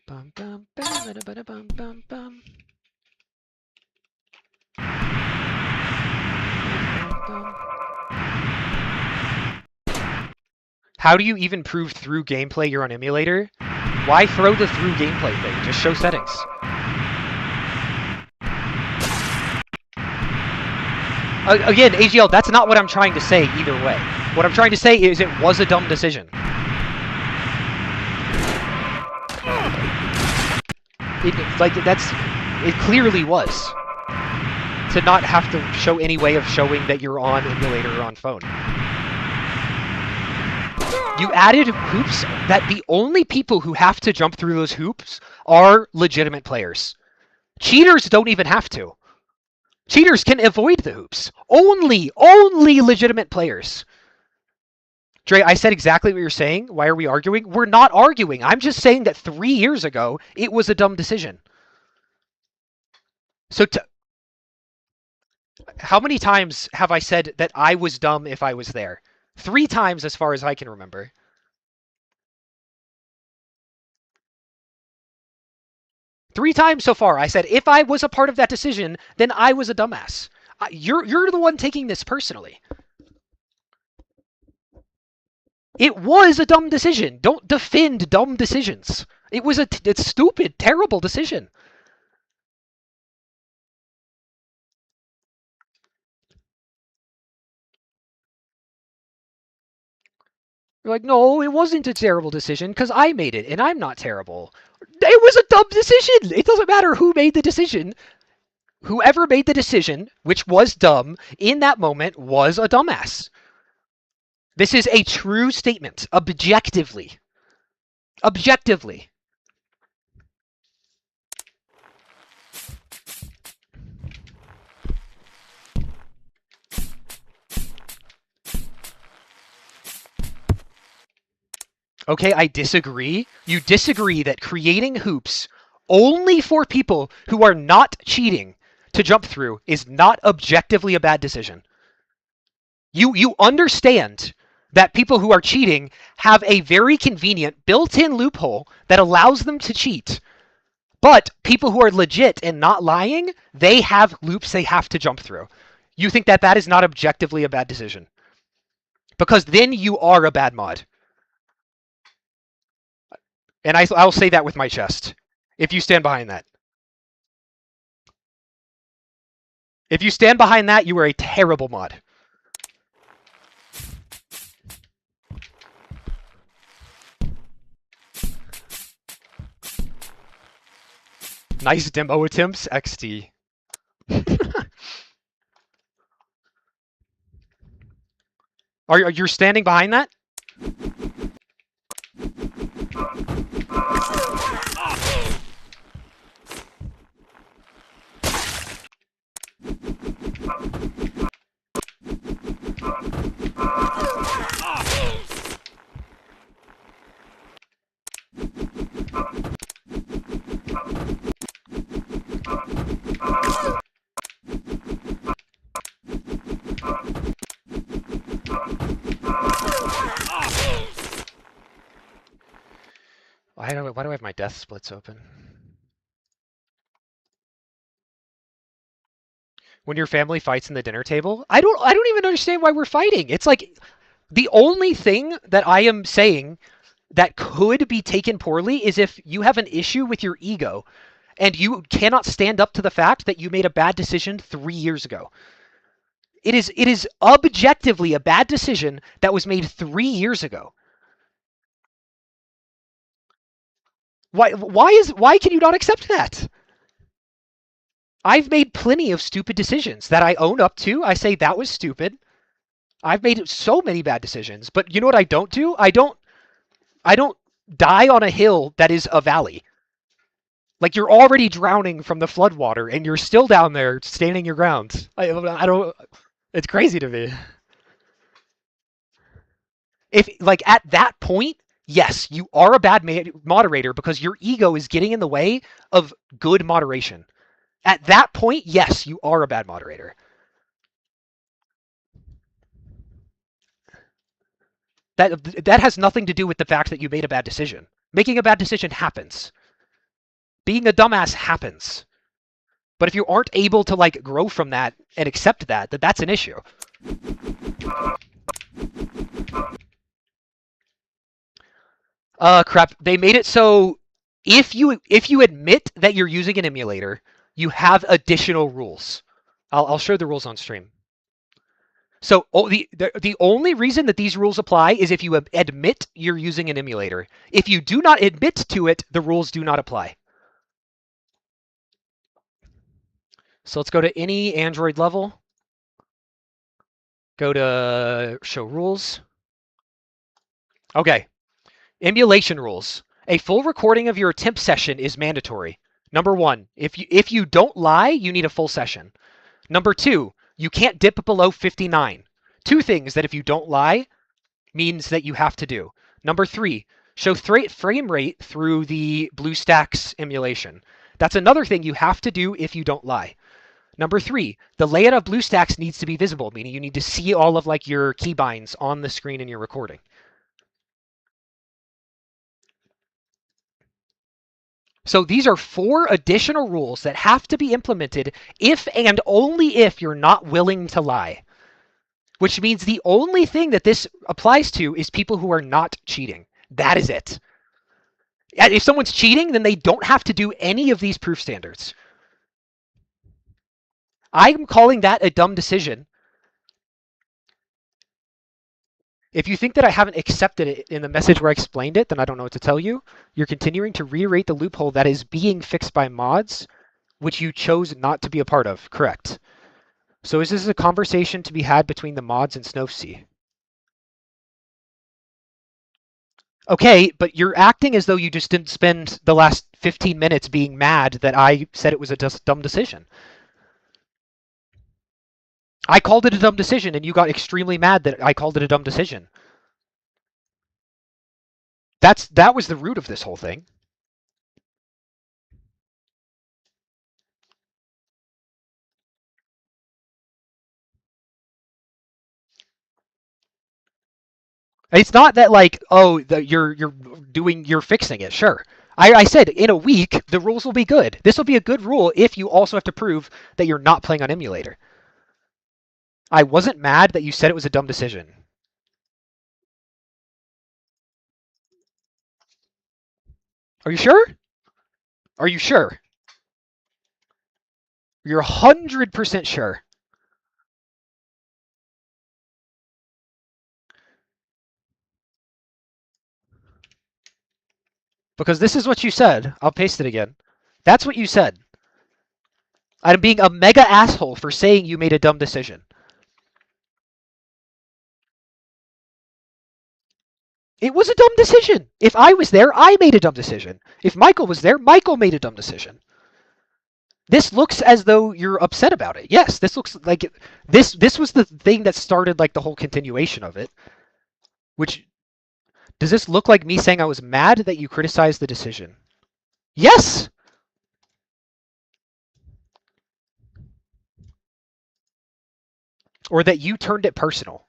Bum, bum, bum, bum, bum, bum, bum. How do you even prove through gameplay you're on emulator? Why throw the through gameplay thing? Just show settings. Again, AGL, that's not what I'm trying to say either way. What I'm trying to say is it was a dumb decision. It clearly was. To not have to show any way of showing that you're on emulator or on phone. You added hoops that the only people who have to jump through those hoops are legitimate players. Cheaters don't even have to. Cheaters can avoid the hoops. Only legitimate players. Dre, I said exactly what you're saying. Why are we arguing? We're not arguing. I'm just saying that 3 years ago, it was a dumb decision. So how many times have I said that I was dumb if I was there? 3 times as far as I can remember. Three times so far, I said if I was a part of that decision, then I was a dumbass. You're the one taking this personally. It was a dumb decision. Don't defend dumb decisions. It's a stupid, terrible decision. You're like, no, it wasn't a terrible decision because I made it and I'm not terrible. It was a dumb decision. It doesn't matter who made the decision. Whoever made the decision, which was dumb, in that moment was a dumbass. This is a true statement, objectively. Objectively. Okay, I disagree. You disagree that creating hoops only for people who are not cheating to jump through is not objectively a bad decision. You understand that people who are cheating have a very convenient built-in loophole that allows them to cheat. But people who are legit and not lying, they have loops they have to jump through. You think that that is not objectively a bad decision? Because then you are a bad mod. And I'll say that with my chest. If you stand behind that. If you stand behind that, you are a terrible mod. Nice demo attempts, XD. Are you standing behind that? Why do I have my death splits open? When your family fights in the dinner table, I don't even understand why we're fighting. It's like the only thing that I am saying that could be taken poorly is if you have an issue with your ego and you cannot stand up to the fact that you made a bad decision 3 years ago. It is objectively a bad decision that was made 3 years ago. Why can you not accept that? I've made plenty of stupid decisions that I own up to. I say that was stupid. I've made so many bad decisions, but you know what I don't do? I don't die on a hill that is a valley. Like you're already drowning from the floodwater and you're still down there standing your ground. I don't. It's crazy to me. If like at that point, yes, you are a bad moderator because your ego is getting in the way of good moderation. At that point, yes, you are a bad moderator. That has nothing to do with the fact that you made a bad decision. Making a bad decision happens. Being a dumbass happens. But if you aren't able to like grow from that and accept that's an issue. Crap. They made it so if you admit that you're using an emulator, you have additional rules. I'll show the rules on stream. So the only reason that these rules apply is if you admit you're using an emulator. If you do not admit to it, the rules do not apply. So let's go to any Android level. Go to show rules. Okay. Emulation rules. A full recording of your attempt session is mandatory. Number 1, if you don't lie, you need a full session. Number 2, you can't dip below 59. Two things that if you don't lie means that you have to do. Number 3, show frame rate through the BlueStacks emulation. That's another thing you have to do if you don't lie. Number 3, the layout of BlueStacks needs to be visible, meaning you need to see all of like your keybinds on the screen in your recording. So these are 4 additional rules that have to be implemented if and only if you're not willing to lie. Which means the only thing that this applies to is people who are not cheating. That is it. If someone's cheating, then they don't have to do any of these proof standards. I'm calling that a dumb decision. If you think that I haven't accepted it in the message where I explained it, then I don't know what to tell you. You're continuing to re-rate the loophole that is being fixed by mods, which you chose not to be a part of. Correct. So is this a conversation to be had between the mods and Snowfsea? Okay, but you're acting as though you just didn't spend the last 15 minutes being mad that I said it was a dumb decision. I called it a dumb decision, and you got extremely mad that I called it a dumb decision. That was the root of this whole thing. It's not that like, oh, you're fixing it. Sure, I said in a week the rules will be good. This will be a good rule if you also have to prove that you're not playing on emulator. I wasn't mad that you said it was a dumb decision. Are you sure? Are you sure? You're 100% sure. Because this is what you said. I'll paste it again. That's what you said. I'm being a mega asshole for saying you made a dumb decision. It was a dumb decision. If I was there, I made a dumb decision. If Michael was there, Michael made a dumb decision. This looks as though you're upset about it. Yes, this looks like this was the thing that started like the whole continuation of it. Which does this look like me saying I was mad that you criticized the decision? Yes. Or that you turned it personal.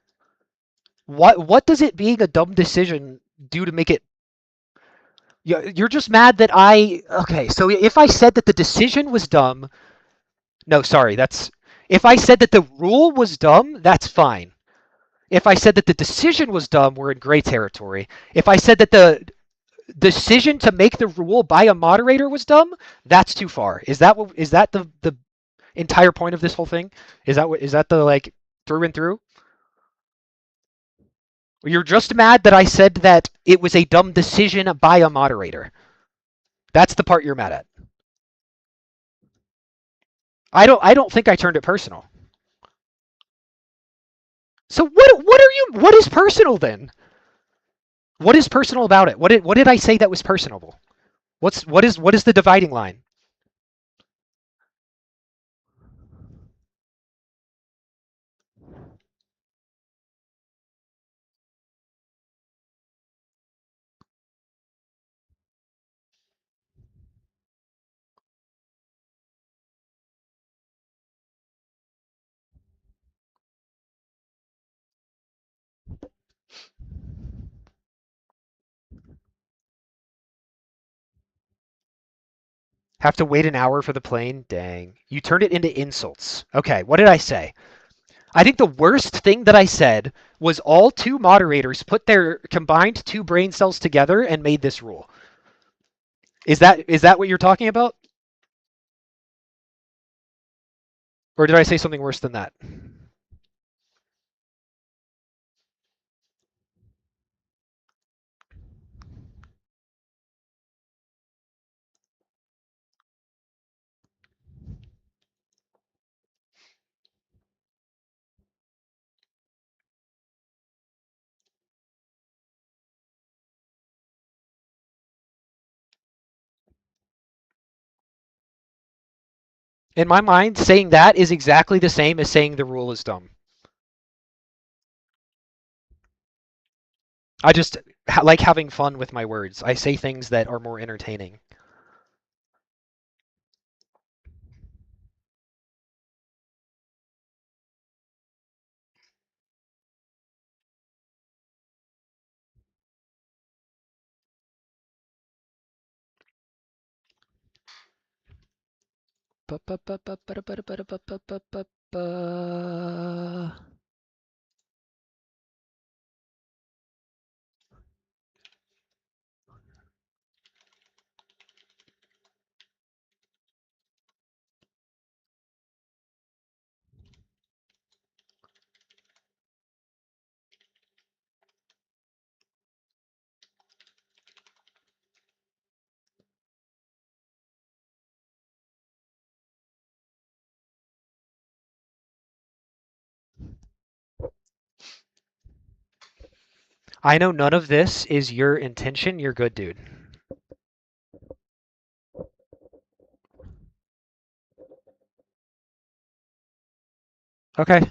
What does it being a dumb decision do to make it? You're just mad that I. Okay, so if I said that the decision was dumb, no, sorry, that's. If I said that the rule was dumb, that's fine. If I said that the decision was dumb, we're in gray territory. If I said that the decision to make the rule by a moderator was dumb, that's too far. Is that the entire point of this whole thing? Is that the like through and through? You're just mad that I said that it was a dumb decision by a moderator. That's the part you're mad at. I don't think I turned it personal. So what is personal then? What is personal about it? What did I say that was personable? What is the dividing line? Have to wait an hour for the plane? Dang. You turned it into insults. Okay, what did I say? I think the worst thing that I said was all two moderators put their combined two brain cells together and made this rule. Is that what you're talking about? Or did I say something worse than that? In my mind, saying that is exactly the same as saying the rule is dumb. I just like having fun with my words. I say things that are more entertaining. I know none of this is your intention. You're good, dude. Okay.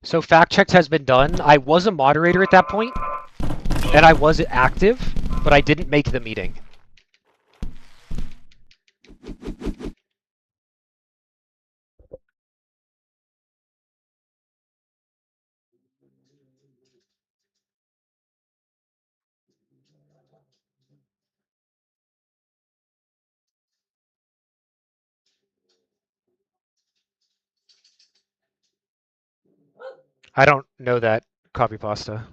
So fact checks has been done. I was a moderator at that point, and I was active, but I didn't make the meeting. I don't know that. copy pasta.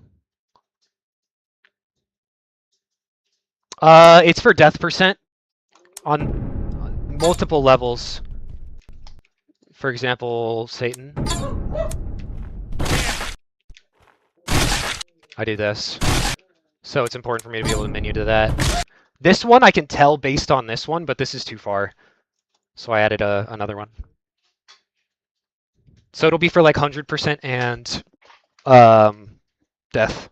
It's for death percent on multiple levels. For example, Satan. I do this. So it's important for me to be able to menu to that. This one I can tell based on this one, but this is too far. So I added another one. So it'll be for like 100% and death.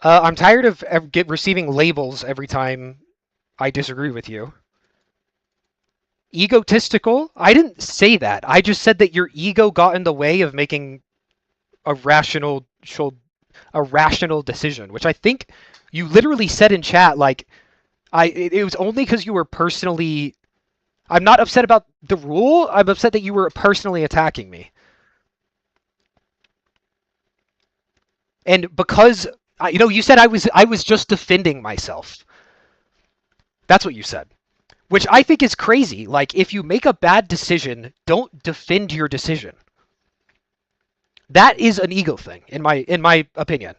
I'm tired of receiving labels every time I disagree with you. Egotistical? I didn't say that. I just said that your ego got in the way of making a rational decision, which I think you literally said in chat. Like, it was only because you were personally. I'm not upset about the rule. I'm upset that you were personally attacking me, and because you said I was just defending myself. That's what you said. Which I think is crazy. Like, if you make a bad decision, don't defend your decision. That is an ego thing, in my opinion.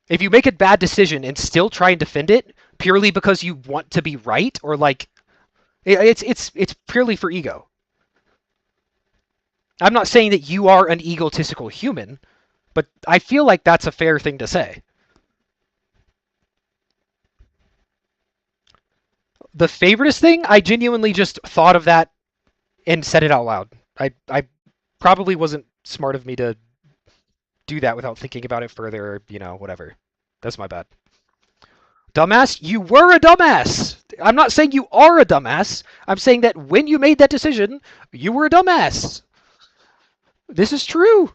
If you make a bad decision and still try and defend it purely because you want to be right, or like, it's purely for ego. I'm not saying that you are an egotistical human, but I feel like that's a fair thing to say. The favoritist thing, I genuinely just thought of that and said it out loud. I probably wasn't smart of me to do that without thinking about it further, whatever. That's my bad. Dumbass, you were a dumbass. I'm not saying you are a dumbass. I'm saying that when you made that decision, you were a dumbass. This is true.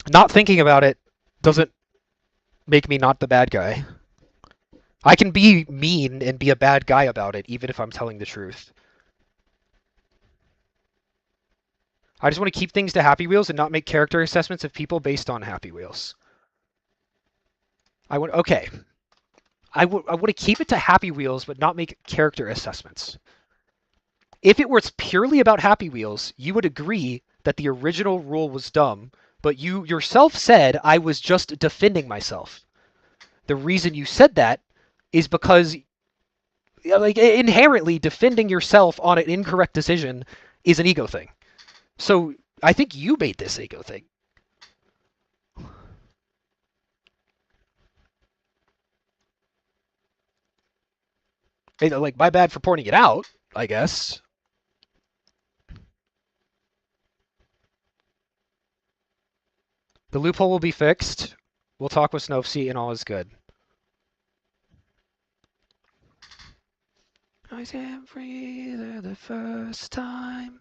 Not thinking about it doesn't make me not the bad guy. I can be mean and be a bad guy about it, even if I'm telling the truth. I just want to keep things to Happy Wheels and not make character assessments of people based on Happy Wheels. Okay. I want to keep it to Happy Wheels, but not make character assessments. If it was purely about Happy Wheels, you would agree that the original rule was dumb, but you yourself said I was just defending myself. The reason you said that is because like inherently defending yourself on an incorrect decision is an ego thing. So I think you made this ego thing. Like, my bad for pointing it out, I guess. The loophole will be fixed. We'll talk with Snopesy and all is good. I can't breathe the first time.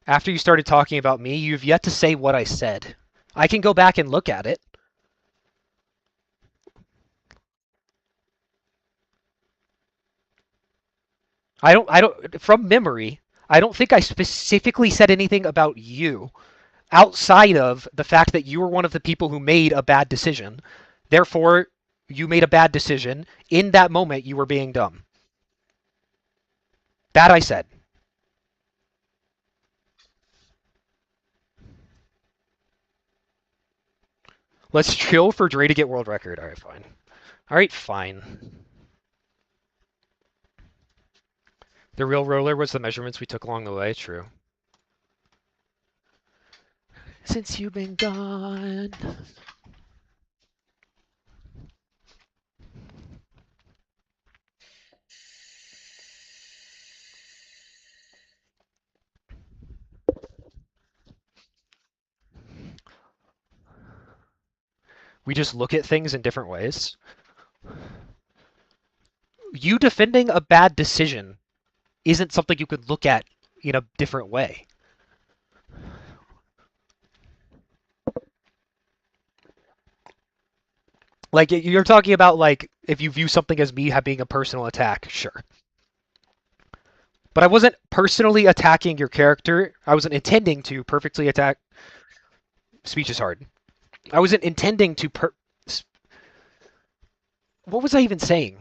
After you started talking about me, you've yet to say what I said. I can go back and look at it. From memory, I don't think I specifically said anything about you outside of the fact that you were one of the people who made a bad decision. Therefore, you made a bad decision. In that moment, you were being dumb. That I said. Let's chill for Dre to get world record. All right, fine. All right, fine. The real roller was the measurements we took along the way. True. Since you've been gone. We just look at things in different ways. You defending a bad decision isn't something you could look at in a different way. Like, you're talking about, like, if you view something as me being a personal attack, sure. But I wasn't personally attacking your character. I wasn't intending to perfectly attack. Speech is hard. I wasn't intending to What was I even saying?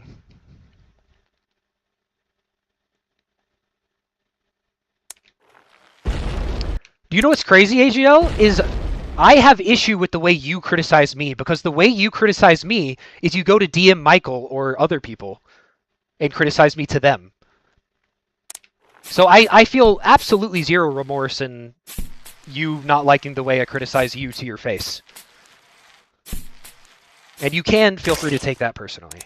Do you know what's crazy, AGL? Is I have issue with the way you criticize me, because the way you criticize me is you go to DM Michael or other people and criticize me to them. So I feel absolutely zero remorse in you not liking the way I criticize you to your face. And you can feel free to take that personally.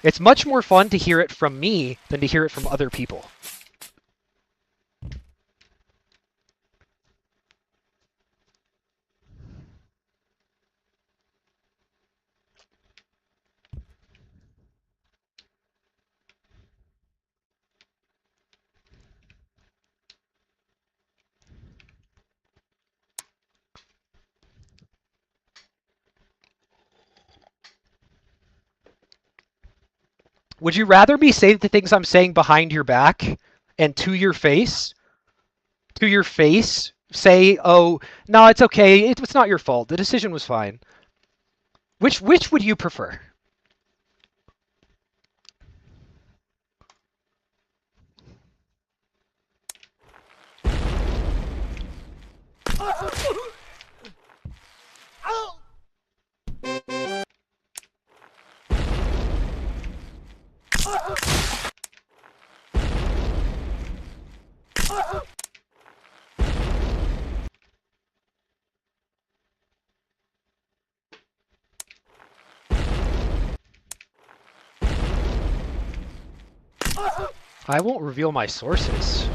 It's much more fun to hear it from me than to hear it from other people. Would you rather me say the things I'm saying behind your back and to your face? To your face, say, "Oh, no, it's okay. It's not your fault. The decision was fine." Which would you prefer? I won't reveal my sources.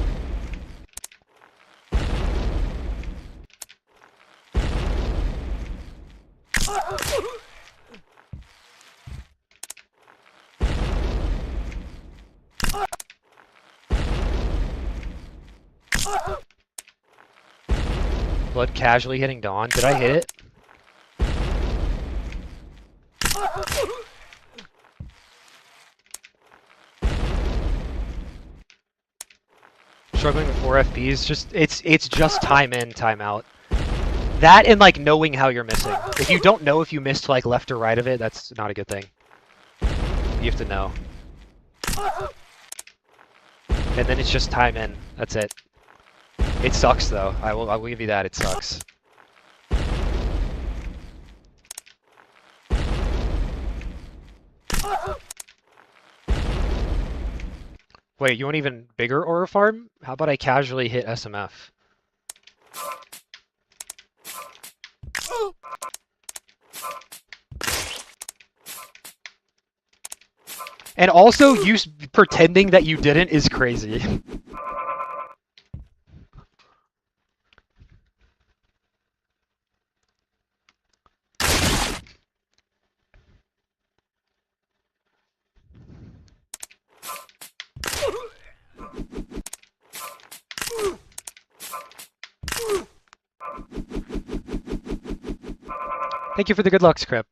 Blood casually hitting Dawn. Did I hit it? Struggling with 4 FPs. It's just time in, time out. That and like knowing how you're missing. If you don't know if you missed like left or right of it, that's not a good thing. You have to know. And then it's just time in. That's it. It sucks though. I will give you that. It sucks. Wait, you want even bigger aura farm? How about I casually hit SMF? And also, you pretending that you didn't is crazy. Thank you for the good luck, Script.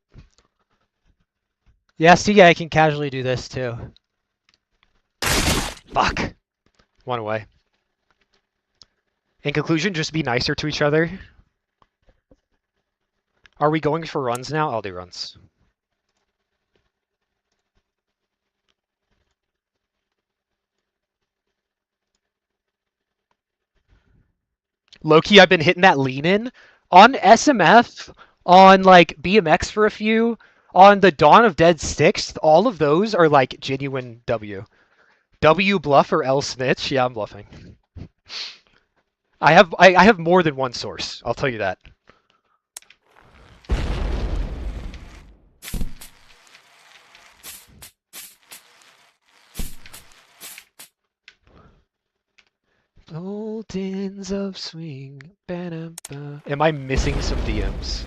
Yeah, see, I can casually do this too. Fuck. One away. In conclusion, just be nicer to each other. Are we going for runs now? I'll do runs. Low-key, I've been hitting that lean in on SMF, on like BMX for a few, on the Dawn of Dead 6th. All of those are like genuine W. W bluff or L snitch? Yeah, I'm bluffing. I have more than one source. I'll tell you that. Sultans of Swing. Ba-da-ba. Am I missing some DMs?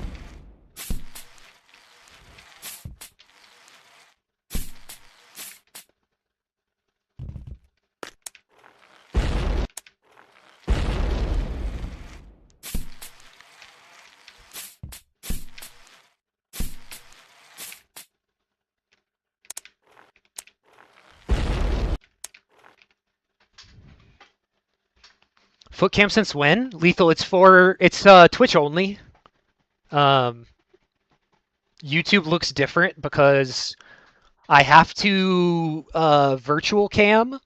Foot cam since when? Lethal, it's Twitch only. YouTube looks different because I have to virtual cam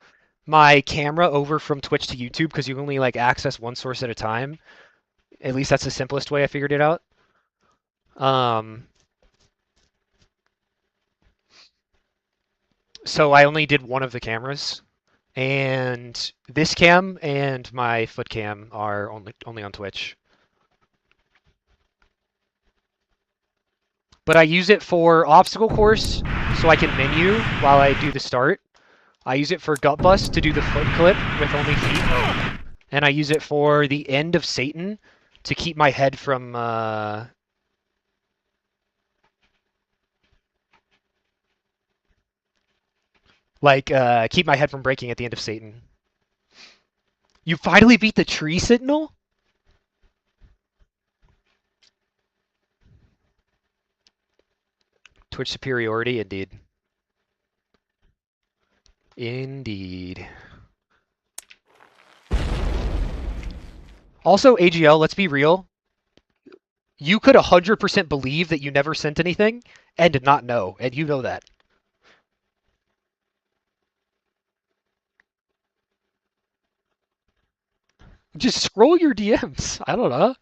my camera over from Twitch to YouTube because you can only like access one source at a time. At least that's the simplest way I figured it out. So I only did one of the cameras, and this cam and my foot cam are only on Twitch. But I use it for obstacle course, so I can menu while I do the start. I use it for gut bust to do the foot clip with only feet, and I use it for the end of Satan to keep my head from keep my head from breaking at the end of Satan. You finally beat the tree sentinel? Twitch superiority, indeed. Indeed. Also, AGL, let's be real. You could 100% believe that you never sent anything and not know, and you know that. Just scroll your DMs. I don't know.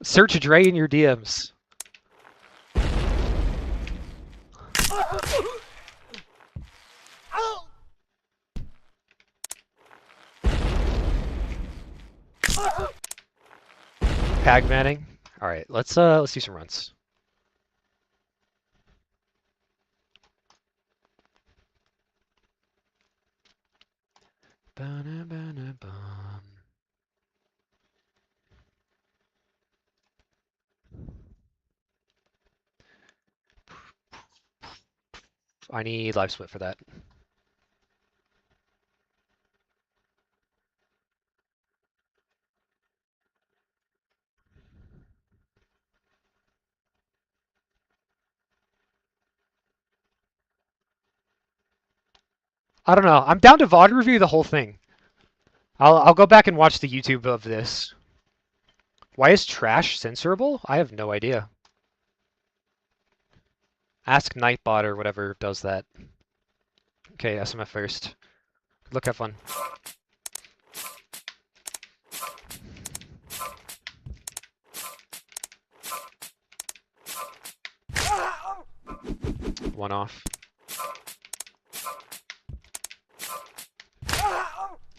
Search Dre in your DMs. Pag manning. All right, let's do some runs. I need live split for that. I don't know. I'm down to VOD review the whole thing. I'll go back and watch the YouTube of this. Why is trash censorable? I have no idea. Ask Nightbot or whatever does that. Okay, SMF first. Good luck, have fun. One off.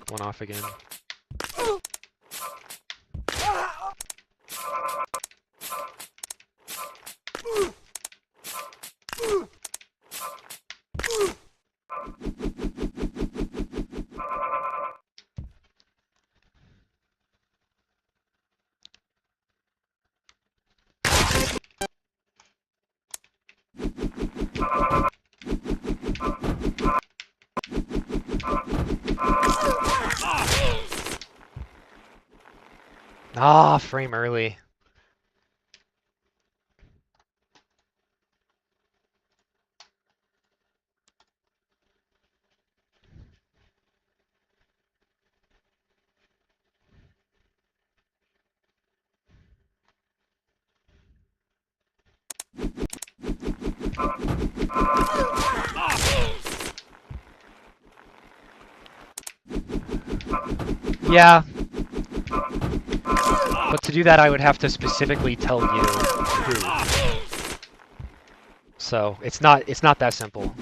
One off again. Ah, frame early. Yeah. But to do that, I would have to specifically tell you who. So it's not that simple.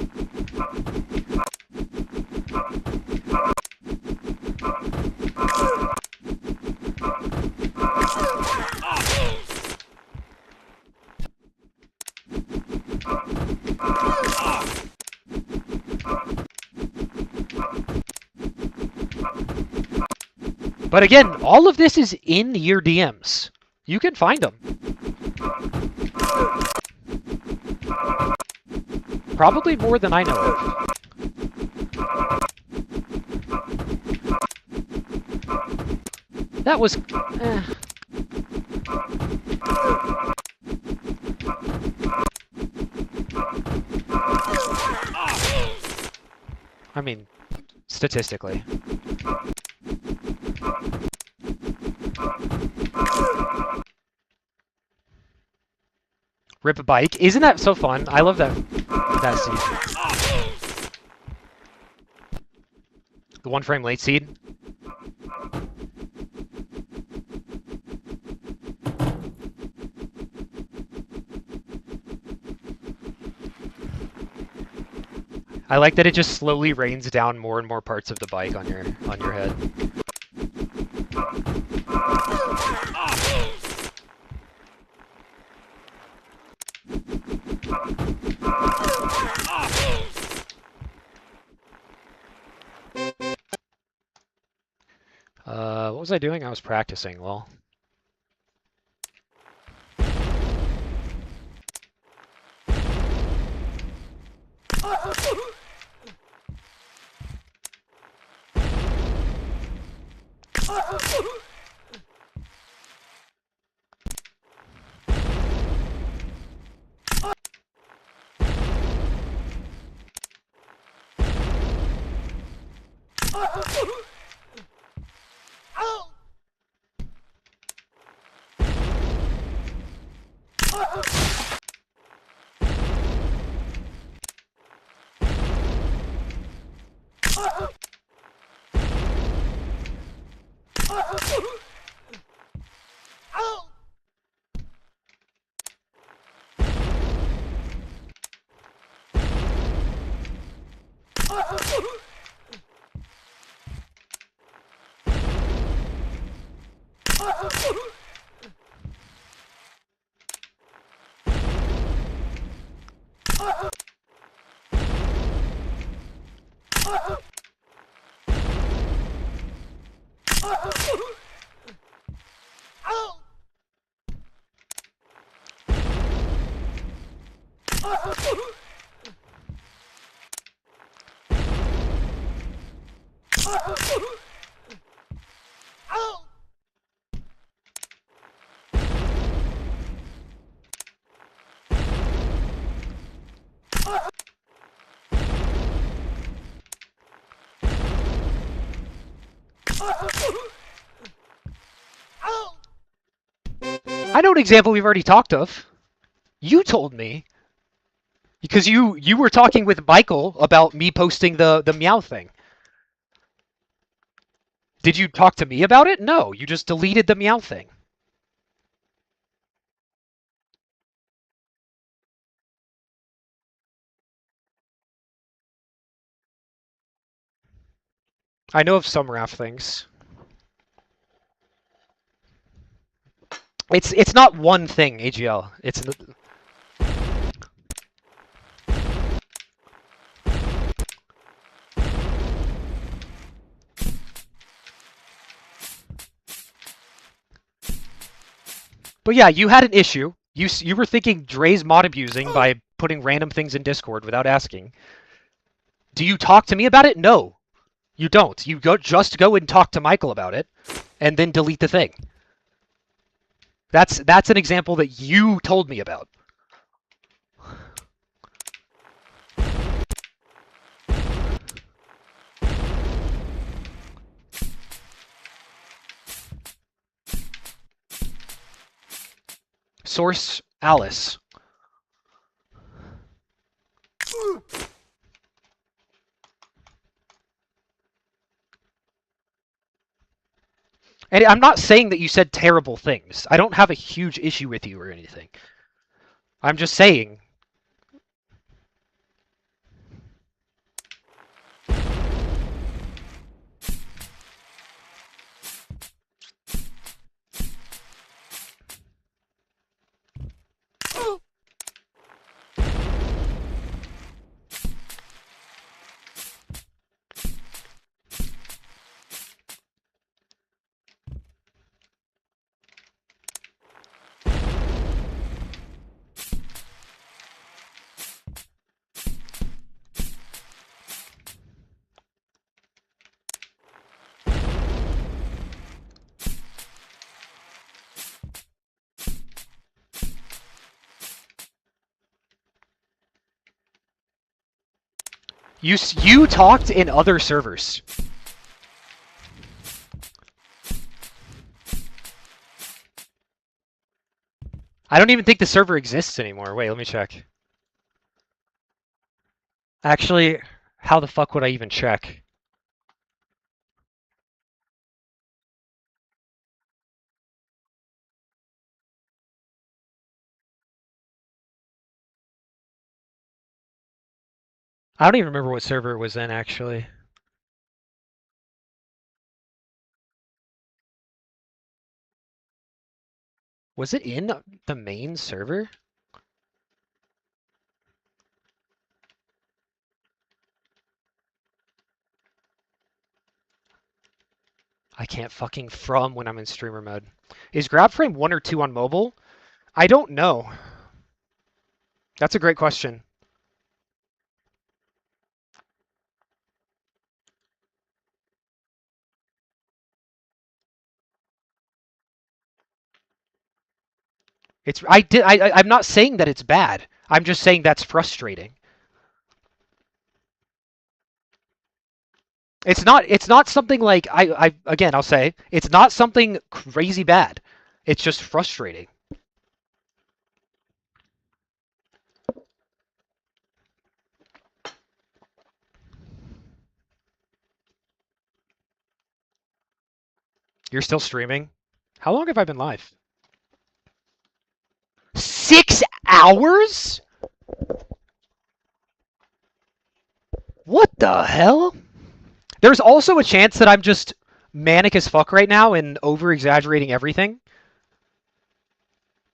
But again, all of this is in your DMs. You can find them. Probably more than I know of. That was... I mean, statistically. Rip a bike. Isn't that so fun? I love that seed. The one frame late seed. I like that it just slowly rains down more and more parts of the bike on your head. What was I doing? I was practicing, lol. I know an example we've already talked of. You told me because you were talking with Michael about me posting the meow thing. Did you talk to me about it? No, you just deleted the meow thing. I know of some RAF things. It's not one thing, AGL. It's But yeah, you had an issue. You were thinking Dre's mod abusing by putting random things in Discord without asking. Do you talk to me about it? No, you don't. You go and talk to Michael about it, and then delete the thing. That's an example that you told me about. Source Alice. And I'm not saying that you said terrible things. I don't have a huge issue with you or anything. I'm just saying. You talked in other servers. I don't even think the server exists anymore. Wait, let me check. Actually, how the fuck would I even check? I don't even remember what server it was in, actually. Was it in the main server? I can't fucking from when I'm in streamer mode. Is grab frame 1 or 2 on mobile? I don't know. That's a great question. I'm not saying that it's bad. I'm just saying that's frustrating. It's not something like again, I'll say, it's not something crazy bad. It's just frustrating. You're still streaming? How long have I been live? 6 hours? What the hell? There's also a chance that I'm just manic as fuck right now and over exaggerating everything.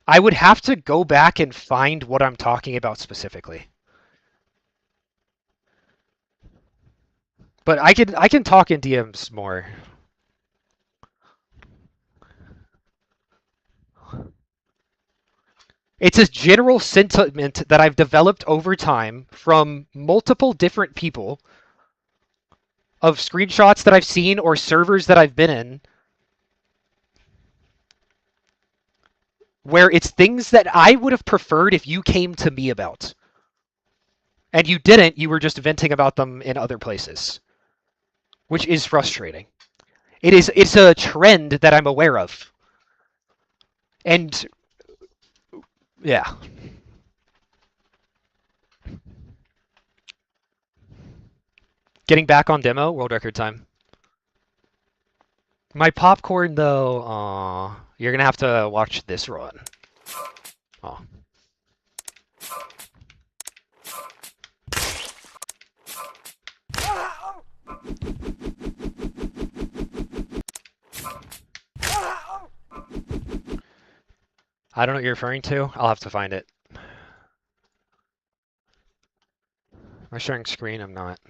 I would have to go back and find what I'm talking about specifically. But I can talk in DMs more. It's a general sentiment that I've developed over time from multiple different people of screenshots that I've seen or servers that I've been in where it's things that I would have preferred if you came to me about. And you didn't, you were just venting about them in other places, which is frustrating. It's a trend that I'm aware of. And Yeah. Getting back on demo, world record time. My popcorn though, you're gonna have to watch this run. Oh. I don't know what you're referring to. I'll have to find it. Am I sharing screen? I'm not.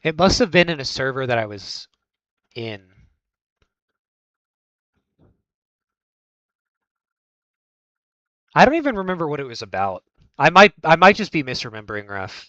It must have been in a server that I was in. I don't even remember what it was about. I might just be misremembering, Ref.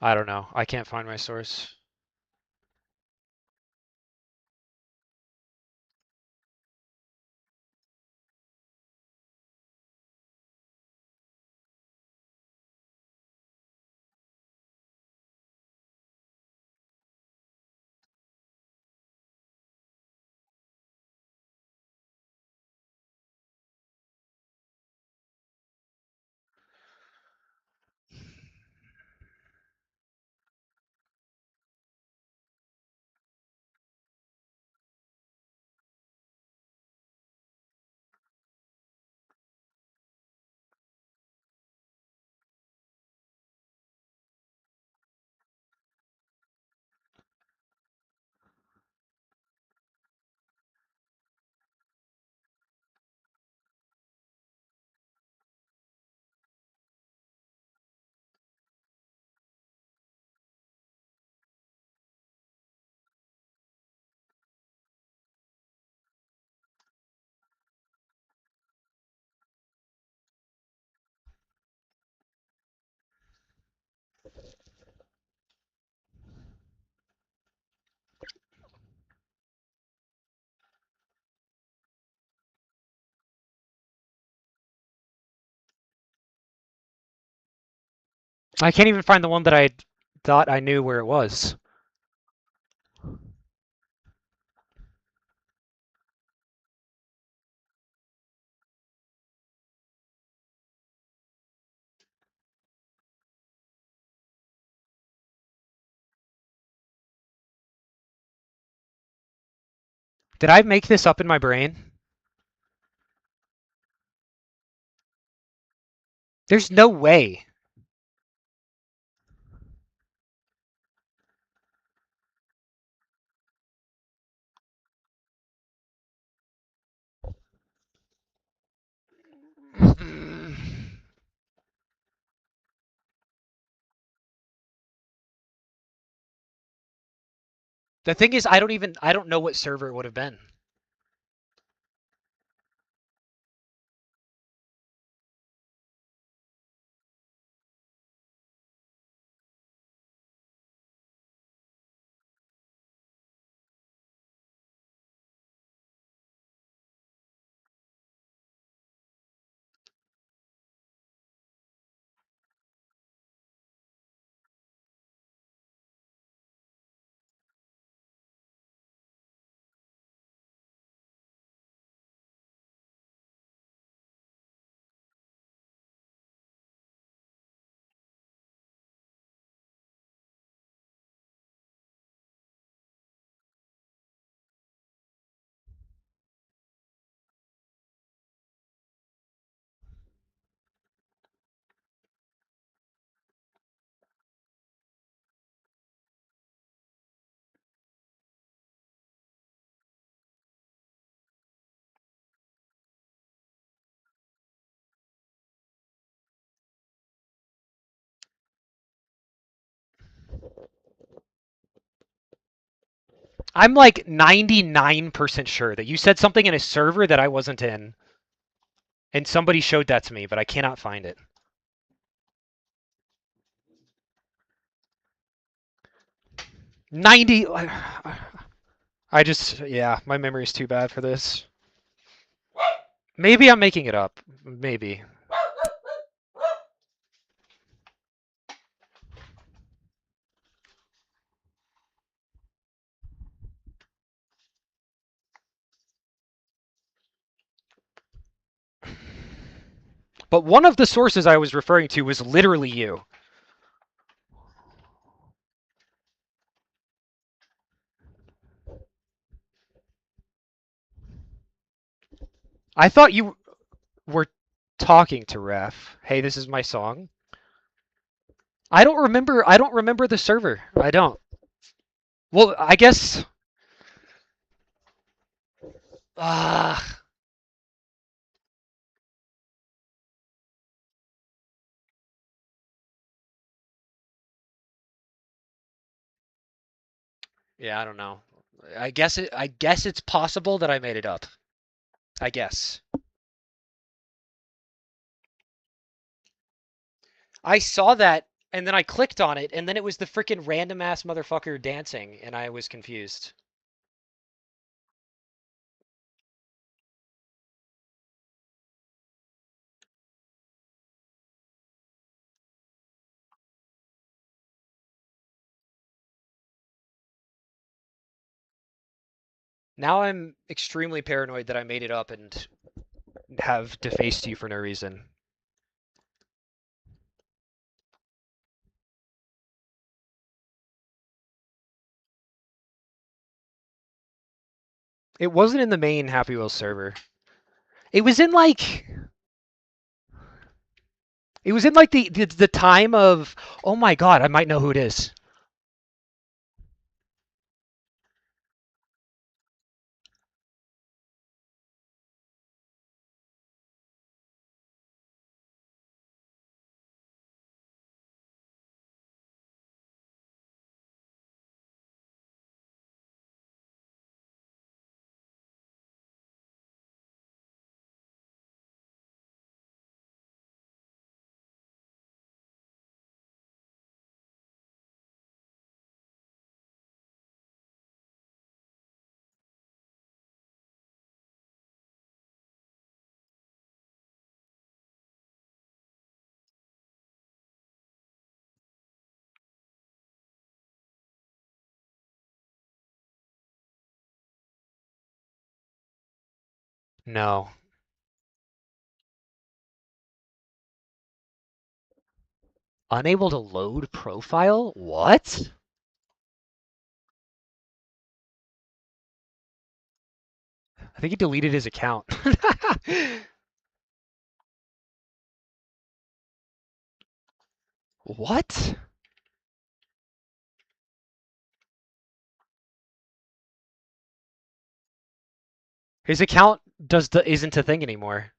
I don't know. I can't find my source. I can't even find the one that I thought I knew where it was. Did I make this up in my brain? There's no way. The thing is, I don't know what server it would have been. I'm like 99% sure that you said something in a server that I wasn't in, and somebody showed that to me, but I cannot find it. 90. Yeah, my memory is too bad for this. Maybe I'm making it up. Maybe. But one of the sources I was referring to was literally you. I thought you were talking to Ref. Hey, this is my song. I don't remember the server. I don't. Well, I guess ah yeah, I don't know. I guess it's possible that I made it up. I guess. I saw that and then I clicked on it and then it was the freaking random ass motherfucker dancing and I was confused. Now I'm extremely paranoid that I made it up and have defaced you for no reason. It wasn't in the main Happy Wheels server. It was in like the time of oh my god, I might know who it is. No. Unable to load profile? What? I think he deleted his account. What? His account isn't a thing anymore.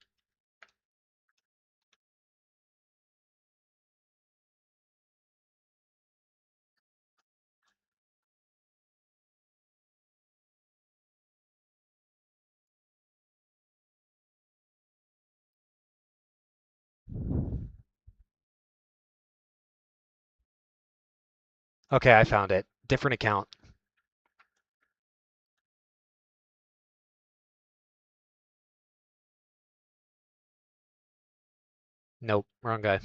Okay, I found it. Different account. Nope, wrong guy.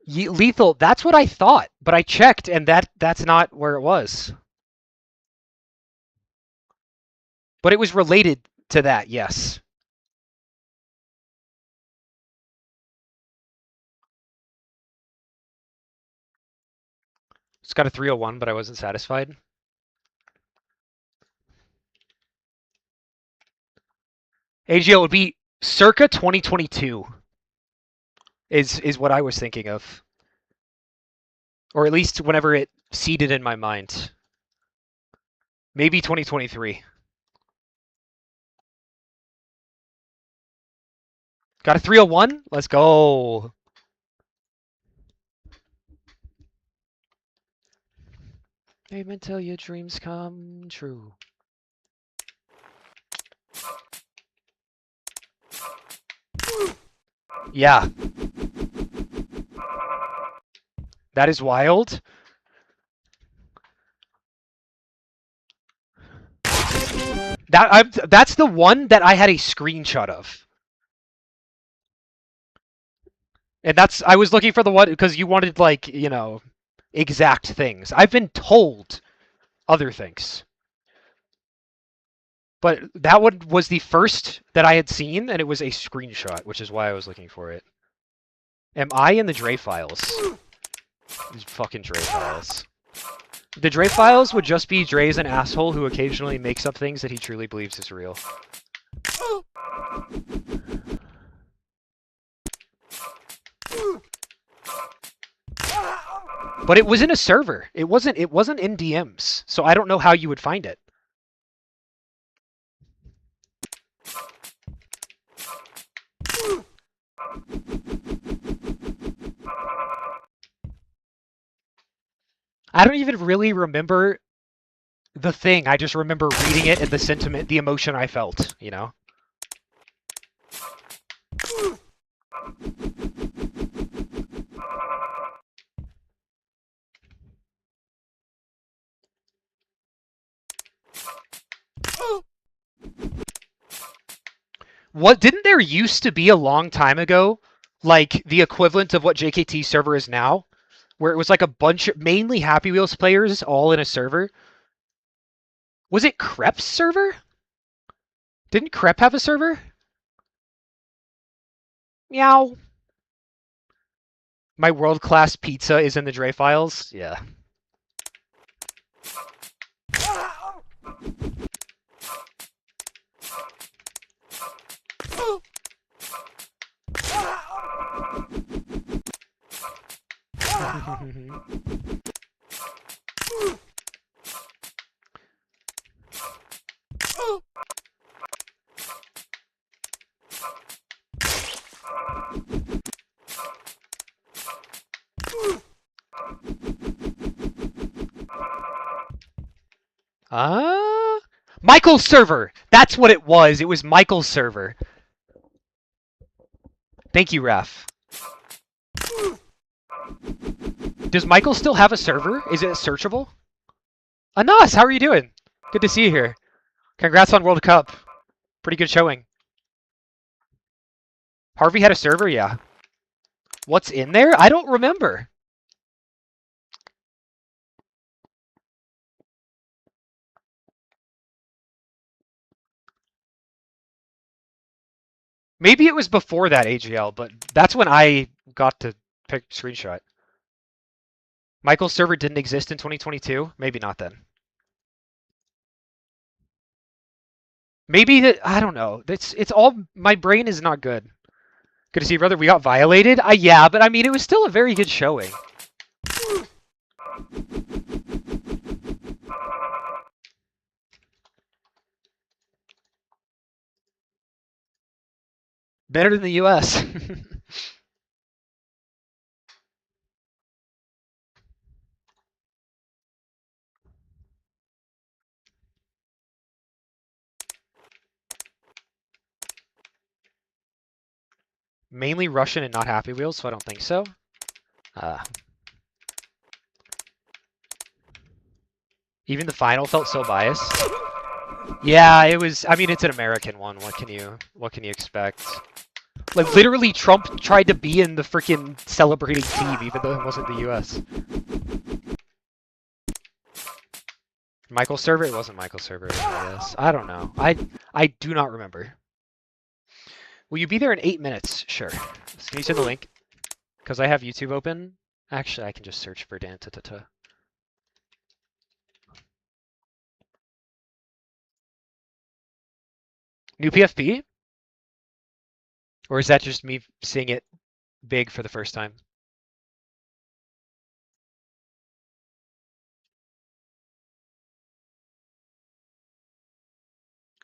Lethal, that's what I thought, but I checked and that's not where it was. But it was related to that, yes. It's got a 301, but I wasn't satisfied. AGL would be circa 2022 is what I was thinking of. Or at least whenever it seeded in my mind. Maybe 2023. Got a 301? Let's go. Aim until your dreams come true. Yeah. That is wild. That's the one that I had a screenshot of. And I was looking for the one because you wanted like, exact things. I've been told other things. But that one was the first that I had seen, and it was a screenshot, which is why I was looking for it. Am I in the Dre files? These fucking Dre files. The Dre files would just be Dre's an asshole who occasionally makes up things that he truly believes is real. But it was in a server. It wasn't in DMs, so I don't know how you would find it. I don't even really remember the thing. I just remember reading it and the sentiment, the emotion I felt, What didn't there used to be a long time ago, like the equivalent of what JKT server is now, where it was like a bunch of mainly Happy Wheels players all in a server? Was it Crep's server? Didn't Crep have a server? Meow. My world-class pizza is in the Dre files? Yeah. Michael's server! That's what it was. It was Michael's server. Thank you, Raf. Does Michael still have a server? Is it searchable? Anas, how are you doing? Good to see you here. Congrats on World Cup. Pretty good showing. Harvey had a server? Yeah. What's in there? I don't remember. Maybe it was before that AGL, but that's when I got to pick screenshot. Michael's server didn't exist in 2022? Maybe not then. Maybe that, I don't know. It's all, my brain is not good. Good to see, brother. We got violated? Yeah, but I mean, it was still a very good showing. Better than the US. Mainly Russian and not Happy Wheels, so I don't think so. Even the final felt so biased. Yeah, it was. I mean, it's an American one. What can you expect? Like literally, Trump tried to be in the freaking celebrating team, even though it wasn't the U.S. Michael server? It wasn't Michael server. Yes. I don't know. I do not remember. Will you be there in 8 minutes? Sure. Can you send the link? Because I have YouTube open. Actually, I can just search for Dan. New PFP? Or is that just me seeing it big for the first time?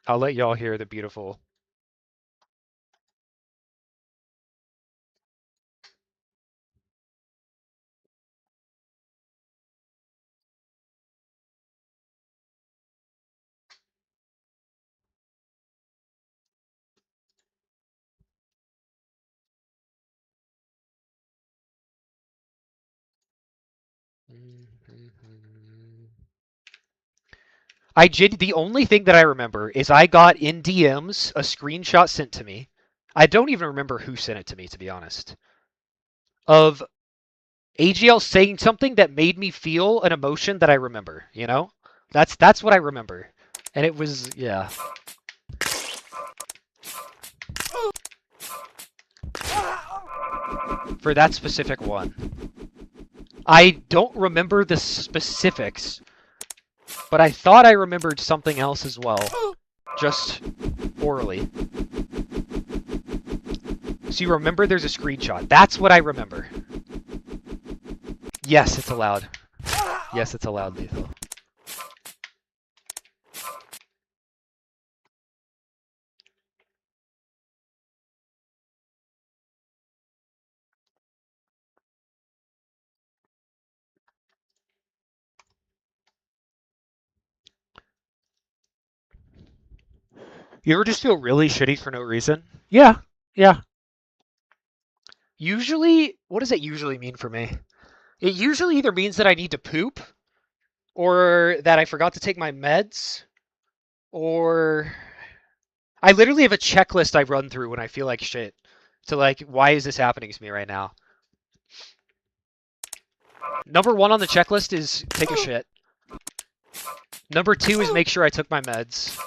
I'll let y'all hear the beautiful. The only thing that I remember is I got in DMs a screenshot sent to me. I don't even remember who sent it to me, to be honest. Of AGL saying something that made me feel an emotion that I remember, you know? That's what I remember. And it was, yeah. For that specific one. I don't remember the specifics, but I thought I remembered something else as well. Just orally. So you remember there's a screenshot. That's what I remember. Yes, it's allowed. Yes, it's allowed, Lethal. You ever just feel really shitty for no reason? Yeah, yeah. Usually, what does it usually mean for me? It usually either means that I need to poop, or that I forgot to take my meds, or I literally have a checklist I run through when I feel like shit. To like, why is this happening to me right now? Number 1 on the checklist is take a shit. Number 2 is make sure I took my meds.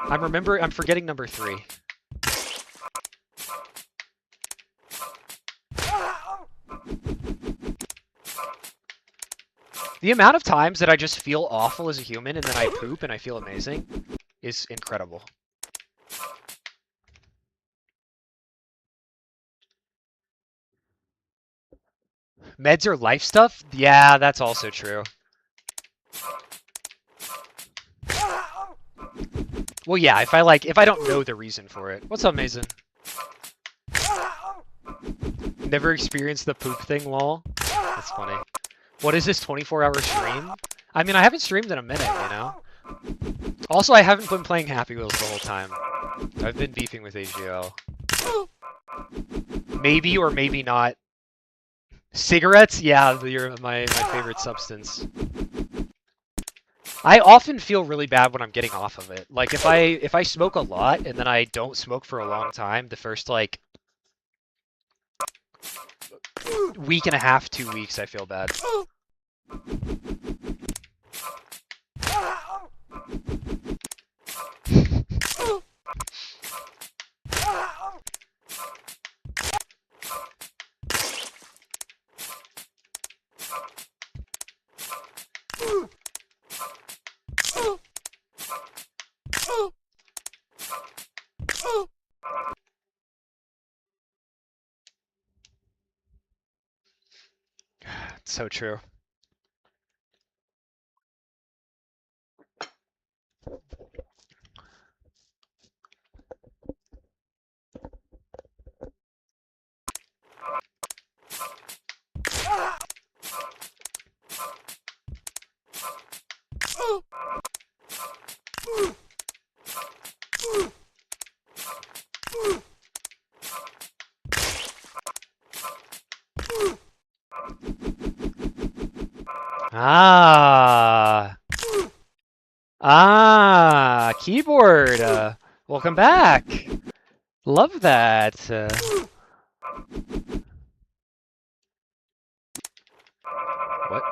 I'm forgetting number 3. The amount of times that I just feel awful as a human and then I poop and I feel amazing is incredible. Meds are life stuff? Yeah, that's also true. Well, yeah, if I don't know the reason for it. What's up, Mason? Never experienced the poop thing, lol. That's funny. What is this 24-hour stream? I mean, I haven't streamed in a minute, you know? Also, I haven't been playing Happy Wheels the whole time. I've been beefing with AGL. Maybe or maybe not. Cigarettes? Yeah, you're my favorite substance. I often feel really bad when I'm getting off of it. Like if I smoke a lot and then I don't smoke for a long time, the first like week and a half, 2 weeks, I feel bad. It's so true. Ah. Ah, keyboard. Welcome back. Love that. What?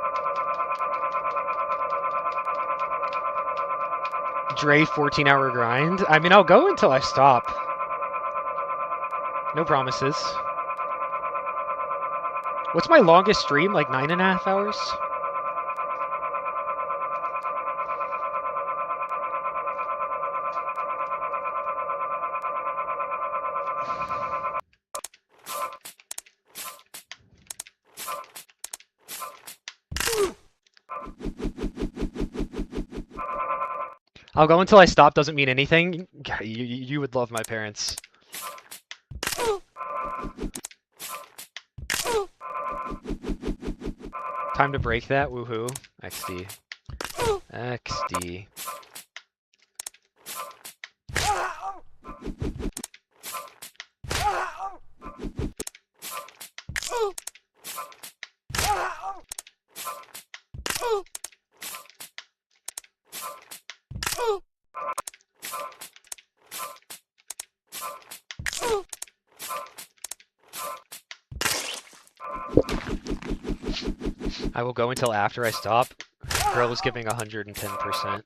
Dre 14-hour grind? I mean, I'll go until I stop. No promises. What's my longest stream? Like 9.5 hours? I'll go until I stop doesn't mean anything. You would love my parents. Time to break that, woohoo. XD. XD. I will go until after I stop. Girl is giving 110%.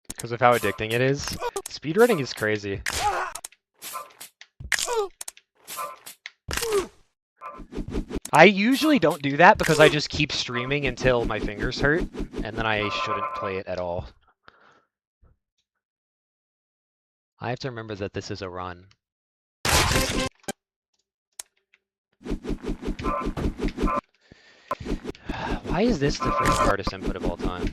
Because of how addicting it is. Speedrunning is crazy. I usually don't do that because I just keep streaming until my fingers hurt, and then I shouldn't play it at all. I have to remember that this is a run. Why is this the first hardest input of all time?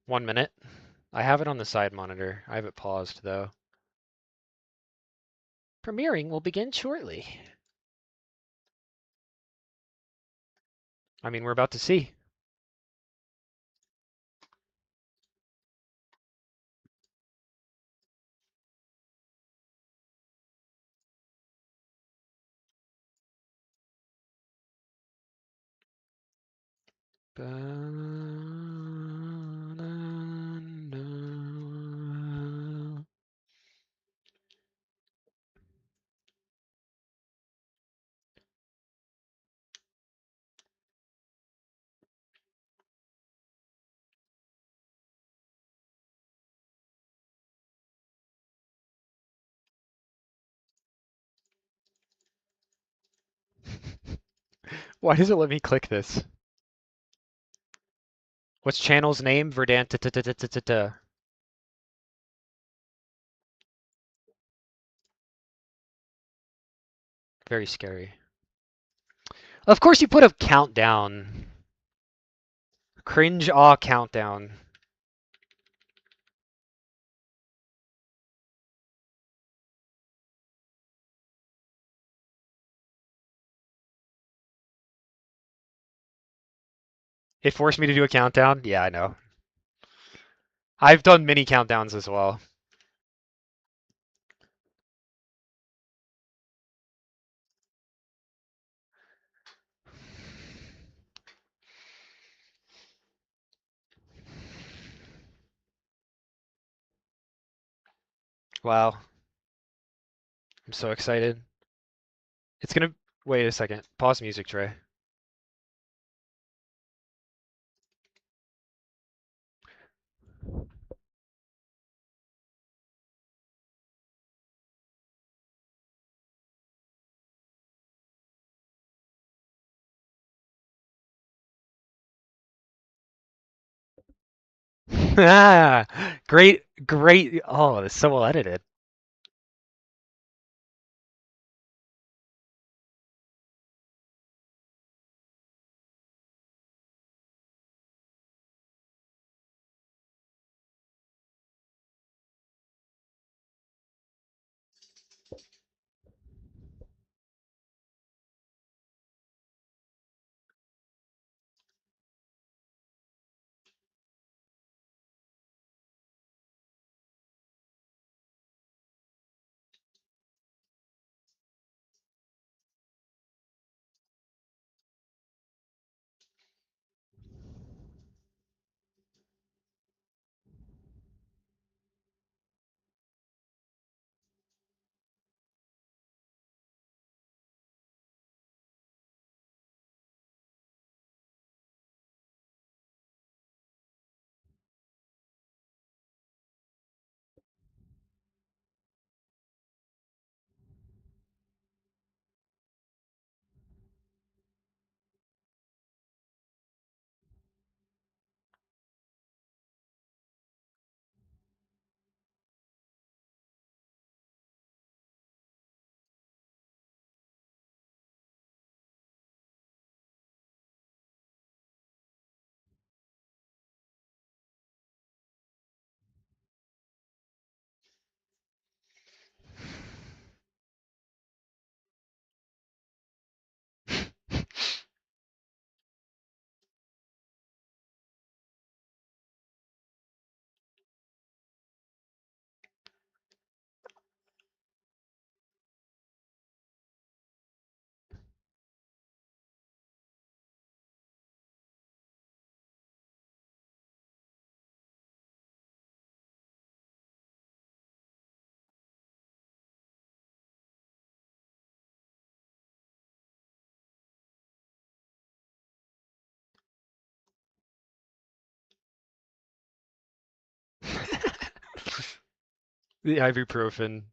1 minute. I have it on the side monitor. I have it paused, though. Premiering will begin shortly. I mean, we're about to see. Why does it let me click this? What's channel's name? Verdant. Very scary. Of course you put a countdown. Cringe awe countdown. It forced me to do a countdown? Yeah, I know. I've done mini countdowns as well. Wow, I'm so excited. It's gonna. Wait a second. Pause music, Trey. Ah, great, great. Oh, it's so well edited. The ibuprofen.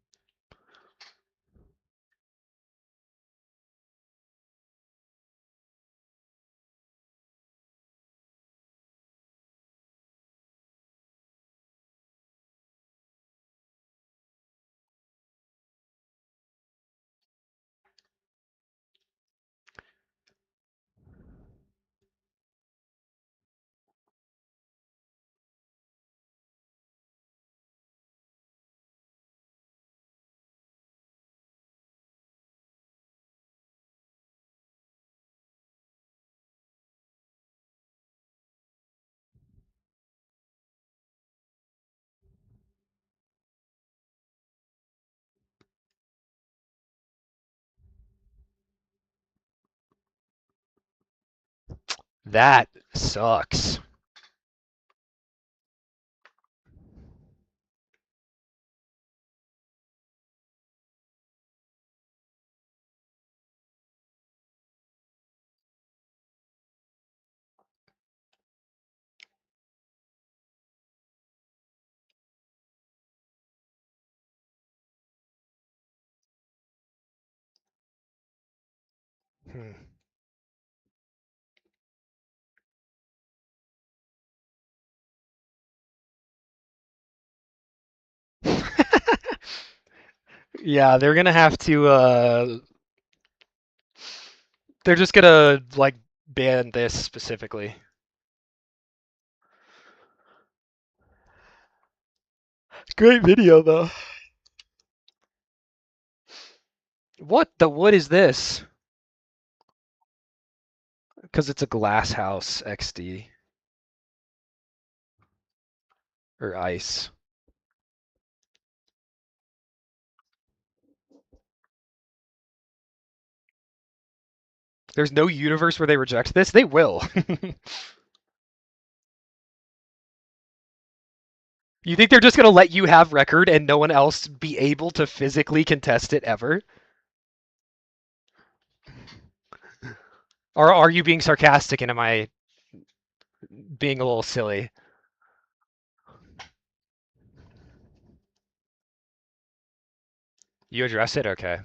That sucks. Hmm. Yeah, they're gonna have to. They're just gonna like ban this specifically. Great video though. What the what is this? Because it's a glass house XD. Or ice. There's no universe where they reject this? They will. You think they're just going to let you have record and no one else be able to physically contest it ever? Or are you being sarcastic and am I being a little silly? You address it? Okay.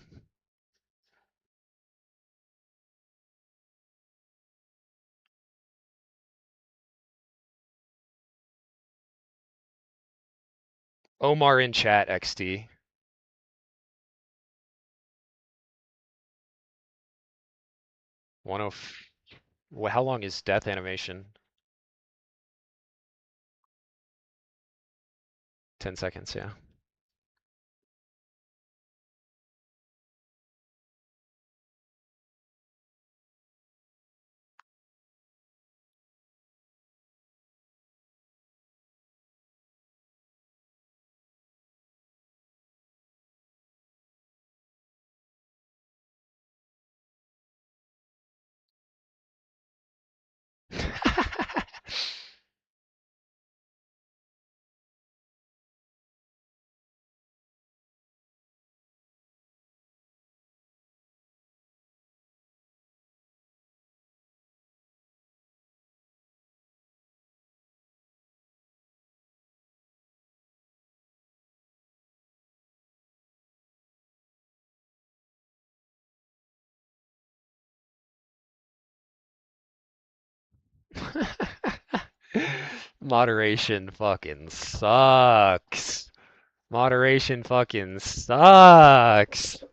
Omar in chat, XD. 10. Well, how long is death animation? 10 seconds, yeah. Moderation fucking sucks. Moderation fucking sucks.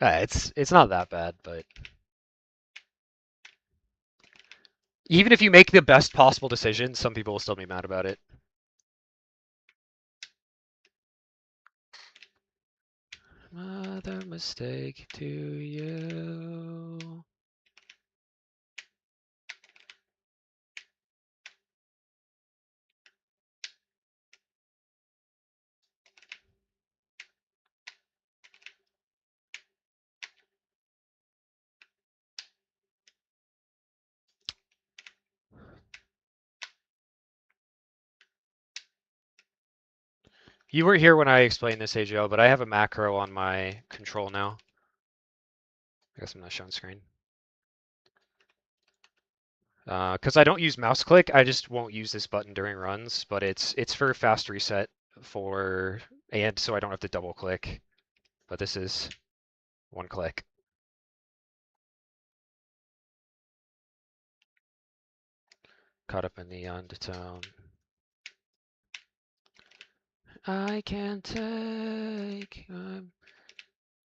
It's not that bad, but even if you make the best possible decision, some people will still be mad about it. Another mistake to you. You were here when I explained this, AGL, but I have a macro on my control now. I guess I'm not showing screen. Because I don't use mouse click, I just won't use this button during runs, but it's for fast reset and so I don't have to double click. But this is one click. Caught up in the undertone. I can't take. Can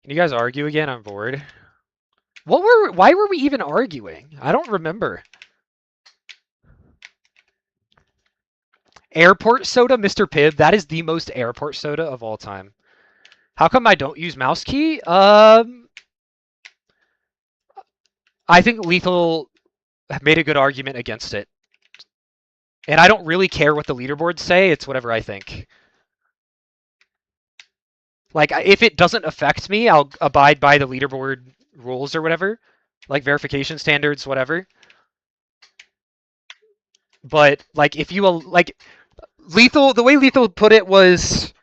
you guys argue again? I'm bored. Why were we even arguing? I don't remember. Airport soda, Mr. Pibb. That is the most airport soda of all time. How come I don't use mouse key? I think Lethal made a good argument against it. And I don't really care what the leaderboards say. It's whatever I think. Like, if it doesn't affect me, I'll abide by the leaderboard rules or whatever. Like, verification standards, whatever. But, like, if you... Like, the way Lethal put it was...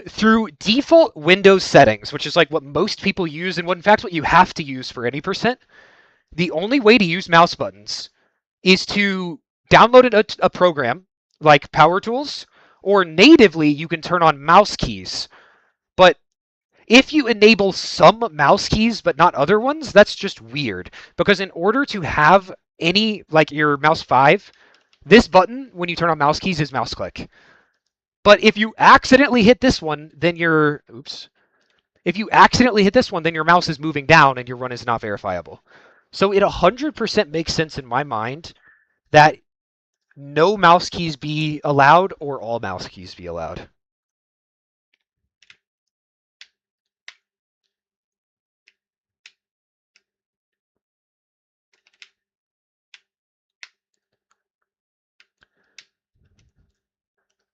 through default Windows settings, which is like what most people use, and what in fact what you have to use for any percent, the only way to use mouse buttons is to download a program like Power Tools, or natively you can turn on mouse keys. But if you enable some mouse keys but not other ones, that's just weird. Because in order to have any, like your mouse 5, this button, when you turn on mouse keys, is mouse click. But if you accidentally hit this one, then your... Oops. If you accidentally hit this one, then your mouse is moving down and your run is not verifiable. So it 100% makes sense in my mind that no mouse keys be allowed or all mouse keys be allowed.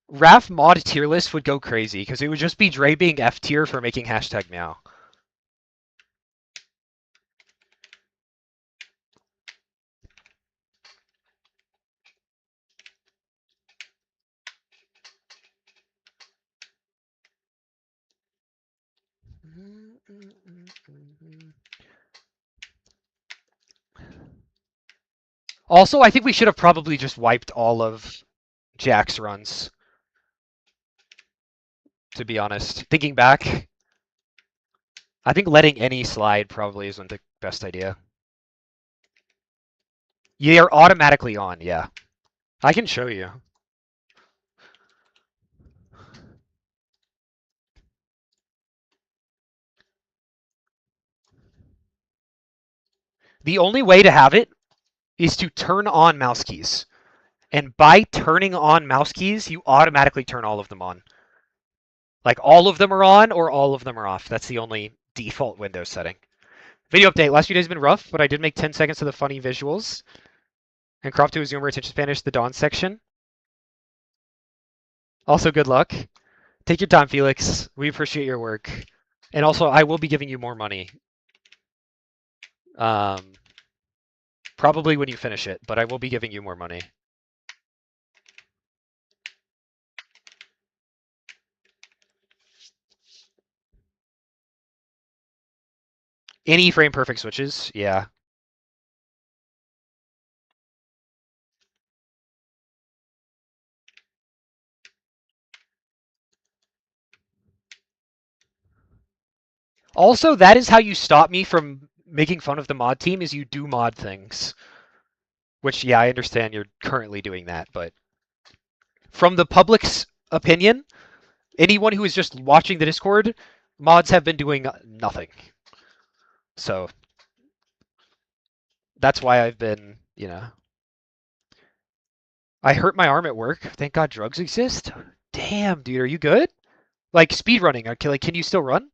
Raf mod tier list would go crazy because it would just be Dre being F tier for making hashtag meow. Also, I think we should have probably just wiped all of Jack's runs, to be honest. Thinking back, I think letting any slide probably isn't the best idea. They are automatically on, yeah. I can show you. The only way to have it is to turn on mouse keys. And by turning on mouse keys, you automatically turn all of them on. Like all of them are on or all of them are off. That's the only default Windows setting. Video update. Last few days have been rough, but I did make 10 seconds of the funny visuals and crop to a zoomer attention Spanish the Dawn section. Also, good luck. Take your time, Felix. We appreciate your work. And also, I will be giving you more money. Probably when you finish it, but I will be giving you more money. Any frame perfect switches, yeah. Also, that is how you stop me from making fun of the mod team, is you do mod things. Which, yeah, I understand you're currently doing that, but from the public's opinion, anyone who is just watching the Discord, mods have been doing nothing. So that's why I've been, I hurt my arm at work. Thank God drugs exist. Damn, dude, are you good? Like speed running, like can you still run?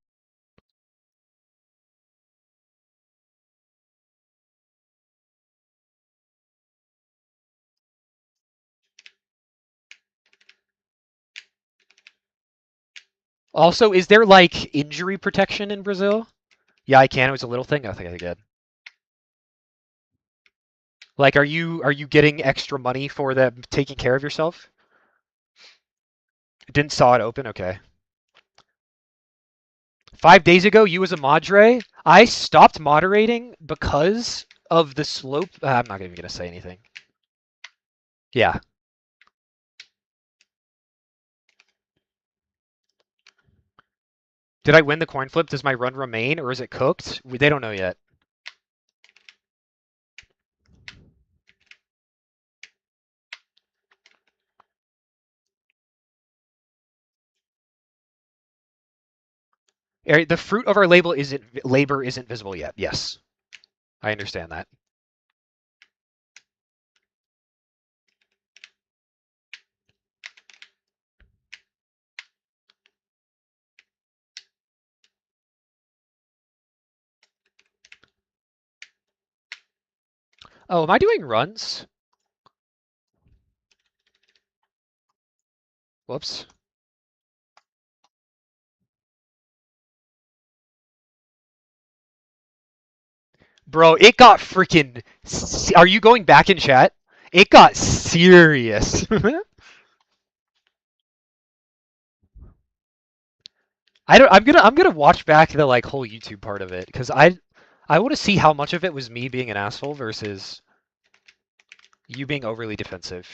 Also, is there like injury protection in Brazil? Yeah, I can. It was a little thing. I think I did. Like, are you getting extra money for them taking care of yourself? Didn't saw it open. Okay. 5 days ago, you as a Madre, I stopped moderating because of the slope. I'm not even gonna say anything. Yeah. Did I win the coin flip? Does my run remain, or is it cooked? They don't know yet. The fruit of our labor isn't visible yet. Yes, I understand that. Oh, am I doing runs? Whoops. Bro, it got freaking. Are you going back in chat? It got serious. I'm gonna watch back the like whole YouTube part of it because I want to see how much of it was me being an asshole versus you being overly defensive.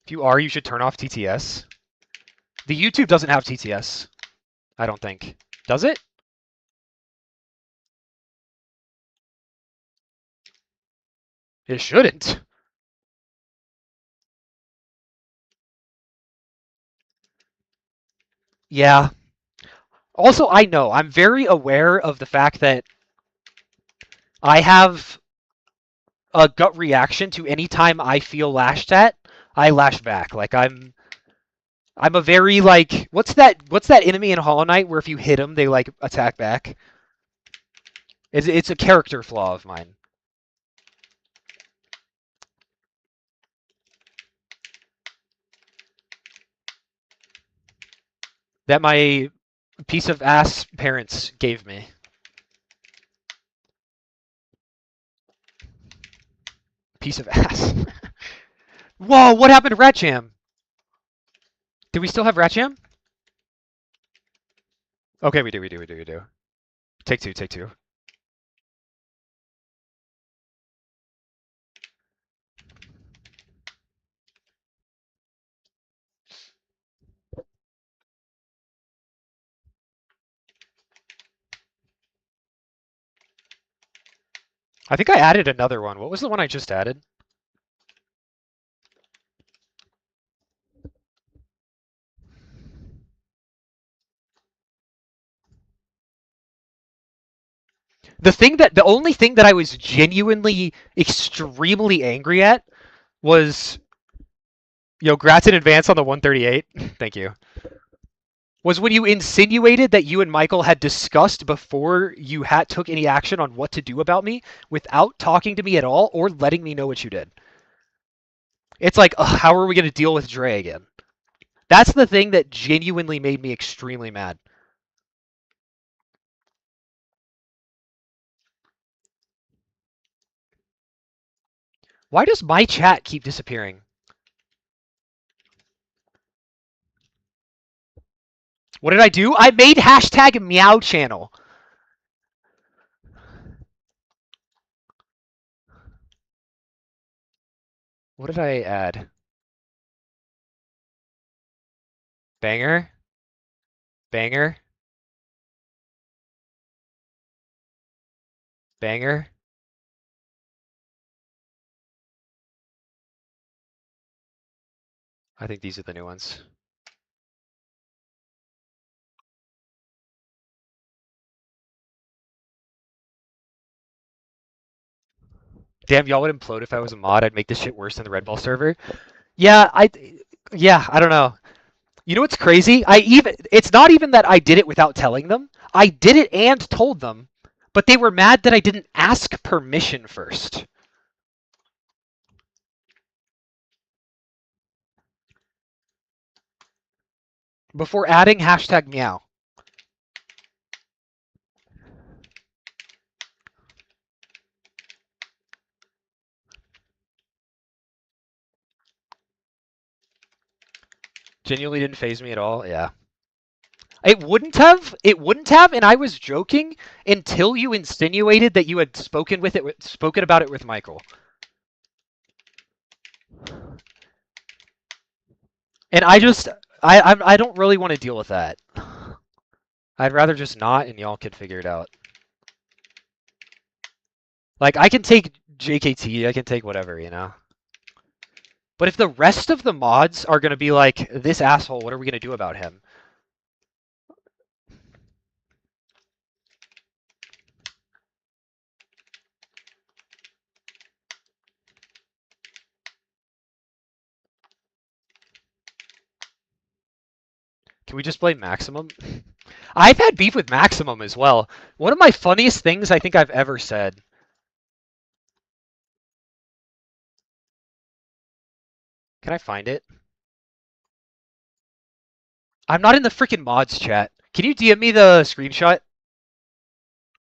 If you are, you should turn off TTS. The YouTube doesn't have TTS. I don't think. Does it? It shouldn't. Yeah. Also, I know I'm very aware of the fact that I have a gut reaction to any time I feel lashed at, I lash back. Like I'm a very like what's that enemy in Hollow Knight where if you hit them they like attack back? It's a character flaw of mine. That my piece of ass parents gave me. Piece of ass. Whoa, what happened to Rat Jam? Do we still have Rat Jam? Okay, we do. Take two, take two. I think I added another one. What was the one I just added? The only thing that I was genuinely extremely angry at was, grats in advance on the 138. Thank you. Was when you insinuated that you and Michael had discussed before you had took any action on what to do about me without talking to me at all or letting me know what you did. It's like, ugh, how are we going to deal with Dre again? That's the thing that genuinely made me extremely mad. Why does my chat keep disappearing? What did I do? I made hashtag meow channel. What did I add? Banger? Banger? Banger? I think these are the new ones. Damn, y'all would implode if I was a mod. I'd make this shit worse than the Red Ball server. Yeah, I don't know. You know what's crazy? It's not even that I did it without telling them. I did it and told them, but they were mad that I didn't ask permission first. Before adding hashtag meow. Genuinely didn't phase me at all. Yeah. It wouldn't have, and I was joking until you insinuated that you had spoken about it with Michael. And I don't really want to deal with that. I'd rather just not, and y'all could figure it out. Like I can take JKT, I can take whatever, you know. But if the rest of the mods are gonna be like this asshole, what are we gonna do about him? Can we just play Maximum? I've had beef with Maximum as well. One of my funniest things I think I've ever said. Can I find it? I'm not in the freaking mods chat. Can you DM me the screenshot?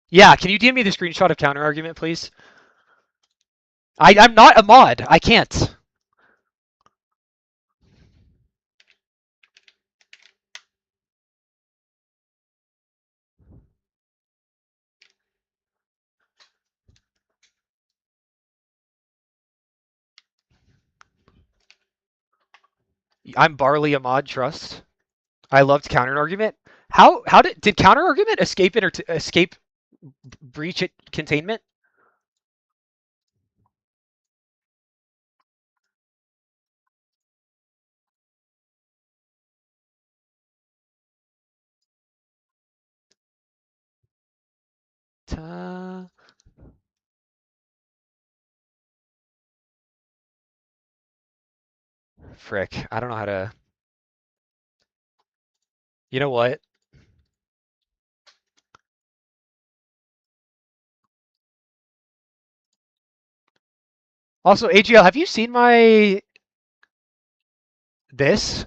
Yeah, can you DM me the screenshot of counter argument, please? I'm not a mod. I can't. I'm barely a mod. Trust. I loved counter argument. How did counter argument escape breach it containment? Ta. Frick. I don't know how to. You know what? Also, AGL, have you seen my this?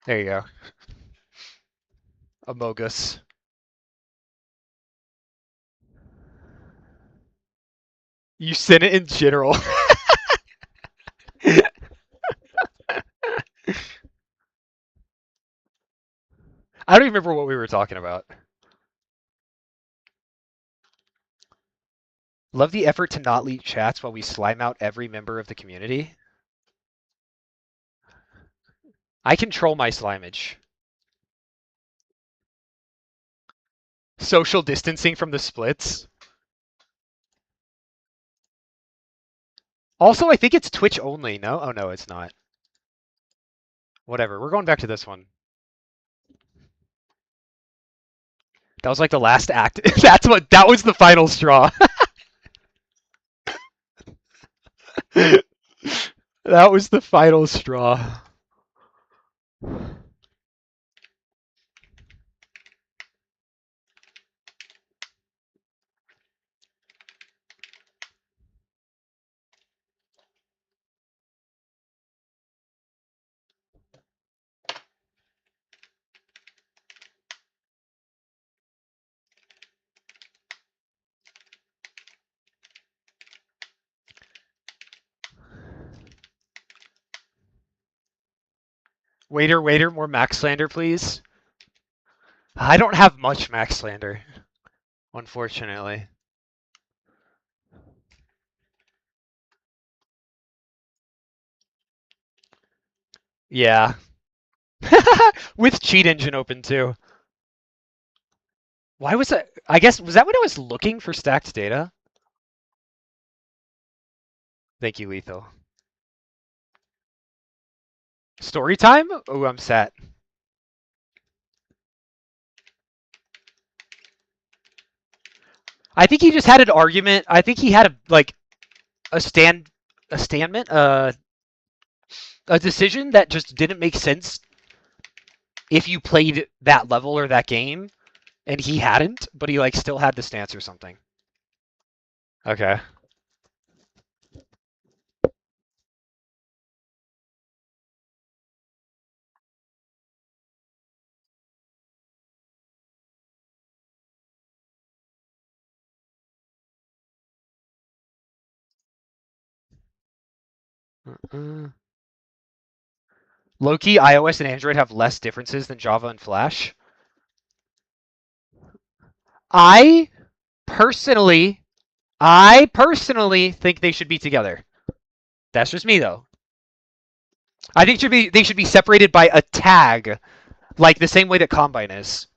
There you go. Amogus. You sent it in general. I don't even remember what we were talking about. Love the effort to not leak chats while we slime out every member of the community. I control my slimage. Social distancing from the splits. Also, I think it's Twitch only, no? Oh, no, it's not. Whatever, we're going back to this one. That was like the last act. That was the final straw. That was the final straw. Waiter, more Max Slander, please. I don't have much Max Slander, unfortunately. Yeah. With Cheat Engine open too. Why was that? I guess, was that when I was looking for stacked data? Thank you, Lethal. Story time? Oh, I'm set. I think he just had an argument. I think he had a standment, a decision that just didn't make sense if you played that level or that game, and he hadn't, but he still had the stance or something. Okay. Low-key, iOS and Android have less differences than Java and Flash. I personally, I personally think they should be together. That's just me though. I think they should be separated by a tag, like the same way that Combine is.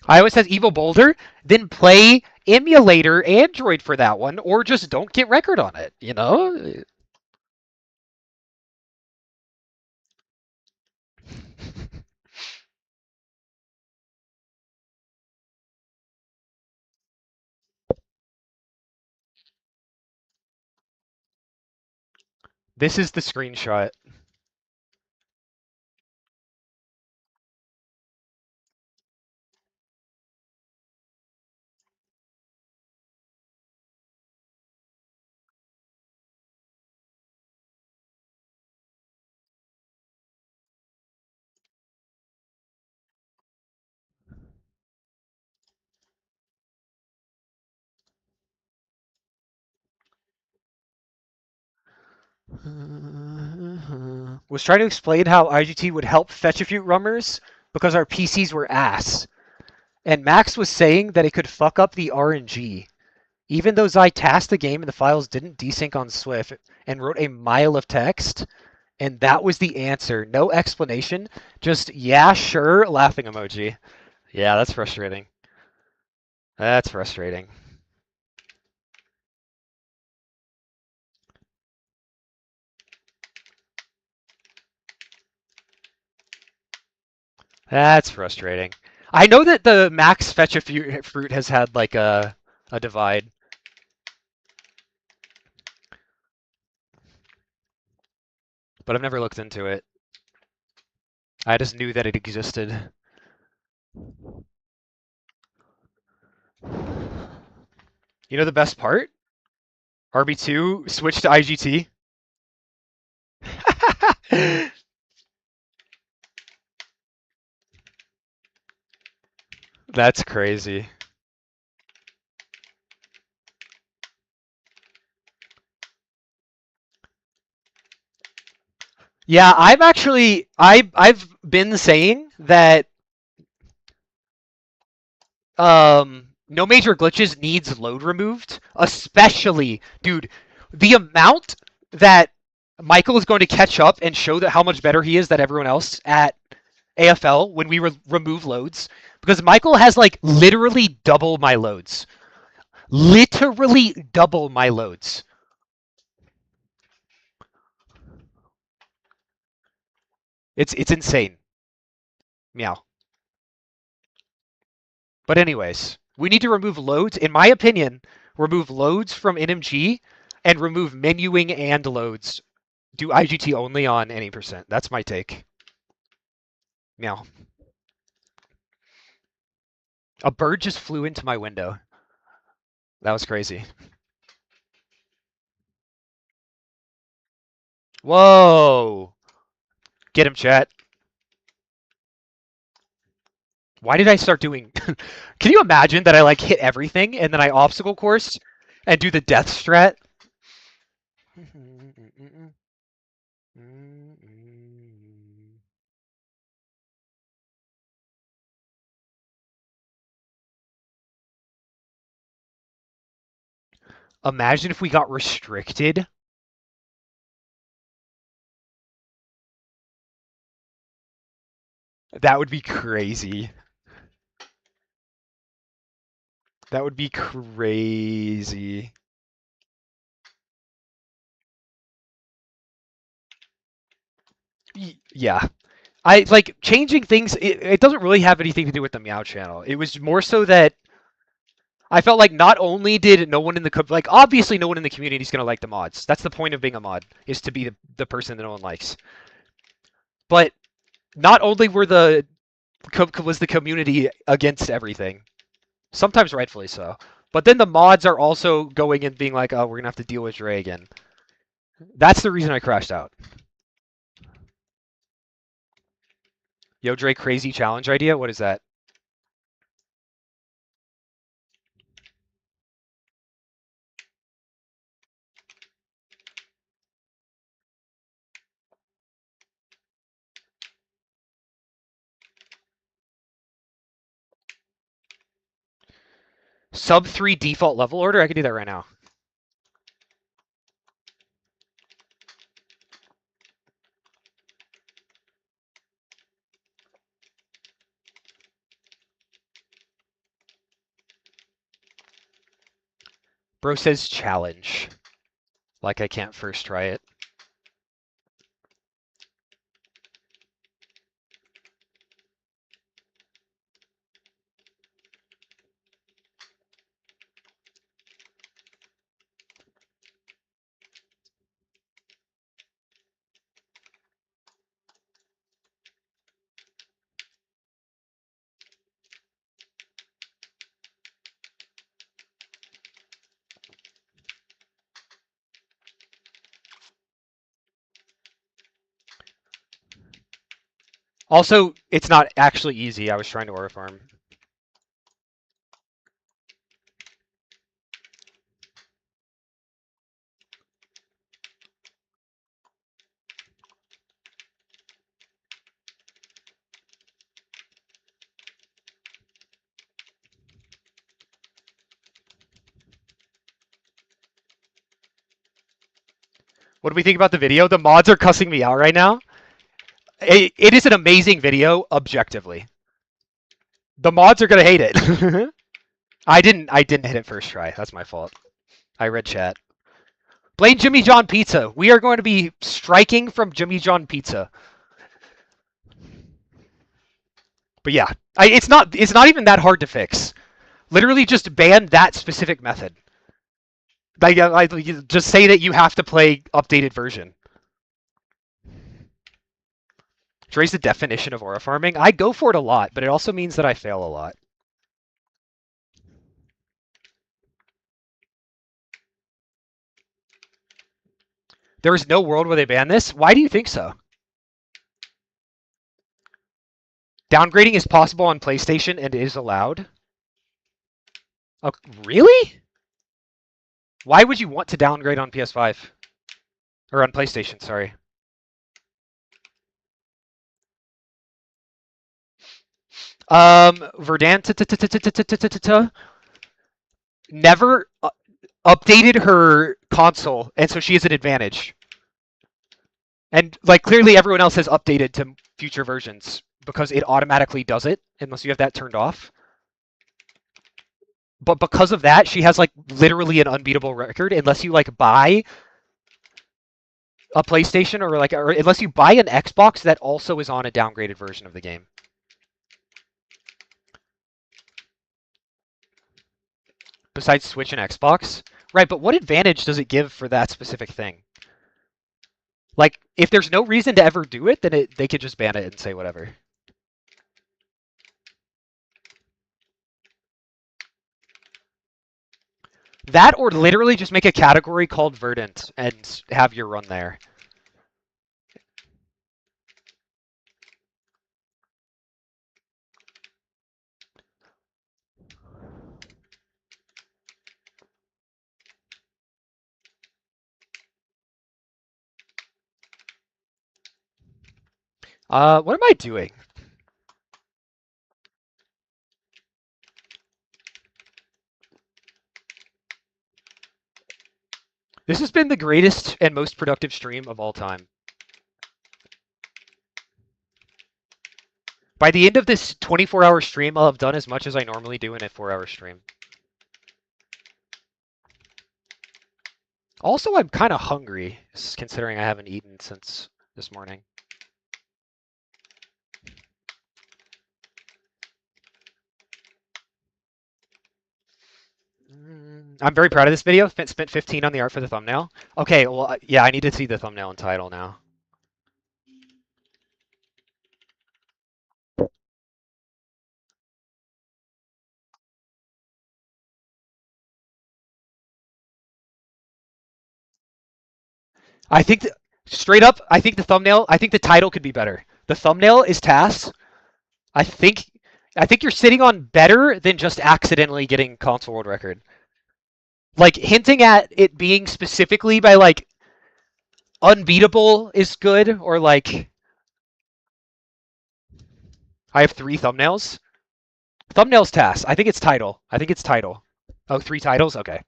iOS has Evil Boulder, then play emulator Android for that one, or just don't get record on it, you know? This is the screenshot. Was trying to explain how IGT would help fetch a few runners because our PCs were ass. And Max was saying that it could fuck up the RNG. Even though Zai tasked the game and the files didn't desync on Swift and wrote a mile of text, and that was the answer. No explanation, just yeah, sure, laughing emoji. Yeah, that's frustrating. That's frustrating. That's frustrating. I know that the Max Fetch a Fruit has had like a divide. But I've never looked into it. I just knew that it existed. You know the best part? RB2 switched to IGT. That's crazy. Yeah, I've been saying that no major glitches needs load removed, especially, dude, the amount that Michael is going to catch up and show that how much better he is than everyone else at AFL when we remove loads, because Michael has like literally double my loads. Literally double my loads. It's insane. Meow. But anyways, we need to remove loads. In my opinion, remove loads from NMG and remove menuing and loads. Do IGT only on any percent. That's my take. Meow. A bird just flew into my window. That was crazy. Whoa. Get him, chat. Why did I start doing... Can you imagine that I like hit everything and then I obstacle course and do the death strat? Imagine if we got restricted. That would be crazy. That would be crazy. Yeah. I like changing things. It doesn't really have anything to do with the Meow channel. It was more so that I felt like not only did no one in the like obviously no one in the community is gonna like the mods. That's the point of being a mod is to be the person that no one likes. But not only were was the community against everything, sometimes rightfully so. But then the mods are also going and being like, oh, we're gonna have to deal with Dre again. That's the reason I crashed out. Yo, Dre, crazy challenge idea. What is that? Sub 3 default level order? I can do that right now. Bro says challenge. Like I can't first try it. Also, it's not actually easy. I was trying to order farm. What do we think about the video? The mods are cussing me out right now. It is an amazing video, objectively. The mods are gonna hate it. I didn't hit it first try. That's my fault. I read chat. Blame Jimmy John Pizza. We are going to be striking from Jimmy John Pizza. But yeah, it's not even that hard to fix. Literally just ban that specific method. Like, just say that you have to play updated version. Dre's the definition of aura farming. I go for it a lot, but it also means that I fail a lot. There is no world where they ban this? Why do you think so? Downgrading is possible on PlayStation and is allowed. Oh, really? Why would you want to downgrade on PS5? Or on PlayStation, sorry. Verdant never updated her console, and so she has an advantage. And like clearly everyone else has updated to future versions because it automatically does it unless you have that turned off. But because of that, she has like literally an unbeatable record unless you like buy a PlayStation or unless you buy an Xbox that also is on a downgraded version of the game. Besides Switch and Xbox? Right, but what advantage does it give for that specific thing? Like, if there's no reason to ever do it, then they could just ban it and say whatever. That or literally just make a category called Verdant and have your run there. What am I doing? This has been the greatest and most productive stream of all time. By the end of this 24-hour stream, I'll have done as much as I normally do in a 4-hour stream. Also, I'm kind of hungry, considering I haven't eaten since this morning. I'm very proud of this video. Spent 15 on the art for the thumbnail. Okay, well, yeah, I need to see the thumbnail and title now. I think, straight up, I think the title could be better. The thumbnail is TAS. I think you're sitting on better than just accidentally getting console world record. Like, hinting at it being specifically by, like, unbeatable is good, or, like, I have 3 thumbnails. Thumbnails TAS. I think it's title. Oh, 3 titles? Okay.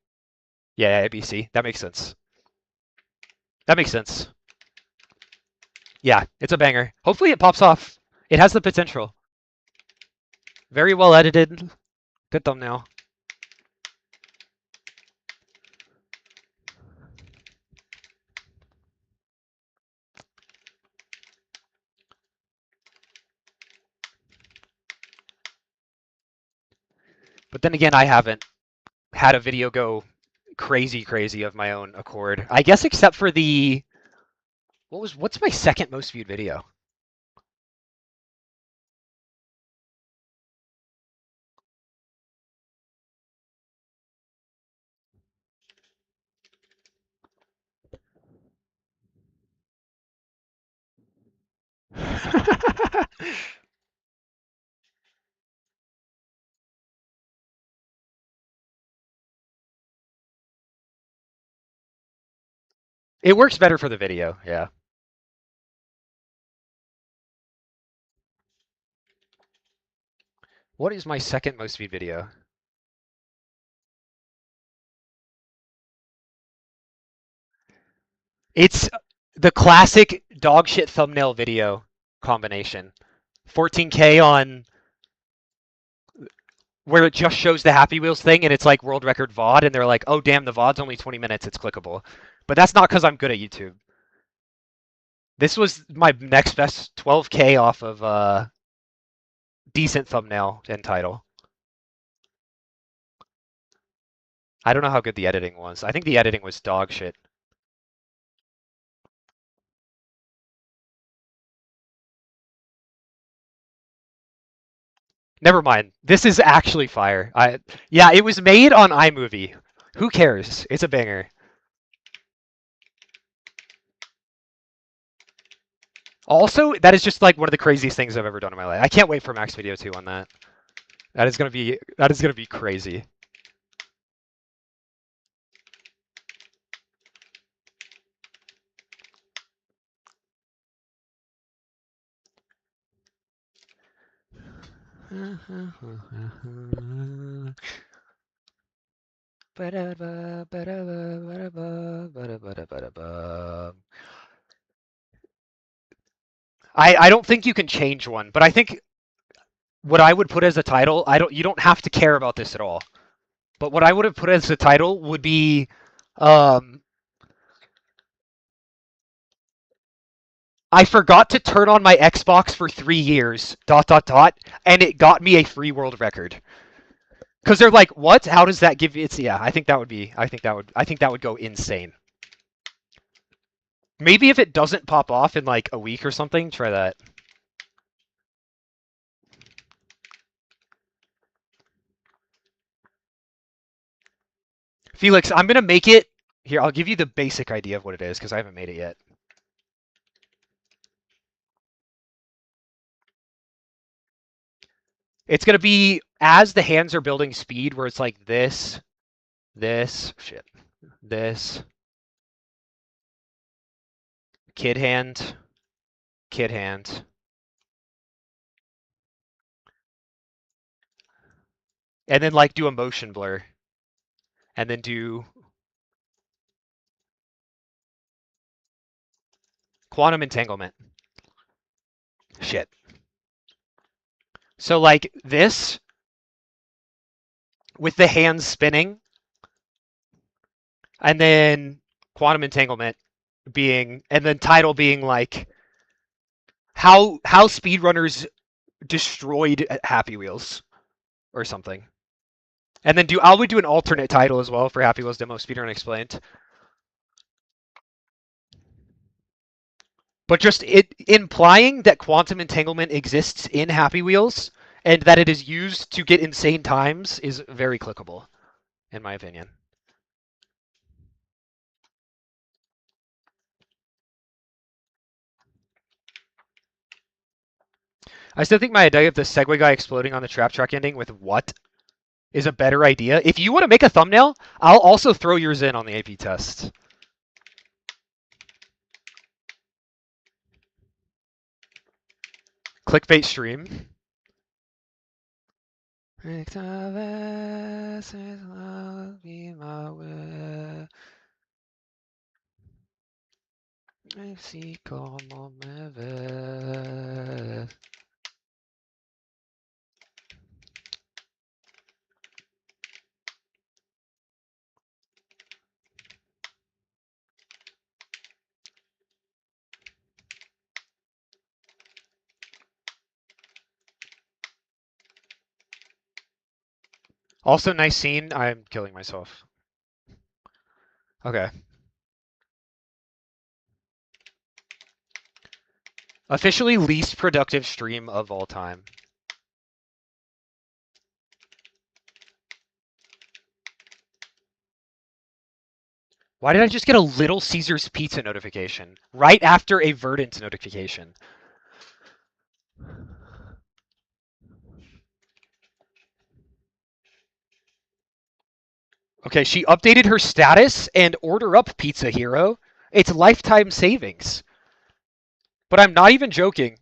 Yeah, ABC. That makes sense. Yeah, it's a banger. Hopefully it pops off. It has the potential. Very well edited. Good thumbnail. But then again, I haven't had a video go crazy of my own accord. I guess except for the what's my second most viewed video? It works better for the video, yeah. What is my second most viewed video? It's the classic dog shit thumbnail video combination. 14K on where it just shows the Happy Wheels thing and it's like world record VOD, and they're like, oh damn, the VOD's only 20 minutes, it's clickable. But that's not because I'm good at YouTube. This was my next best 12K off of decent thumbnail and title. I don't know how good the editing was. I think the editing was dog shit. Never mind. This is actually fire. Yeah, it was made on iMovie. Who cares? It's a banger. Also, that is just like one of the craziest things I've ever done in my life. I can't wait for Max Video 2 on that. That is gonna be crazy. I don't think you can change one, but I think what I would put as a title, you don't have to care about this at all. But what I would have put as a title would be um I forgot to turn on my Xbox for 3 years, and it got me a free world record. Because they're like, what? How does that give you? It's yeah. I think that would go insane. Maybe if it doesn't pop off in like a week or something, try that. Felix, I'm gonna make it here. I'll give you the basic idea of what it is because I haven't made it yet. It's gonna be as the hands are building speed, where it's like this, shit, this, kid hand, kid hand, and then like do a motion blur, and then do quantum entanglement. Shit. So like this with the hands spinning, and then quantum entanglement being, and then title being like how speedrunners destroyed Happy Wheels or something. And then I would do an alternate title as well for Happy Wheels Demo Speedrun Explained. But just it implying that quantum entanglement exists in Happy Wheels and that it is used to get insane times is very clickable, in my opinion. I still think my idea of the Segway guy exploding on the trap track ending with what is a better idea. If you want to make a thumbnail, I'll also throw yours in on the AP test. Clickbait stream. Also, nice scene. I'm killing myself. Okay. Officially least productive stream of all time. Why did I just get a Little Caesars Pizza notification right after a Verdant notification? Okay, she updated her status and order up Pizza Hero. It's lifetime savings. But I'm not even joking.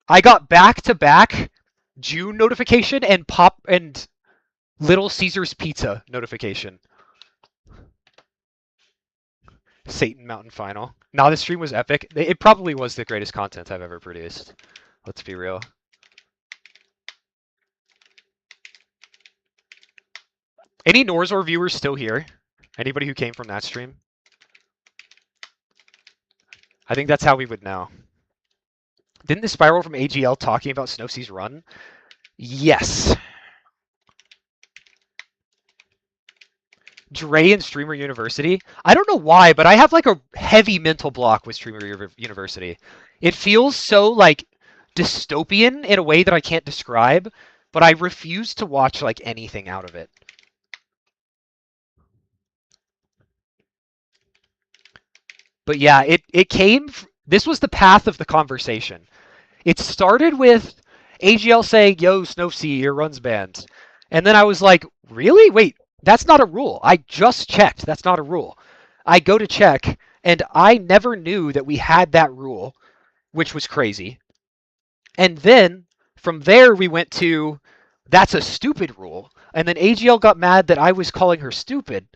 I got back-to-back June notification and Little Caesars Pizza notification. Satan Mountain Final. Nah, this stream was epic. It probably was the greatest content I've ever produced. Let's be real. Any Norzor viewers still here? Anybody who came from that stream? I think that's how we would know. Didn't the Spiral from AGL talking about Snowsea's run? Yes. Dre and Streamer University. I don't know why, but I have like a heavy mental block with Streamer University. It feels so like dystopian in a way that I can't describe, but I refuse to watch like anything out of it. But yeah, it came. This was the path of the conversation. It started with AGL saying, "Yo, Snowsea, your runs banned," and then I was like, "Really? Wait, that's not a rule. I just checked. That's not a rule." I go to check, and I never knew that we had that rule, which was crazy. And then from there we went to, "That's a stupid rule," and then AGL got mad that I was calling her stupid,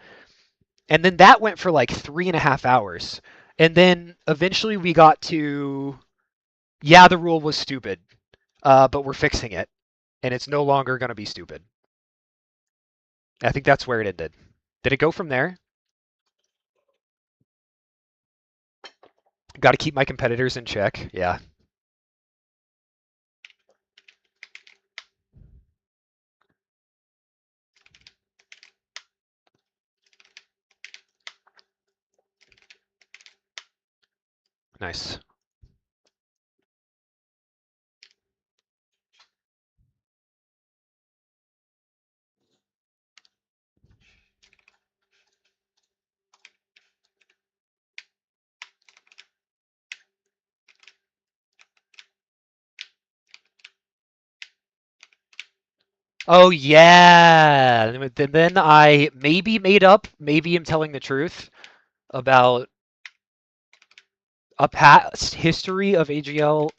and then that went for like 3.5 hours. And then eventually we got to, yeah, the rule was stupid, but we're fixing it, and it's no longer going to be stupid. I think that's where it ended. Did it go from there? Got to keep my competitors in check. Yeah, nice. Oh yeah. And then I maybe made up, maybe I'm telling the truth about a past history of AGL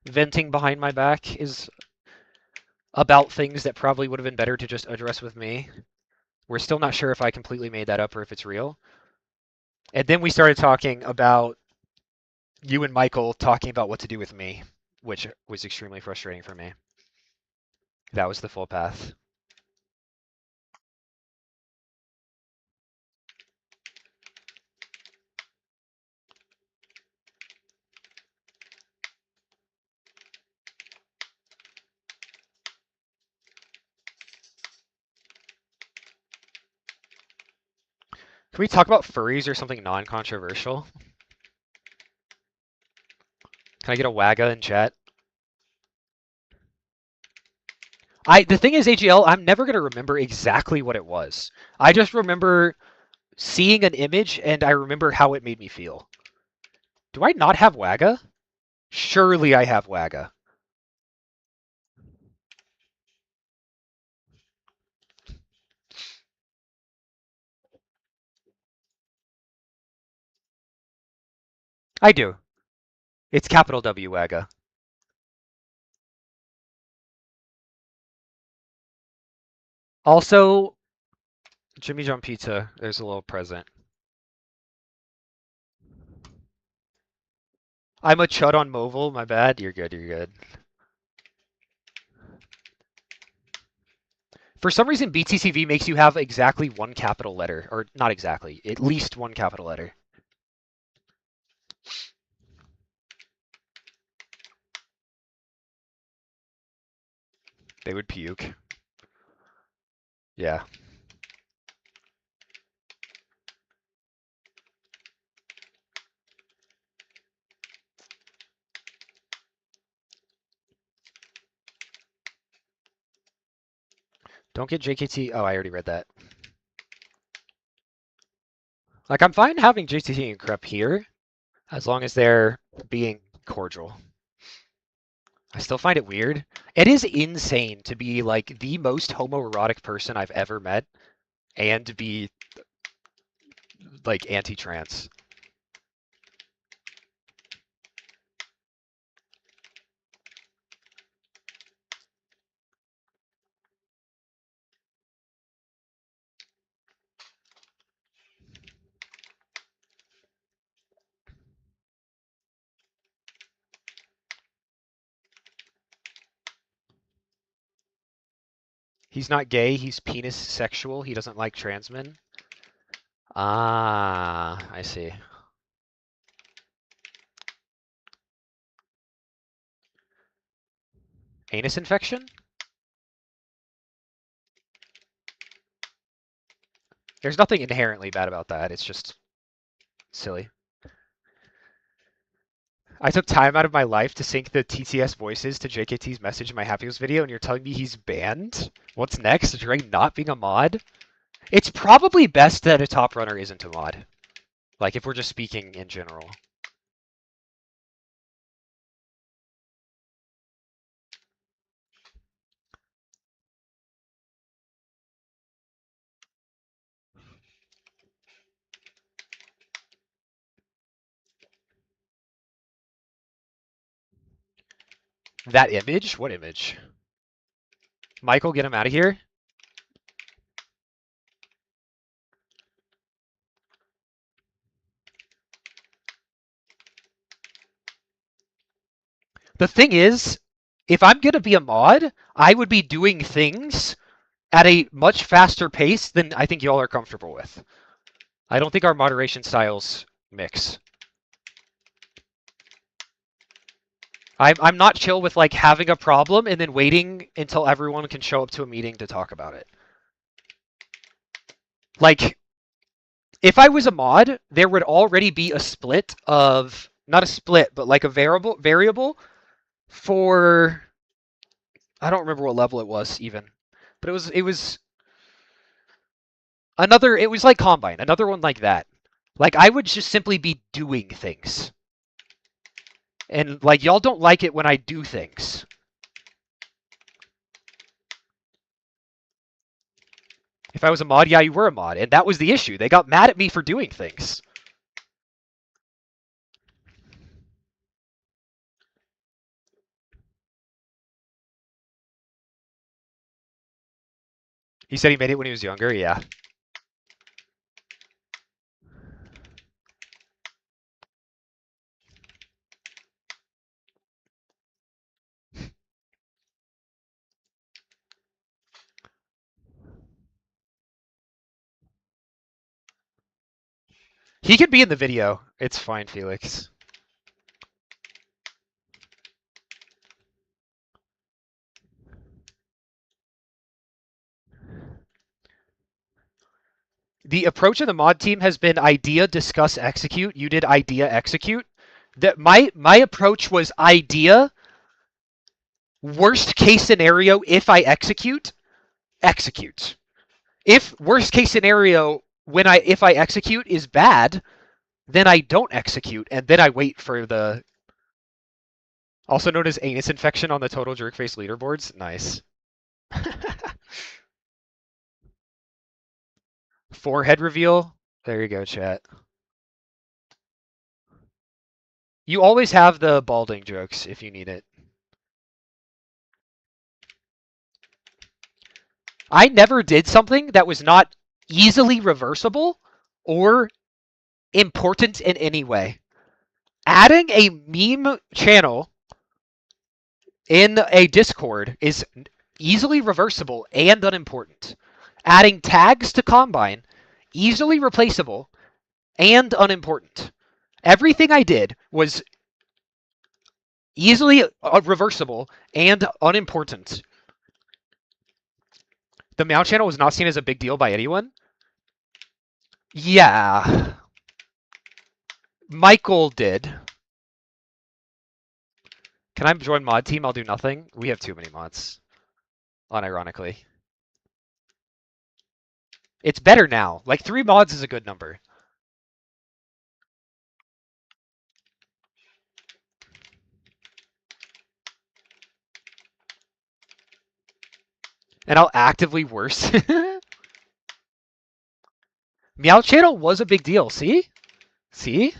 venting behind my back is about things that probably would have been better to just address with me. We're still not sure if I completely made that up or if it's real. And then we started talking about you and Michael talking about what to do with me, which was extremely frustrating for me. That was the full path. Can we talk about furries or something non-controversial? Can I get a wagga in chat? The thing is, AGL, I'm never gonna remember exactly what it was. I just remember seeing an image and I remember how it made me feel. Do I not have wagga? Surely I have wagga. I do. It's capital W wagga. Also, Jimmy John Pizza, there's a little present. I'm a chud on Movil, my bad. You're good, you're good. For some reason, BTCV makes you have exactly one capital letter. Or not exactly, at least one capital letter. They would puke. Yeah. Don't get JKT. Oh, I already read that. Like, I'm fine having JKT and Crep here, as long as they're being cordial. I still find it weird. It is insane to be, like, the most homoerotic person I've ever met and be, like, anti-trans. He's not gay, he's penis sexual. He doesn't like trans men. Ah, I see. Anus infection? There's nothing inherently bad about that. It's just silly. I took time out of my life to sync the TTS voices to JKT's message in my Happy Wheels video, and you're telling me he's banned? What's next? Dre not being a mod? It's probably best that a top runner isn't a mod. Like, if we're just speaking in general. That image? What image? Michael, get him out of here. The thing is, if I'm going to be a mod, I would be doing things at a much faster pace than I think y'all are comfortable with. I don't think our moderation styles mix. I'm not chill with like having a problem and then waiting until everyone can show up to a meeting to talk about it. Like, if I was a mod, there would already be a split of, not a split, but like a variable for, I don't remember what level it was even, but it was another, it was like Combine, another one like that. Like, I would just simply be doing things. And like, y'all don't like it when I do things. If I was a mod, yeah, you were a mod, and that was the issue. They got mad at me for doing things. He said he made it when he was younger, yeah. He could be in the video. It's fine, Felix. The approach of the mod team has been idea, discuss, execute. You did idea, execute. That my approach was idea, worst case scenario, if I execute, execute. If worst case scenario if I execute is bad, then I don't execute, and then I wait for the, also known as anus infection on the total jerkface leaderboards. Nice. Forehead reveal. There you go, chat. You always have the balding jokes if you need it. I never did something that was not easily reversible or important in any way. Adding a meme channel in a Discord is easily reversible and unimportant. Adding tags to Combine, easily replaceable and unimportant. Everything I did was easily reversible and unimportant. The Meow channel was not seen as a big deal by anyone. Yeah. Michael did. Can I join mod team? I'll do nothing. We have too many mods. Unironically. It's better now. Like 3 mods is a good number. And I'll actively worse. Meow channel was a big deal. See? See?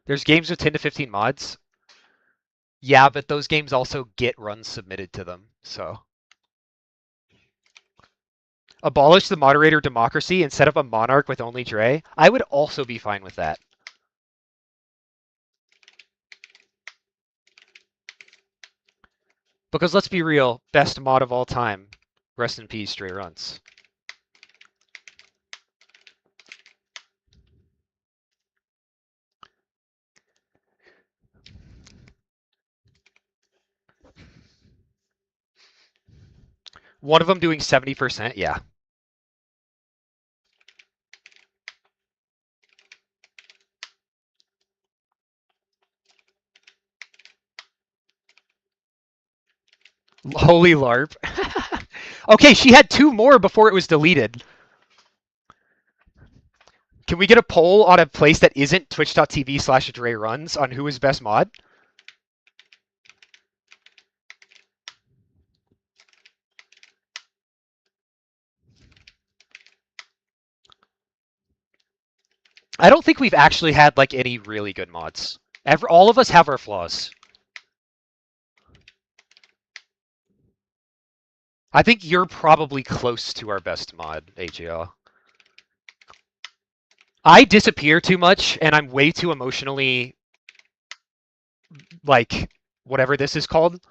There's games with 10 to 15 mods. Yeah, but those games also get runs submitted to them, so. Abolish the moderator democracy and set up a monarch with only Dre. I would also be fine with that. Because let's be real, best mod of all time. Rest in peace, Dre Runs. One of them doing 70%, yeah. Holy LARP. Okay, she had 2 more before it was deleted. Can we get a poll on a place that isn't twitch.tv/Dre Runs on who is best mod? I don't think we've actually had like any really good mods. All of us have our flaws. I think you're probably close to our best mod, AGL. I disappear too much, and I'm way too emotionally, like, whatever this is called.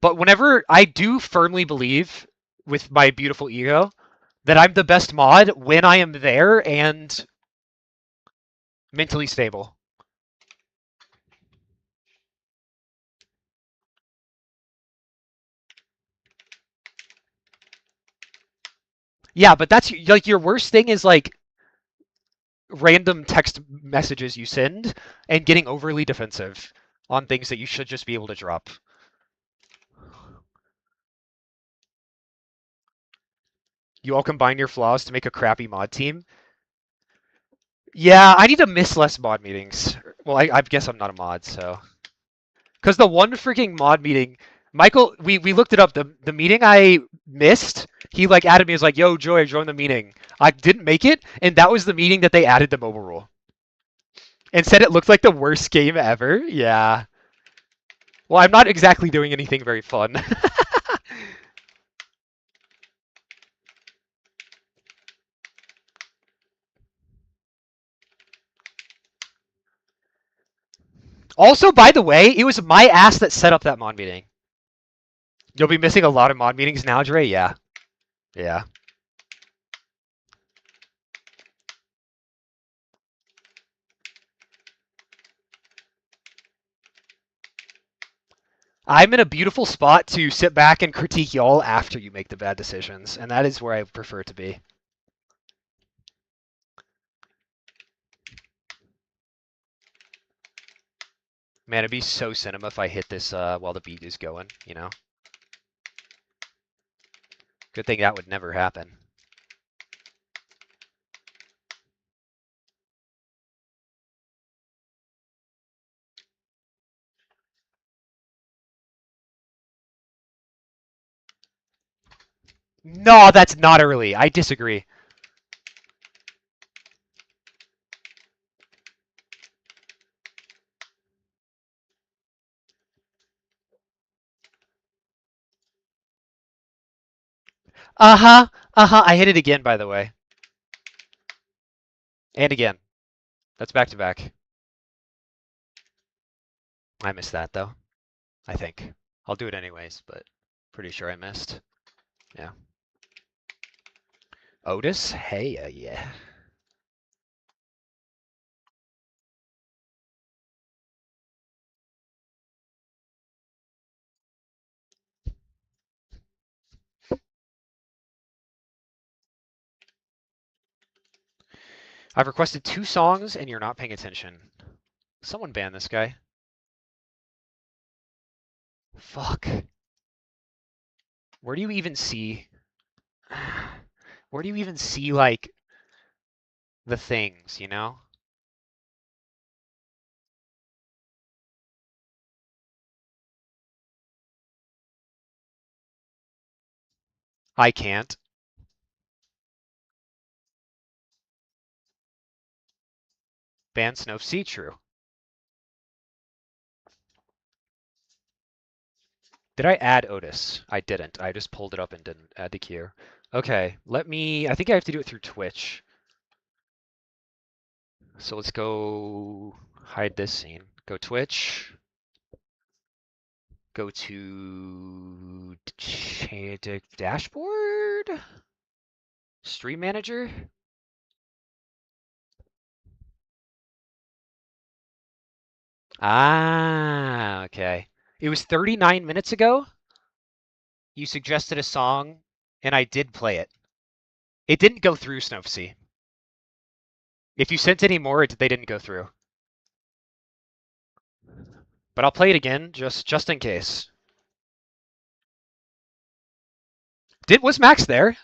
But whenever I do firmly believe, with my beautiful ego, that I'm the best mod when I am there and mentally stable. Yeah, but that's like your worst thing is like random text messages you send and getting overly defensive on things that you should just be able to drop. You all combine your flaws to make a crappy mod team. Yeah, I need to miss less mod meetings. Well, I guess I'm not a mod, so. Because the one freaking mod meeting, Michael, we looked it up. The meeting I missed, he like added me as like, yo, Joy, join the meeting. I didn't make it, and that was the meeting that they added the mobile rule. And said it looked like the worst game ever. Yeah. Well, I'm not exactly doing anything very fun. Also, by the way, it was my ass that set up that mod meeting. You'll be missing a lot of mod meetings now, Dre? Yeah. Yeah. I'm in a beautiful spot to sit back and critique y'all after you make the bad decisions, and that is where I prefer to be. Man, it'd be so cinema if I hit this while the beat is going, you know? Good thing that would never happen. No, that's not early. I disagree. Uh-huh. Uh-huh. I hit it again, by the way. And again. That's back to back. I missed that, though. I think. I'll do it anyways, but pretty sure I missed. Yeah. Otis? Hey, yeah. I've requested 2 songs and you're not paying attention. Someone ban this guy. Fuck. Where do you even see... Where do you even see, like, the things, you know? I can't. Ban Snow See True. Did I add Otis? I didn't. I just pulled it up and didn't add the queue. Okay, let me... I think I have to do it through Twitch. So let's go hide this scene. Go Twitch. go to dashboard, stream manager. Ah, okay. It was 39 minutes ago. You suggested a song, and I did play it. It didn't go through, Snowfsea. If you sent any more, they didn't go through. But I'll play it again, just in case. Was Max there?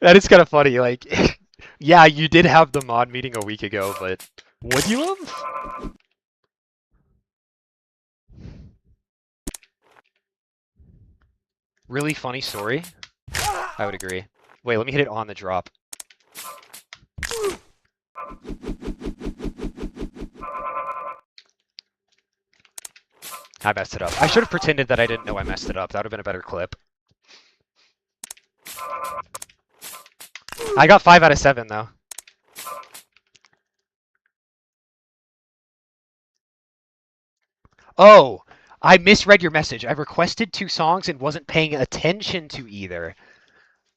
That is kind of funny. Like, yeah, you did have the mod meeting a week ago, but would you have? Really funny story. I would agree. Wait, let me hit it on the drop. I messed it up. I should have pretended that I didn't know I messed it up. That would have been a better clip. I got 5 out of 7, though. Oh, I misread your message. I requested 2 songs and wasn't paying attention to either.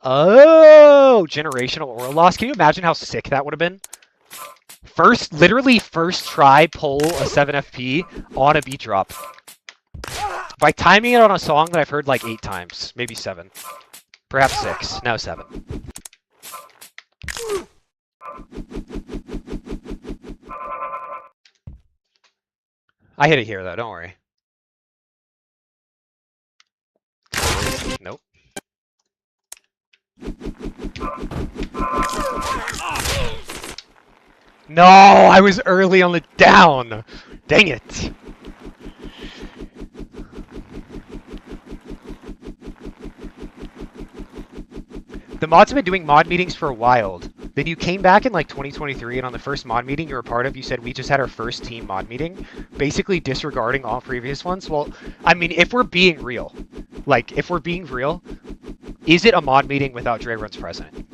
Oh, generational aura loss. Can you imagine how sick that would have been? Literally first try pull a 7 FP on a beat drop. By timing it on a song that I've heard like 8 times, maybe 7. Perhaps 6, now 7. I hit it here though, don't worry. Nope. No, I was early on the down. Dang it. The mods have been doing mod meetings for a while. Then you came back in like 2023, and on the first mod meeting you were part of, you said we just had our first team mod meeting, basically disregarding all previous ones. Well, I mean, if we're being real, is it a mod meeting without Dre Runs president?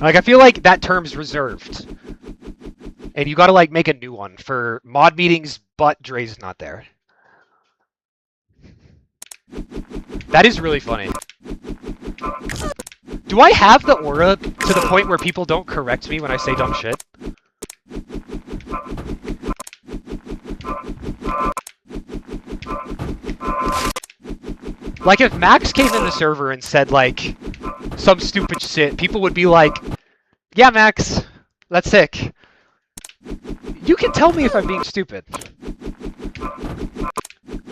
Like, I feel like that term's reserved. And you gotta, like, make a new one for mod meetings, but Dre's not there. That is really funny. Do I have the aura to the point where people don't correct me when I say dumb shit? Like, if Max came in the server and said, like, some stupid shit, people would be like, yeah, Max, that's sick. You can tell me if I'm being stupid.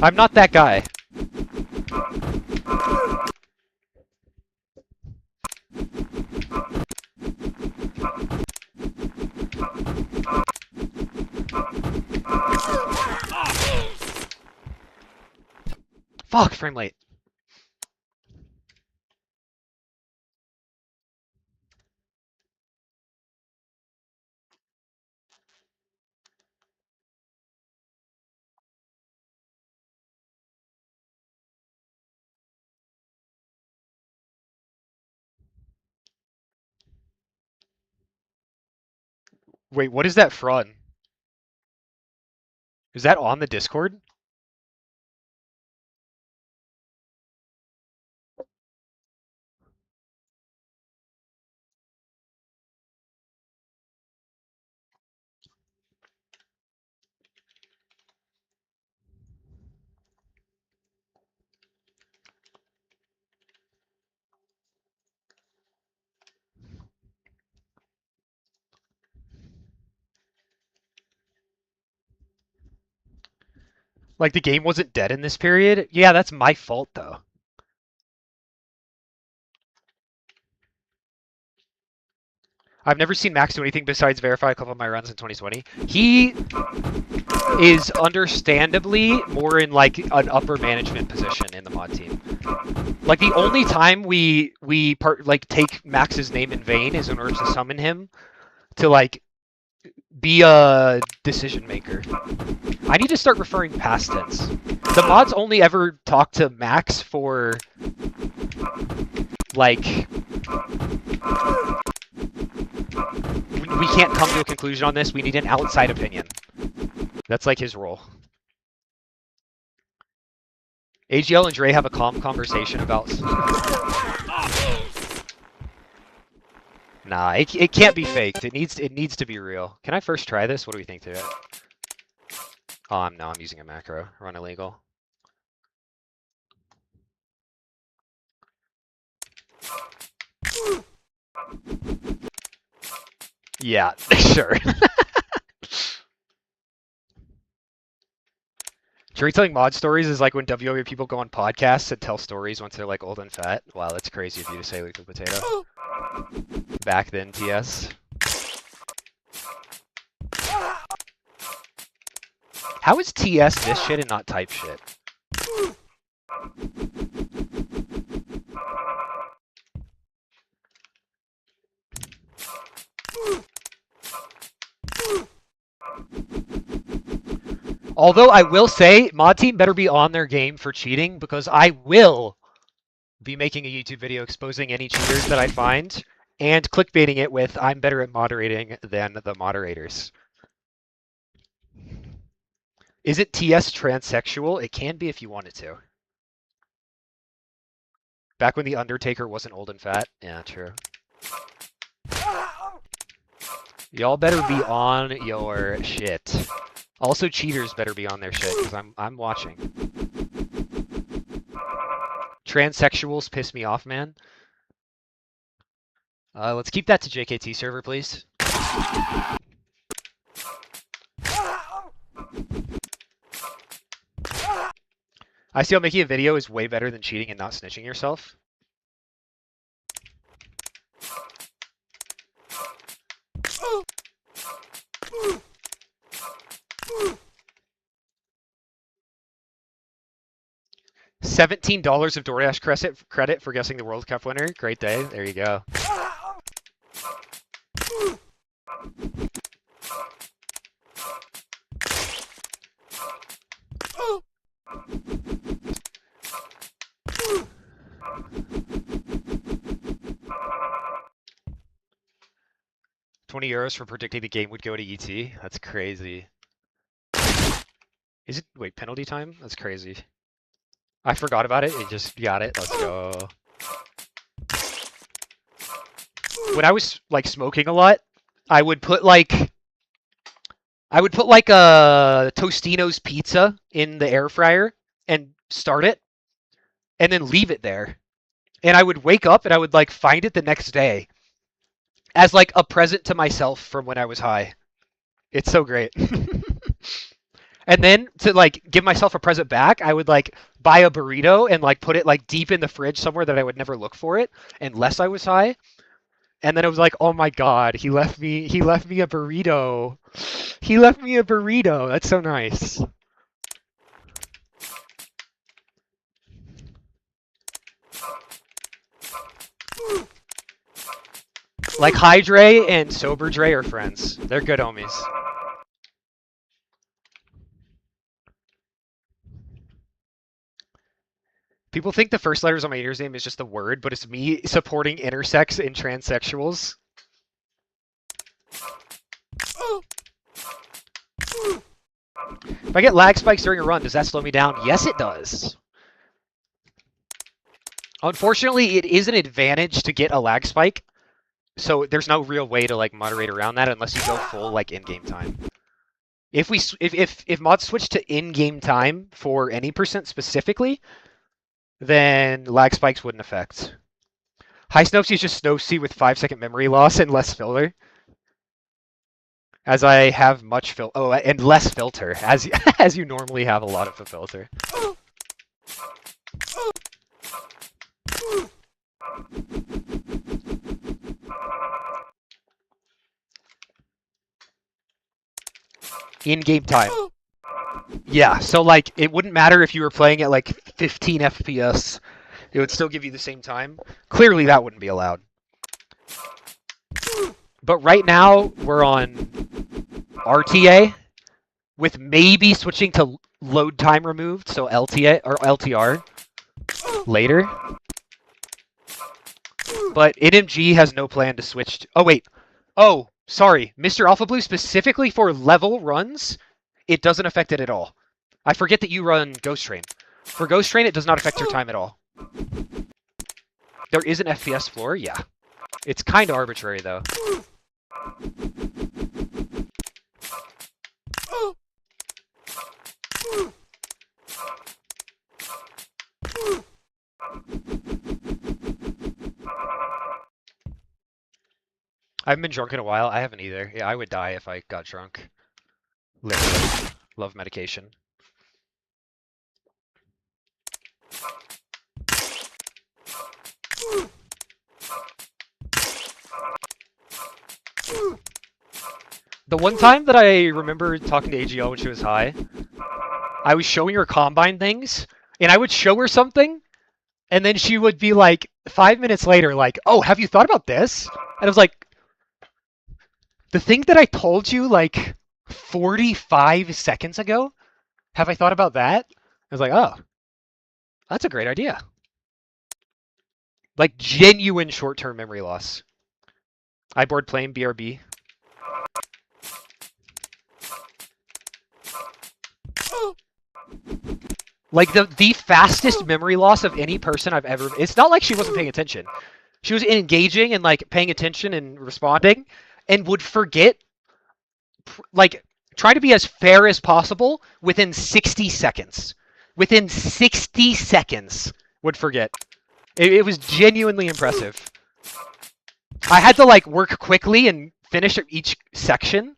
I'm not that guy. Fuck, frame rate. Wait, what is that from? Is that on the Discord? Like, the game wasn't dead in this period? Yeah, that's my fault, though. I've never seen Max do anything besides verify a couple of my runs in 2020. He is understandably more in, like, an upper management position in the mod team. Like, the only time we take Max's name in vain is in order to summon him to like be a decision maker. I need to start referring past tense. The mods only ever talk to Max for like we can't come to a conclusion on this. We need an outside opinion. That's like his role. AGL and Dre have a calm conversation about. Nah, it can't be faked. It needs to be real. Can I first try this? What do we think to it? Oh, I'm using a macro. Run illegal. Yeah, sure. Storytelling mod stories is like when WoW people go on podcasts and tell stories once they're like old and fat. Wow, that's crazy of you to say, Lethal Potato. Back then, TS. How is TS this shit and not type shit? Although I will say, mod team better be on their game for cheating because I will be making a YouTube video exposing any cheaters that I find and clickbaiting it with I'm better at moderating than the moderators. Is it TS transsexual? It can be if you wanted to. Back when The Undertaker wasn't old and fat? Yeah, true. Y'all better be on your shit. Also, cheaters better be on their shit, because I'm watching. Transsexuals piss me off, man. Let's keep that to JKT server, please. I see how making a video is way better than cheating and not snitching yourself. $17 of DoorDash credit for guessing the World Cup winner. Great day. There you go. €20 for predicting the game would go to ET. That's crazy. Is it, wait, penalty time? That's crazy. I forgot about it. It just got it. Let's go. When I was like smoking a lot, I would put like a Tostino's pizza in the air fryer and start it and then leave it there. And I would wake up and I would like find it the next day as like a present to myself from when I was high. It's so great. And then to like give myself a present back, I would like buy a burrito and like put it like deep in the fridge somewhere that I would never look for it unless I was high. And then it was like, oh my god, he left me a burrito. He left me a burrito. That's so nice. Like High Dre and Sober Dre are friends. They're good homies. People think the first letters on my username is just the word, but it's me supporting intersex and transsexuals. If I get lag spikes during a run, does that slow me down? Yes, it does. Unfortunately, it is an advantage to get a lag spike, so there's no real way to like moderate around that unless you go full like in-game time. If mods switch to in-game time for any percent specifically, then lag spikes wouldn't affect. High Snowsea is just Snowsea with 5-second memory loss and less filler. As I have much and less filter, as you normally have a lot of the filter. In-game time. Yeah, so like it wouldn't matter if you were playing at like 15 FPS. It would still give you the same time. Clearly that wouldn't be allowed. But right now we're on RTA with maybe switching to load time removed, so LTA or LTR later. But NMG has no plan to switch to... Oh, wait. Oh, sorry. Mr. Alpha Blue, specifically for level runs, it doesn't affect it at all. I forget that you run Ghost Train. For Ghost Train, it does not affect your time at all. There is an FPS floor? Yeah. It's kind of arbitrary, though. I haven't been drunk in a while. I haven't either. Yeah, I would die if I got drunk. Literally. Love medication. The one time that I remember talking to AGL when she was high, I was showing her Combine things, and I would show her something, and then she would be like, 5 minutes later, like, oh, have you thought about this? And I was like, the thing that I told you like 45 seconds ago? Have I thought about that? I was like, oh, that's a great idea. Like genuine short-term memory loss. I board plane, BRB. Like the fastest memory loss of any person I've ever... It's not like she wasn't paying attention. She was engaging and like paying attention and responding and would forget, like try to be as fair as possible within 60 seconds. Within 60 seconds would forget. It was genuinely impressive. I had to like work quickly and finish each section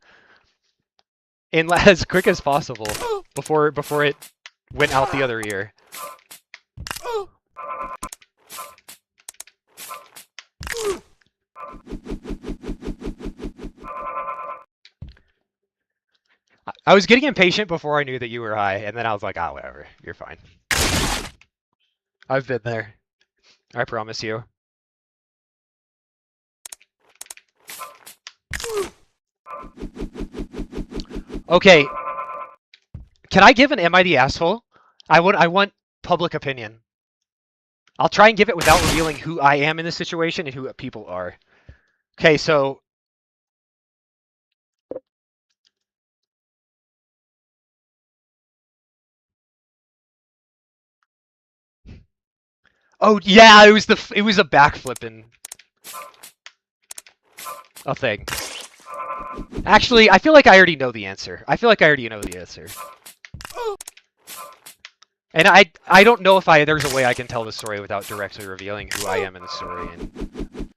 in as quick as possible before it went out the other ear. I was getting impatient before I knew that you were high, and then I was like, ah, whatever, you're fine. I've been there. I promise you. Okay. Can I give an am I the asshole? I want public opinion. I'll try and give it without revealing who I am in this situation and who people are. Okay, so... Oh, yeah, it was a backflipping a thing. Actually, I feel like I already know the answer. And I don't know if there's a way I can tell the story without directly revealing who I am in the story. And...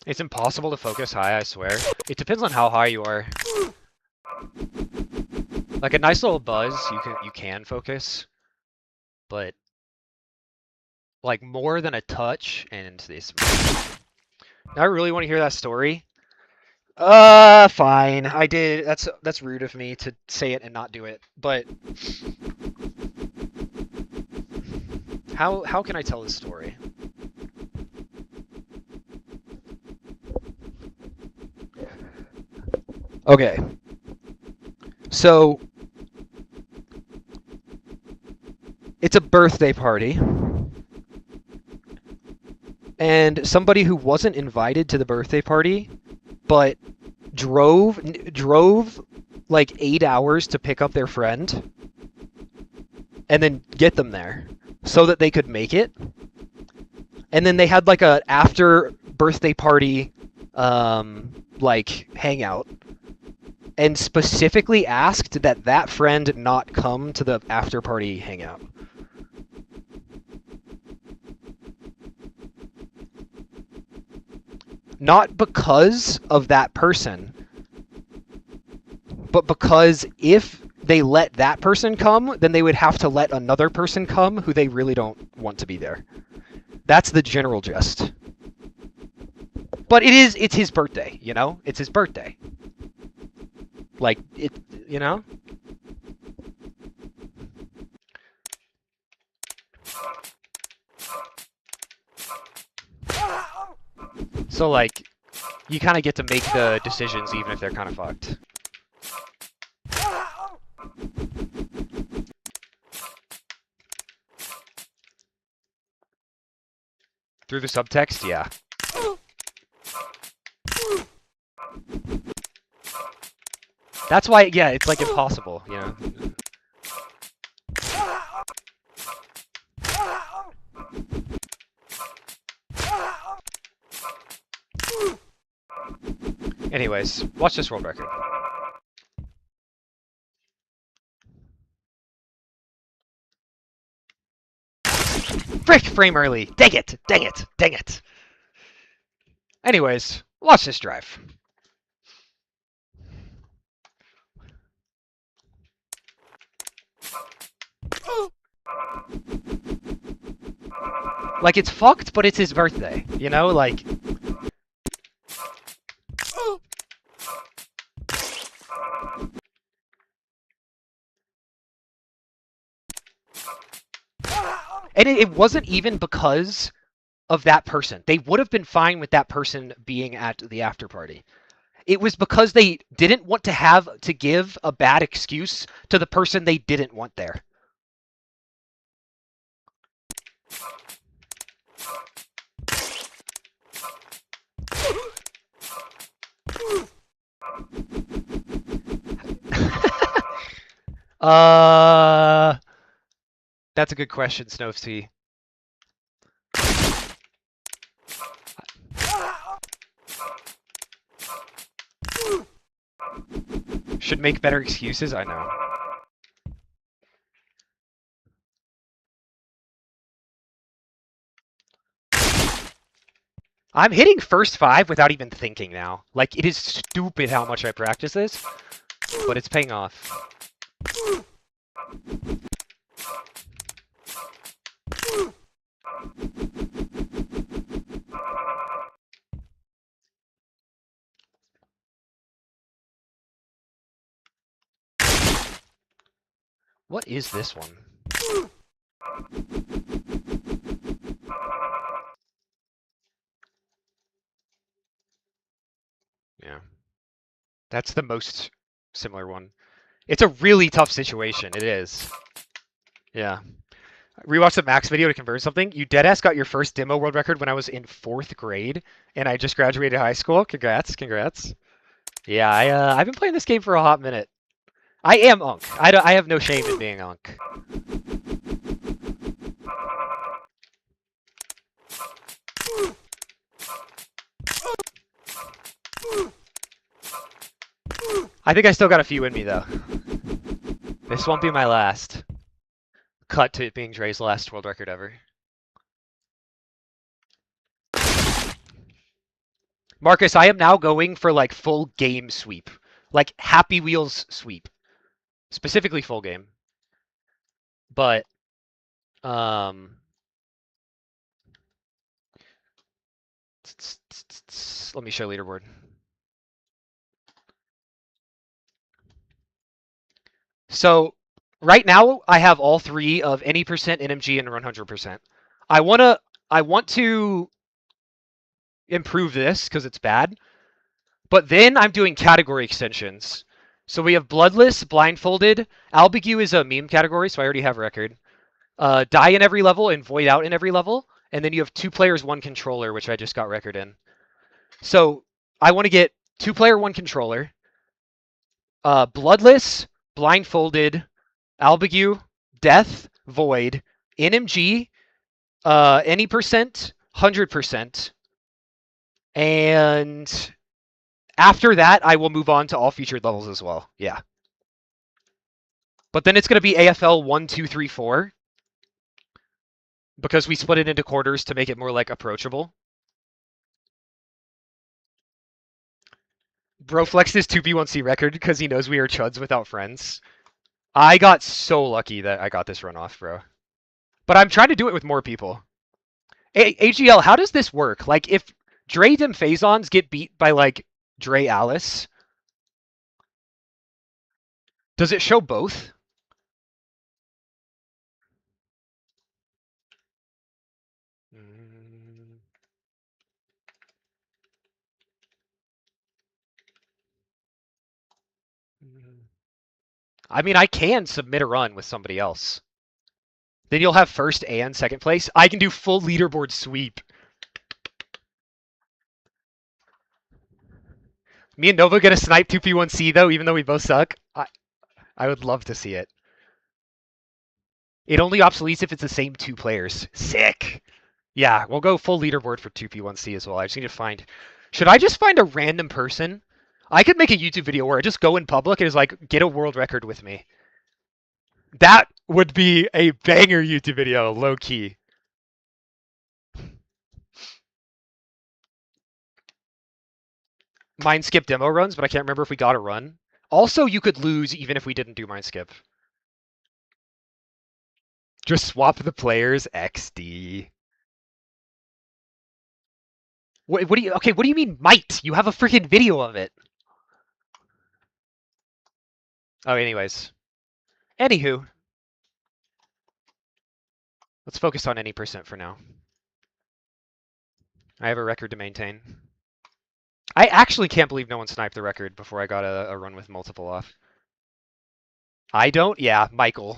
It's impossible to focus high, I swear. It depends on how high you are. Like a nice little buzz, you can focus, but like more than a touch and this. Now I really want to hear that story. Fine. I did. That's rude of me to say it and not do it. But how can I tell this story? Okay. So it's a birthday party. And somebody who wasn't invited to the birthday party, but drove like 8 hours to pick up their friend and then get them there so that they could make it. And then they had like a after birthday party like hangout and specifically asked that that friend not come to the after party hangout. Not because of that person, but because if they let that person come, then they would have to let another person come who they really don't want to be there. That's the general gist. But it's his birthday, you know? It's his birthday. Like it, you know. So like, you kind of get to make the decisions even if they're kind of fucked. Through the subtext, yeah. That's why, yeah, it's like impossible, you know. Anyways, watch this world record. Frick, frame early. Dang it, dang it, dang it. Anyways, watch this drive. Like, it's fucked, but it's his birthday, you know? Like... And it wasn't even because of that person. They would have been fine with that person being at the after party. It was because they didn't want to have to give a bad excuse to the person they didn't want there. That's a good question, Snowsea. Should make better excuses, I know. I'm hitting first 5 without even thinking now. Like, it is stupid how much I practice this, but it's paying off. What is this one? Yeah. That's the most similar one. It's a really tough situation. It is. Yeah. Rewatch the Max video to convert something. You deadass got your first demo world record when I was in 4th grade, and I just graduated high school. Congrats, congrats. Yeah, I've been playing this game for a hot minute. I am Unk. I have no shame in being Unk. I think I still got a few in me, though. This won't be my last. Cut to it being Dre's last world record ever. Marcus, I am now going for, like, full game sweep. Like, Happy Wheels sweep. Specifically full game. But, let me show leaderboard. So, right now, I have all 3 of any percent, NMG, and 100%. I want to improve this, because it's bad. But then I'm doing category extensions. So we have Bloodless, Blindfolded. Albigu is a meme category, so I already have record. Die in every level and Void Out in every level. And then you have 2 players, 1 controller, which I just got record in. So I want to get 2 player, 1 controller. Bloodless, Blindfolded, Albigu, Death, Void, NMG, any percent, 100%. And after that, I will move on to all featured levels as well. Yeah. But then it's going to be AFL 1, 2, 3, 4. Because we split it into quarters to make it more, like, approachable. Bro flexed his 2v1c record because he knows we are chuds without friends. I got so lucky that I got this run off, bro. But I'm trying to do it with more people. AGL, how does this work? Like, if Dre Dem Phazons get beat by, like, Dre Alice, Does it show both? Mm. I mean, I can submit a run with somebody else. Then you'll have first and second place. I can do full leaderboard sweep. Me and Nova gonna snipe 2P1C though, even though we both suck. I would love to see it. It only obsoletes if it's the same two players. Sick. Yeah, we'll go full leaderboard for 2P1C as well. I just need to find. Should I just find a random person? I could make a YouTube video where I just go in public and is like, get a world record with me. That would be a banger YouTube video, low key. Mind skip demo runs, but I can't remember if we got a run. Also, you could lose even if we didn't do mind skip. Just swap the players, XD. What do you? Okay, what do you mean might? You have a freaking video of it. Oh, anyways. Anywho, let's focus on any percent for now. I have a record to maintain. I actually can't believe no one sniped the record before I got a run with multiple off. I don't? Yeah, Michael.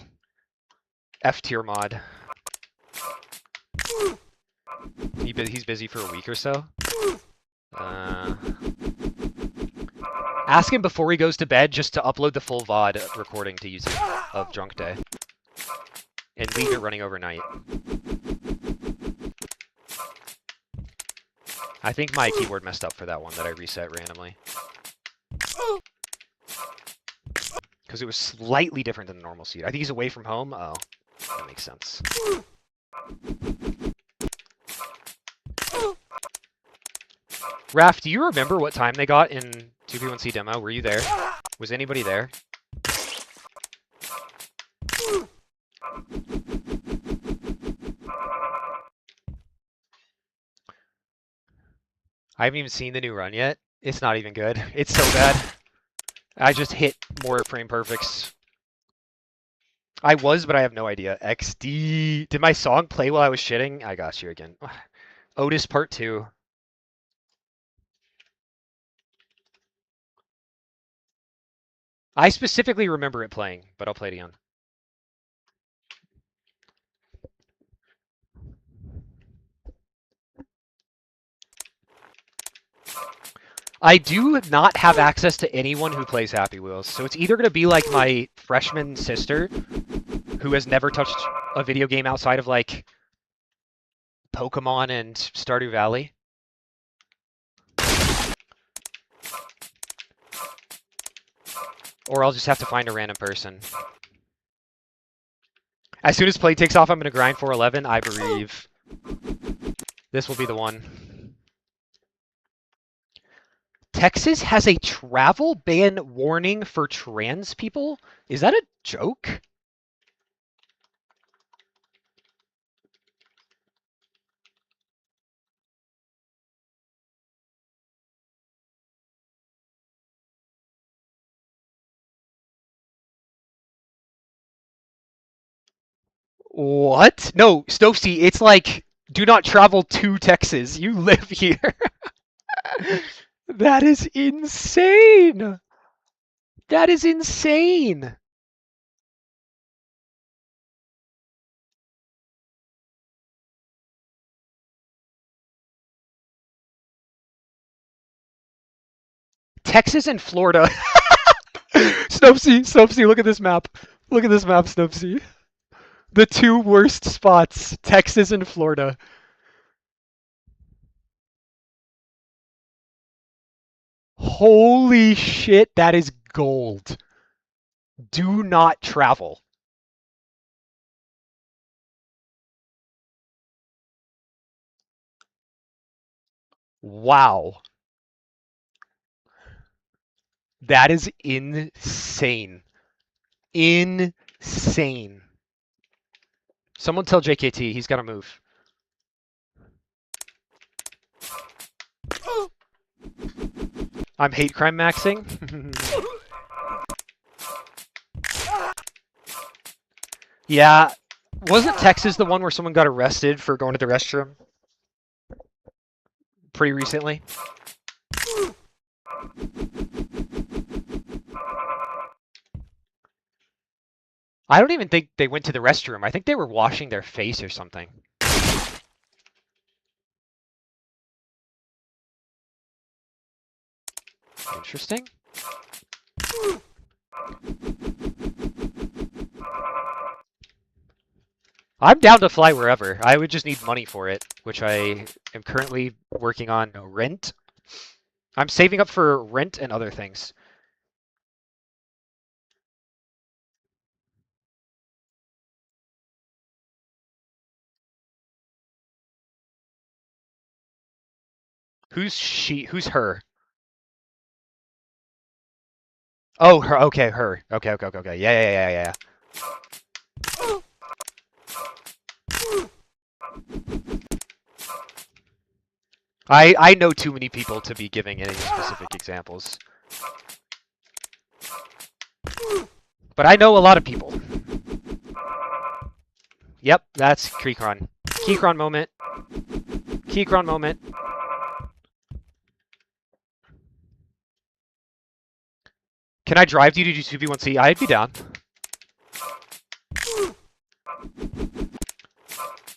F tier mod. He's busy for a week or so. Ask him before he goes to bed just to upload the full VOD recording to YouTube of Drunk Day. And leave it running overnight. I think my keyboard messed up for that one that I reset randomly. Because it was slightly different than the normal seat. I think he's away from home. Oh, that makes sense. Raph, do you remember what time they got in 2v1C demo? Were you there? Was anybody there? I haven't even seen the new run yet. It's not even good. It's so bad. I just hit more frame perfects. I was, but I have no idea. XD. Did my song play while I was shitting? I got you again. Otis Part 2. I specifically remember it playing, but I'll play it again. I do not have access to anyone who plays Happy Wheels, so it's either going to be like my freshman sister, who has never touched a video game outside of like Pokemon and Stardew Valley. Or I'll just have to find a random person. As soon as play takes off, I'm going to grind 411. I bereave. This will be the one. Texas has a travel ban warning for trans people? Is that a joke? What? No, Stokesy, it's like, do not travel to Texas. You live here. That is insane. That is insane. Texas and Florida. Snopesy, look at this map. Look at this map, Snopesy. The two worst spots, Texas and Florida. Holy shit, that is gold. Do not travel. Wow. That is insane. Insane. Someone tell JKT, he's got to move. I'm hate crime maxing. Yeah, wasn't Texas the one where someone got arrested for going to the restroom pretty recently? I don't even think they went to the restroom. I think they were washing their face or something. Interesting. I'm down to fly wherever. I would just need money for it, which I am currently working on rent. I'm saving up for rent and other things. Who's she? Who's her? Oh, her. Okay, her. Okay, okay, okay, okay. Yeah, yeah, yeah, yeah, yeah. I know too many people to be giving any specific examples. But I know a lot of people. Yep, that's Keychron. Keychron moment. Keychron moment. Can I drive you to do 2v1c? I'd be down.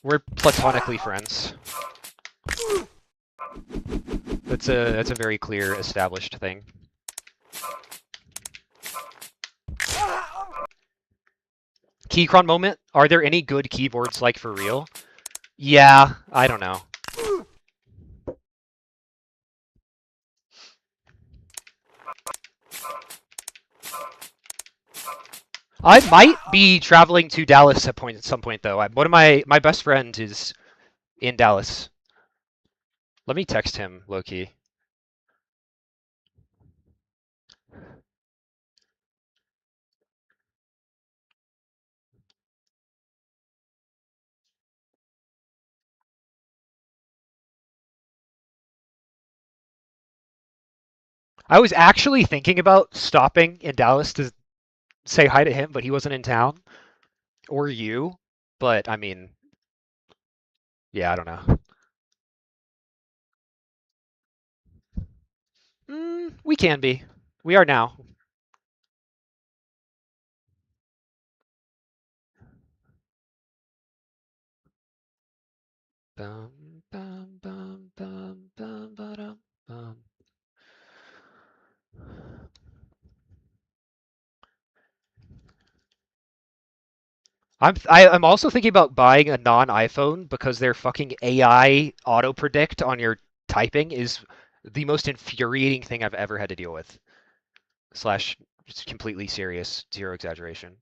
We're platonically friends. That's a very clear, established thing. Keychron moment. Are there any good keyboards like for real? Yeah, I don't know. I might be traveling to Dallas at some point though. One of my best friend is in Dallas. Let me text him, low key. I was actually thinking about stopping in Dallas to say hi to him, but he wasn't in town. Or you. But I mean, yeah, I don't know. We can be. We are now. Bum, bum, bum, bum, bum, ba-dum, bum. I'm also thinking about buying a non-iPhone because their fucking AI auto predict on your typing is the most infuriating thing I've ever had to deal with. Slash, just completely serious, zero exaggeration.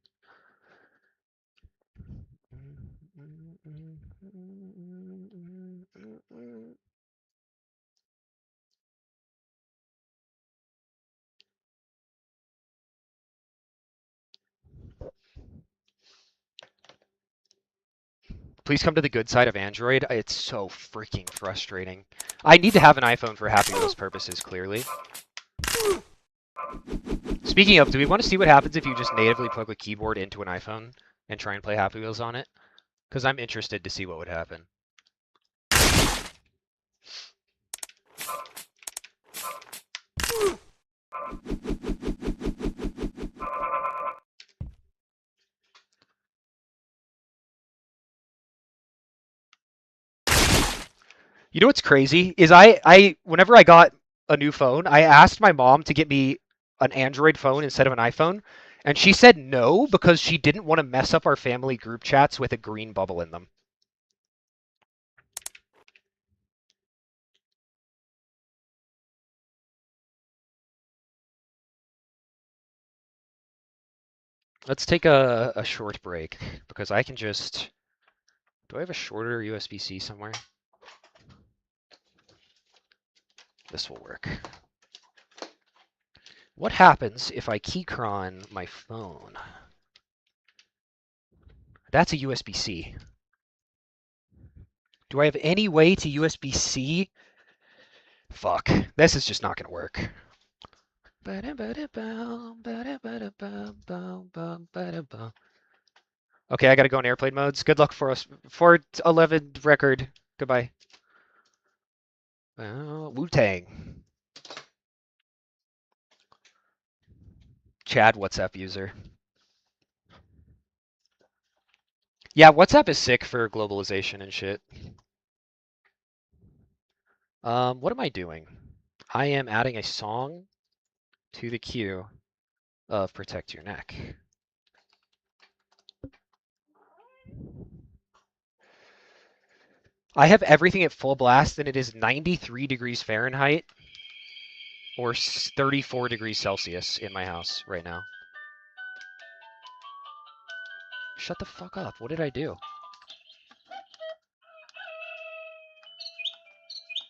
Please come to the good side of Android. It's so freaking frustrating. I need to have an iPhone for Happy Wheels purposes, clearly. Speaking of, do we want to see what happens if you just natively plug a keyboard into an iPhone and try and play Happy Wheels on it? Because I'm interested to see what would happen. You know what's crazy is whenever I got a new phone, I asked my mom to get me an Android phone instead of an iPhone, and she said no because she didn't want to mess up our family group chats with a green bubble in them. Let's take a short break because I can just. Do I have a shorter USB-C somewhere? This will work. What happens if I keychron my phone? That's a USB-C. Do I have any way to USB-C? Fuck. This is just not going to work. Okay, I gotta go in airplane modes. Good luck for us. 411 record. Goodbye. Wu-Tang. Chad WhatsApp user. Yeah, WhatsApp is sick for globalization and shit. What am I doing? I am adding a song to the queue of Protect Your Neck. I have everything at full blast and it is 93 degrees Fahrenheit or 34 degrees Celsius in my house right now. Shut the fuck up. What did I do?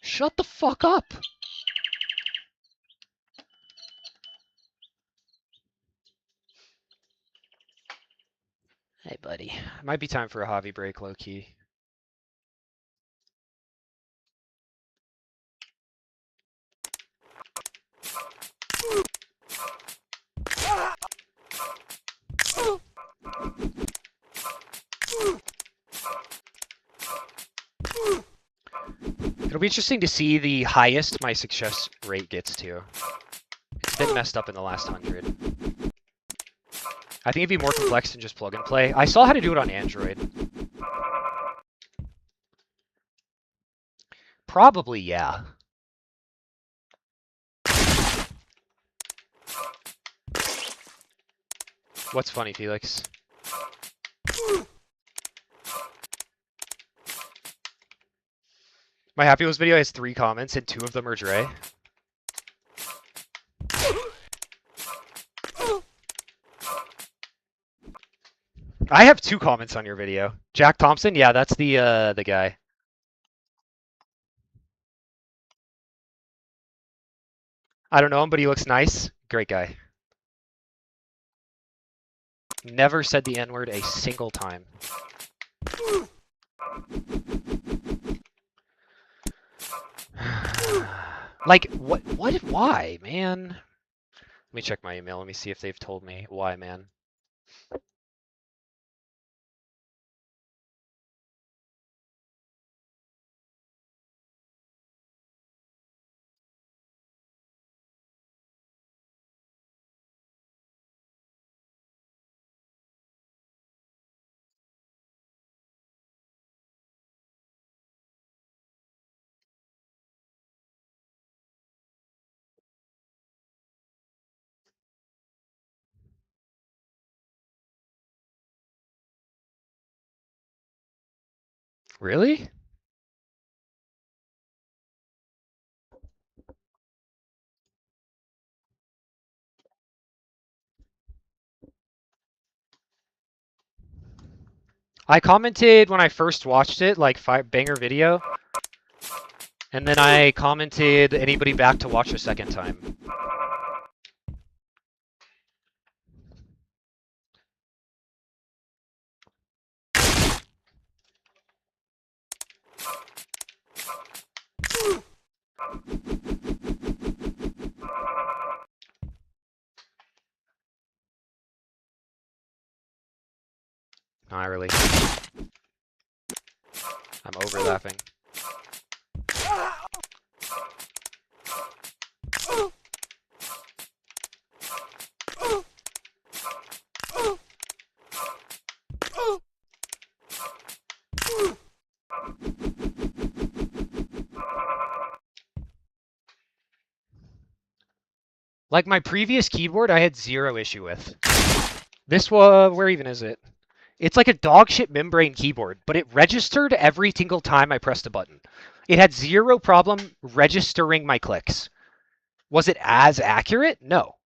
Shut the fuck up! Hey, buddy. Might be time for a hobby break, low-key. It'll be interesting to see the highest my success rate gets to. It's been messed up in the last 100. I think it'd be more complex than just plug and play. I saw how to do it on Android. Probably, yeah. What's funny, Felix? My Happy Wheels video has 3 comments and 2 of them are Dre. I have 2 comments on your video. Jack Thompson? Yeah, that's the guy. I don't know him, but he looks nice. Great guy. Never said the N-word a single time. Like, why, man? Let me check my email. Let me see if they've told me why, man. Really? I commented when I first watched it, like banger video, and then I commented anybody back to watch a second time. Not really. I'm overlapping. Like my previous keyboard, I had 0 issue with. This one, where even is it? It's like a dog shit membrane keyboard, but it registered every single time I pressed a button. It had 0 problem registering my clicks. Was it as accurate? No.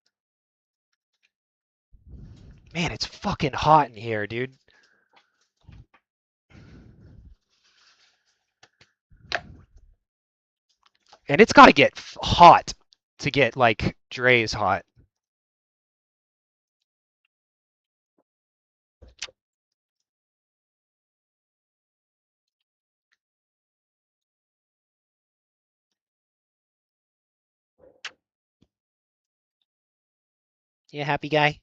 Man, it's fucking hot in here, dude. And it's got to get hot to get, like, Dre's hot. You a happy guy?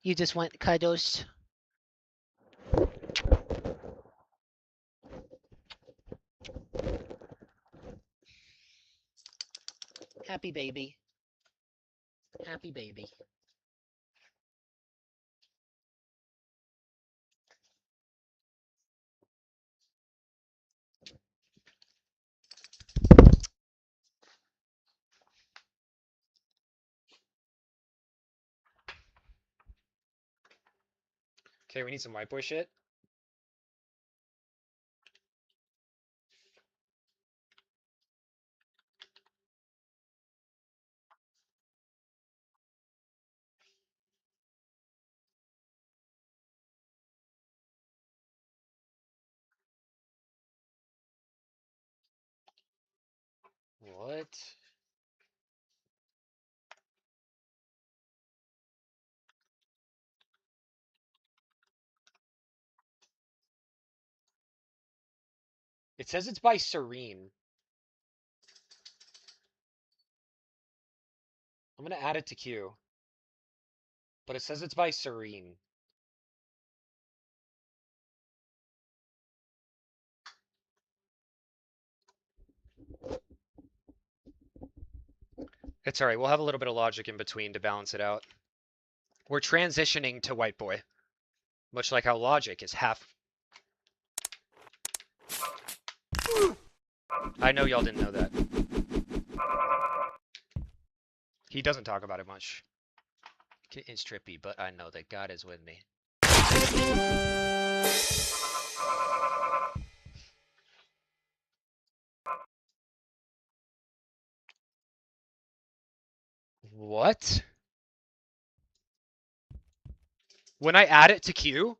You just want cuddles? Happy baby. Happy baby. Okay, we need some white boy shit. What? It says it's by Serene. I'm gonna add it to queue. But it says it's by Serene. It's alright, we'll have a little bit of logic in between to balance it out. We're transitioning to white boy. Much like how logic is half. I know y'all didn't know that. He doesn't talk about it much. It's trippy, but I know that God is with me. What? When I add it to queue,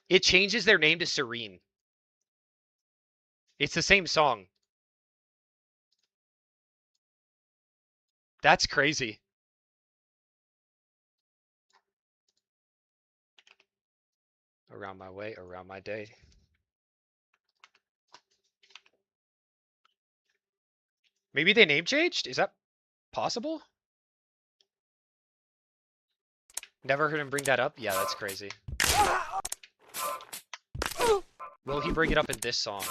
it changes their name to Serene. It's the same song. That's crazy. Around my way, around my day. Maybe they name changed? Is that possible? Never heard him bring that up? Yeah, that's crazy. Will he bring it up in this song?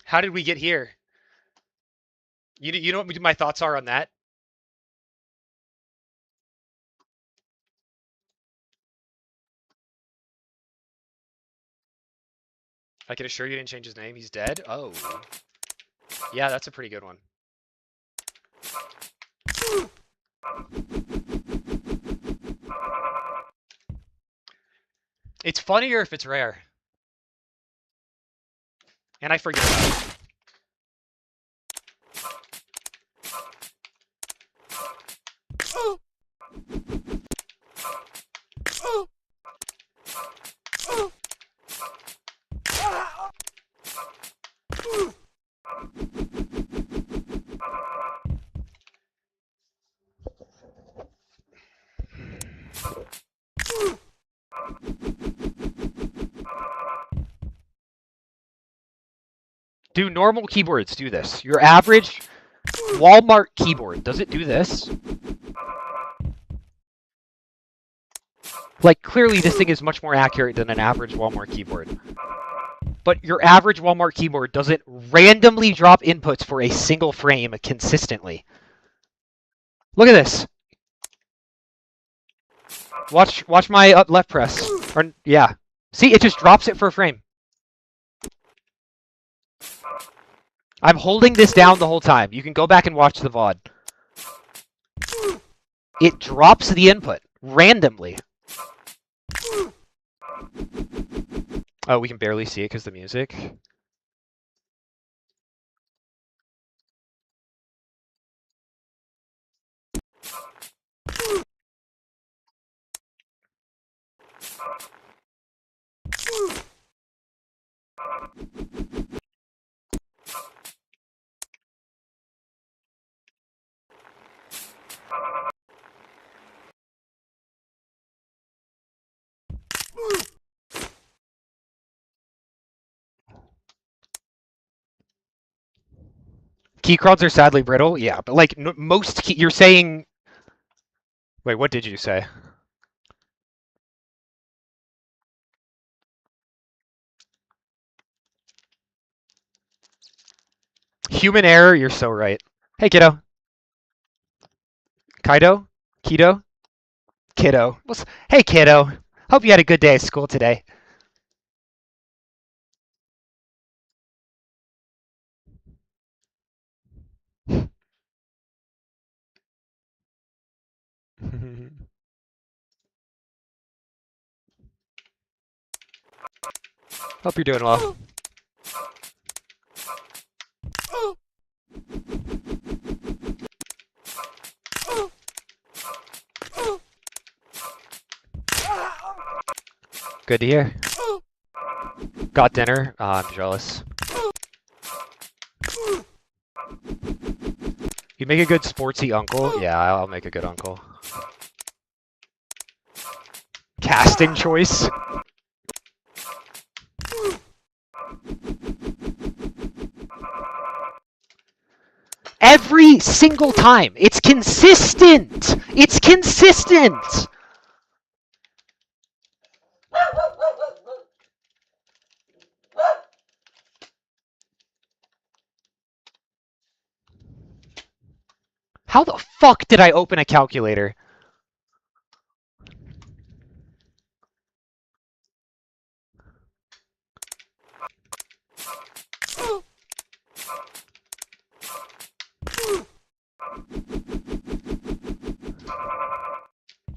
How did we get here? You know what my thoughts are on that? I can assure you didn't change his name. He's dead? Oh. Yeah, that's a pretty good one. It's funnier if it's rare. And I forget about it. Do normal keyboards do this? Your average Walmart keyboard, does it do this? Like, clearly this thing is much more accurate than an average Walmart keyboard. But your average Walmart keyboard doesn't randomly drop inputs for a single frame consistently. Look at this. Watch my up left press. Or, yeah. See, it just drops it for a frame. I'm holding this down the whole time. You can go back and watch the VOD. It drops the input randomly. Oh, we can barely see it because the music. Key crowds are sadly brittle. Yeah, but like most key, you're saying. Wait, what did you say? Human error, you're so right. Hey, kiddo. Kaido? Kido? Kiddo. Hey, kiddo. Hope you had a good day at school today. Hope you're doing well. Good to hear. Got dinner? I'm jealous. You make a good sportsy uncle? Yeah, I'll make a good uncle. Casting choice? Every single time. It's consistent. It's consistent. How the fuck did I open a calculator?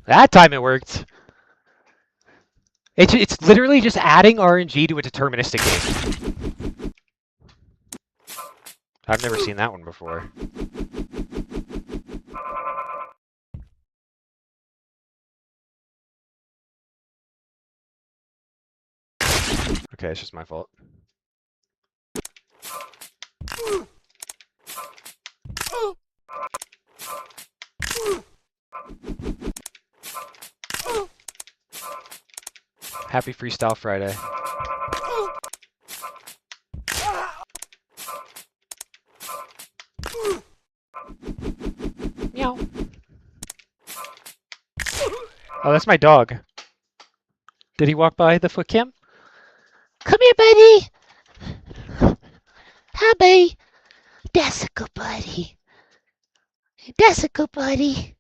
That time it worked. It's literally just adding RNG to a deterministic game. I've never seen that one before. Okay, it's just my fault. Happy Freestyle Friday. Meow. Oh, that's my dog. Did he walk by the foot cam? Come here, buddy. Hi, buddy. That's a good buddy. That's a good buddy.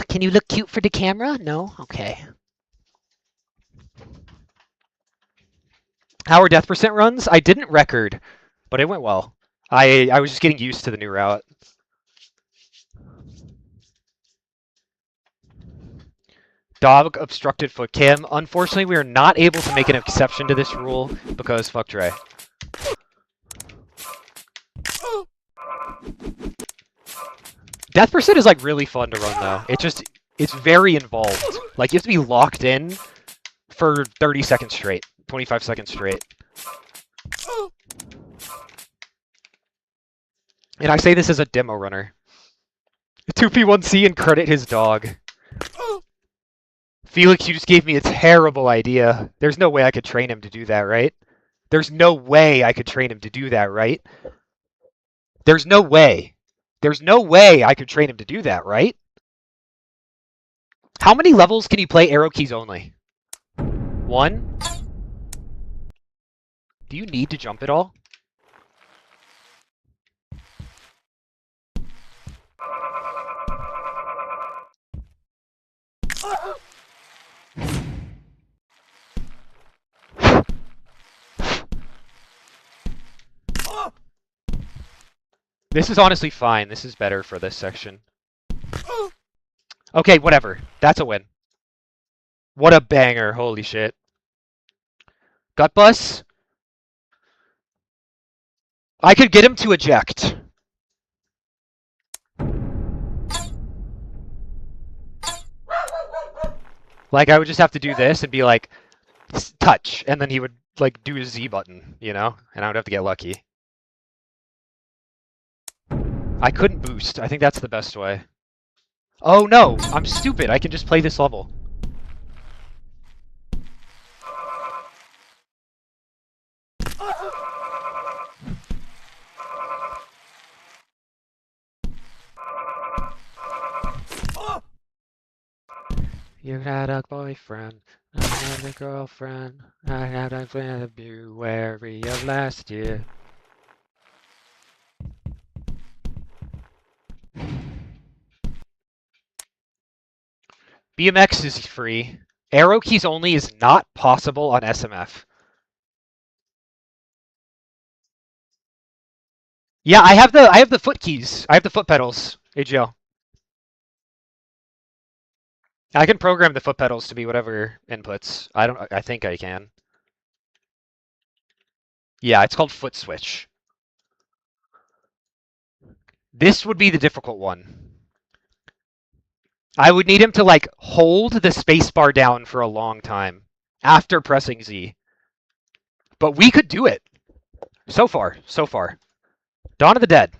Can you look cute for the camera? No? Okay. How are death percent runs? I didn't record, but it went well. I was just getting used to the new route. Dog obstructed foot cam. Unfortunately, we are not able to make an exception to this rule because fuck Dre. Death percent is like really fun to run though. It's very involved. Like you have to be locked in for 30 seconds straight, 25 seconds straight. And I say this as a demo runner. 2P1C and credit his dog. Felix, you just gave me a terrible idea. There's no way I could train him to do that, right? There's no way I could train him to do that, right? There's no way. There's no way I could train him to do that, right? How many levels can you play arrow keys only? 1? Do you need to jump at all? This is honestly fine. This is better for this section. Okay, whatever. That's a win. What a banger. Holy shit. Gut bus? I could get him to eject. Like, I would just have to do this and be like, touch. And then he would, like, do his Z button, you know? And I would have to get lucky. I couldn't boost. I think that's the best way. Oh no, I'm stupid. I can just play this level. You had a boyfriend, I had a girlfriend, I had a February of last year. BMX is free. Arrow keys only is not possible on SMF. Yeah, I have the foot keys. I have the foot pedals, AGL. I can program the foot pedals to be whatever inputs. I think I can. Yeah, it's called foot switch. This would be the difficult one. I would need him to like hold the spacebar down for a long time after pressing Z. But we could do it. So far, so far. Dawn of the Dead.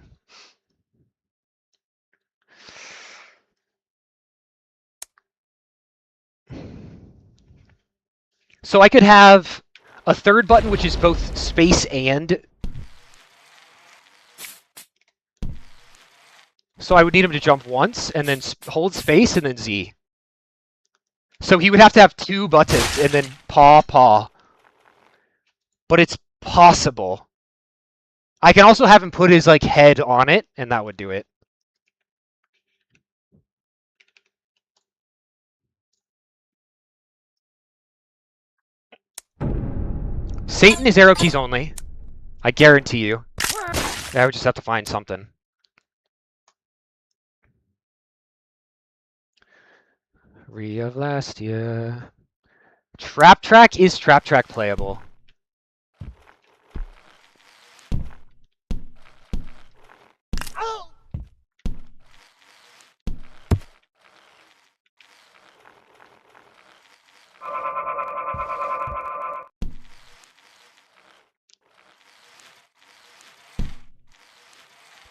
So I could have a third button which is both space and. So I would need him to jump once and then hold space and then Z. So he would have to have two buttons and then paw paw. But it's possible. I can also have him put his like head on it and that would do it. Satan is arrow keys only. I guarantee you. I would just have to find something. Re of last year. Trap Track is Trap Track playable.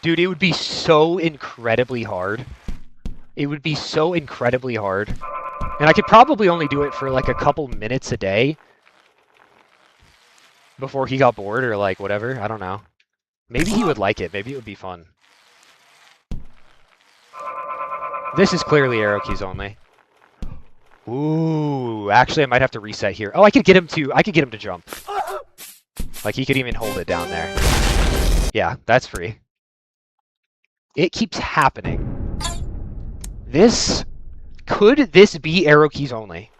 Dude, it would be so incredibly hard. It would be so incredibly hard. And I could probably only do it for like a couple minutes a day before he got bored or like whatever. I don't know. Maybe he would like it. Maybe it would be fun. This is clearly arrow keys only. Ooh, actually I might have to reset here. Oh, I could get him to jump. Like he could even hold it down there. Yeah, that's free. It keeps happening. Could this be arrow keys only?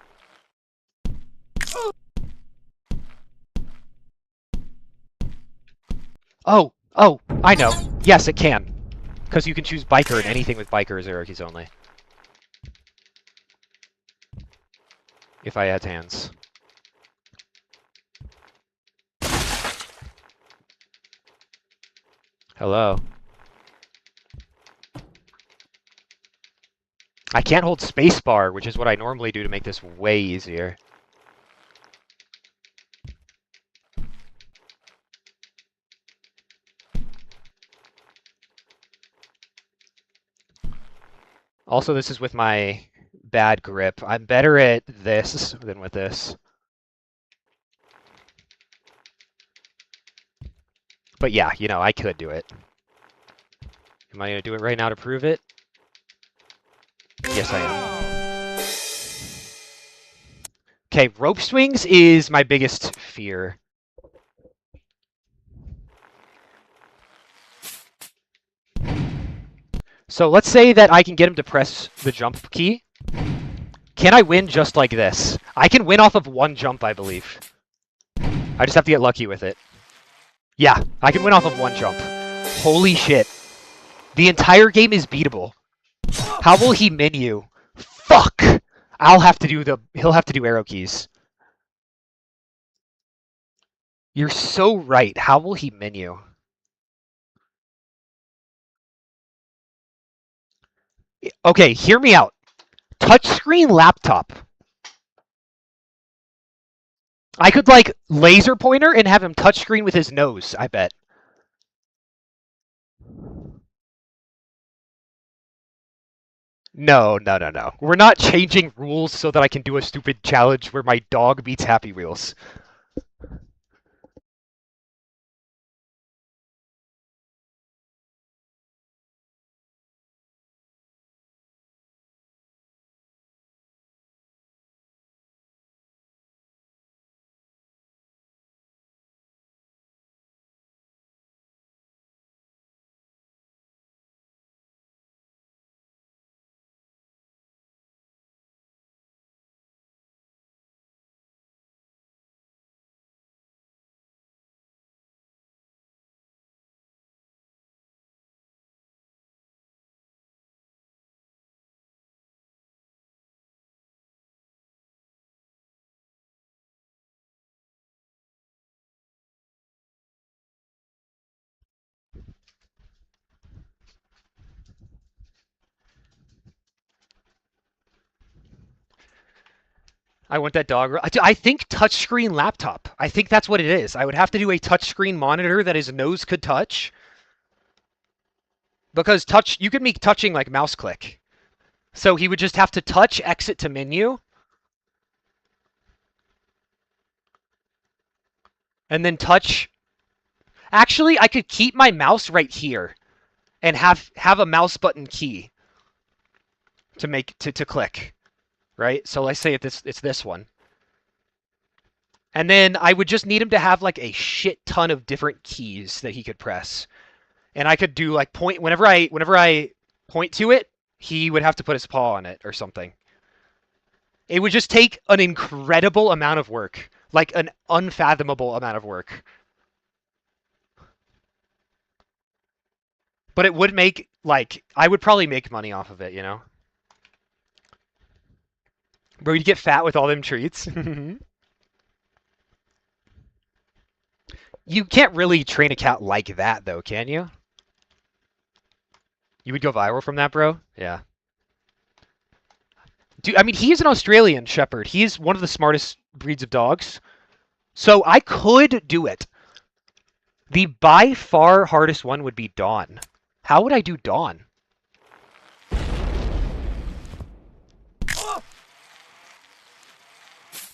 Oh, I know. Yes, it can. Because you can choose biker and anything with biker is arrow keys only. If I had hands. Hello. I can't hold spacebar, which is what I normally do to make this way easier. Also, this is with my bad grip. I'm better at this than with this. But yeah, you know, I could do it. Am I going to do it right now to prove it? Yes, I am. Okay, rope swings is my biggest fear. So let's say that I can get him to press the jump key. Can I win just like this? I can win off of one jump, I believe. I just have to get lucky with it. Yeah, I can win off of one jump. Holy shit. The entire game is beatable. How will he min you? Fuck! He'll have to do arrow keys. You're so right. How will he min you? Okay, hear me out. Touchscreen laptop. I could like laser pointer and have him touchscreen with his nose, I bet. No. We're not changing rules so that I can do a stupid challenge where my dog beats Happy Wheels. I want that dog. I think touchscreen laptop. I think that's what it is. I would have to do a touchscreen monitor that his nose could touch. Because you could make touching like mouse click. So he would just have to touch, exit to menu, and then touch. Actually, I could keep my mouse right here and have a mouse button key to make to click, right? So let's say it's this one. And then I would just need him to have like a shit ton of different keys that he could press. And I could do like point whenever I point to it, he would have to put his paw on it or something. It would just take an incredible amount of work, like an unfathomable amount of work. But it would make like I would probably make money off of it, you know? Bro, you'd get fat with all them treats. You can't really train a cat like that though, can you? You would go viral from that, bro? Yeah. Dude, I mean, he's an Australian Shepherd. He's one of the smartest breeds of dogs. So I could do it. The by far hardest one would be Dawn. How would I do Dawn?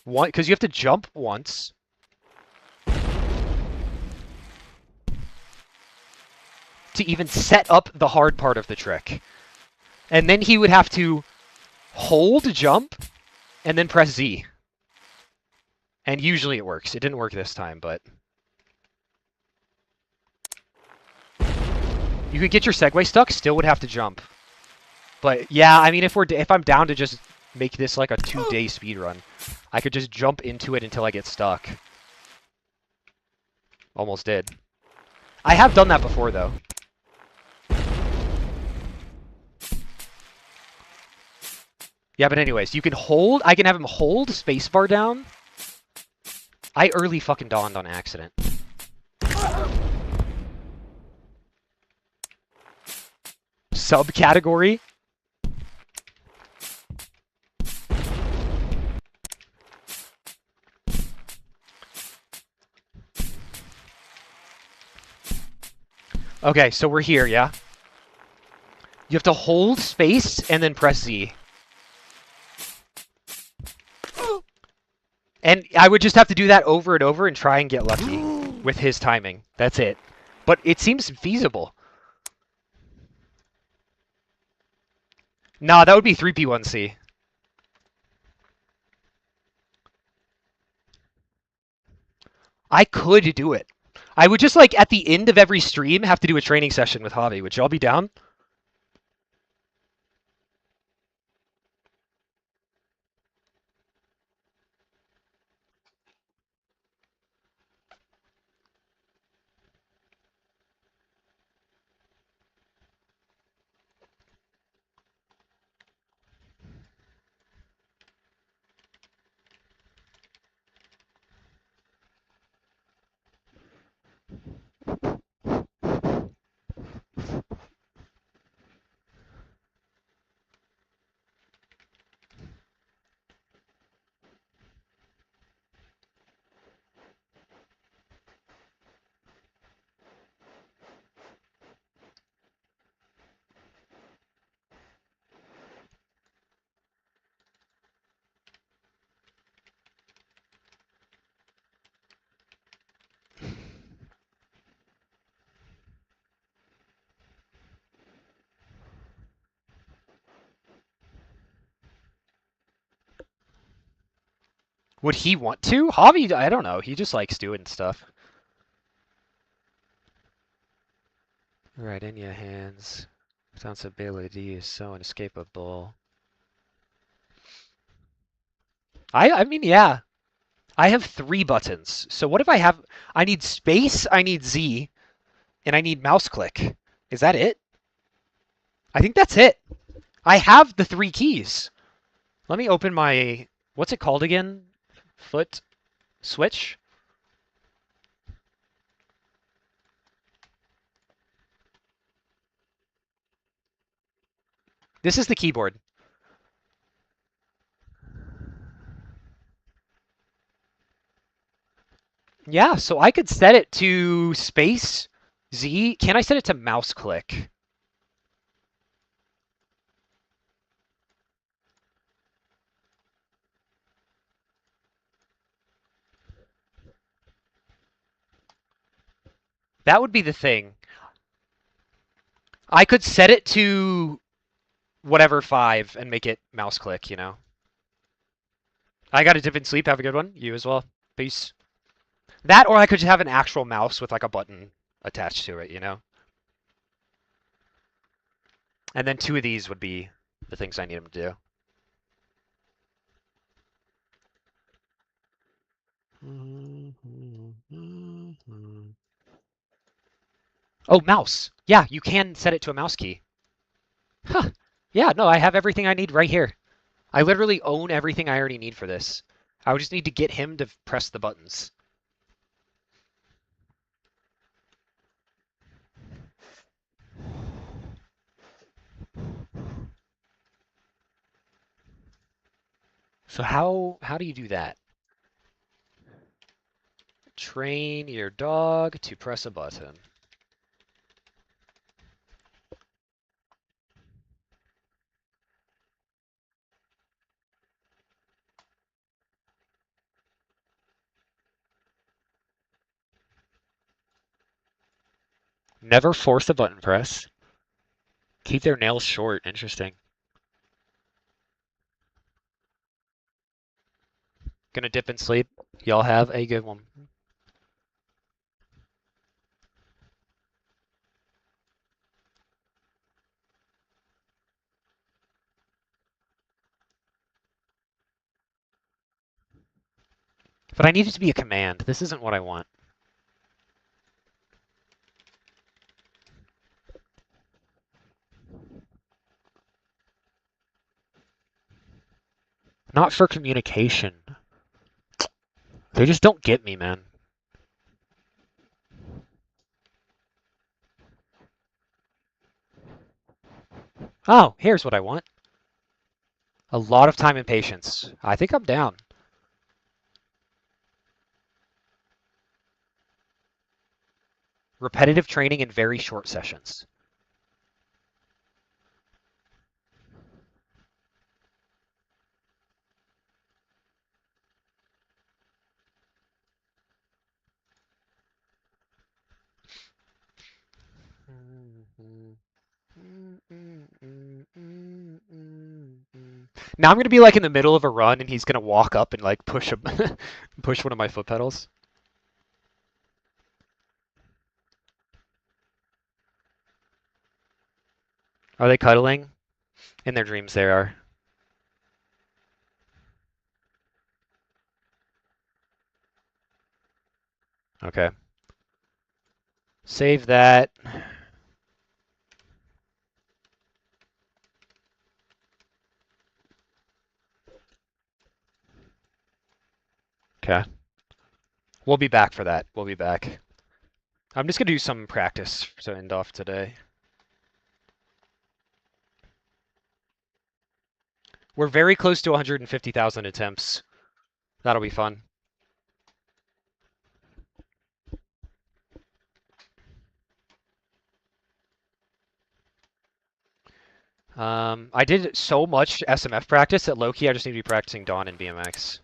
One, because you have to jump once. To even set up the hard part of the trick. And then he would have to hold jump and then press Z. And usually it works. It didn't work this time, but... You could get your Segway stuck, still would have to jump. But yeah, I mean, if I'm down to just make this like a 2-day speed run, I could just jump into it until I get stuck. Almost did. I have done that before, though. Yeah, but anyways, you can hold... I can have him hold spacebar down. I early fucking dawned on accident. Subcategory? Okay, so we're here, yeah? You have to hold space and then press Z. And I would just have to do that over and over and try and get lucky with his timing. That's it. But it seems feasible. Nah, that would be 3P1C. I could do it. I would just, like, at the end of every stream, have to do a training session with Javi. Would y'all be down? Would he want to? Javi, I don't know. He just likes doing stuff. Right in your hands. Responsibility is so inescapable. I mean, yeah. I have 3 buttons. So what if I have... I need space, I need Z, and I need mouse click. Is that it? I think that's it. I have the 3 keys. Let me open my... What's it called again? Foot switch? This is the keyboard. Yeah, so I could set it to space Z. Can I set it to mouse click? That would be the thing. I could set it to whatever 5 and make it mouse click, you know? I got a dip and sleep. Have a good one. You as well. Peace. That, or I could just have an actual mouse with like a button attached to it, you know? And then 2 of these would be the things I need him to do. Oh, mouse. Yeah, you can set it to a mouse key. Huh. Yeah, no, I have everything I need right here. I literally own everything I already need for this. I would just need to get him to press the buttons. So how do you do that? Train your dog to press a button. Never force a button press. Keep their nails short. Interesting. Gonna dip and sleep. Y'all have a good one. But I need it to be a command. This isn't what I want. Not for communication. They just don't get me, man. Oh, here's what I want. A lot of time and patience. I think I'm down. Repetitive training in very short sessions. Now I'm gonna be like in the middle of a run, and he's gonna walk up and like push push one of my foot pedals. Are they cuddling? In their dreams, they are. Okay. Save that. Okay. We'll be back for that. We'll be back. I'm just gonna do some practice to end off today. We're very close to 150,000 attempts. That'll be fun. I did so much SMF practice that low-key I just need to be practicing Dawn and BMX.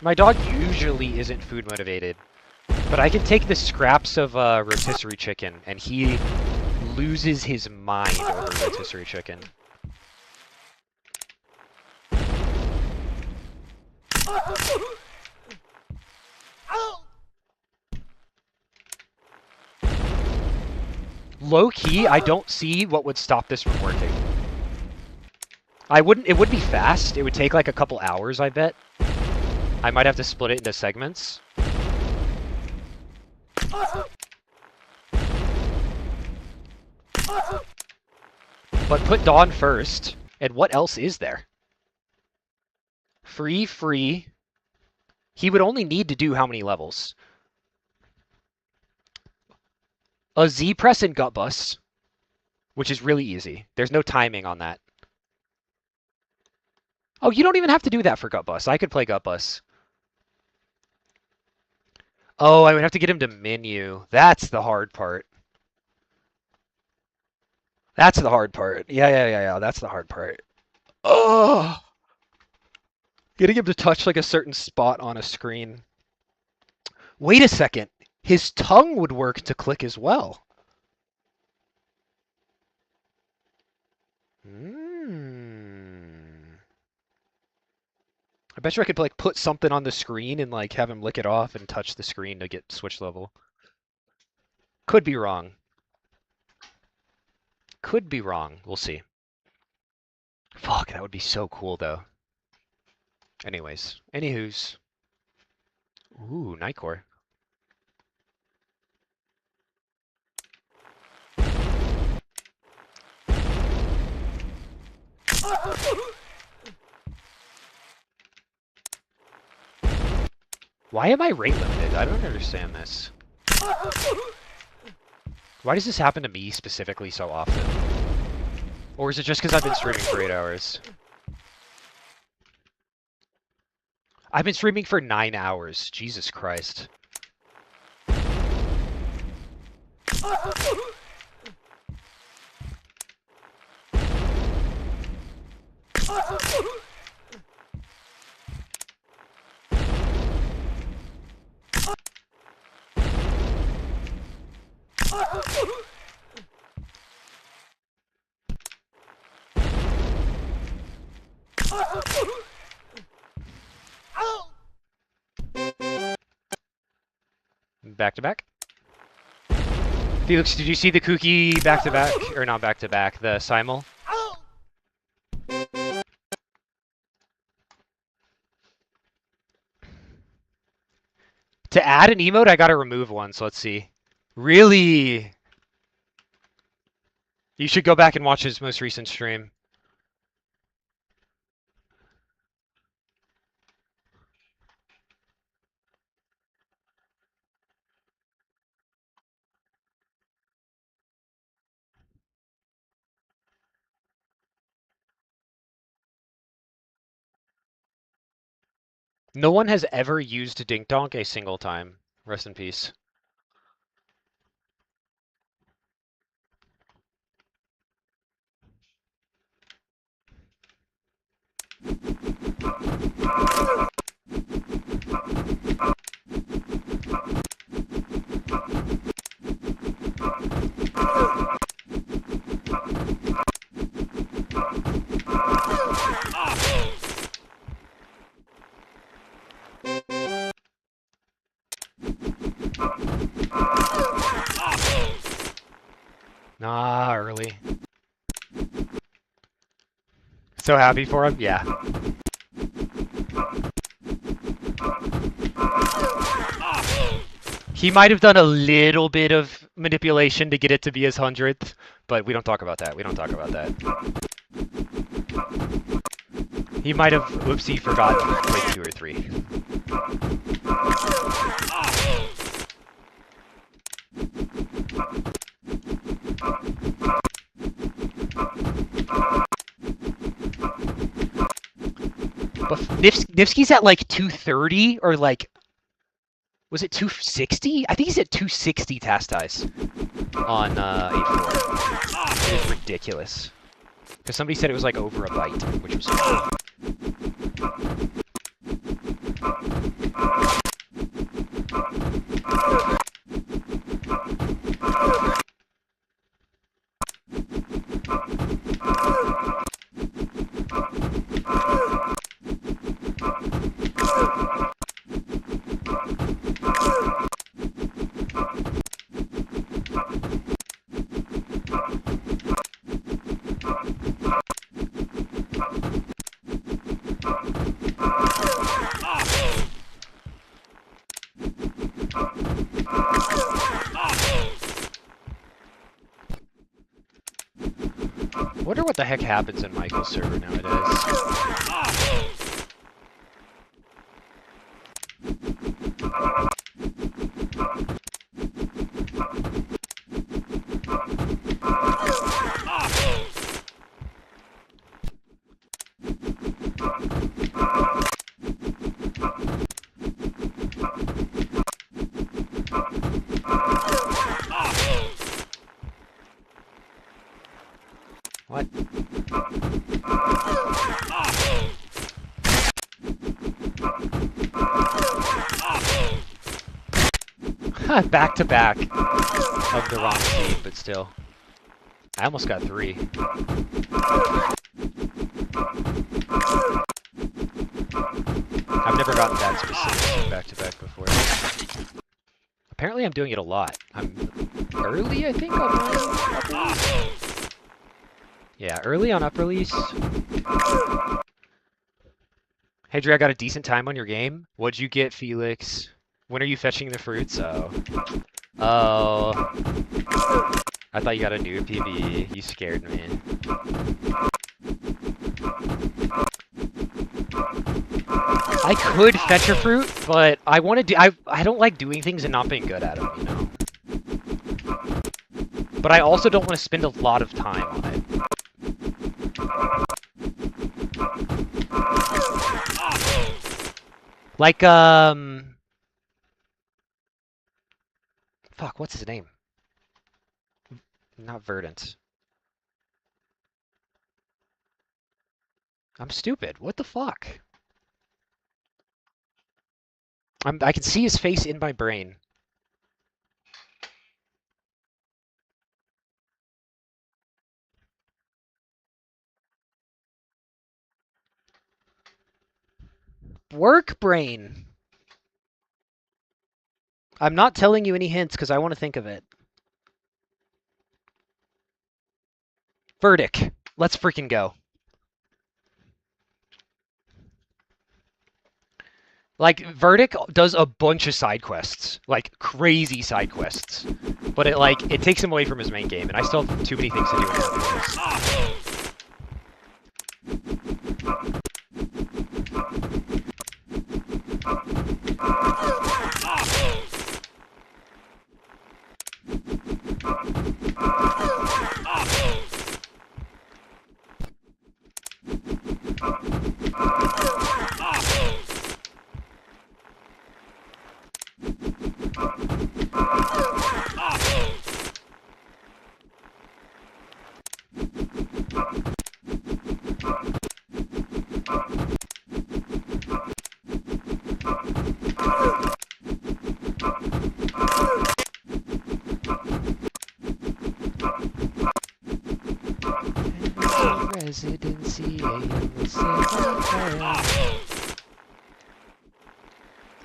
My dog usually isn't food motivated, but I can take the scraps of rotisserie chicken, and he loses his mind over rotisserie chicken. Low key, I don't see what would stop this from working. It would be fast. It would take like a couple hours, I bet. I might have to split it into segments. But put Dawn first, and what else is there? Free, free. He would only need to do how many levels? A Z press and gut bus, which is really easy. There's no timing on that. Oh, you don't even have to do that for gut bus. I could play gut bus. Oh, I would have to get him to menu. That's the hard part. That's the hard part. Yeah. That's the hard part. Oh, getting him to touch like a certain spot on a screen. Wait a second. His tongue would work to click as well. I bet you I could like put something on the screen and like have him lick it off and touch the screen to get switch level. Could be wrong. Could be wrong. We'll see. Fuck, that would be so cool though. Anyways, anywho's. Ooh, Nightcore. Why am I rate limited? I don't understand this. Why does this happen to me specifically so often? Or is it just because I've been streaming for 8 hours? I've been streaming for 9 hours. Jesus Christ. Back to back. Felix, did you see the Kooky back to back? Or not back to back, the Simul? To add an emote, I gotta remove one, so let's see. Really? You should go back and watch his most recent stream. No one has ever used Dink Donk a single time. Rest in peace. Nah, early. So happy for him? Yeah. He might have done a little bit of manipulation to get it to be his 100th, but we don't talk about that. We don't talk about that. He might have, whoopsie, forgotten like 2 or 3. But Nifsky's at like 230 or like, was it 260? I think he's at 260 Tastais on 8.4. It is ridiculous. Because somebody said it was like over a byte, which was cool. the heck happens in Michael's server nowadays. What? Back to back of the wrong team, but still. I almost got 3. I've never gotten that specific back to back before. Apparently I'm doing it a lot. I'm early, I think, on my upper lease. Yeah, early on upper lease. Hey Dre, I got a decent time on your game. What'd you get, Felix? When are you fetching the fruits? Oh. I thought you got a new PB. You scared me. I could fetch a fruit, but I want to do. I don't like doing things and not being good at them, you know. But I also don't want to spend a lot of time on it. Like fuck, what's his name? Not Verdant. I'm stupid. What the fuck? I can see his face in my brain. Work brain. I'm not telling you any hints because I want to think of it. Verdict. Let's freaking go. Like, Verdict does a bunch of side quests. Like, crazy side quests. But it takes him away from his main game, and I still have too many things to do in Happy Residency.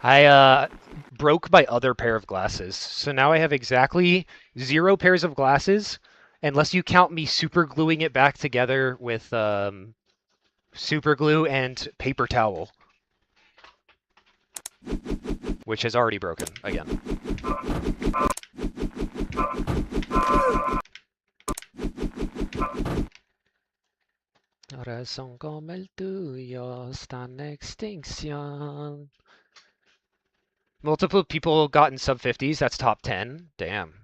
I broke my other pair of glasses, so now I have exactly 0 pairs of glasses, unless you count me super gluing it back together with super glue and paper towel, which has already broken again. Corazón como el tuyo está en extinción. Multiple people got in sub 50s. That's top 10. Damn.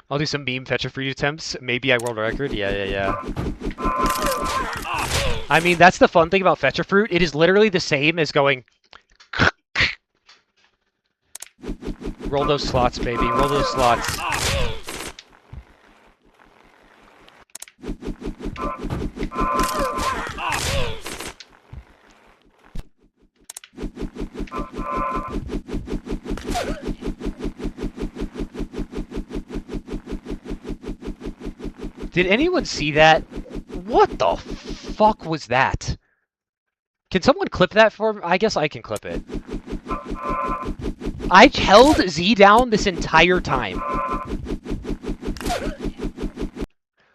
I'll do some meme fetcher for you attempts. Maybe I world record. Yeah. I mean, that's the fun thing about fetcher fruit. It is literally the same as going. Roll those slots, baby. Roll those slots. Did anyone see that? What the fuck was that? Can someone clip that for me? I guess I can clip it. I held Z down this entire time.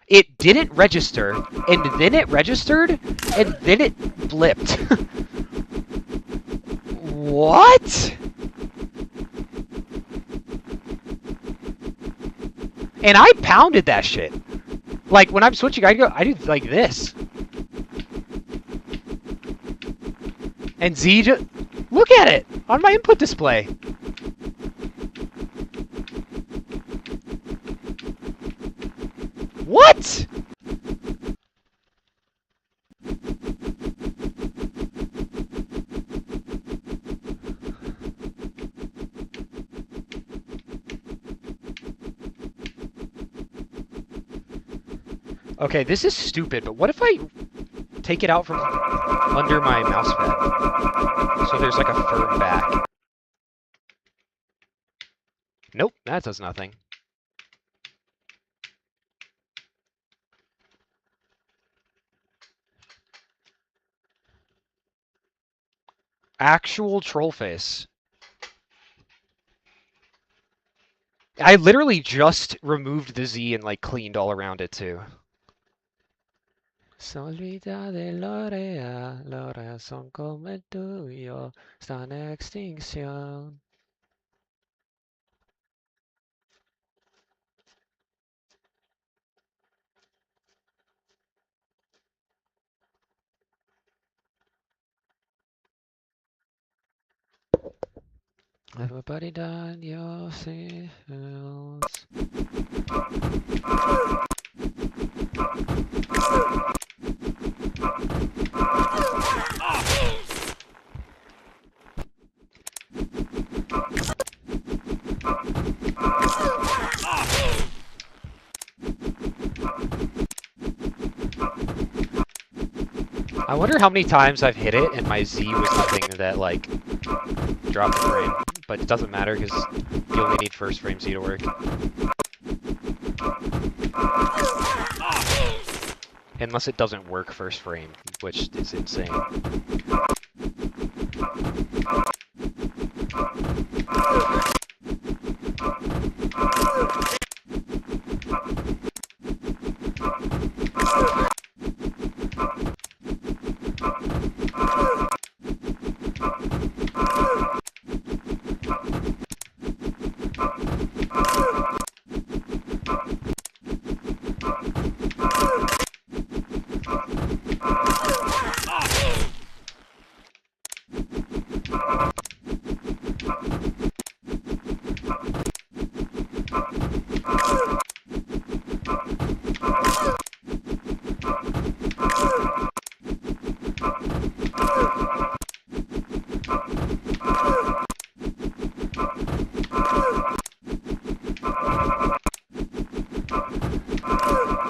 It didn't register, and then it registered, and then it blipped. What? And I pounded that shit. Like, when I'm switching, I do like this. And Z just... Look at it! On my input display. What?! Okay, this is stupid, but what if I take it out from under my mouse pad? So there's like a firm back. Nope, that does nothing. Actual troll face. I literally just removed the Z and like cleaned all around it too. Se olvida de Lorea, Lorea son como el tuyo, están en extinción. Everybody died, your seals. I wonder how many times I've hit it and my Z was the thing that like dropped the frame, but it doesn't matter because you only need first frame Z to work. Unless it doesn't work first frame, which is insane.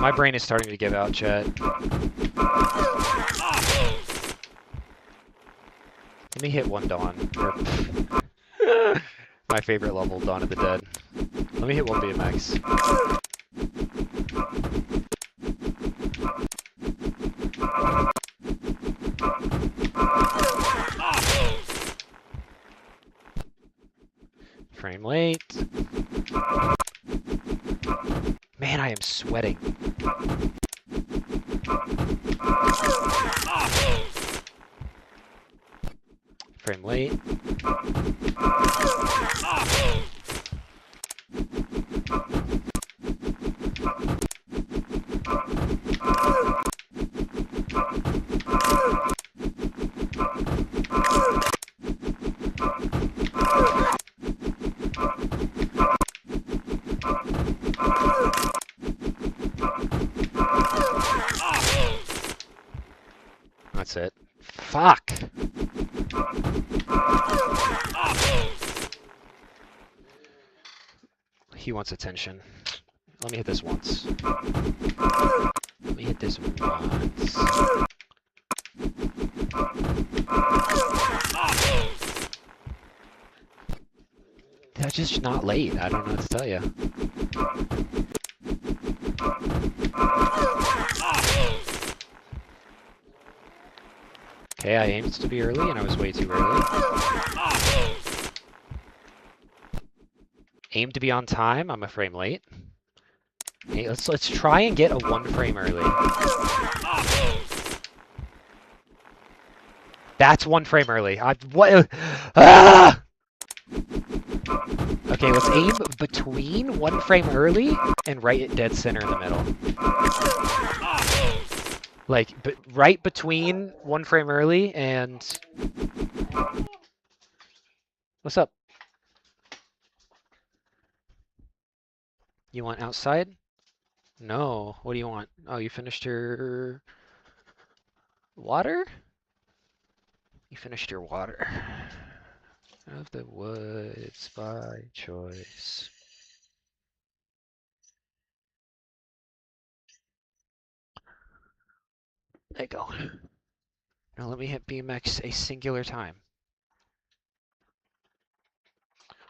My brain is starting to give out, chat. Let me hit one Dawn. My favorite level, Dawn of the Dead. Let me hit one BMX. Frame late. Man, I am sweating. Frame late. That's it. Fuck! He wants attention. Let me hit this once. Let me hit this once. That's just not late. I don't know what to tell you. Okay, I aimed to be early and I was way too early. Aim to be on time, I'm a frame late. Hey, let's try and get a one frame early. That's one frame early. What? Ah! Okay, let's aim between one frame early and right at dead center in the middle. Like, right between one frame early and... What's up? You want outside? No. What do you want? Oh, you finished your... water? You finished your water. Of the woods by choice. There you go. Now let me hit BMX a singular time.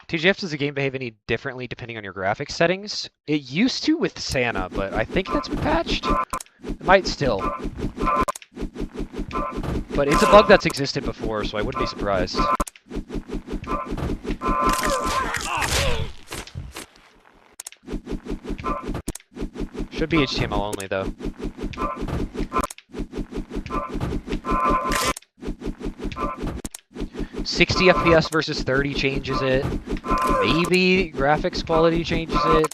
TGF, does the game behave any differently depending on your graphics settings? It used to with Santa, but I think that's been patched. It might still. But it's a bug that's existed before, so I wouldn't be surprised. Should be HTML only, though. $60 FPS versus 30 changes it. Maybe graphics quality changes it.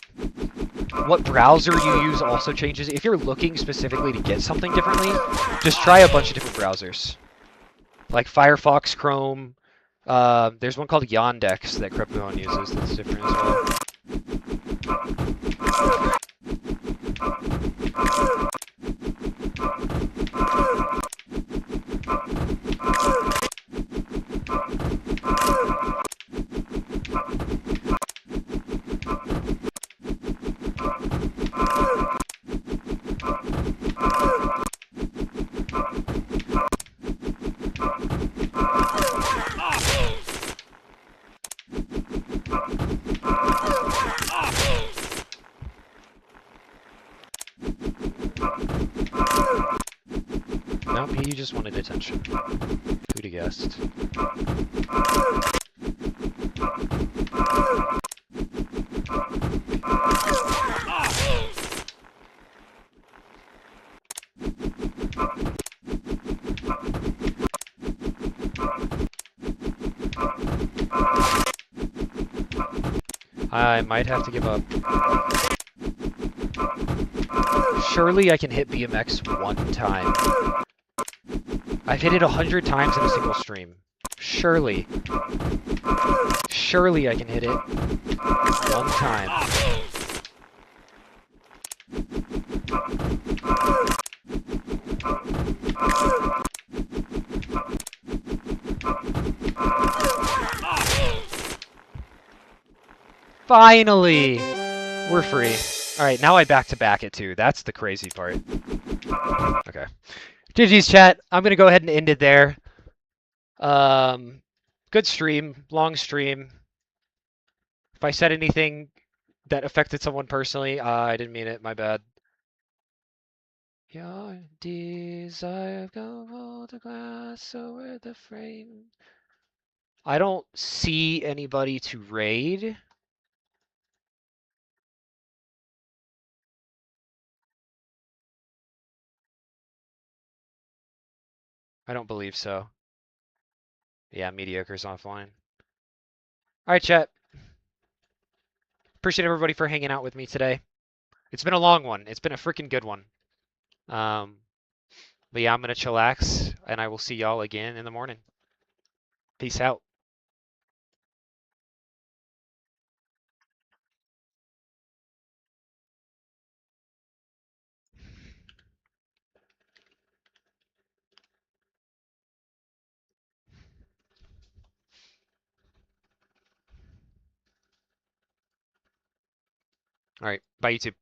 What browser you use also changes it. If you're looking specifically to get something differently, just try a bunch of different browsers. Like Firefox, Chrome. There's one called Yandex that Krepon uses that's different as well. Nope, he just wanted attention. Who'd have guessed? I might have to give up. Surely I can hit BMX one time. I've hit it 100 times in a single stream. Surely. Surely I can hit it one time. Finally! We're free. Alright, now I back-to-back it too. That's the crazy part. Okay. GG's chat. I'm gonna go ahead and end it there. Good stream. Long stream. If I said anything that affected someone personally, I didn't mean it. My bad. Your desire go hold the glass over the frame. I don't see anybody to raid. I don't believe so. Yeah, mediocre's offline. Alright, chat. Appreciate everybody for hanging out with me today. It's been a long one. It's been a freaking good one. But yeah, I'm gonna chillax, and I will see y'all again in the morning. Peace out. Alright, bye YouTube.